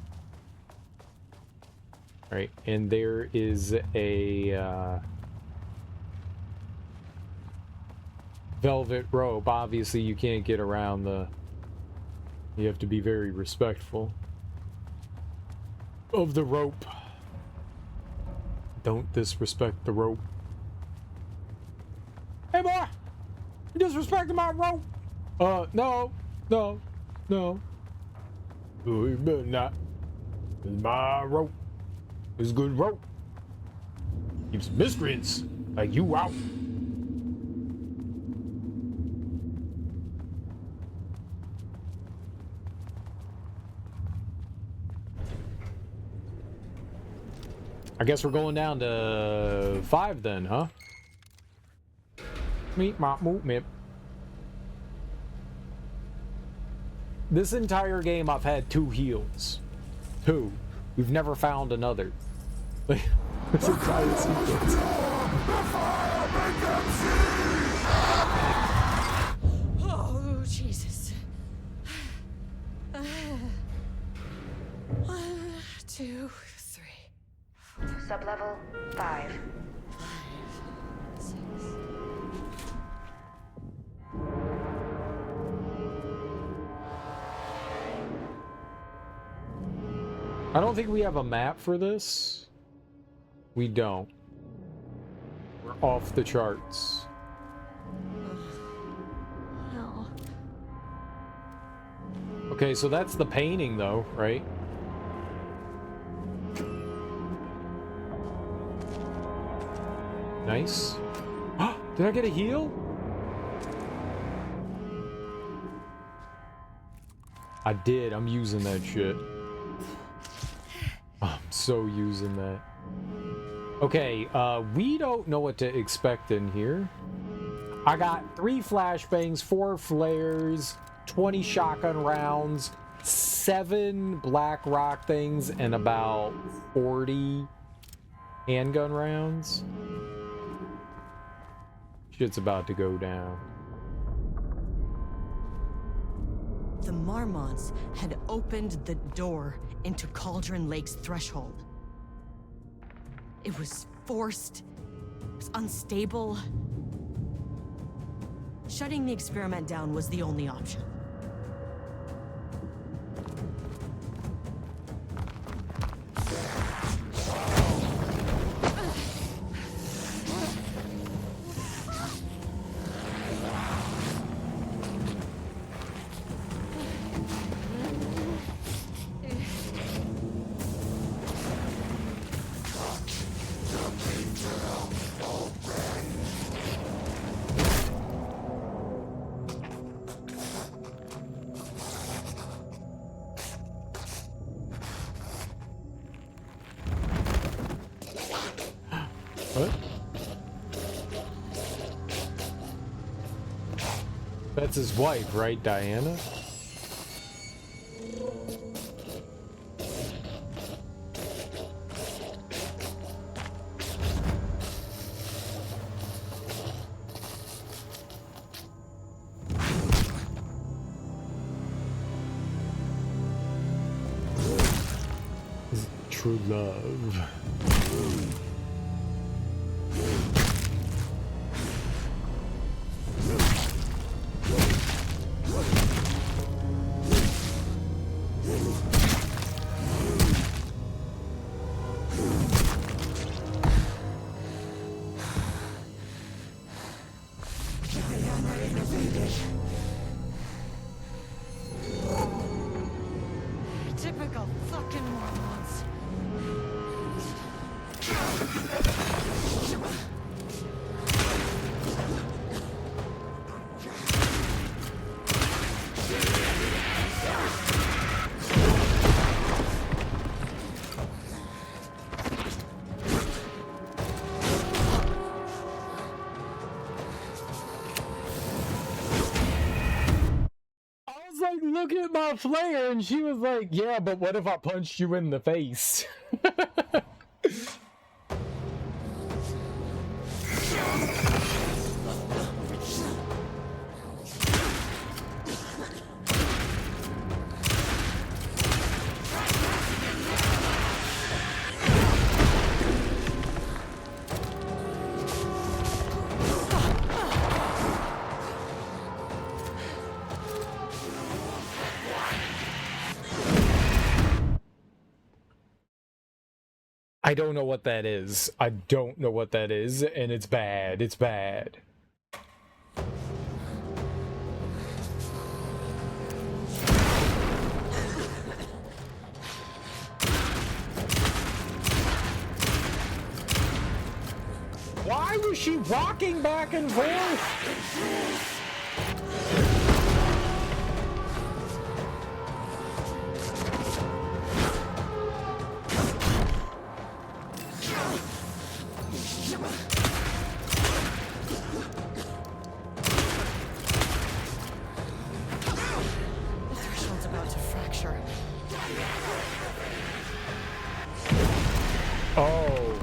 Right, and there is a velvet rope. Obviously, you can't get around the... You have to be very respectful of the rope. Don't disrespect the rope. Hey, boy! You disrespecting my rope? No. Oh, you better not. It's my rope. It's good rope. Keeps miscreants like you out. I guess we're going down to 5 then, huh? Meet my movement. This entire game I've had 2 heals. 2. We've never found another. This entire sequence. Oh, Jesus. 1, 2, 3. Sublevel 5. 6. I don't think we have a map for this. We don't. We're off the charts. No. Okay, so that's the painting though, right? Nice. Did I get a heal? I did. I'm using that shit. I'm so using that. Okay, we don't know what to expect in here. I got 3 flashbangs, 4 flares, 20 shotgun rounds, 7 black rock things, and about 40 handgun rounds. Shit's about to go down. The Marmonts had opened the door into Cauldron Lake's threshold. It was forced. It was unstable. Shutting the experiment down was the only option. That's his wife, right, Diana? True love. Typical fucking Mormons. Look at my flare, and she was like, yeah, but what if I punched you in the face? I don't know what that is. I don't know what that is, and it's bad. It's bad. Why was she rocking back and forth? The threshold's about to fracture. Oh.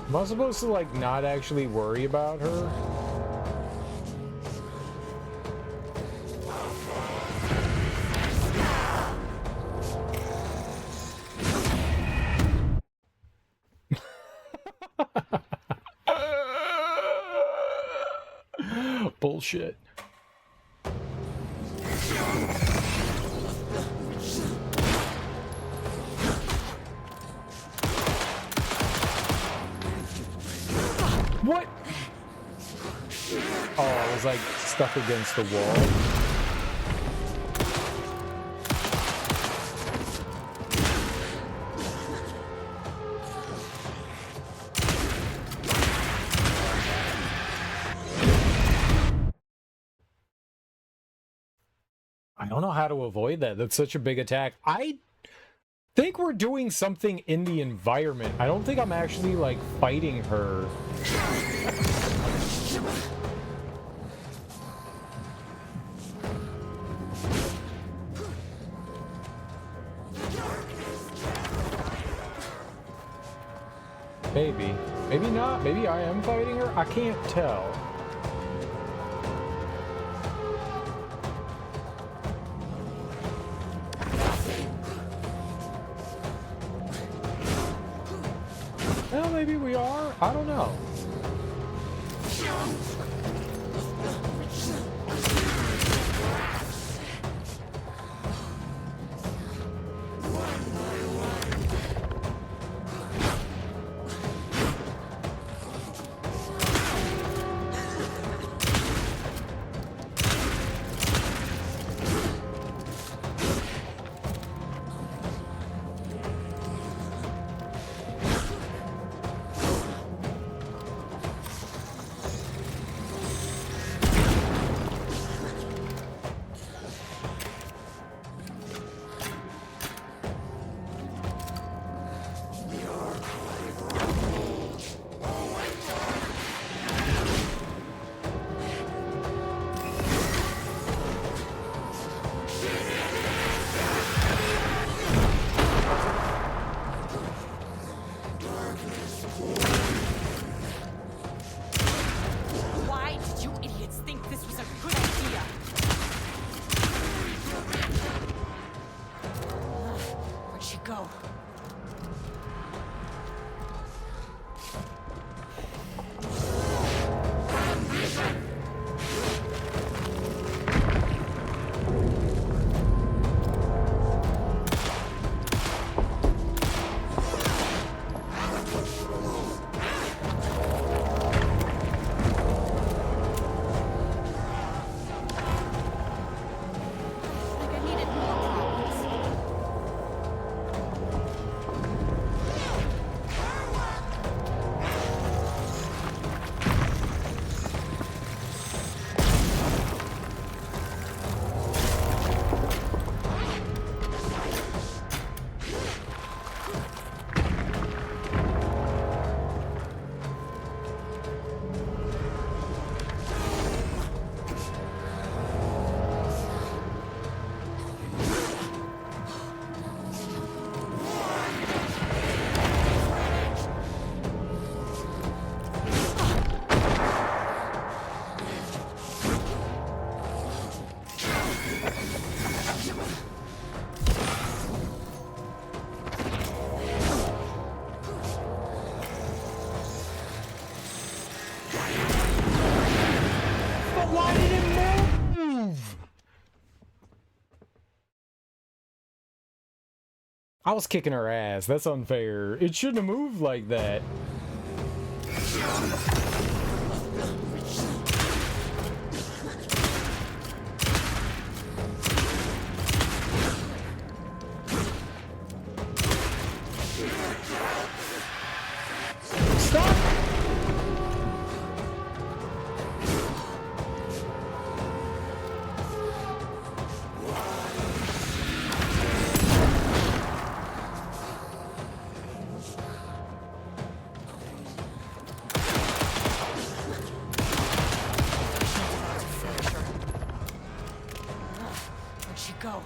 Am I supposed to, like, not actually worry about her? Bullshit. What? Oh, I was like stuck against the wall. I don't know how to avoid that. That's such a big attack. I think we're doing something in the environment. I don't think I'm actually, like, fighting her. Maybe. Maybe not. Maybe I am fighting her. I can't tell. Well, maybe we are. I don't know. I was kicking her ass. That's unfair. It shouldn't have moved like that. Stop! Where'd she go?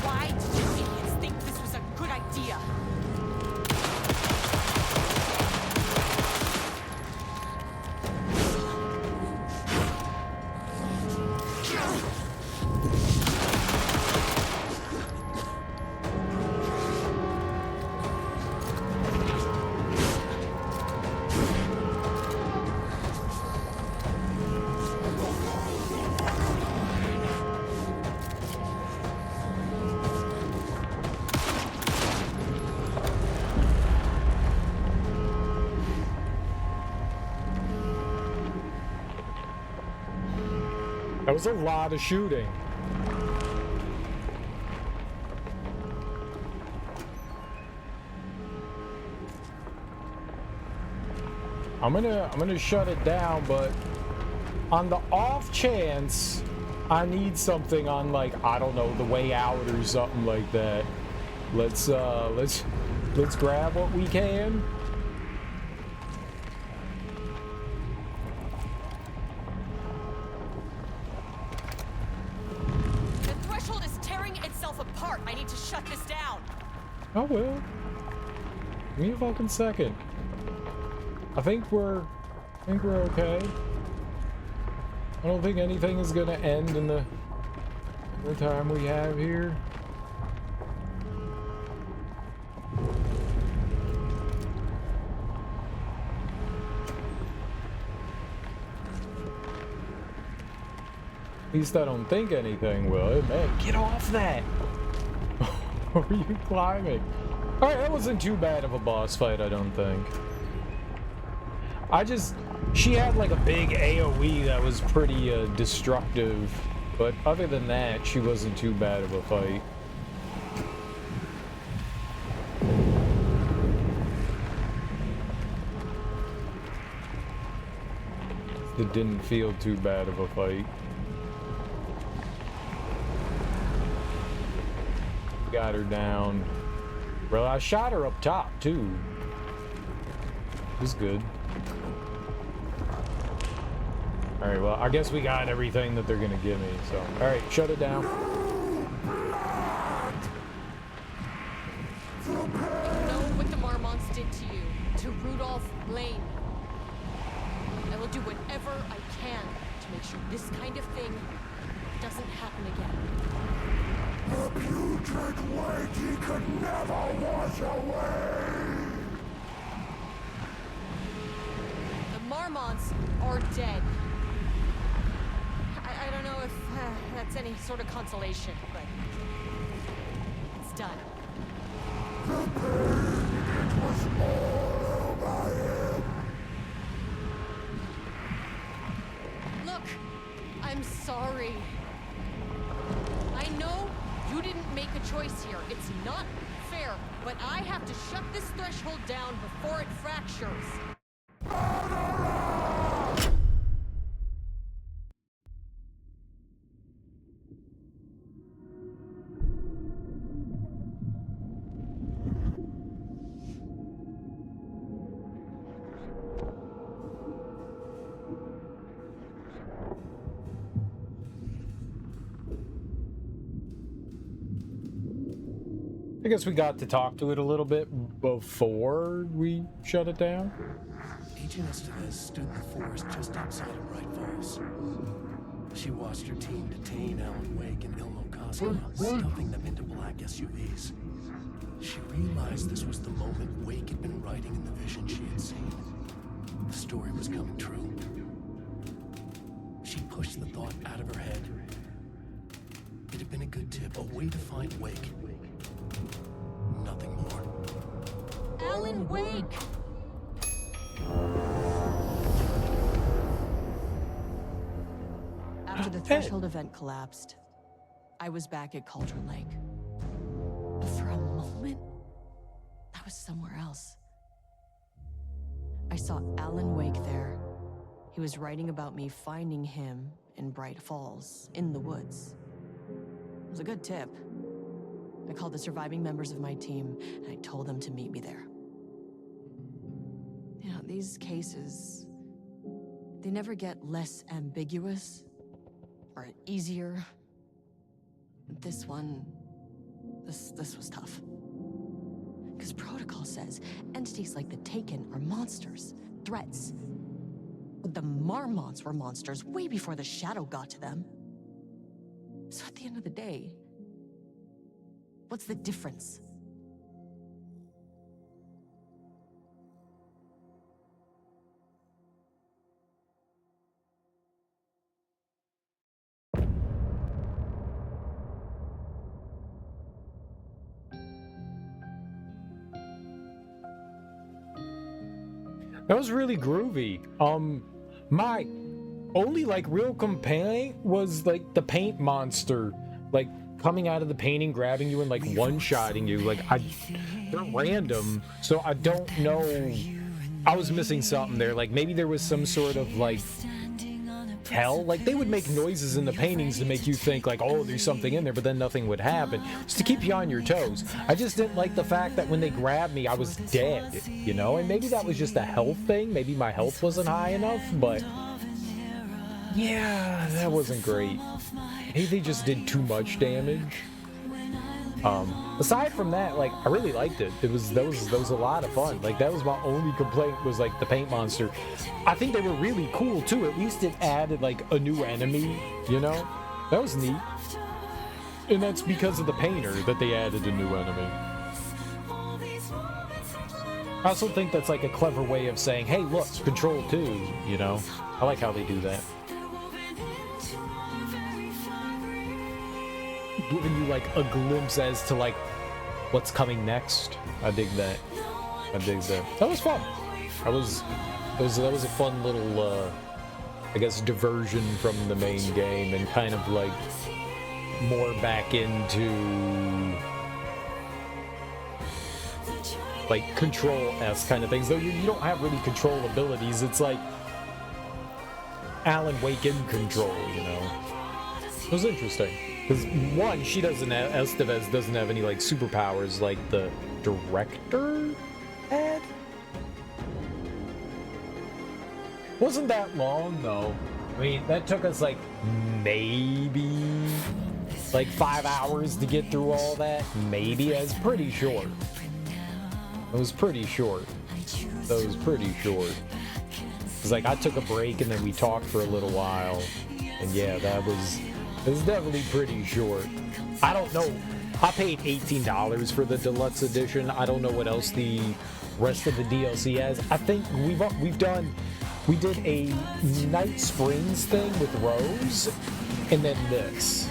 Why did you idiots think this was a good idea? That was a lot of shooting. I'm gonna shut it down, but on the off chance I need something on, like, I don't know, the way out or something like that, let's grab what we can. The threshold is tearing itself apart. I need to shut this down. I will. Give me a fucking second. I think we're okay. I don't think anything is gonna end in the time we have here. At least I don't think anything will. Hey, man, get off that! Where are you climbing? Alright, that wasn't too bad of a boss fight, I don't think. She had like a big AoE that was pretty destructive, but other than that, she wasn't too bad of a fight. It didn't feel too bad of a fight. Got her down. Well, I shot her up top too. It was good. Alright, well, I guess we got everything that they're gonna give me, so. Alright, shut it down. You know what the Marmonts did to you, to Rudolph Lane. I will do whatever I can to make sure this kind of thing doesn't happen again. The putrid weight he could never wash away! The Marmonts are dead. I don't know if that's any sort of consolation, but it's done. The pain, it was all over him! I'm sorry. I know you didn't make a choice here. It's not fair, but I have to shut this threshold down before it fractures. I guess we got to talk to it a little bit before we shut it down. Agent Estevez stood in the forest just outside of Bright Falls. She watched her team detain Alan Wake and Ilmo Koska, stuffing them into black SUVs. She realized this was the moment Wake had been writing in the vision she had seen. The story was coming true. She pushed the thought out of her head. It had been a good tip, a way to find Wake. Nothing more. Alan Wake! After the Threshold event collapsed, I was back at Cauldron Lake. But for a moment, I was somewhere else. I saw Alan Wake there. He was writing about me finding him in Bright Falls, in the woods. It was a good tip. I called the surviving members of my team, and I told them to meet me there. You know, these cases, they never get less ambiguous or easier. This one, this was tough. Because protocol says entities like the Taken are monsters, threats. But the Marmots were monsters way before the Shadow got to them. So at the end of the day, what's the difference? That was really groovy. My only like real complaint was like the paint monster, like coming out of the painting, grabbing you and like one-shotting you. Like they're random, so I don't know. I was missing something there. Like maybe there was some sort of like tell. Like they would make noises in the paintings to make you think like, oh, there's something in there, but then nothing would happen. Just to keep you on your toes. I just didn't like the fact that when they grabbed me, I was dead, you know? And maybe that was just a health thing. Maybe my health wasn't high enough, but yeah, that wasn't great. Maybe they just did too much damage. Aside from that, like I really liked it. That was a lot of fun. Like that was my only complaint, was like the paint monster. I think they were really cool too. At least it added like a new enemy, you know? That was neat. And that's because of the painter that they added a new enemy. I also think that's like a clever way of saying, hey, look, Control 2, you know? I like how they do that. Giving you like a glimpse as to like what's coming next. I dig that. I dig that. That was fun. That was a fun little I guess diversion from the main game and kind of like more back into like Control-esque kind of things. Though you don't have really Control abilities. It's like Alan Wake in Control, you know. It was interesting. Because one, Estevez doesn't have any like superpowers like the director had. Wasn't that long though. I mean, that took us like maybe like 5 hours to get through all that. Maybe. That's pretty short. It was pretty short. That was pretty short. It's like I took a break and then we talked for a little while, and yeah, it was definitely pretty short. I don't know. I paid $18 for the deluxe edition. I don't know what else the rest of the DLC has. I think we did a Night Springs thing with Rose, and then this.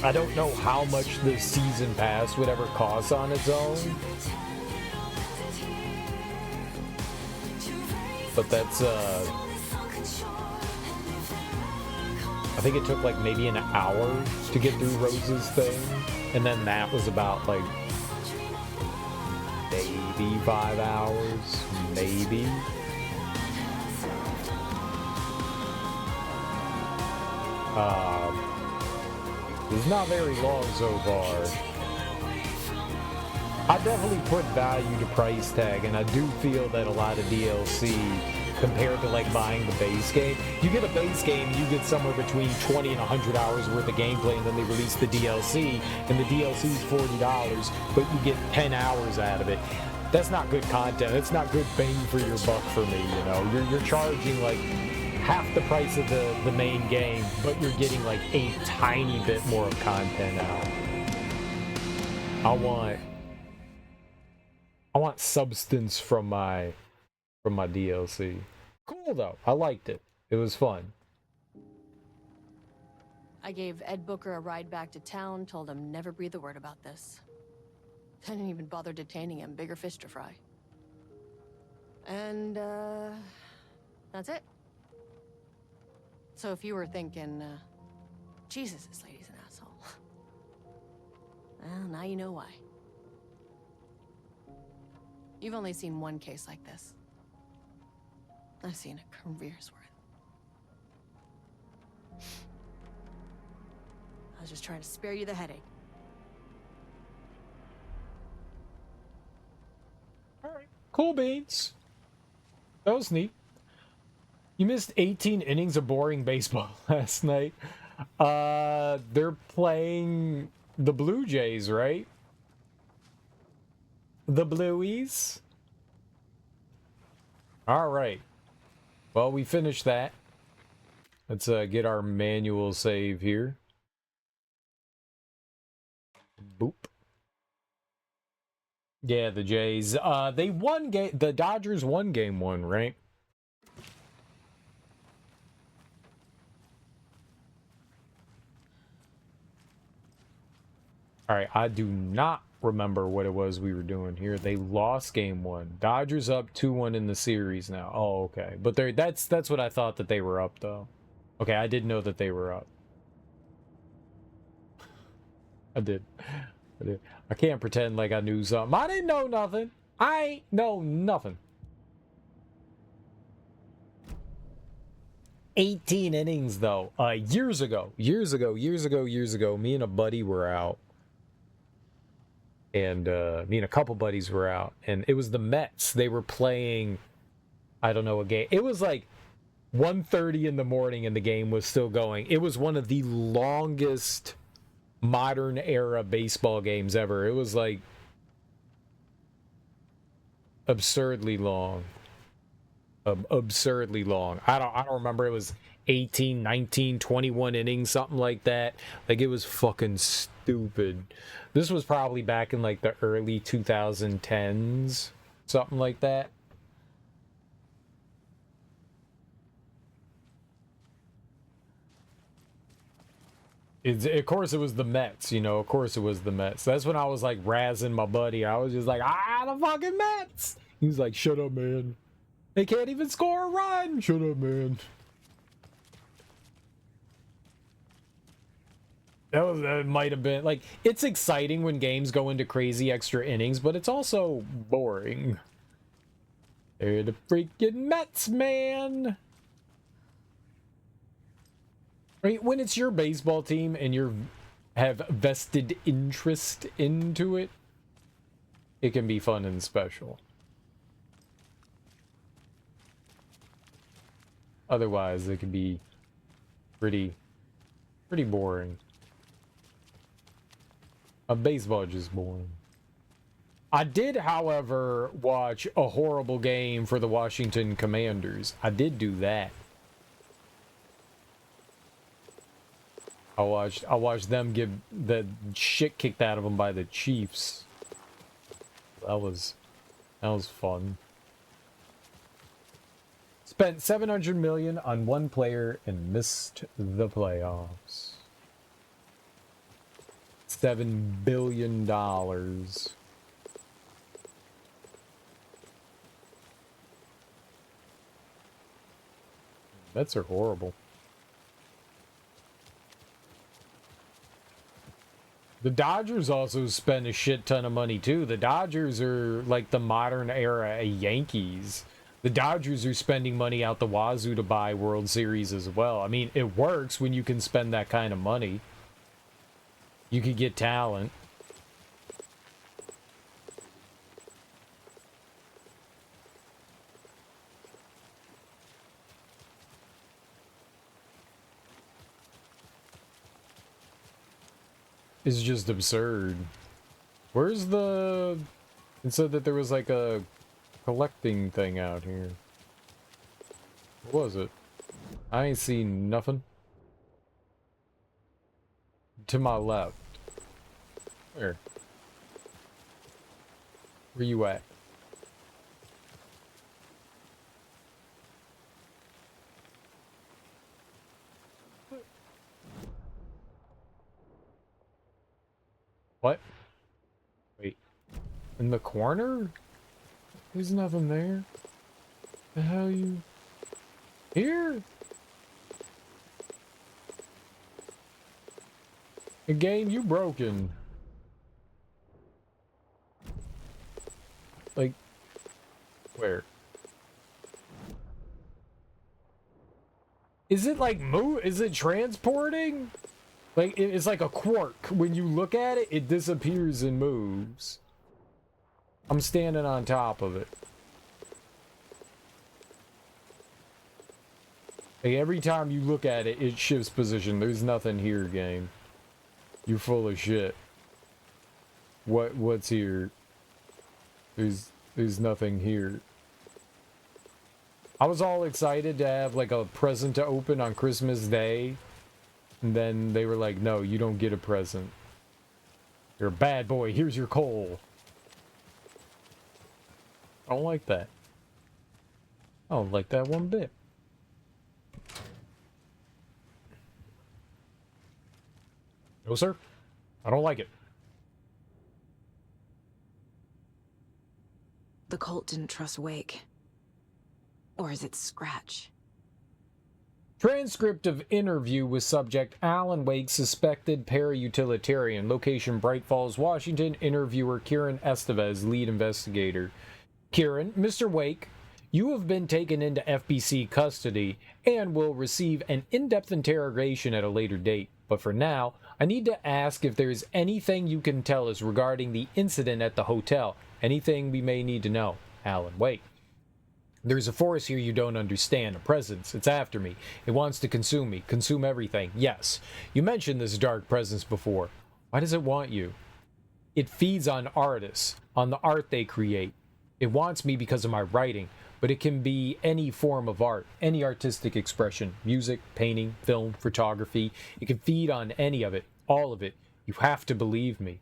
I don't know how much the season pass would ever cost on its own. But that's I think it took like maybe an hour to get through Rose's thing, and then that was about like maybe 5 hours, maybe. It's not very long so far. I definitely put value to price tag, and I do feel that a lot of DLC compared to like buying the base game. You get a base game, you get somewhere between 20 and 100 hours worth of gameplay, and then they release the DLC, and the DLC is $40, but you get 10 hours out of it. That's not good content. It's not good bang for your buck for me, you know. You're charging like half the price of the main game, but you're getting like a tiny bit more of content out. I want substance from my DLC. Cool though. I liked it. It was fun. I gave Ed Booker a ride back to town, told him never breathe a word about this. I didn't even bother detaining him. Bigger fish to fry. And, that's it. So if you were thinking, Jesus, this lady's an asshole. Well, now you know why. You've only seen one case like this. I've seen a career's worth. I was just trying to spare you the headache. Cool beans. That was neat. You missed 18 innings of boring baseball last night. They're playing the Blue Jays, right? The Blueies. All right. Well, we finished that. Let's get our manual save here. Boop. Yeah, the Jays. They won game. The Dodgers won game 1, right? All right, I do not remember what it was we were doing here. They lost game 1. Dodgers up 2-1 in the series now. Oh, okay. But that's what I thought that they were up though. Okay, I did know that they were up. I did. I can't pretend like I knew something. I didn't know nothing. I ain't know nothing. 18 innings though. Years ago, me and a buddy were out. And me and a couple buddies were out, and it was the Mets. They were playing, I don't know, a game. It was like 1:30 in the morning, and the game was still going. It was one of the longest modern era baseball games ever. It was like absurdly long. Absurdly long. I don't remember. It was 18, 19, 21 innings, something like that. Like, it was fucking stupid. This was probably back in like the early 2010s, something like that. Of course it was the Mets, you know, of course it was the Mets. That's when I was like razzing my buddy. I was just like, the fucking Mets. He was like, shut up, man. They can't even score a run. Shut up, man. That might have been like, it's exciting when games go into crazy extra innings, but it's also boring. They're the freaking Mets, man. Right, when it's your baseball team and you have vested interest into it, it can be fun and special. Otherwise, it can be pretty boring. Baseball is just boring. I did, however, watch a horrible game for the Washington Commanders. I did do that. I watched them get the shit kicked out of them by the Chiefs. That was fun. Spent $700 million on one player and missed the playoffs. $7 billion. Mets are horrible. The Dodgers also spend a shit ton of money too. The Dodgers are like the modern era Yankees. The Dodgers are spending money out the wazoo to buy World Series as well. I mean, it works when you can spend that kind of money. You could get talent. It's just absurd. Where's the... It said that there was like a collecting thing out here. What was it? I ain't seen nothing. To my left. Where? Where you at? What? Wait. In the corner? There's nothing there. The hell you... Here? The game, you broken. Like... Where? Is it like is it transporting? Like, it's like a quark. When you look at it, it disappears and moves. I'm standing on top of it. Like, every time you look at it, it shifts position. There's nothing here, game. You're full of shit. What's here? There's nothing here. I was all excited to have like a present to open on Christmas Day. And then they were like, no, you don't get a present. You're a bad boy. Here's your coal. I don't like that. I don't like that one bit. No, sir. I don't like it. The cult didn't trust Wake. Or is it Scratch? Transcript of interview with subject Alan Wake, suspected para-utilitarian. Location Bright Falls, Washington. Interviewer Kieran Estevez, lead investigator. Kieran, Mr. Wake, you have been taken into FBC custody and will receive an in-depth interrogation at a later date. But for now, I need to ask if there is anything you can tell us regarding the incident at the hotel. Anything we may need to know. Alan Wake. There's a force here you don't understand, a presence. It's after me. It wants to consume me, consume everything. Yes, you mentioned this dark presence before. Why does it want you? It feeds on artists, on the art they create. It wants me because of my writing, but it can be any form of art, any artistic expression, music, painting, film, photography. It can feed on any of it, all of it. You have to believe me.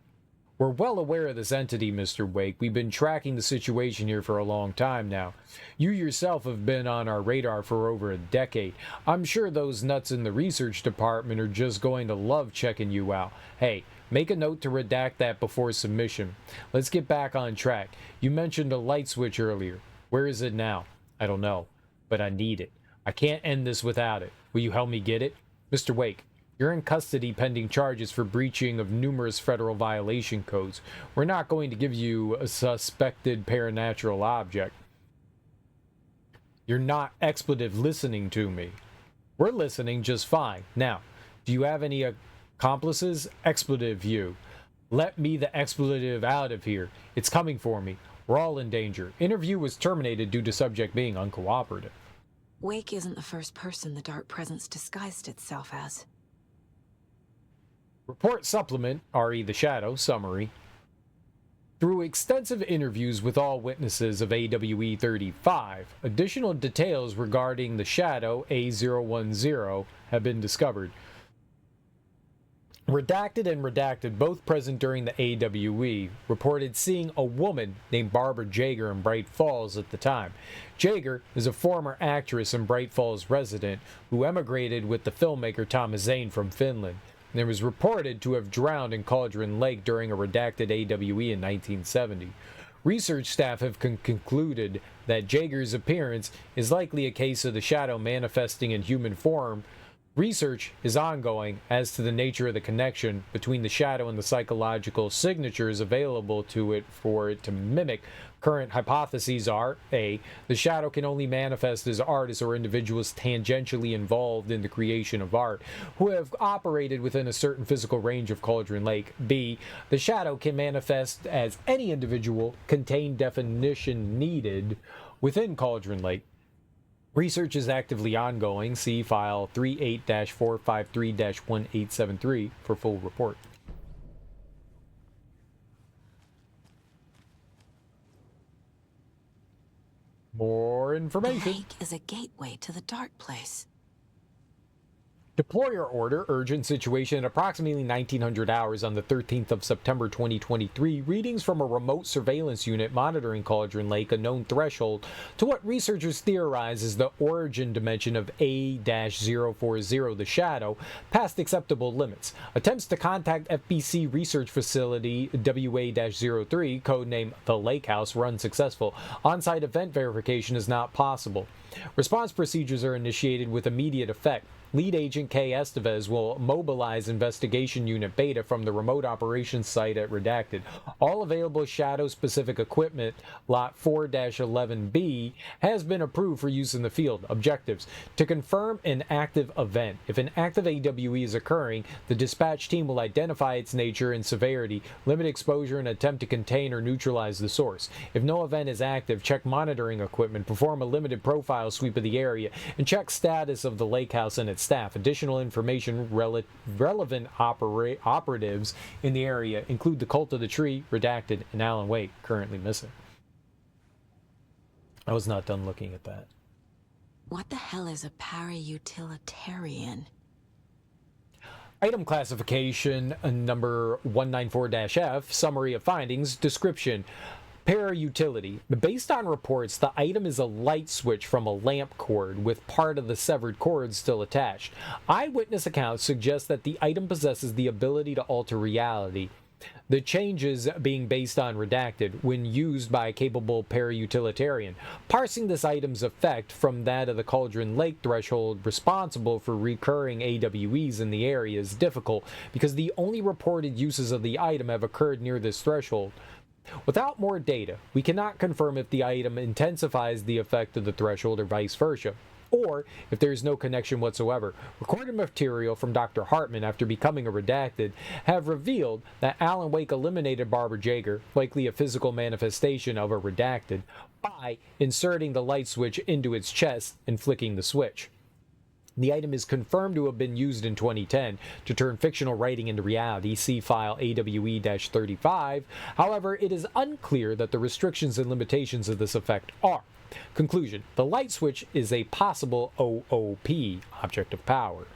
We're well aware of this entity, Mr. Wake. We've been tracking the situation here for a long time now. You yourself have been on our radar for over a decade. I'm sure those nuts in the research department are just going to love checking you out. Hey, make a note to redact that before submission. Let's get back on track. You mentioned a light switch earlier. Where is it now? I don't know, but I need it. I can't end this without it. Will you help me get it? Mr. Wake, you're in custody pending charges for breaching of numerous federal violation codes. We're not going to give you a suspected paranatural object. You're not expletive listening to me. We're listening just fine. Now, do you have any accomplices? Expletive you. Let me the expletive out of here. It's coming for me. We're all in danger. Interview was terminated due to subject being uncooperative. Wake isn't the first person the dark presence disguised itself as. Report supplement, RE the Shadow, summary. Through extensive interviews with all witnesses of AWE 35, additional details regarding the Shadow A010 have been discovered. Redacted and Redacted, both present during the AWE, reported seeing a woman named Barbara Jaeger in Bright Falls at the time. Jaeger is a former actress and Bright Falls resident who emigrated with the filmmaker Thomas Zane from Finland. And was reported to have drowned in Cauldron Lake during a redacted AWE in 1970. Research staff have concluded that Jaeger's appearance is likely a case of the Shadow manifesting in human form Research is ongoing as to the nature of the connection between the shadow and the psychological signatures available to it for it to mimic. Current hypotheses are: A, the shadow can only manifest as artists or individuals tangentially involved in the creation of art, who have operated within a certain physical range of Cauldron Lake. B, the shadow can manifest as any individual, contain definition needed within Cauldron Lake. Research is actively ongoing. See file 38-453-1873 for full report. More information. The lake is a gateway to the dark place. Deployer order, urgent situation at approximately 1900 hours on the 13th of September 2023. Readings from a remote surveillance unit monitoring Cauldron Lake, a known threshold to what researchers theorize is the origin dimension of A-040, the shadow, past acceptable limits. Attempts to contact FBC research facility WA-03, codename The Lake House, were unsuccessful. On-site event verification is not possible. Response procedures are initiated with immediate effect. Lead Agent Kay Estevez will mobilize Investigation Unit Beta from the remote operations site at Redacted. All available Shadow-specific equipment, Lot 4-11B, has been approved for use in the field. Objectives: to confirm an active event. If an active AWE is occurring, the dispatch team will identify its nature and severity, limit exposure, and attempt to contain or neutralize the source. If no event is active, check monitoring equipment, perform a limited profile sweep of the area, and check status of the lake house and its staff. Additional information relevant operatives in the area include the Cult of the Tree, Redacted, and Alan Wake, currently missing. I was not done looking at that. What the hell is a para-utilitarian? Item classification number 194-F, summary of findings, description. Para-utility. Based on reports, the item is a light switch from a lamp cord with part of the severed cord still attached. Eyewitness accounts suggest that the item possesses the ability to alter reality. The changes being based on Redacted when used by a capable para-utilitarian. Parsing this item's effect from that of the Cauldron Lake threshold responsible for recurring AWEs in the area is difficult because the only reported uses of the item have occurred near this threshold. Without more data, we cannot confirm if the item intensifies the effect of the threshold or vice versa, or if there is no connection whatsoever. Recorded material from Dr. Hartman after becoming a Redacted have revealed that Alan Wake eliminated Barbara Jaeger, likely a physical manifestation of a Redacted, by inserting the light switch into its chest and flicking the switch. The item is confirmed to have been used in 2010 to turn fictional writing into reality. See file AWE-35. However, it is unclear that the restrictions and limitations of this effect are. Conclusion: the light switch is a possible OOP, object of power,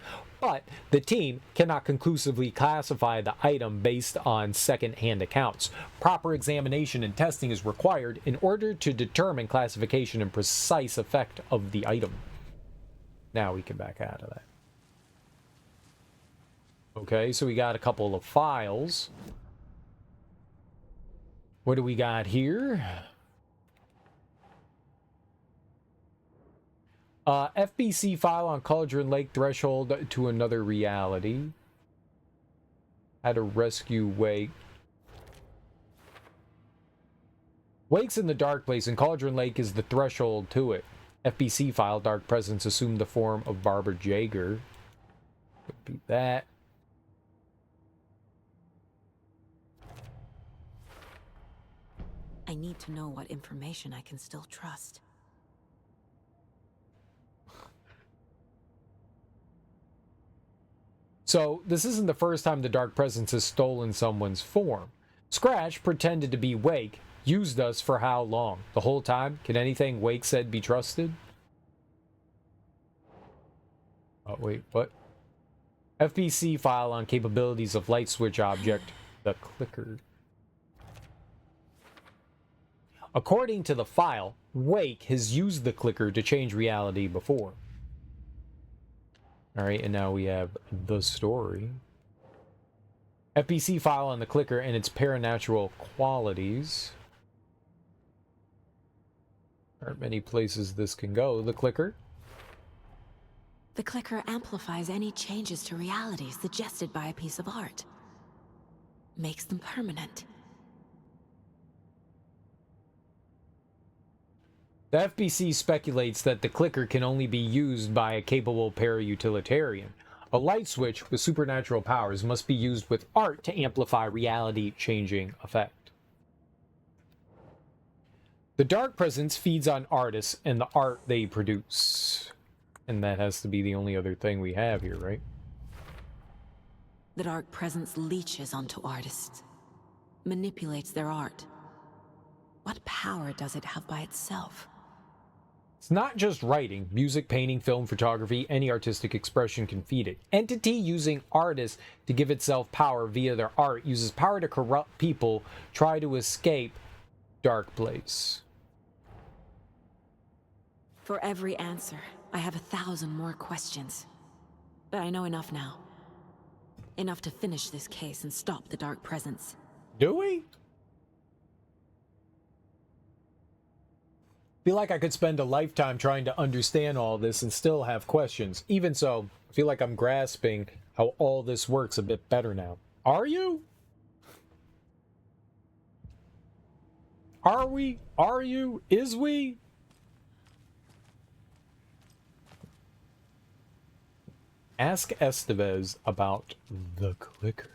but the team cannot conclusively classify the item based on second-hand accounts. Proper examination and testing is required in order to determine classification and precise effect of the item. Now we can back out of that. Okay, so we got a couple of files. What do we got here? FBC file on Cauldron Lake threshold to another reality. How to rescue Wake. Wake's in the dark place and Cauldron Lake is the threshold to it. FBC file, Dark Presence assumed the form of Barbara Jaeger. Could be that. I need to know what information I can still trust. So, this isn't the first time the Dark Presence has stolen someone's form. Scratch pretended to be Wake. Used us for how long? The whole time? Can anything Wake said be trusted? Oh, wait, what? FBC file on capabilities of light switch object, the clicker. According to the file, Wake has used the clicker to change reality before. Alright, and now we have the story. FBC file on the clicker and its paranatural qualities. There aren't many places this can go. The clicker. The clicker amplifies any changes to reality suggested by a piece of art. Makes them permanent. The FBC speculates that the clicker can only be used by a capable para-utilitarian. A light switch with supernatural powers must be used with art to amplify reality-changing effect. The Dark Presence feeds on artists and the art they produce. And that has to be the only other thing we have here, right? The Dark Presence leeches onto artists, manipulates their art. What power does it have by itself? It's not just writing. Music, painting, film, photography, any artistic expression can feed it. Entity using artists to give itself power via their art uses power to corrupt people, try to escape Dark Place. For every answer, I have 1,000 more questions. But I know enough now. Enough to finish this case and stop the Dark Presence. Do we? Feel like I could spend a lifetime trying to understand all this and still have questions. Even so, I feel like I'm grasping how all this works a bit better now. Are you? Are we? Are you? Is we? Ask Estevez about the clicker.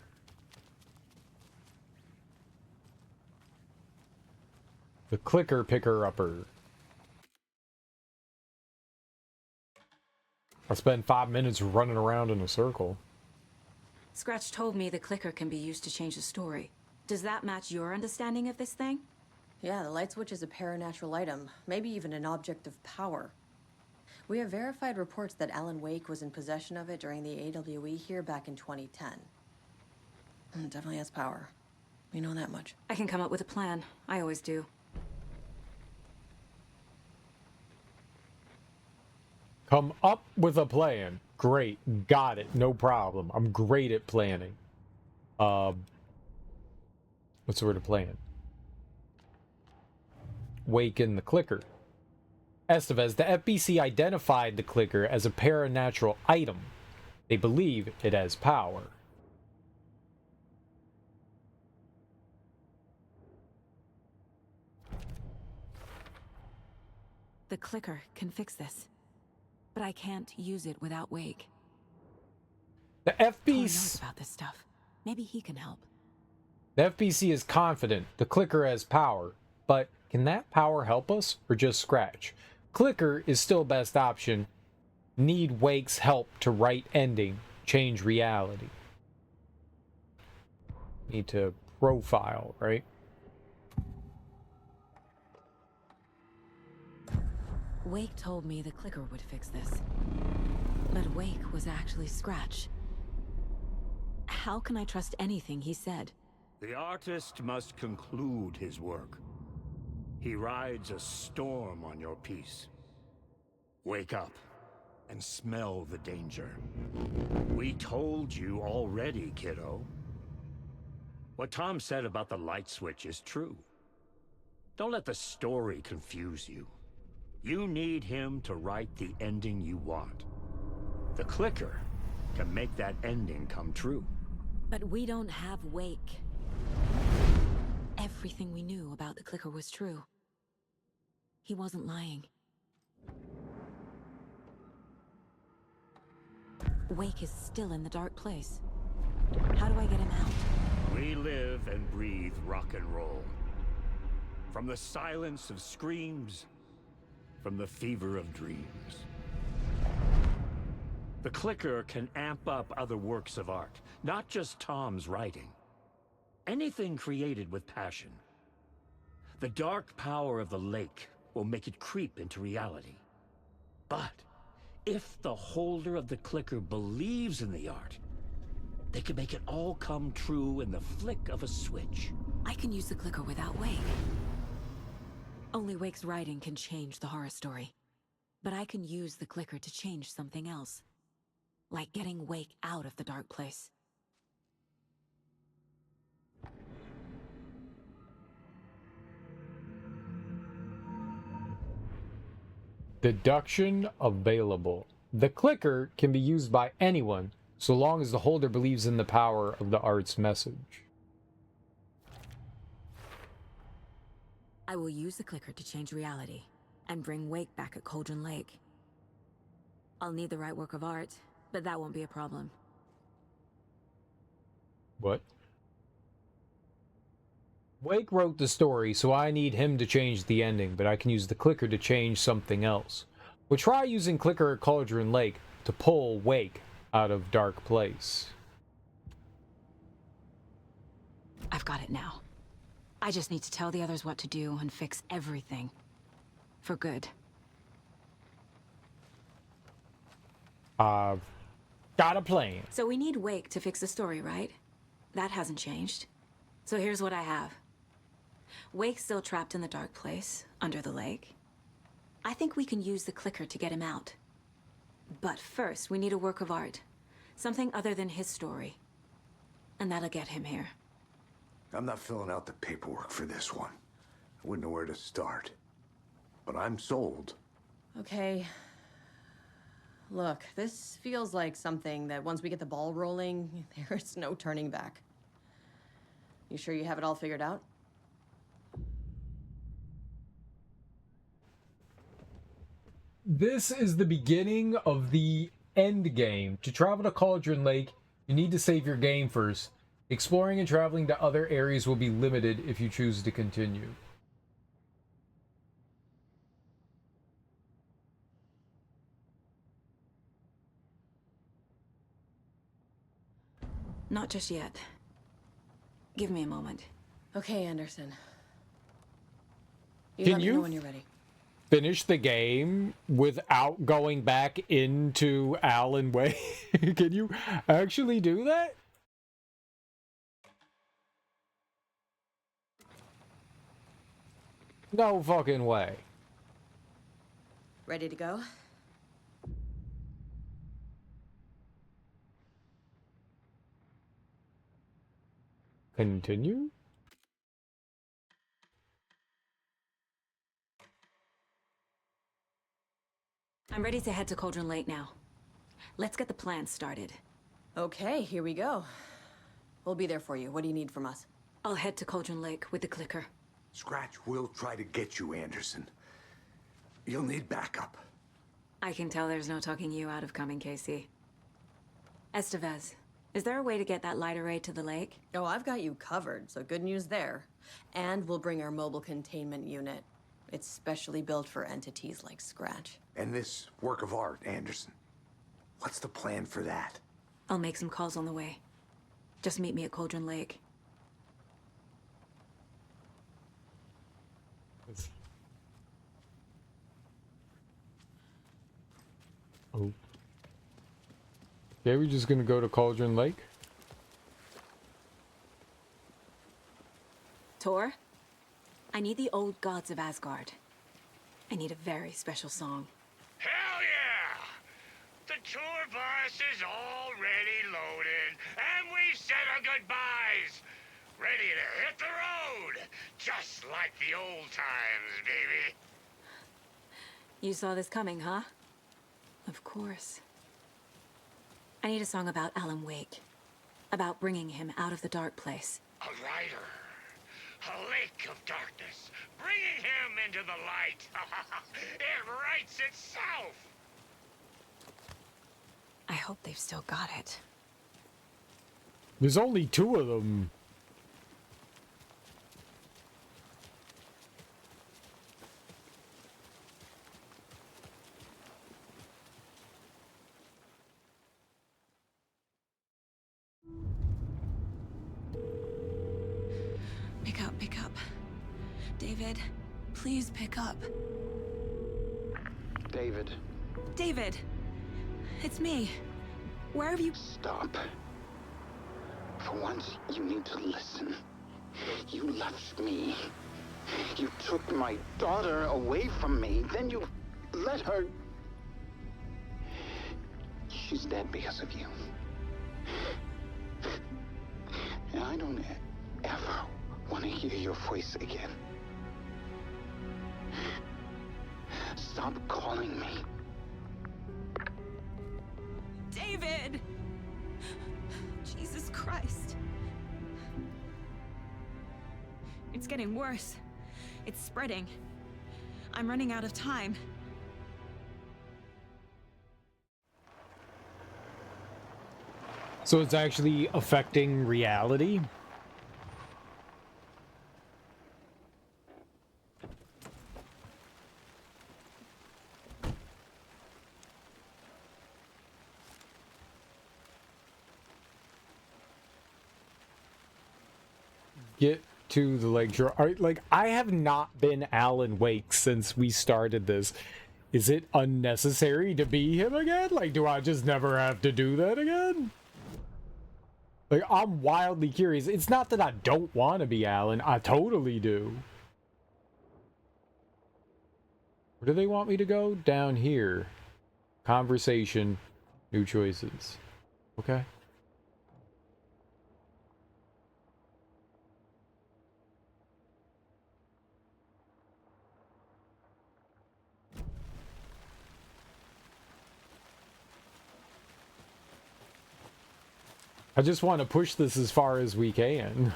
The clicker picker-upper. I spent 5 minutes running around in a circle. Scratch told me the clicker can be used to change the story. Does that match your understanding of this thing? Yeah, the light switch is a paranatural item, maybe even an object of power. We have verified reports that Alan Wake was in possession of it during the AWE here back in 2010. It definitely has power. We know that much. I can come up with a plan. I always do. Come up with a plan. Great. Got it. No problem. I'm great at planning. What's the word of plan? Waken the clicker. Estevez, the FBC identified the clicker as a paranatural item. They believe it has power. The clicker can fix this. But I can't use it without Wake. The Thor FBC knows about this stuff. Maybe he can help. The FBC is confident the clicker has power, but can that power help us or just Scratch? Clicker is still best option. Need Wake's help to write ending, change reality. Need to profile, right? Wake told me the clicker would fix this. But Wake was actually Scratch. How can I trust anything he said? The artist must conclude his work. He rides a storm on your piece. Wake up and smell the danger. We told you already, kiddo. What Tom said about the light switch is true. Don't let the story confuse you. You need him to write the ending you want. The clicker can make that ending come true. But we don't have Wake. Everything we knew about the clicker was true. He wasn't lying. Wake is still in the Dark Place. How do I get him out? We live and breathe rock and roll. From the silence of screams, from the fever of dreams. The clicker can amp up other works of art, not just Tom's writing. Anything created with passion. The dark power of the lake will make it creep into reality. But if the holder of the clicker believes in the art, they can make it all come true in the flick of a switch. I can use the clicker without Wake. Only Wake's writing can change the horror story. But I can use the clicker to change something else. Like getting Wake out of the Dark Place. Deduction available. The clicker can be used by anyone, so long as the holder believes in the power of the art's message. I will use the clicker to change reality and bring Wake back at Cauldron Lake. I'll need the right work of art, but that won't be a problem. What? Wake wrote the story, so I need him to change the ending, but I can use the clicker to change something else. We'll try using clicker at Cauldron Lake to pull Wake out of Dark Place. I've got it now. I just need to tell the others what to do and fix everything. For good. Got a plan. So we need Wake to fix the story, right? That hasn't changed. So here's what I have. Wake's still trapped in the Dark Place, under the lake. I think we can use the clicker to get him out. But first, we need a work of art. Something other than his story. And that'll get him here. I'm not filling out the paperwork for this one. I wouldn't know where to start. But I'm sold. Okay. Look, this feels like something that once we get the ball rolling, there's no turning back. You sure you have it all figured out? This is the beginning of the end game. To travel to Cauldron Lake, you need to save your game first. Exploring and traveling to other areas will be limited if you choose to continue. Not just yet. Give me a moment. Okay, Anderson. Can let me you know when you're ready. Finish the game without going back into Alan Wake? Can you actually do that? No fucking way. Ready to go? Continue? I'm ready to head to Cauldron Lake now. Let's get the plan started. Okay, here we go. We'll be there for you. What do you need from us? I'll head to Cauldron Lake with the clicker. Scratch will try to get you, Anderson. You'll need backup. I can tell there's no talking you out of coming, Casey. Estevez, is there a way to get that light array to the lake? Oh, I've got you covered, so good news there. And we'll bring our mobile containment unit. It's specially built for entities like Scratch. And this work of art, Anderson. What's the plan for that? I'll make some calls on the way. Just meet me at Cauldron Lake. Oh. Yeah, we're just gonna go to Cauldron Lake? Tor, I need the old gods of Asgard. I need a very special song. Hell yeah! The tour bus is already loaded, and we said our goodbyes. Ready to hit the road, just like the old times, baby. You saw this coming, huh? Of course. I need a song about Alan Wake. About bringing him out of the dark place. A rider. A lake of darkness. Bringing him into the light. It writes itself. I hope they've still got it. There's only 2 of them. Pick up. David, please pick up. David. David! It's me. Where have you... Stop. For once, you need to listen. You left me. You took my daughter away from me. Then you let her... She's dead because of you. And I don't ever want to hear your voice again. Stop calling me. Christ. It's getting worse. It's spreading. I'm running out of time. So it's actually affecting reality? Get to the lakeshore. Like, I have not been Alan Wake since we started this. Is it unnecessary to be him again? Like, do I just never have to do that again? Like, I'm wildly curious. It's not that I don't want to be Alan. I totally do. Where do they want me to go? Down here. Conversation. New choices. Okay. I just want to push this as far as we can.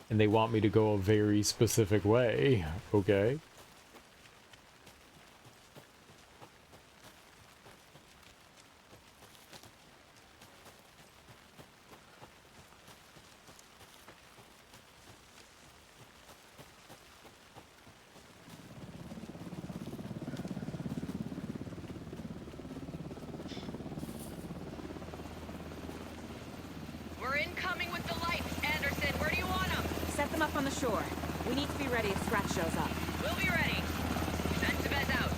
And they want me to go a very specific way. Okay. We're incoming with the lights, Anderson. Where do you want them? Set them up on the shore. We need to be ready if Scratch shows up. We'll be ready. Send Tevez out.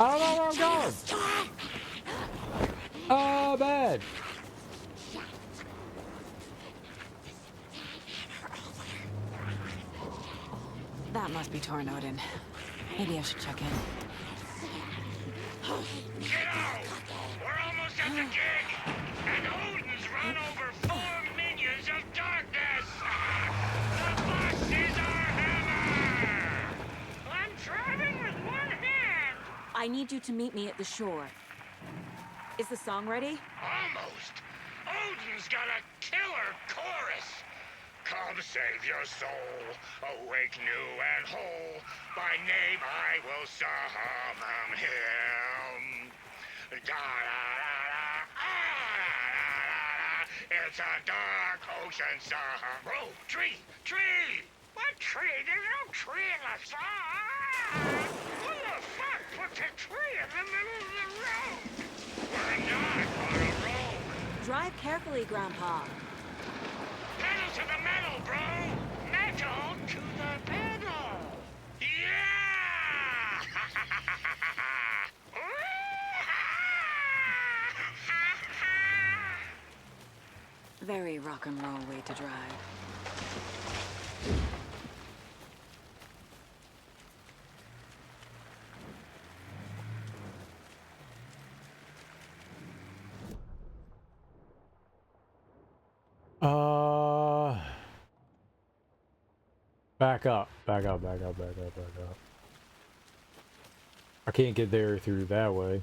I don't know where I'm going. Oh, bad. That must be Tornodin. Maybe I should check in. Kiddo! We're almost at the gig! And Odin's run over 4 minions of darkness! The bus is our hammer! I'm driving with one hand! I need you to meet me at the shore. Is the song ready? Almost! Odin's got a killer chorus! Come save your soul, awake new and whole. By name I will summon him. Da-da-da-da, it's a dark ocean sun. Bro, tree! What tree? There's no tree in the sun! Who the fuck put the tree in the middle of the road? We're not on a road. Drive carefully, Grandpa. Pedal to the metal, bro! Metal to the pedal! Yeah! Very rock and roll way to drive. Back up. I can't get there through that way.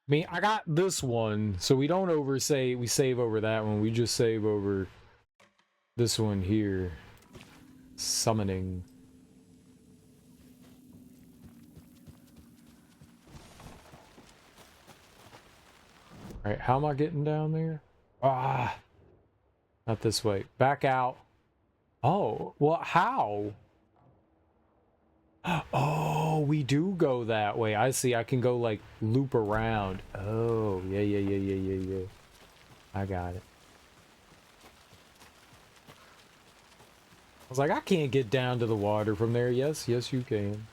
I mean, I got this one, so we don't we save over that one. We just save over this one here. Summoning. Alright, how am I getting down there? Ah! Not this way. Back out. Oh, well, how? Oh, we do go that way. I see. I can go, like, loop around. Oh, yeah. I got it. I was like, I can't get down to the water from there. Yes, you can.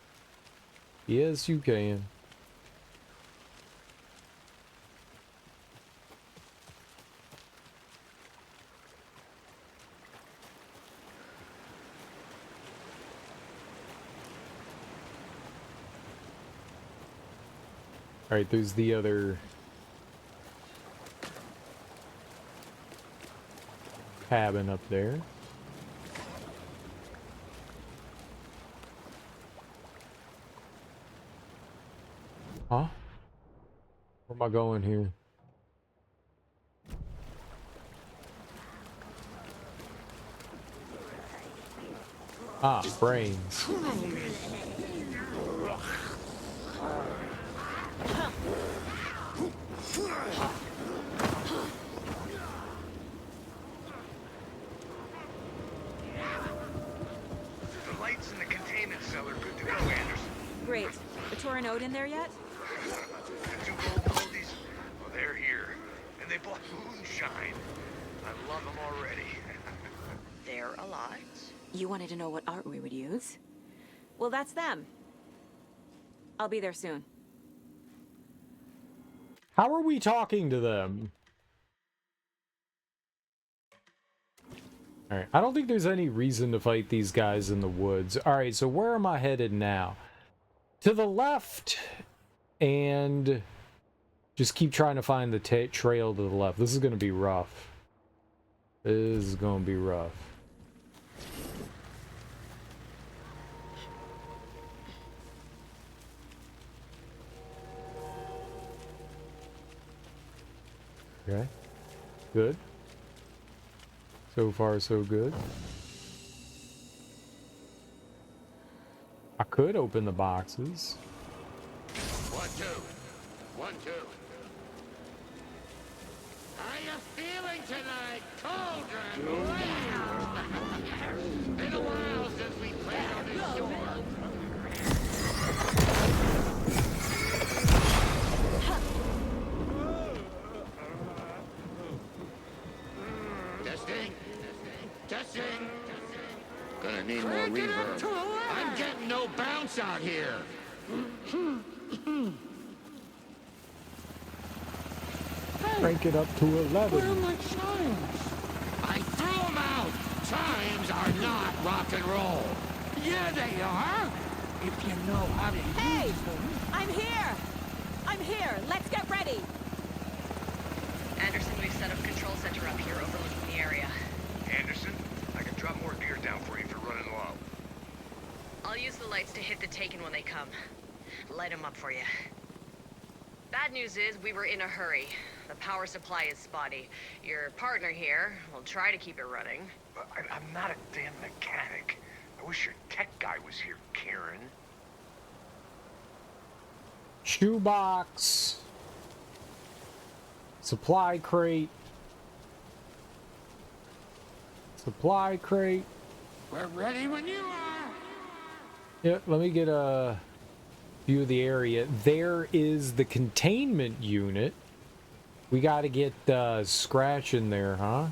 Yes, you can. Alright, there's the other cabin up there. Huh? Where am I going here? Ah, brains. The lights in the containment cell are good to go, Anderson. Great. The Torin Ode in there yet? The two gold goldies, well, they're here. And they bought moonshine. I love them already. They're a lot. You wanted to know what art we would use? Well, that's them. I'll be there soon. How are we talking to them? Alright, I don't think there's any reason to fight these guys in the woods. Alright, so where am I headed now? To the left, and just keep trying to find the trail to the left. This is going to be rough. This is going to be rough. Okay. Good. So far, so good. I could open the boxes. 1, 2. 1, 2. How you feeling tonight, Cauldron? Been a while since we played on this shore. Testing. Testing. Gonna need more reverb. I'm getting no bounce out here. Crank it up to 11. Where are my chimes? I threw them out. Chimes are not rock and roll. Yeah, they are. If you know how to Hey! use them. I'm here! I'm here! Let's get ready! Anderson, we've set up a control center up here overlooking the area. Anderson, I can drop more gear down for you if you're running low. I'll use the lights to hit the Taken when they come. Light them up for you. Bad news is we were in a hurry. The power supply is spotty. Your partner here will try to keep it running. But I'm not a damn mechanic. I wish your tech guy was here, Karen. Shoebox. Supply crate. Supply crate. We're ready when you are. Yeah, let me get a view of the area. There is the containment unit. We got to get Scratch in there, huh?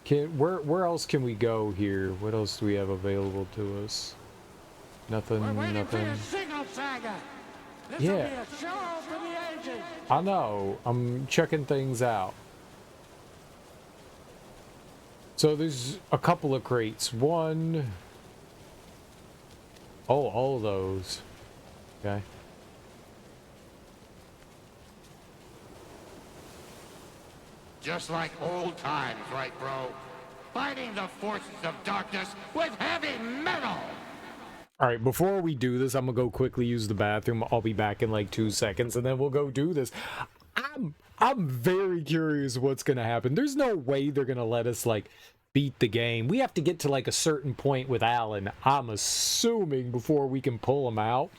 Where else can we go here? What else do we have available to us? Nothing. We're waiting Nothing. for your signal, Saga. This Yeah. will be a show for the agent. I know. I'm checking things out. So there's a couple of crates. One. Oh, all of those. Okay. Just like old times, right, bro? Fighting the forces of darkness with heavy metal. All right, before we do this, I'm gonna go quickly use the bathroom. I'll be back in like 2 seconds, and then we'll go do this. I'm very curious what's gonna happen. There's no way they're gonna let us like beat the game. We have to get to like a certain point with Alan, I'm assuming, before we can pull him out.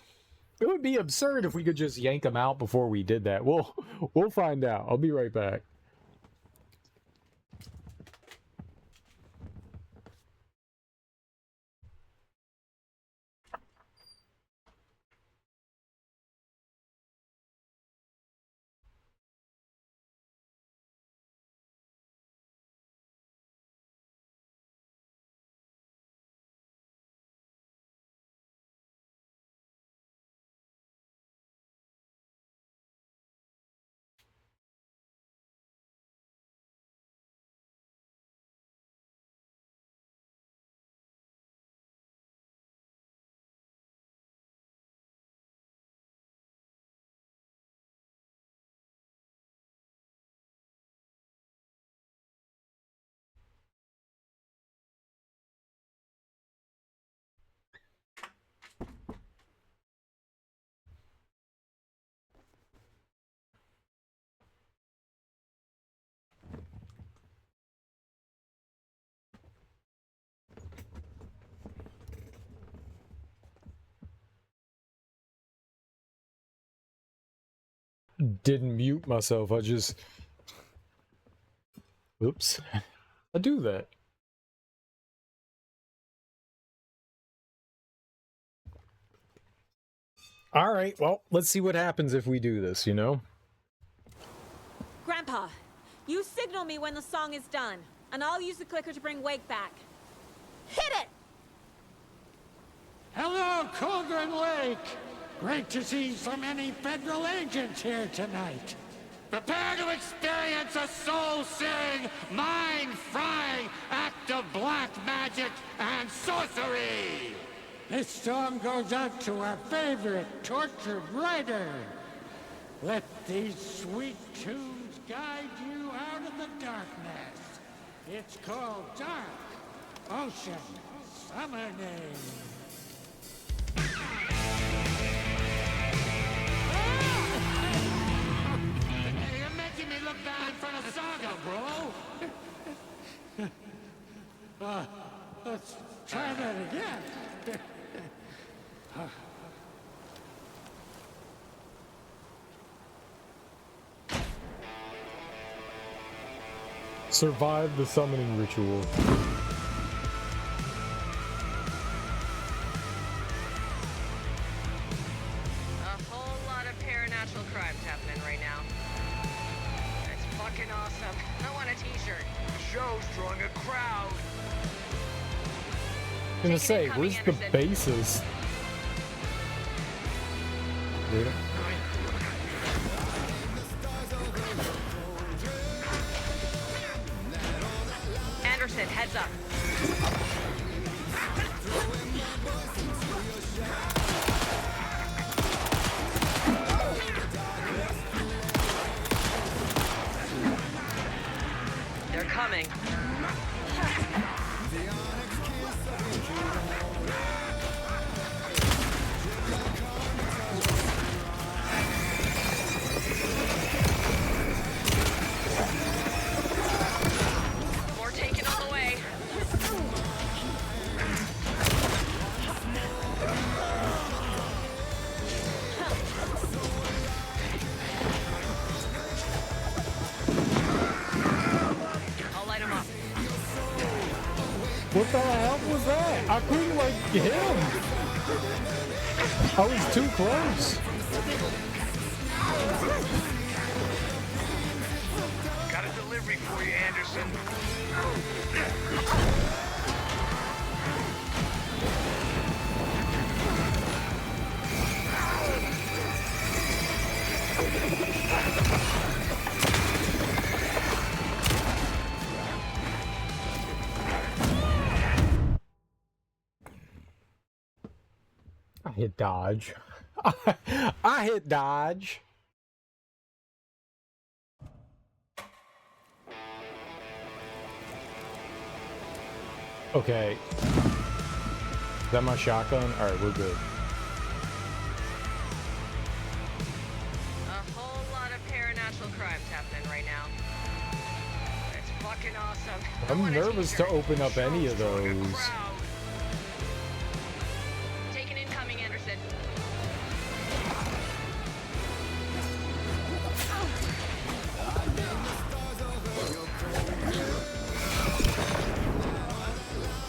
It would be absurd if we could just yank him out before we did that. We'll find out. I'll be right back. didn't mute myself. I just... Oops. I do that. Alright, well, let's see what happens if we do this, you know? Grandpa, you signal me when the song is done, and I'll use the clicker to bring Wake back. Hit it! Hello, Cauldron Lake! Great to see so many federal agents here tonight. Prepare to experience a soul-searing, mind-frying act of black magic and sorcery! This song goes out to our favorite tortured writer. Let these sweet tunes guide you out of the darkness. It's called Dark Ocean Summoning. Hey, you're making me look bad in front of Saga, bro. Let's try that again. Survive the summoning ritual. A whole lot of paranatural crimes happening right now. It's fucking awesome. I want a t-shirt. The show's drawing a crowd. I'm gonna say, where's the bases? Yeah. Anderson, heads up. They're coming. More taken on the way. I'll light him up. What the hell was that? I couldn't, like, hit him. I was too close. Got a delivery for you, Anderson. I hit dodge. I hit dodge. Okay. Is that my shotgun? Alright, we're good. A whole lot of paranatural crimes happening right now. It's fucking awesome. I'm nervous to open up any of those. Take an incoming, Anderson.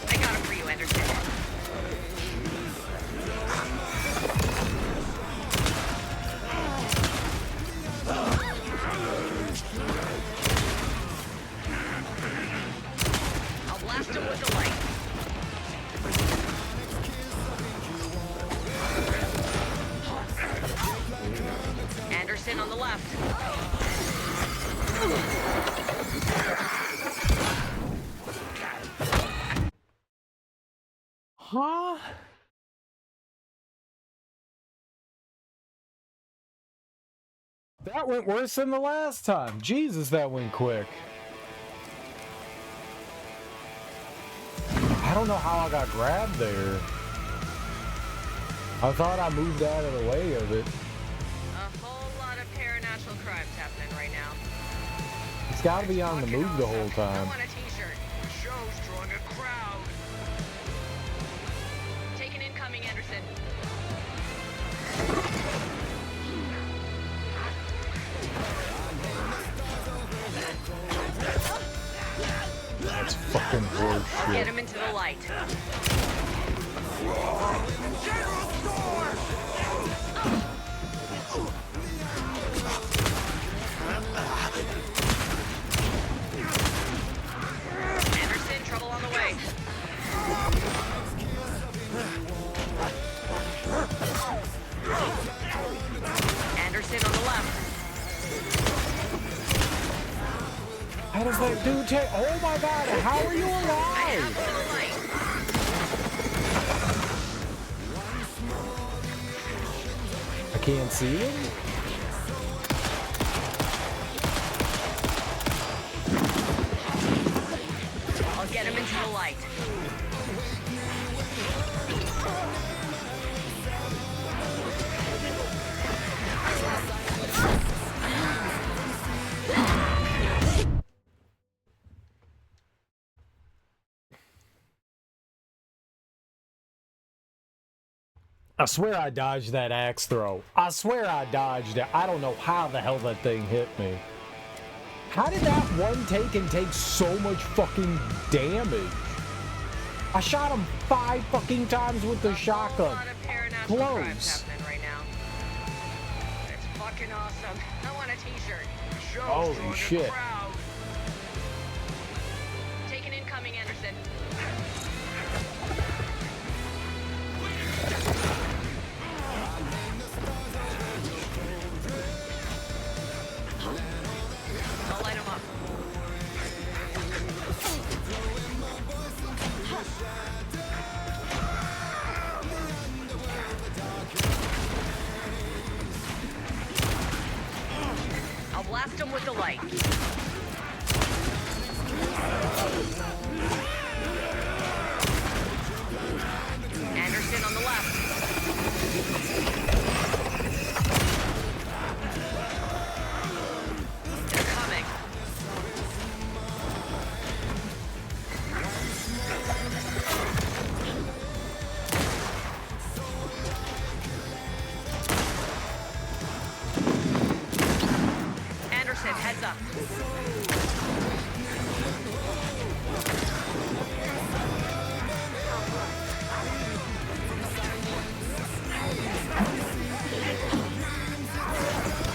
I got him for you, Anderson. I'll blast him with the light. Anderson on the left. Huh? That went worse than the last time. Jesus, that went quick. I don't know how I got grabbed there. I thought I moved out of the way of it. A whole lot of paranatural crimes happening right now. It's got to be on the move the whole I time. want a t-shirt. The show's drawing a crowd. Take an incoming, Anderson. Fucking I'll horseshit. get him into the light. Anderson, trouble on the way. Anderson on the left. How does that dude take? Oh my god, how are you alive? I can't see him? I'll get him into the light. I swear I dodged that axe throw. I swear I dodged it. I don't know how the hell that thing hit me. How did that one take and take so much fucking damage? I shot him 5 fucking times with the shotgun. Close. Right now. It's fucking awesome. I want a t-shirt. Holy shit. Take an incoming, Anderson. I'll light him up. I'll blast him with the light. Anderson on the left. They're coming. Anderson, heads up.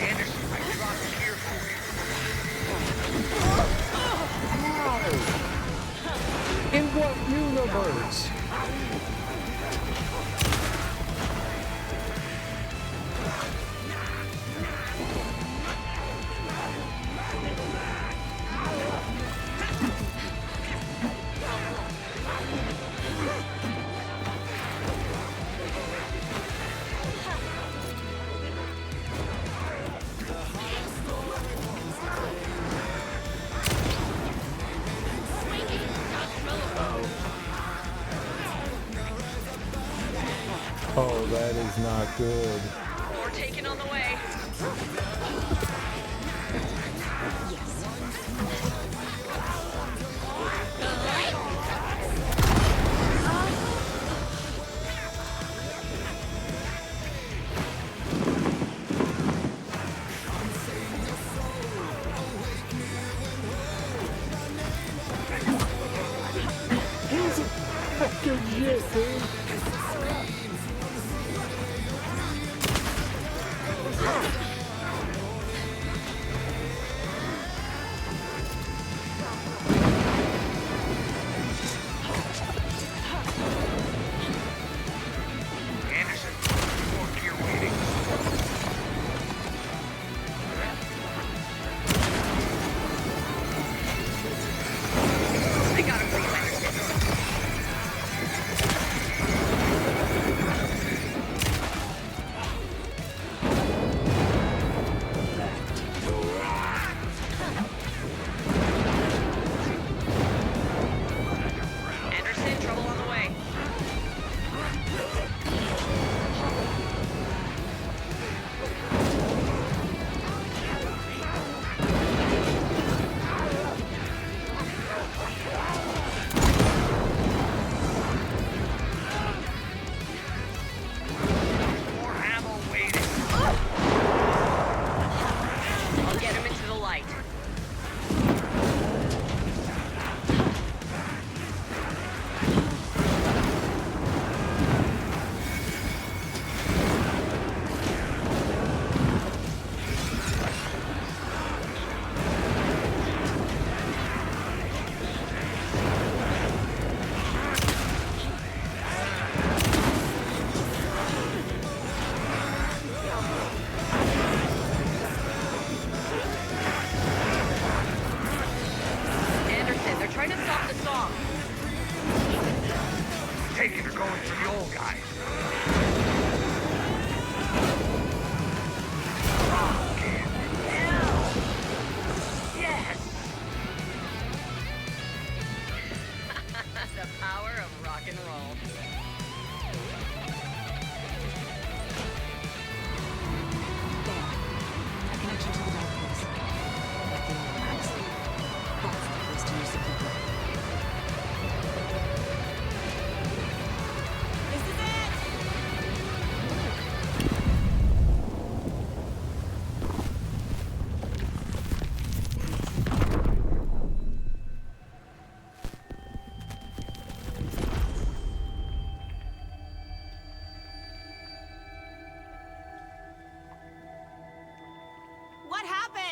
Anderson, I dropped here In what universe? Oh, that is not good. More taken on the way. Fucking shit, dude.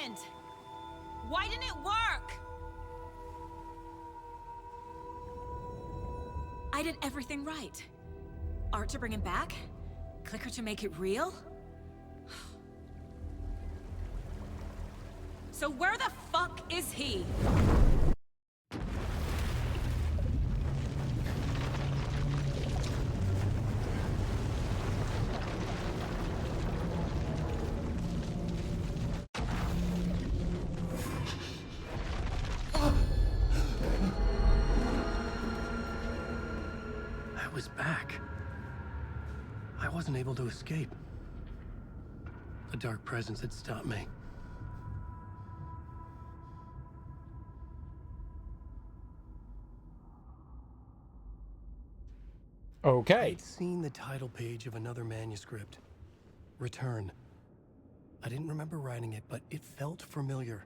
happened? Why didn't it work? I did everything right. Art to bring him back? Clicker to make it real? So where the fuck is he? I was back. I wasn't able to escape. A dark presence had stopped me. Okay. I'd seen the title page of another manuscript. Return. I didn't remember writing it, but it felt familiar.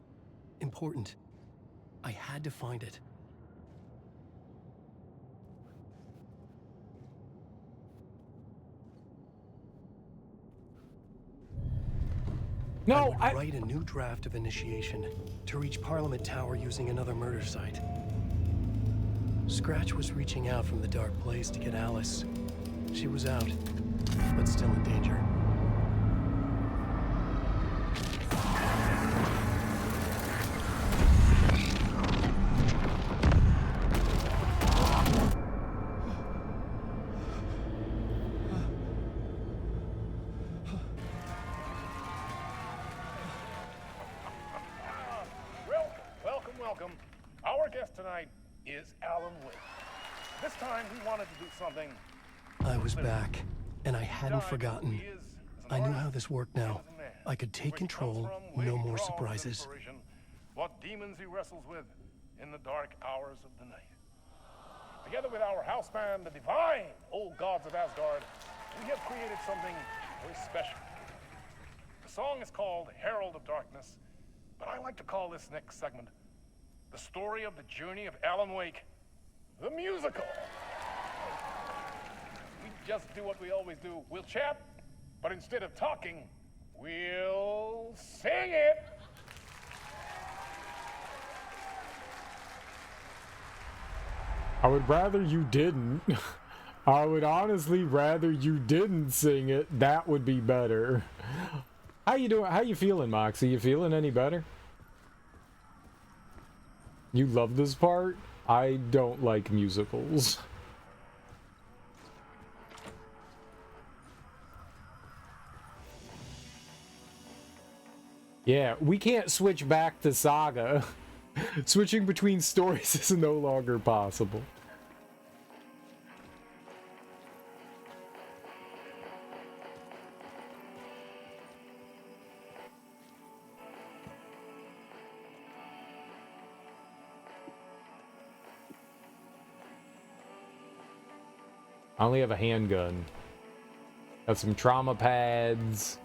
Important. I had to find it. No, I would write a new draft of initiation to reach Parliament Tower using another murder site. Scratch was reaching out from the dark place to get Alice. She was out, but still in danger. Welcome. Our guest tonight is Alan Wake. This time he wanted to do something. I was back, and I hadn't forgotten. I knew how this worked now. I could take control, no more surprises. What demons he wrestles with in the dark hours of the night. Together with our house band, the divine old gods of Asgard, we have created something very special. The song is called Herald of Darkness, but I like to call this next segment the story of the journey of Alan Wake, the musical. We just do what we always do. We'll chat, but instead of talking, we'll sing it. I would rather you didn't. I would honestly rather you didn't sing it. That would be better. How you doing? How you feeling, Moxie? You feeling any better? You love this part? I don't like musicals. Yeah, we can't switch back to Saga. Switching between stories is no longer possible. I only have a handgun. Got some trauma pads.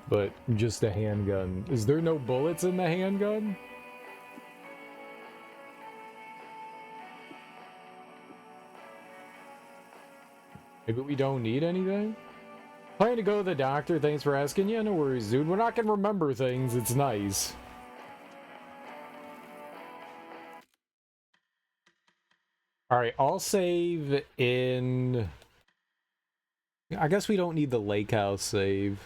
But just a handgun. Is there no bullets in the handgun? Maybe we don't need anything? Planning to go to the doctor, thanks for asking. Yeah, no worries, dude. We're not gonna remember things, it's nice. Alright, I'll save in... I guess we don't need the lake house save.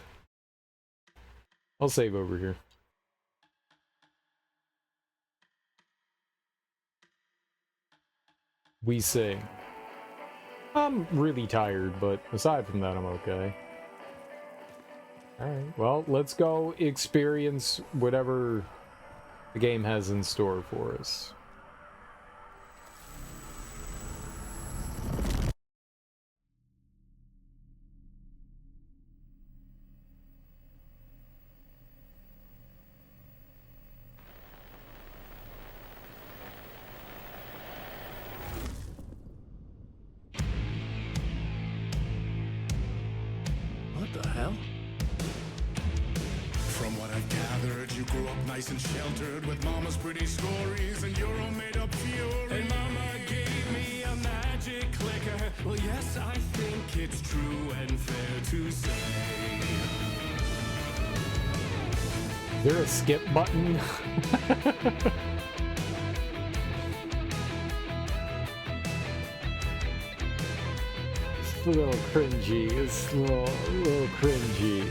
I'll save over here. We sing. I'm really tired, but aside from that, I'm okay. Alright, well, let's go experience whatever the game has in store for us. What the hell? From what I've gathered, you grew up nice and sheltered with mama's pretty stories and your own made-up fury. And mama gave me a magic clicker. Well, yes, I think it's true and fair to say there a skip button? It's a little cringy. It's a little cringy.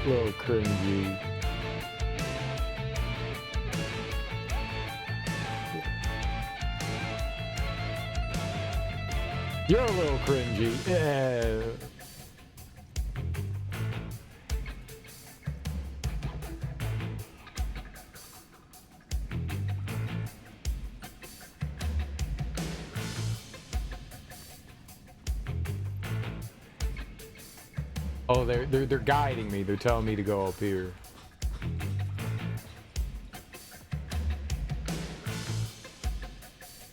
Little cringy. You're a little cringy. Yeah. Oh, they're guiding me. They're telling me to go up here.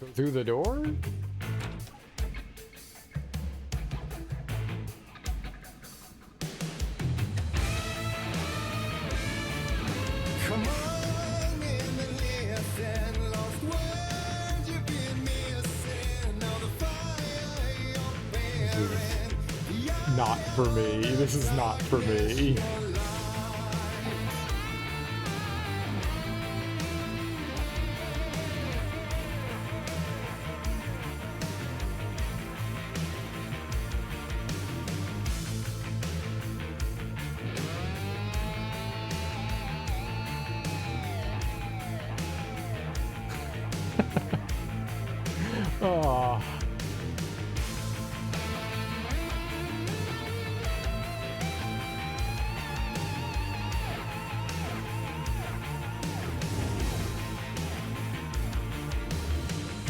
Go through the door? Come on in and listen. Lost words you've been missing. Now the fire you're bearing. Not for me. This is not for me. Oh.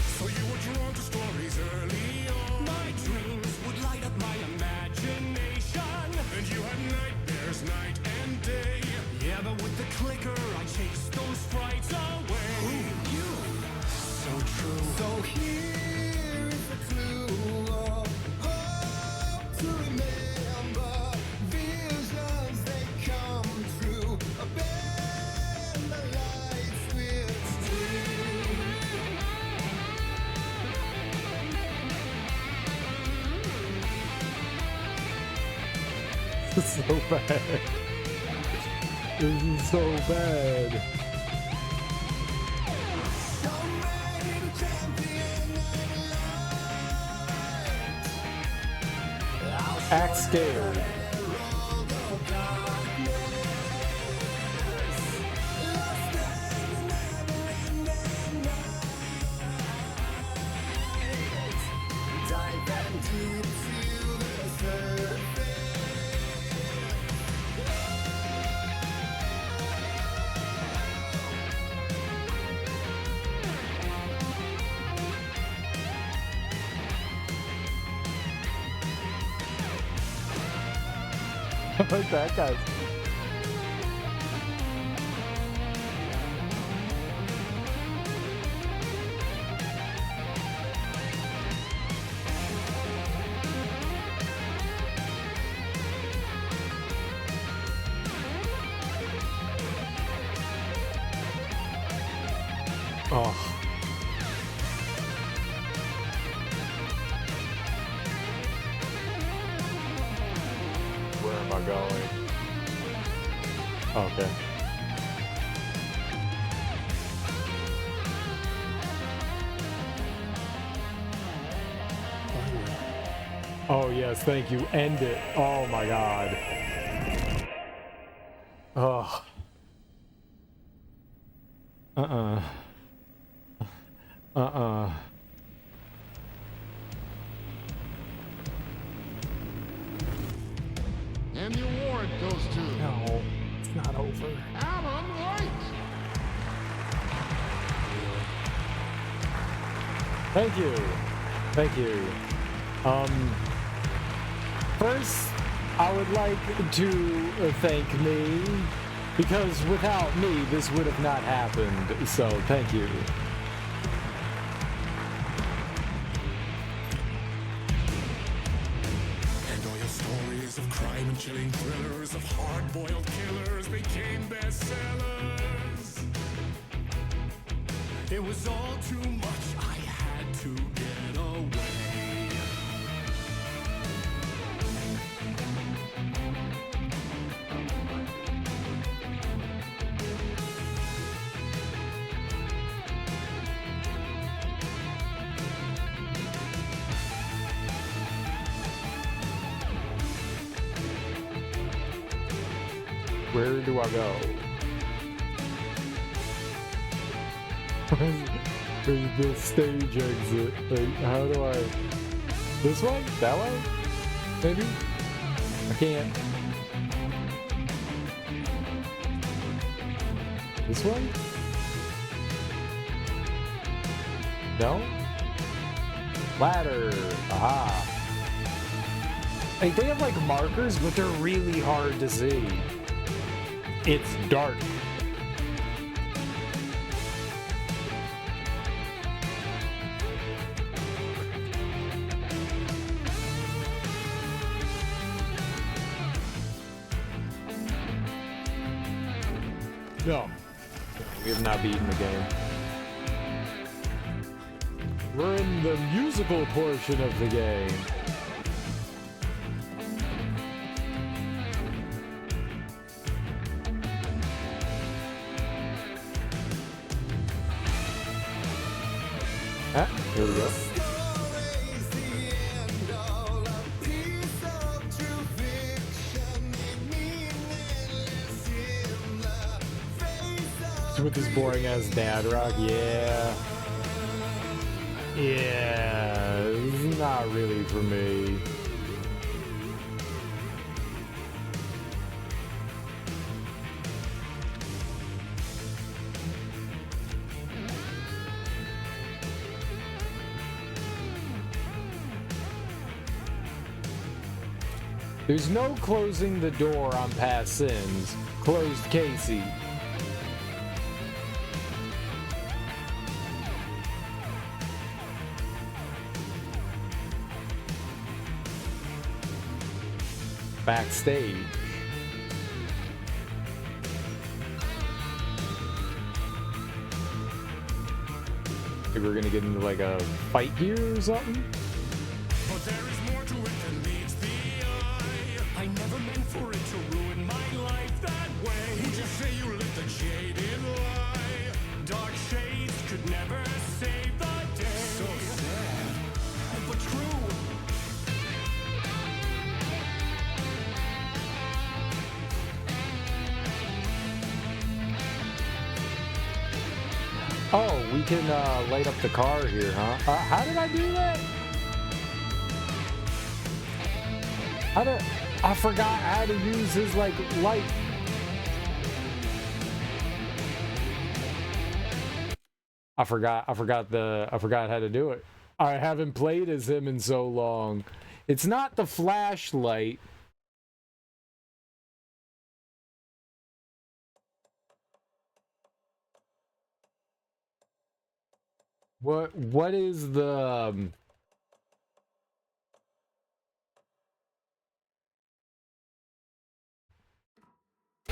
So you were drawn to stories early on. My dreams would light up my imagination. And you had nightmares night and day. Yeah, but with the clicker, I chased those frights away. Who you? So true. So here is the clue of hope to remember. Visions, they come true. Bend the light switch This is so bad. This is so bad. Act scared. Like that guy's. Oh. Where am I going? Okay. Oh yes, thank you. End it. Oh my god. Oh. And the award goes to... No, it's not over. Alan Wake! Thank you. Thank you. First, I would like to thank me, because without me, this would have not happened. So, thank you. And all your stories of crime and chilling thrillers of hard-boiled killers became bestsellers. It was all too much, I had to get away. Where do I go? There's the stage exit. Like, how do I... This way? That way? Maybe? I can't. This way? No? Ladder. Aha. Like, they have like markers, but they're really hard to see. It's dark. No. We have not beaten the game. We're in the musical portion of the game. Ah, here we go. With this boring ass dad rock, yeah. Yeah, it's not really for me. There's no closing the door on past sins. Closed Casey. Backstage. Maybe we're gonna get into like a fight here or something. But there is more to it than meets the eye. I never meant for it to ruin my life that way. Would you say you lit the jaded lie? Dark shades could never save the day. So sad, but true. Oh, we can light up the car here, huh? How did I do that? I forgot how to use his like light. I forgot how to do it. I haven't played as him in so long. It's not the flashlight. What is the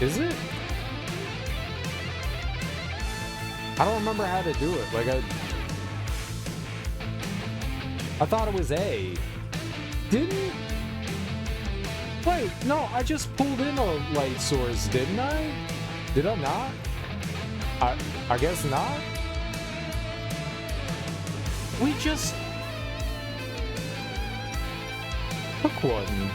Is it? I don't remember how to do it. Like I thought it was A. Didn't? Wait, no, I just pulled in a light source, didn't I? Did I not? I guess not. We just took one.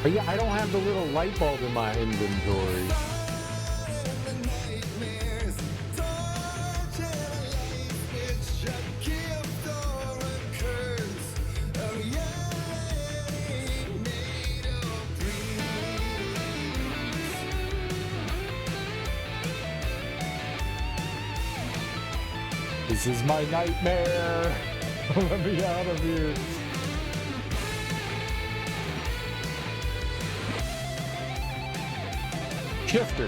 But yeah, I don't have the little light bulb in my inventory. This is my nightmare. Let me out of here. Shifter.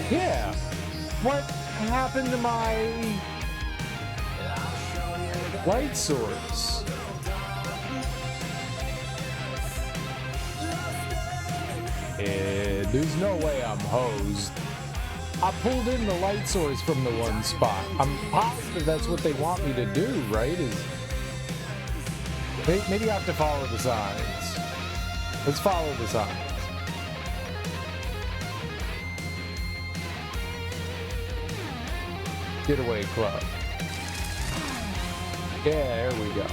Yeah. What happened to my light source? There's no way I'm hosed. I pulled in the light source from the one spot. I'm positive that's what they want me to do, right? Maybe I have to follow the signs. Let's follow the signs. Getaway Club. Yeah, there we go.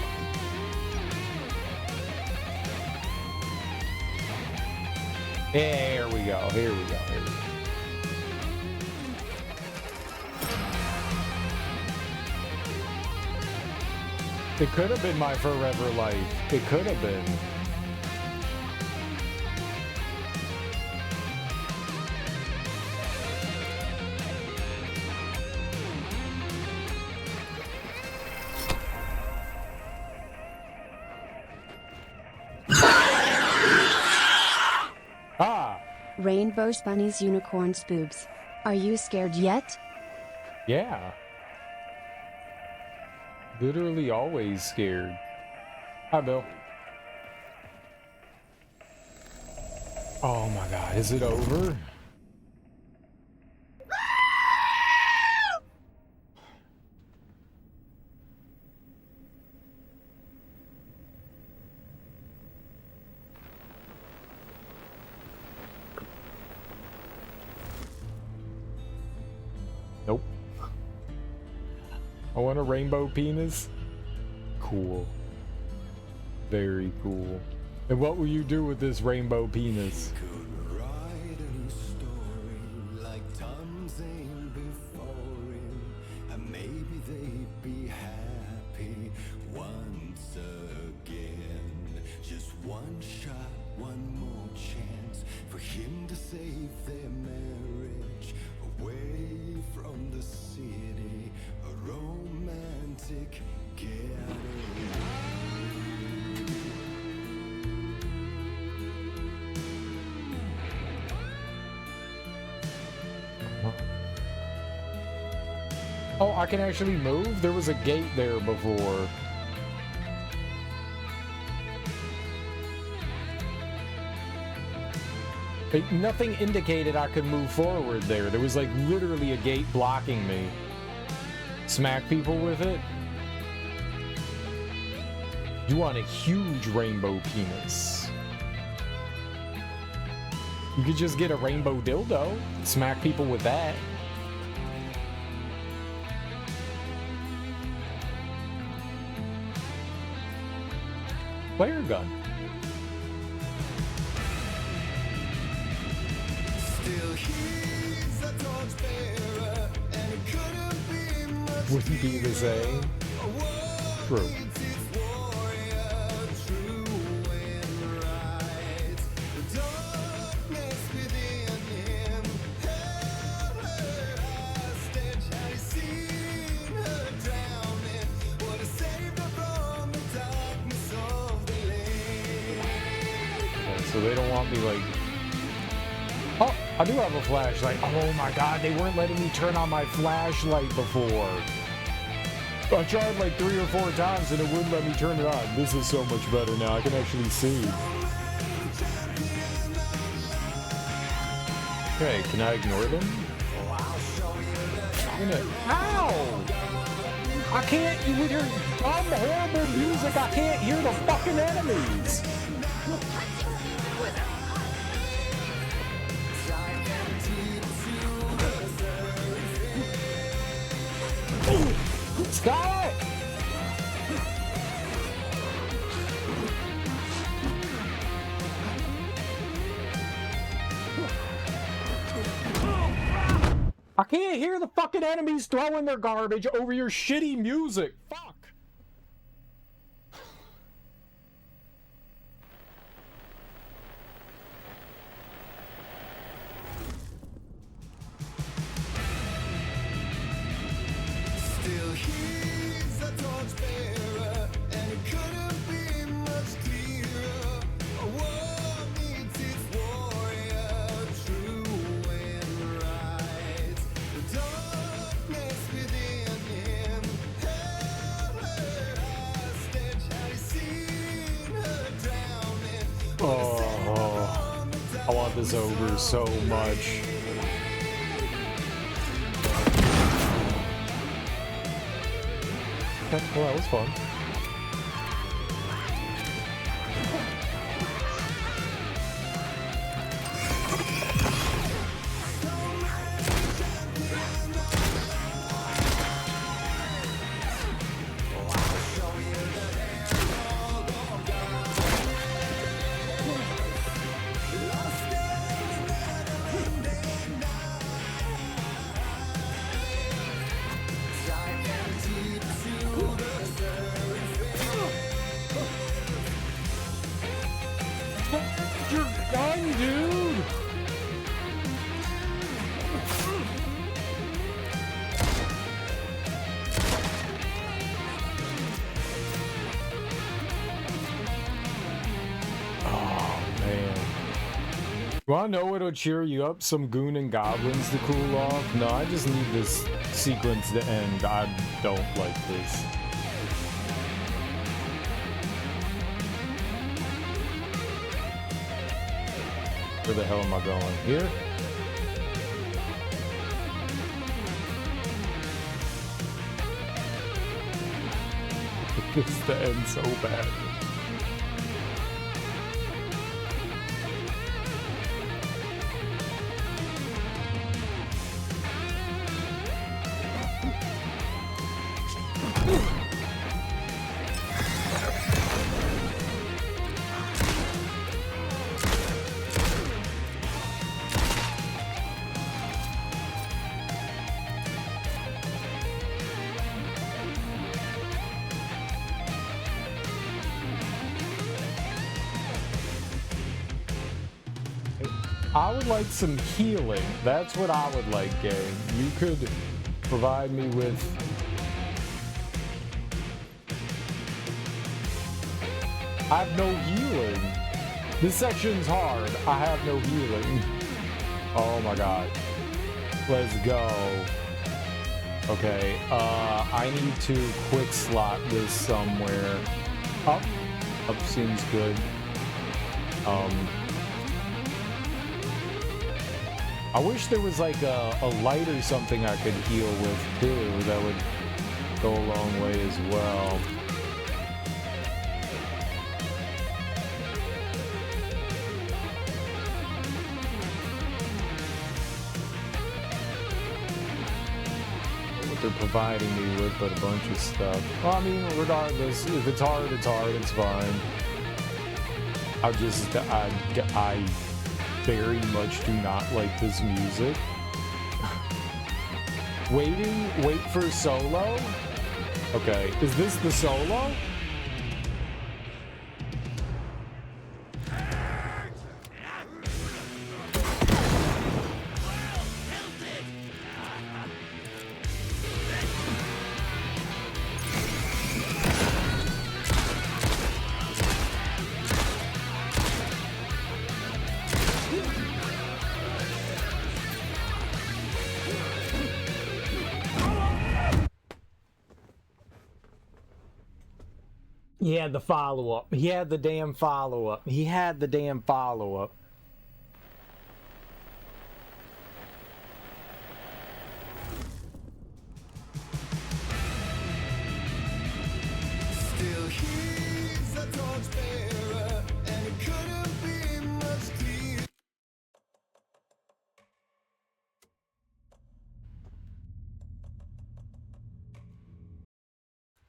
Here we go. Here we go. Here we go. It could have been my forever life. It could have been. Rainbows, bunnies, unicorns, boobs. Are you scared yet? Yeah. Literally always scared. Hi, Bill. Oh my god, is it over? Nope. I want a rainbow penis. Cool. Very cool. And what will you do with this rainbow penis? Maybe they'd be happy once again. Just one shot, one more chance for him to save their marriage. Away from the city, a romantic getaway. Oh, I can actually move? There was a gate there before. Nothing indicated I could move forward there. There was like literally a gate blocking me. Smack people with it? You want a huge rainbow penis. You could just get a rainbow dildo. Smack people with that. Flare gun. Wouldn't be the same. True. So they don't want me like... Oh, I do have a flashlight. Oh my god, they weren't letting me turn on my flashlight before. I tried like 3 or 4 times and it wouldn't let me turn it on. This is so much better now. I can actually see. Okay, can I ignore them? Ow! I can't, with your dumb, horrible music, I can't hear the fucking enemies. Stop it! I can't hear the fucking enemies throwing their garbage over your shitty music. Fuck. Oh, I want this over so much. Okay, well, that was fun. Wanna know what'll cheer you up? Some goon and goblins to cool off? No, I just need this sequence to end. I don't like this. Where the hell am I going? Here? This to end so bad. I would like some healing. That's what I would like, game. You could provide me with... I have no healing. This section's hard. I have no healing. Oh my god. Let's go. Okay, I need to quick slot this somewhere. Up. Up seems good. I wish there was like a light or something I could heal with too. That would go a long way as well. What they're providing me with, but a bunch of stuff. Well, I mean, regardless, if it's hard, it's fine. I very much do not like this music. Wait for solo? Okay, is this the solo? He had the follow-up. He had the damn follow-up. He had the damn follow-up. Still he's a torchbearer, and it couldn't be much clearer.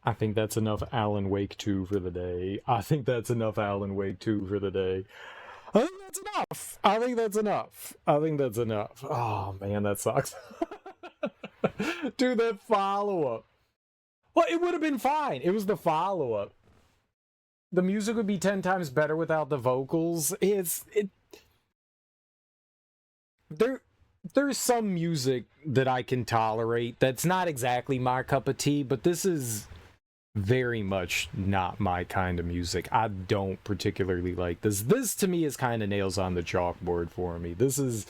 I think that's enough Alan Wake 2 for the day. I think that's enough Alan Wake 2 for the day. I think that's enough. I think that's enough. I think that's enough. Oh, man, that sucks. Dude, that follow-up. Well, it would have been fine. It was the follow-up. The music would be 10 times better without the vocals. There's some music that I can tolerate that's not exactly my cup of tea, but this is very much not my kind of music. I don't particularly like this. This to me is kind of nails on the chalkboard for me. This is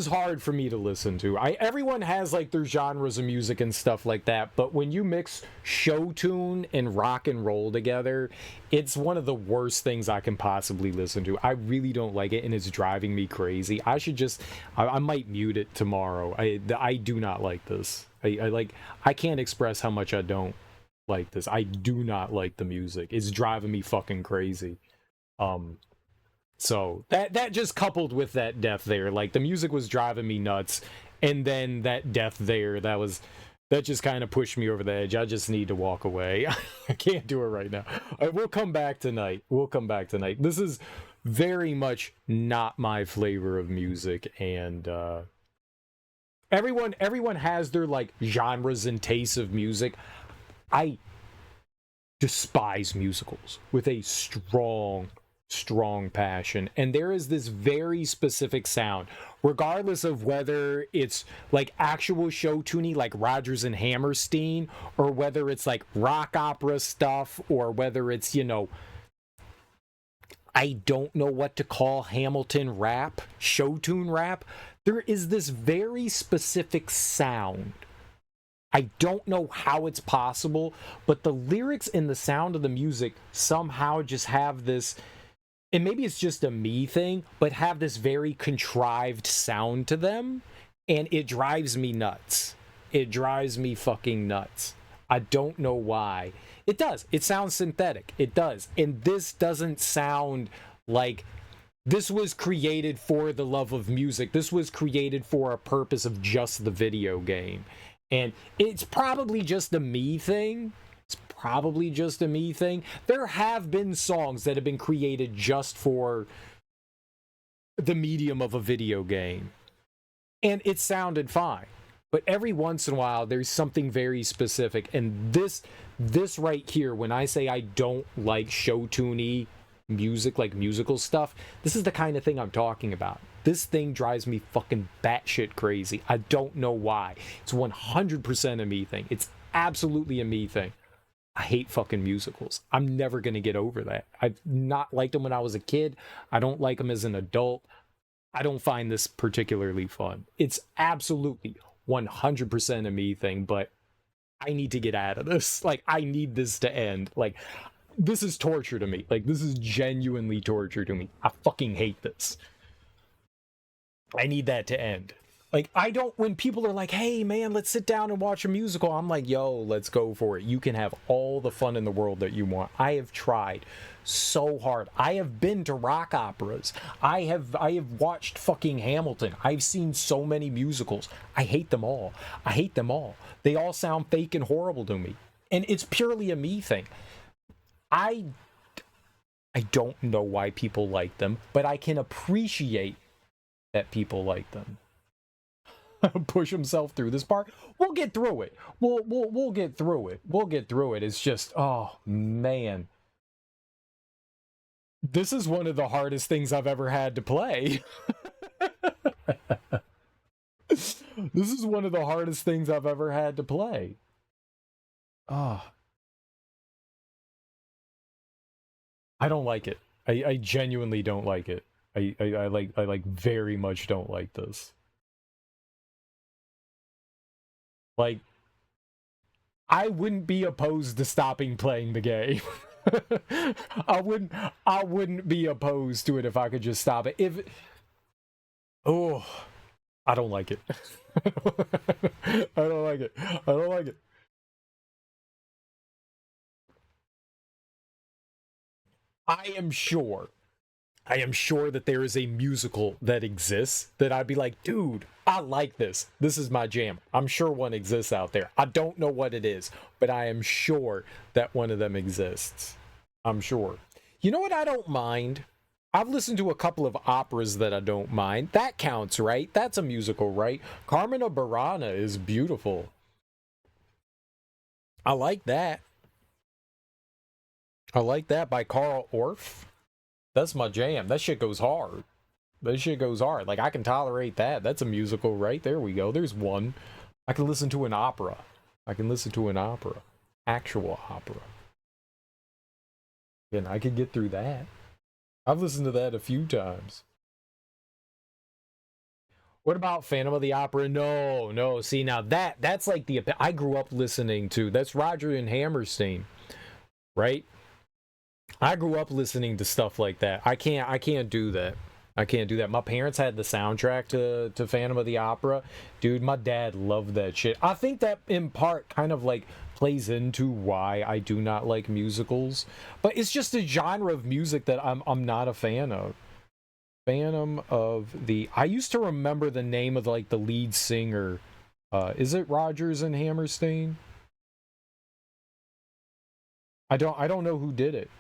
hard for me to listen to. Everyone has like their genres of music and stuff like that, but when you mix show tune and rock and roll together, it's one of the worst things I can possibly listen to. I really don't like it, and it's driving me crazy. I might mute it tomorrow. I do not like this. I can't express how much I don't like this. I do not like the music. It's driving me fucking crazy. So that just coupled with that death there, like the music was driving me nuts, and then that death there, that just kind of pushed me over the edge. I just need to walk away. I can't do it right now. We'll come back tonight. This is very much not my flavor of music, and everyone has their like genres and tastes of music. I despise musicals with a strong passion, and there is this very specific sound, regardless of whether it's like actual show tuning like Rodgers and Hammerstein, or whether it's like rock opera stuff, or whether it's, you know, I don't know what to call Hamilton rap, show tune rap. There is this very specific sound. I don't know how it's possible, but the lyrics and the sound of the music somehow just have this, and maybe it's just a me thing, but have this very contrived sound to them, and it drives me nuts. It drives me fucking nuts. I don't know why. It does. It sounds synthetic. It does. And this doesn't sound like this was created for the love of music. This was created for a purpose of just the video game. And it's probably just a me thing. It's probably just a me thing. There have been songs that have been created just for the medium of a video game. And it sounded fine. But every once in a while, there's something very specific. And this right here, when I say I don't like show-tune-y music, like musical stuff, this is the kind of thing I'm talking about. This thing drives me fucking batshit crazy. I don't know why. It's 100% a me thing. It's absolutely a me thing. I hate fucking musicals. I'm never going to get over that. I've not liked them when I was a kid. I don't like them as an adult. I don't find this particularly fun. It's absolutely 100% a me thing, but I need to get out of this. Like, I need this to end. Like, this is torture to me. Like, this is genuinely torture to me. I fucking hate this. I need that to end. Like, I don't, when people are like, hey man, let's sit down and watch a musical, I'm like, yo, let's go for it. You can have all the fun in the world that you want. I have tried so hard. I have been to rock operas. I have watched fucking Hamilton. I've seen so many musicals. I hate them all. I hate them all. They all sound fake and horrible to me. And it's purely a me thing. I don't know why people like them, but I can appreciate that people like them. Push himself through this part. We'll get through it. We'll get through it. We'll get through it. It's just, oh man. This is one of the hardest things I've ever had to play. This is one of the hardest things I've ever had to play. Ah. I don't like it. I genuinely don't like it. I like very much don't like this. Like, I wouldn't be opposed to stopping playing the game. I wouldn't be opposed to it if I could just stop it. I don't like it. I don't like it. I don't like it. I am sure that there is a musical that exists that I'd be like, dude, I like this. This is my jam. I'm sure one exists out there. I don't know what it is, but I am sure that one of them exists. I'm sure. You know what I don't mind? I've listened to a couple of operas that I don't mind. That counts, right? That's a musical, right? Carmen of Burana is beautiful. I like that. I like that by Carl Orff. That's my jam. That shit goes hard. That shit goes hard. Like, I can tolerate that. That's a musical, right? There we go. There's one. I can listen to an opera. I can listen to an opera. Actual opera. And I could get through that. I've listened to that a few times. What about Phantom of the Opera? No. See, now that's like the... I grew up listening to... That's Roger and Hammerstein. Right? I grew up listening to stuff like that. I can't do that. I can't do that. My parents had the soundtrack to Phantom of the Opera. Dude, my dad loved that shit. I think that in part kind of like plays into why I do not like musicals. But it's just a genre of music that I'm not a fan of. Phantom of the... I used to remember the name of like the lead singer. Is it Rodgers and Hammerstein? I don't know who did it.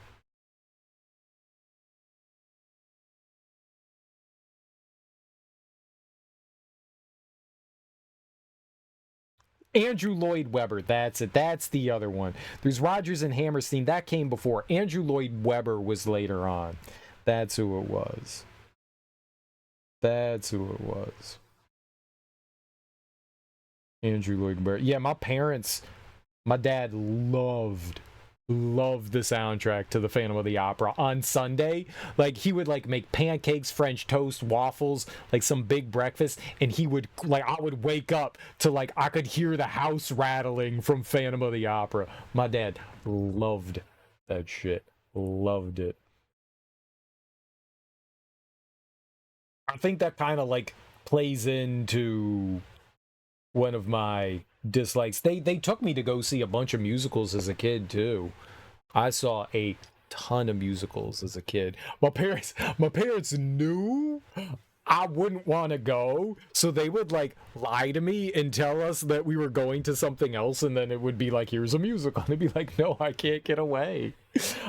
Andrew Lloyd Webber, that's it. That's the other one. There's Rodgers and Hammerstein. That came before. Andrew Lloyd Webber was later on. That's who it was. That's who it was. Andrew Lloyd Webber. Yeah, my dad loved loved the soundtrack to the Phantom of the Opera. On Sunday, like, he would like make pancakes, French toast, waffles, like some big breakfast, and he would like, I would wake up to like, I could hear the house rattling from Phantom of the Opera. My dad loved that shit. Loved it. I think that kind of like plays into one of my dislikes. They took me to go see a bunch of musicals as a kid too. I saw a ton of musicals as a kid. My parents knew I wouldn't want to go, so they would like lie to me and tell us that we were going to something else, and then it would be like, here's a musical, and they'd be like, no, I can't get away.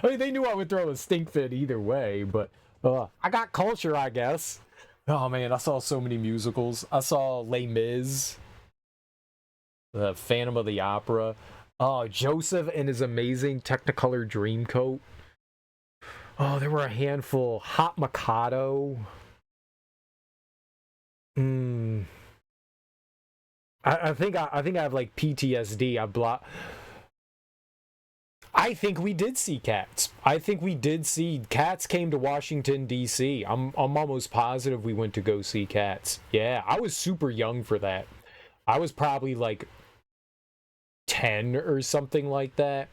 I mean, they knew I would throw a stink fit either way, but I got culture, I guess. Oh man, I saw so many musicals. I saw Les Mis, the Phantom of the Opera, Joseph and his amazing Technicolor Dreamcoat. Oh, there were a handful. Hot Mikado. I think I have like PTSD. I think we did see Cats. I think we did see Cats came to Washington D.C. I'm almost positive we went to go see Cats. Yeah, I was super young for that. I was probably like 10 or something like that.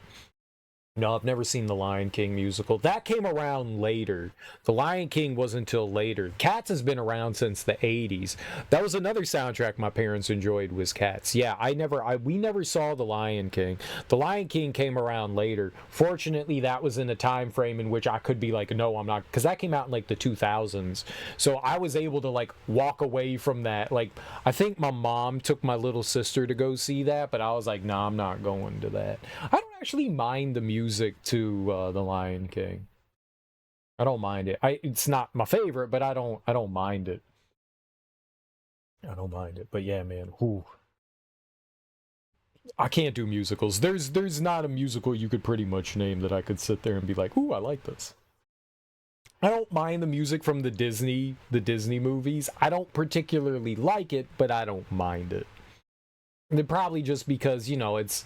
No, I've never seen the Lion King musical. That came around later. The Lion King wasn't until later. Cats has been around since the 80s. That was another soundtrack my parents enjoyed, was Cats. Yeah, we never saw the Lion King. The Lion King came around later. Fortunately, that was in a time frame in which I could be like, no, I'm not, because that came out in like the 2000s. So I was able to like walk away from that. Like, I think my mom took my little sister to go see that, but I was like, nah, I'm not going to that. I don't actually mind the music to the Lion King. I don't mind it. It's not my favorite, but I don't mind it. I don't mind it. But yeah, man, whew. I can't do musicals. There's not a musical you could pretty much name that I could sit there and be like, ooh, I like this. I don't mind the music from the Disney movies. I don't particularly like it, but I don't mind it. And probably just because, you know, it's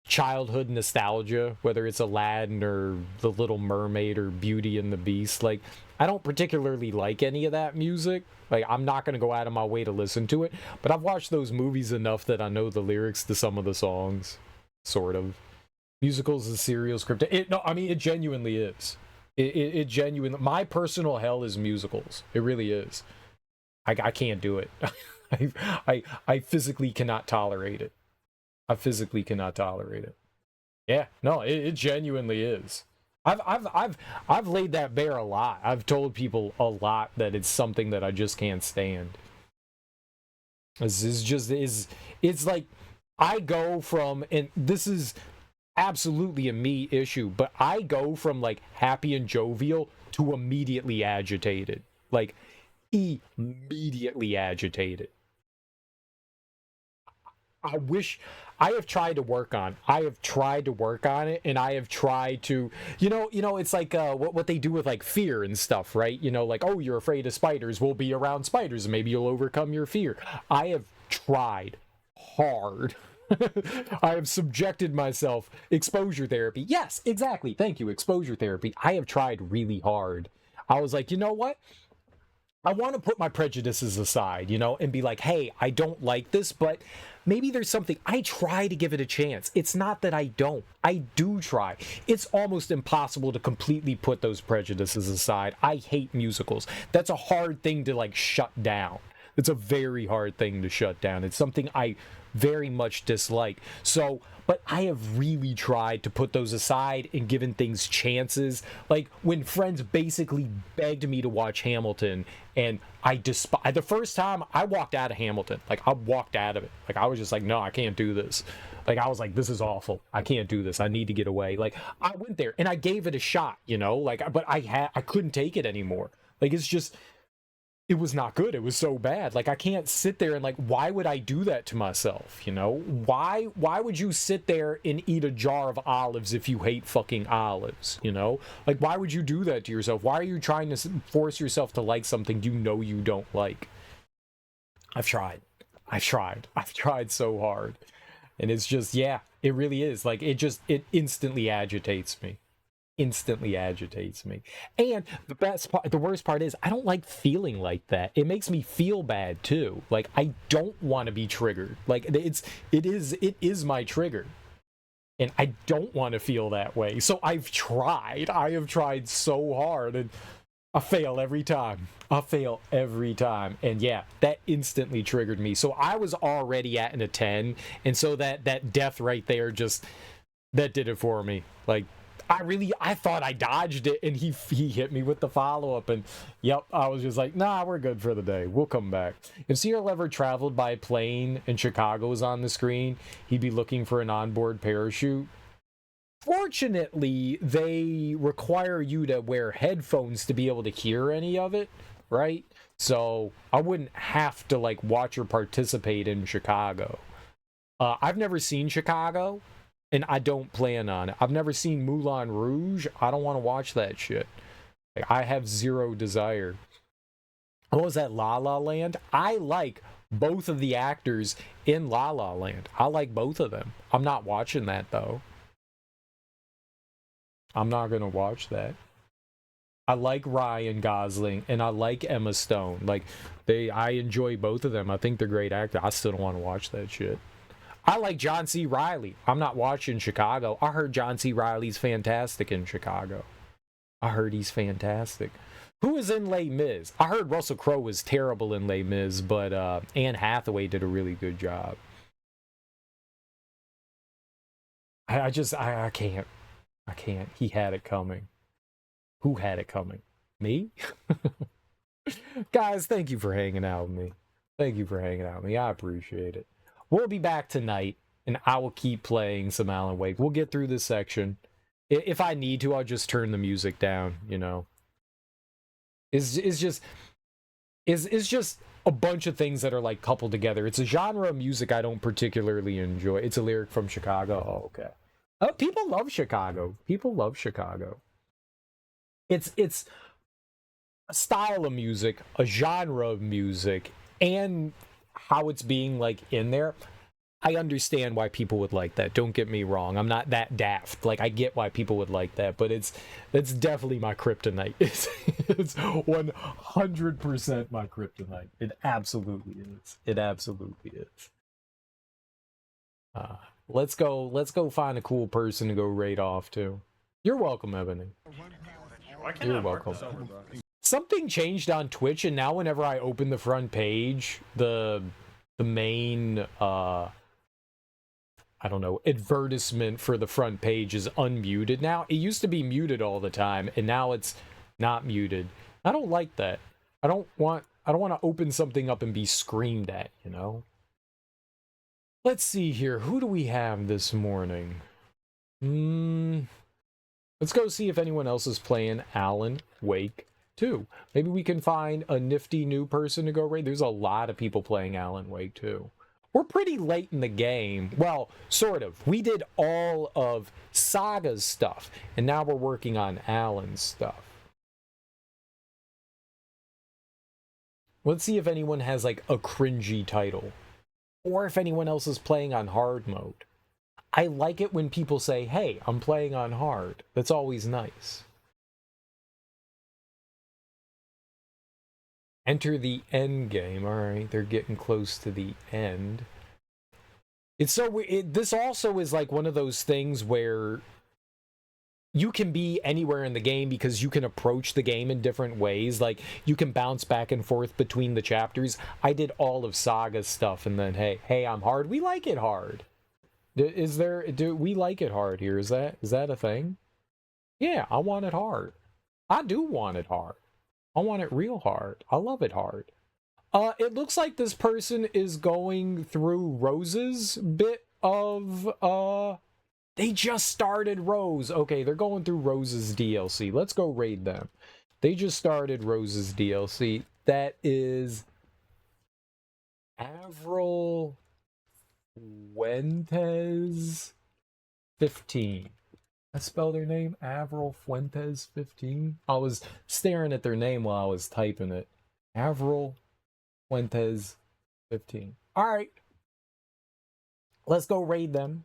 childhood nostalgia, whether it's Aladdin or The Little Mermaid or Beauty and the Beast. Like, I don't particularly like any of that music. Like, I'm not going to go out of my way to listen to it, but I've watched those movies enough that I know the lyrics to some of the songs, sort of. Musicals is serial scripted. It genuinely is. It genuinely, my personal hell is musicals. It really is. I can't do it. I physically cannot tolerate it. I physically cannot tolerate it. Yeah, no, it genuinely is. I've laid that bare a lot. I've told people a lot that it's something that I just can't stand. It's like, I go from, and this is absolutely a me issue, but I go from like happy and jovial to immediately agitated. Like, immediately agitated. I wish I have tried to work on it, and I have tried to, you know, it's like what they do with like fear and stuff, right? You know, like, oh, you're afraid of spiders, we'll be around spiders and maybe you'll overcome your fear. I have tried hard. I have subjected myself. Exposure therapy. Yes, exactly. Thank you. Exposure therapy. I have tried really hard. I was like, you know what? I want to put my prejudices aside, you know, and be like, hey, I don't like this, but maybe there's something. I try to give it a chance. It's not that I don't. I do try. It's almost impossible to completely put those prejudices aside. I hate musicals. That's a hard thing to like shut down. It's a very hard thing to shut down. It's something I very much dislike. So, but I have really tried to put those aside and given things chances. Like when friends basically begged me to watch Hamilton, and the first time I walked out of Hamilton, like I walked out of it. Like I was just like, no, I can't do this. Like I was like, this is awful. I can't do this. I need to get away. Like I went there and I gave it a shot, you know, like, but I couldn't take it anymore. Like it's just, it was not good. It was so bad. Like I can't sit there and like, why would I do that to myself? You know, why would you sit there and eat a jar of olives if you hate fucking olives? You know, like why would you do that to yourself? Why are you trying to force yourself to like something you know you don't like? I've tried so hard, and it's just, yeah, It really is. Like, it instantly agitates me. Instantly agitates me. And the worst part is I don't like feeling like that. It makes me feel bad too. Like, I don't want to be triggered. Like, it is my trigger. And I don't want to feel that way. So I have tried so hard, and I fail every time. And yeah, that instantly triggered me. So I was already at a 10. And so that death right there that did it for me. Like, I thought I dodged it, and he hit me with the follow-up, and yep, I was just like, nah, we're good for the day. We'll come back. If Cyril ever traveled by plane and Chicago was on the screen, he'd be looking for an onboard parachute. Fortunately, they require you to wear headphones to be able to hear any of it, right? So I wouldn't have to, like, watch or participate in Chicago. I've never seen Chicago, and I don't plan on it. I've never seen Moulin Rouge. I don't want to watch that shit. Like, I have zero desire. What was that, La La Land? I like both of the actors in La La Land. I like both of them. I'm not watching that, though. I'm not going to watch that. I like Ryan Gosling, and I like Emma Stone. Like, I enjoy both of them. I think they're great actors. I still don't want to watch that shit. I like John C. Reilly. I'm not watching Chicago. I heard John C. Reilly's fantastic in Chicago. I heard he's fantastic. Who is in Les Mis? I heard Russell Crowe was terrible in Les Mis, but Anne Hathaway did a really good job. I can't. I can't. He had it coming. Who had it coming? Me? Guys, thank you for hanging out with me. Thank you for hanging out with me. I appreciate it. We'll be back tonight, and I will keep playing some Alan Wake. We'll get through this section. If I need to, I'll just turn the music down, you know. It's just a bunch of things that are, like, coupled together. It's a genre of music I don't particularly enjoy. It's a lyric from Chicago. Oh, okay. Oh, people love Chicago. People love Chicago. It's a style of music, a genre of music, and how it's being, like, in there. I understand why people would like that. Don't get me wrong. I'm not that daft. Like, I get why people would like that, but that's definitely my kryptonite. It's 100% my kryptonite. It absolutely is. It absolutely is. Let's go find a cool person to go raid off to. You're welcome, Ebony. You're welcome. Something changed on Twitch, and now whenever I open the front page, the main I don't know, advertisement for the front page is unmuted now. It used to be muted all the time, and now it's not muted. I don't like that. I don't want to open something up and be screamed at, you know? Let's see here. Who do we have this morning? Let's go see if anyone else is playing Alan Wake 2. Maybe we can find a nifty new person to go raid. There's a lot of people playing Alan Wake 2. We're pretty late in the game. Well, sort of. We did all of Saga's stuff, and now we're working on Alan's stuff. Let's see if anyone has, like, a cringy title, or if anyone else is playing on hard mode. I like it when people say, hey, I'm playing on hard. That's always nice. Enter the end game. All right, they're getting close to the end. It's so weird. This also is like one of those things where you can be anywhere in the game because you can approach the game in different ways. Like, you can bounce back and forth between the chapters. I did all of Saga's stuff, and then, hey, I'm hard. We like it hard. Do we like it hard here? Is that a thing? Yeah, I want it hard. I do want it hard. I want it real hard. I love it hard. It looks like this person is going through Rose's bit of, they just started Rose. Okay, they're going through Rose's DLC. Let's go raid them. They just started Rose's DLC. That is Avril Fuentes 15. I spelled their name, Avril Fuentes 15. I was staring at their name while I was typing it. Avril Fuentes 15. All right. Let's go raid them.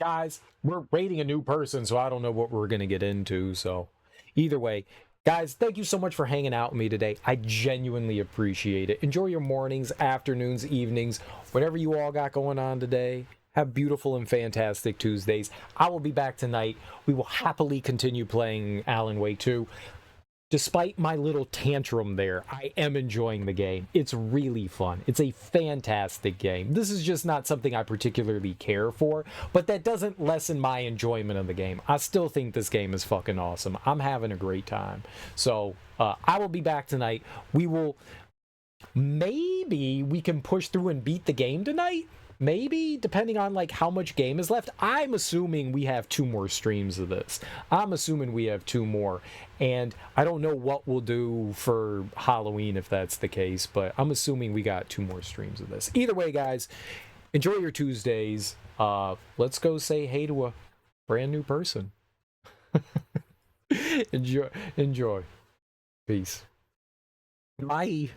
guys, we're rating a new person, so I don't know what we're going to get into. So either way, guys, thank you so much for hanging out with me today. I genuinely appreciate it. Enjoy your mornings, afternoons, evenings, whatever you all got going on today. Have beautiful and fantastic Tuesdays. I will be back tonight. We will happily continue playing Alan Wake 2. Despite my little tantrum there, I am enjoying the game. It's really fun. It's a fantastic game. This is just not something I particularly care for, but that doesn't lessen my enjoyment of the game. I still think this game is fucking awesome. I'm having a great time. So, I will be back tonight. Maybe we can push through and beat the game tonight? Maybe, depending on like how much game is left. I'm assuming we have 2 more streams of this. I'm assuming we have 2 more. And I don't know what we'll do for Halloween if that's the case, but I'm assuming we got 2 more streams of this. Either way, guys, enjoy your Tuesdays. Let's go say hey to a brand new person. Enjoy. Peace. Bye.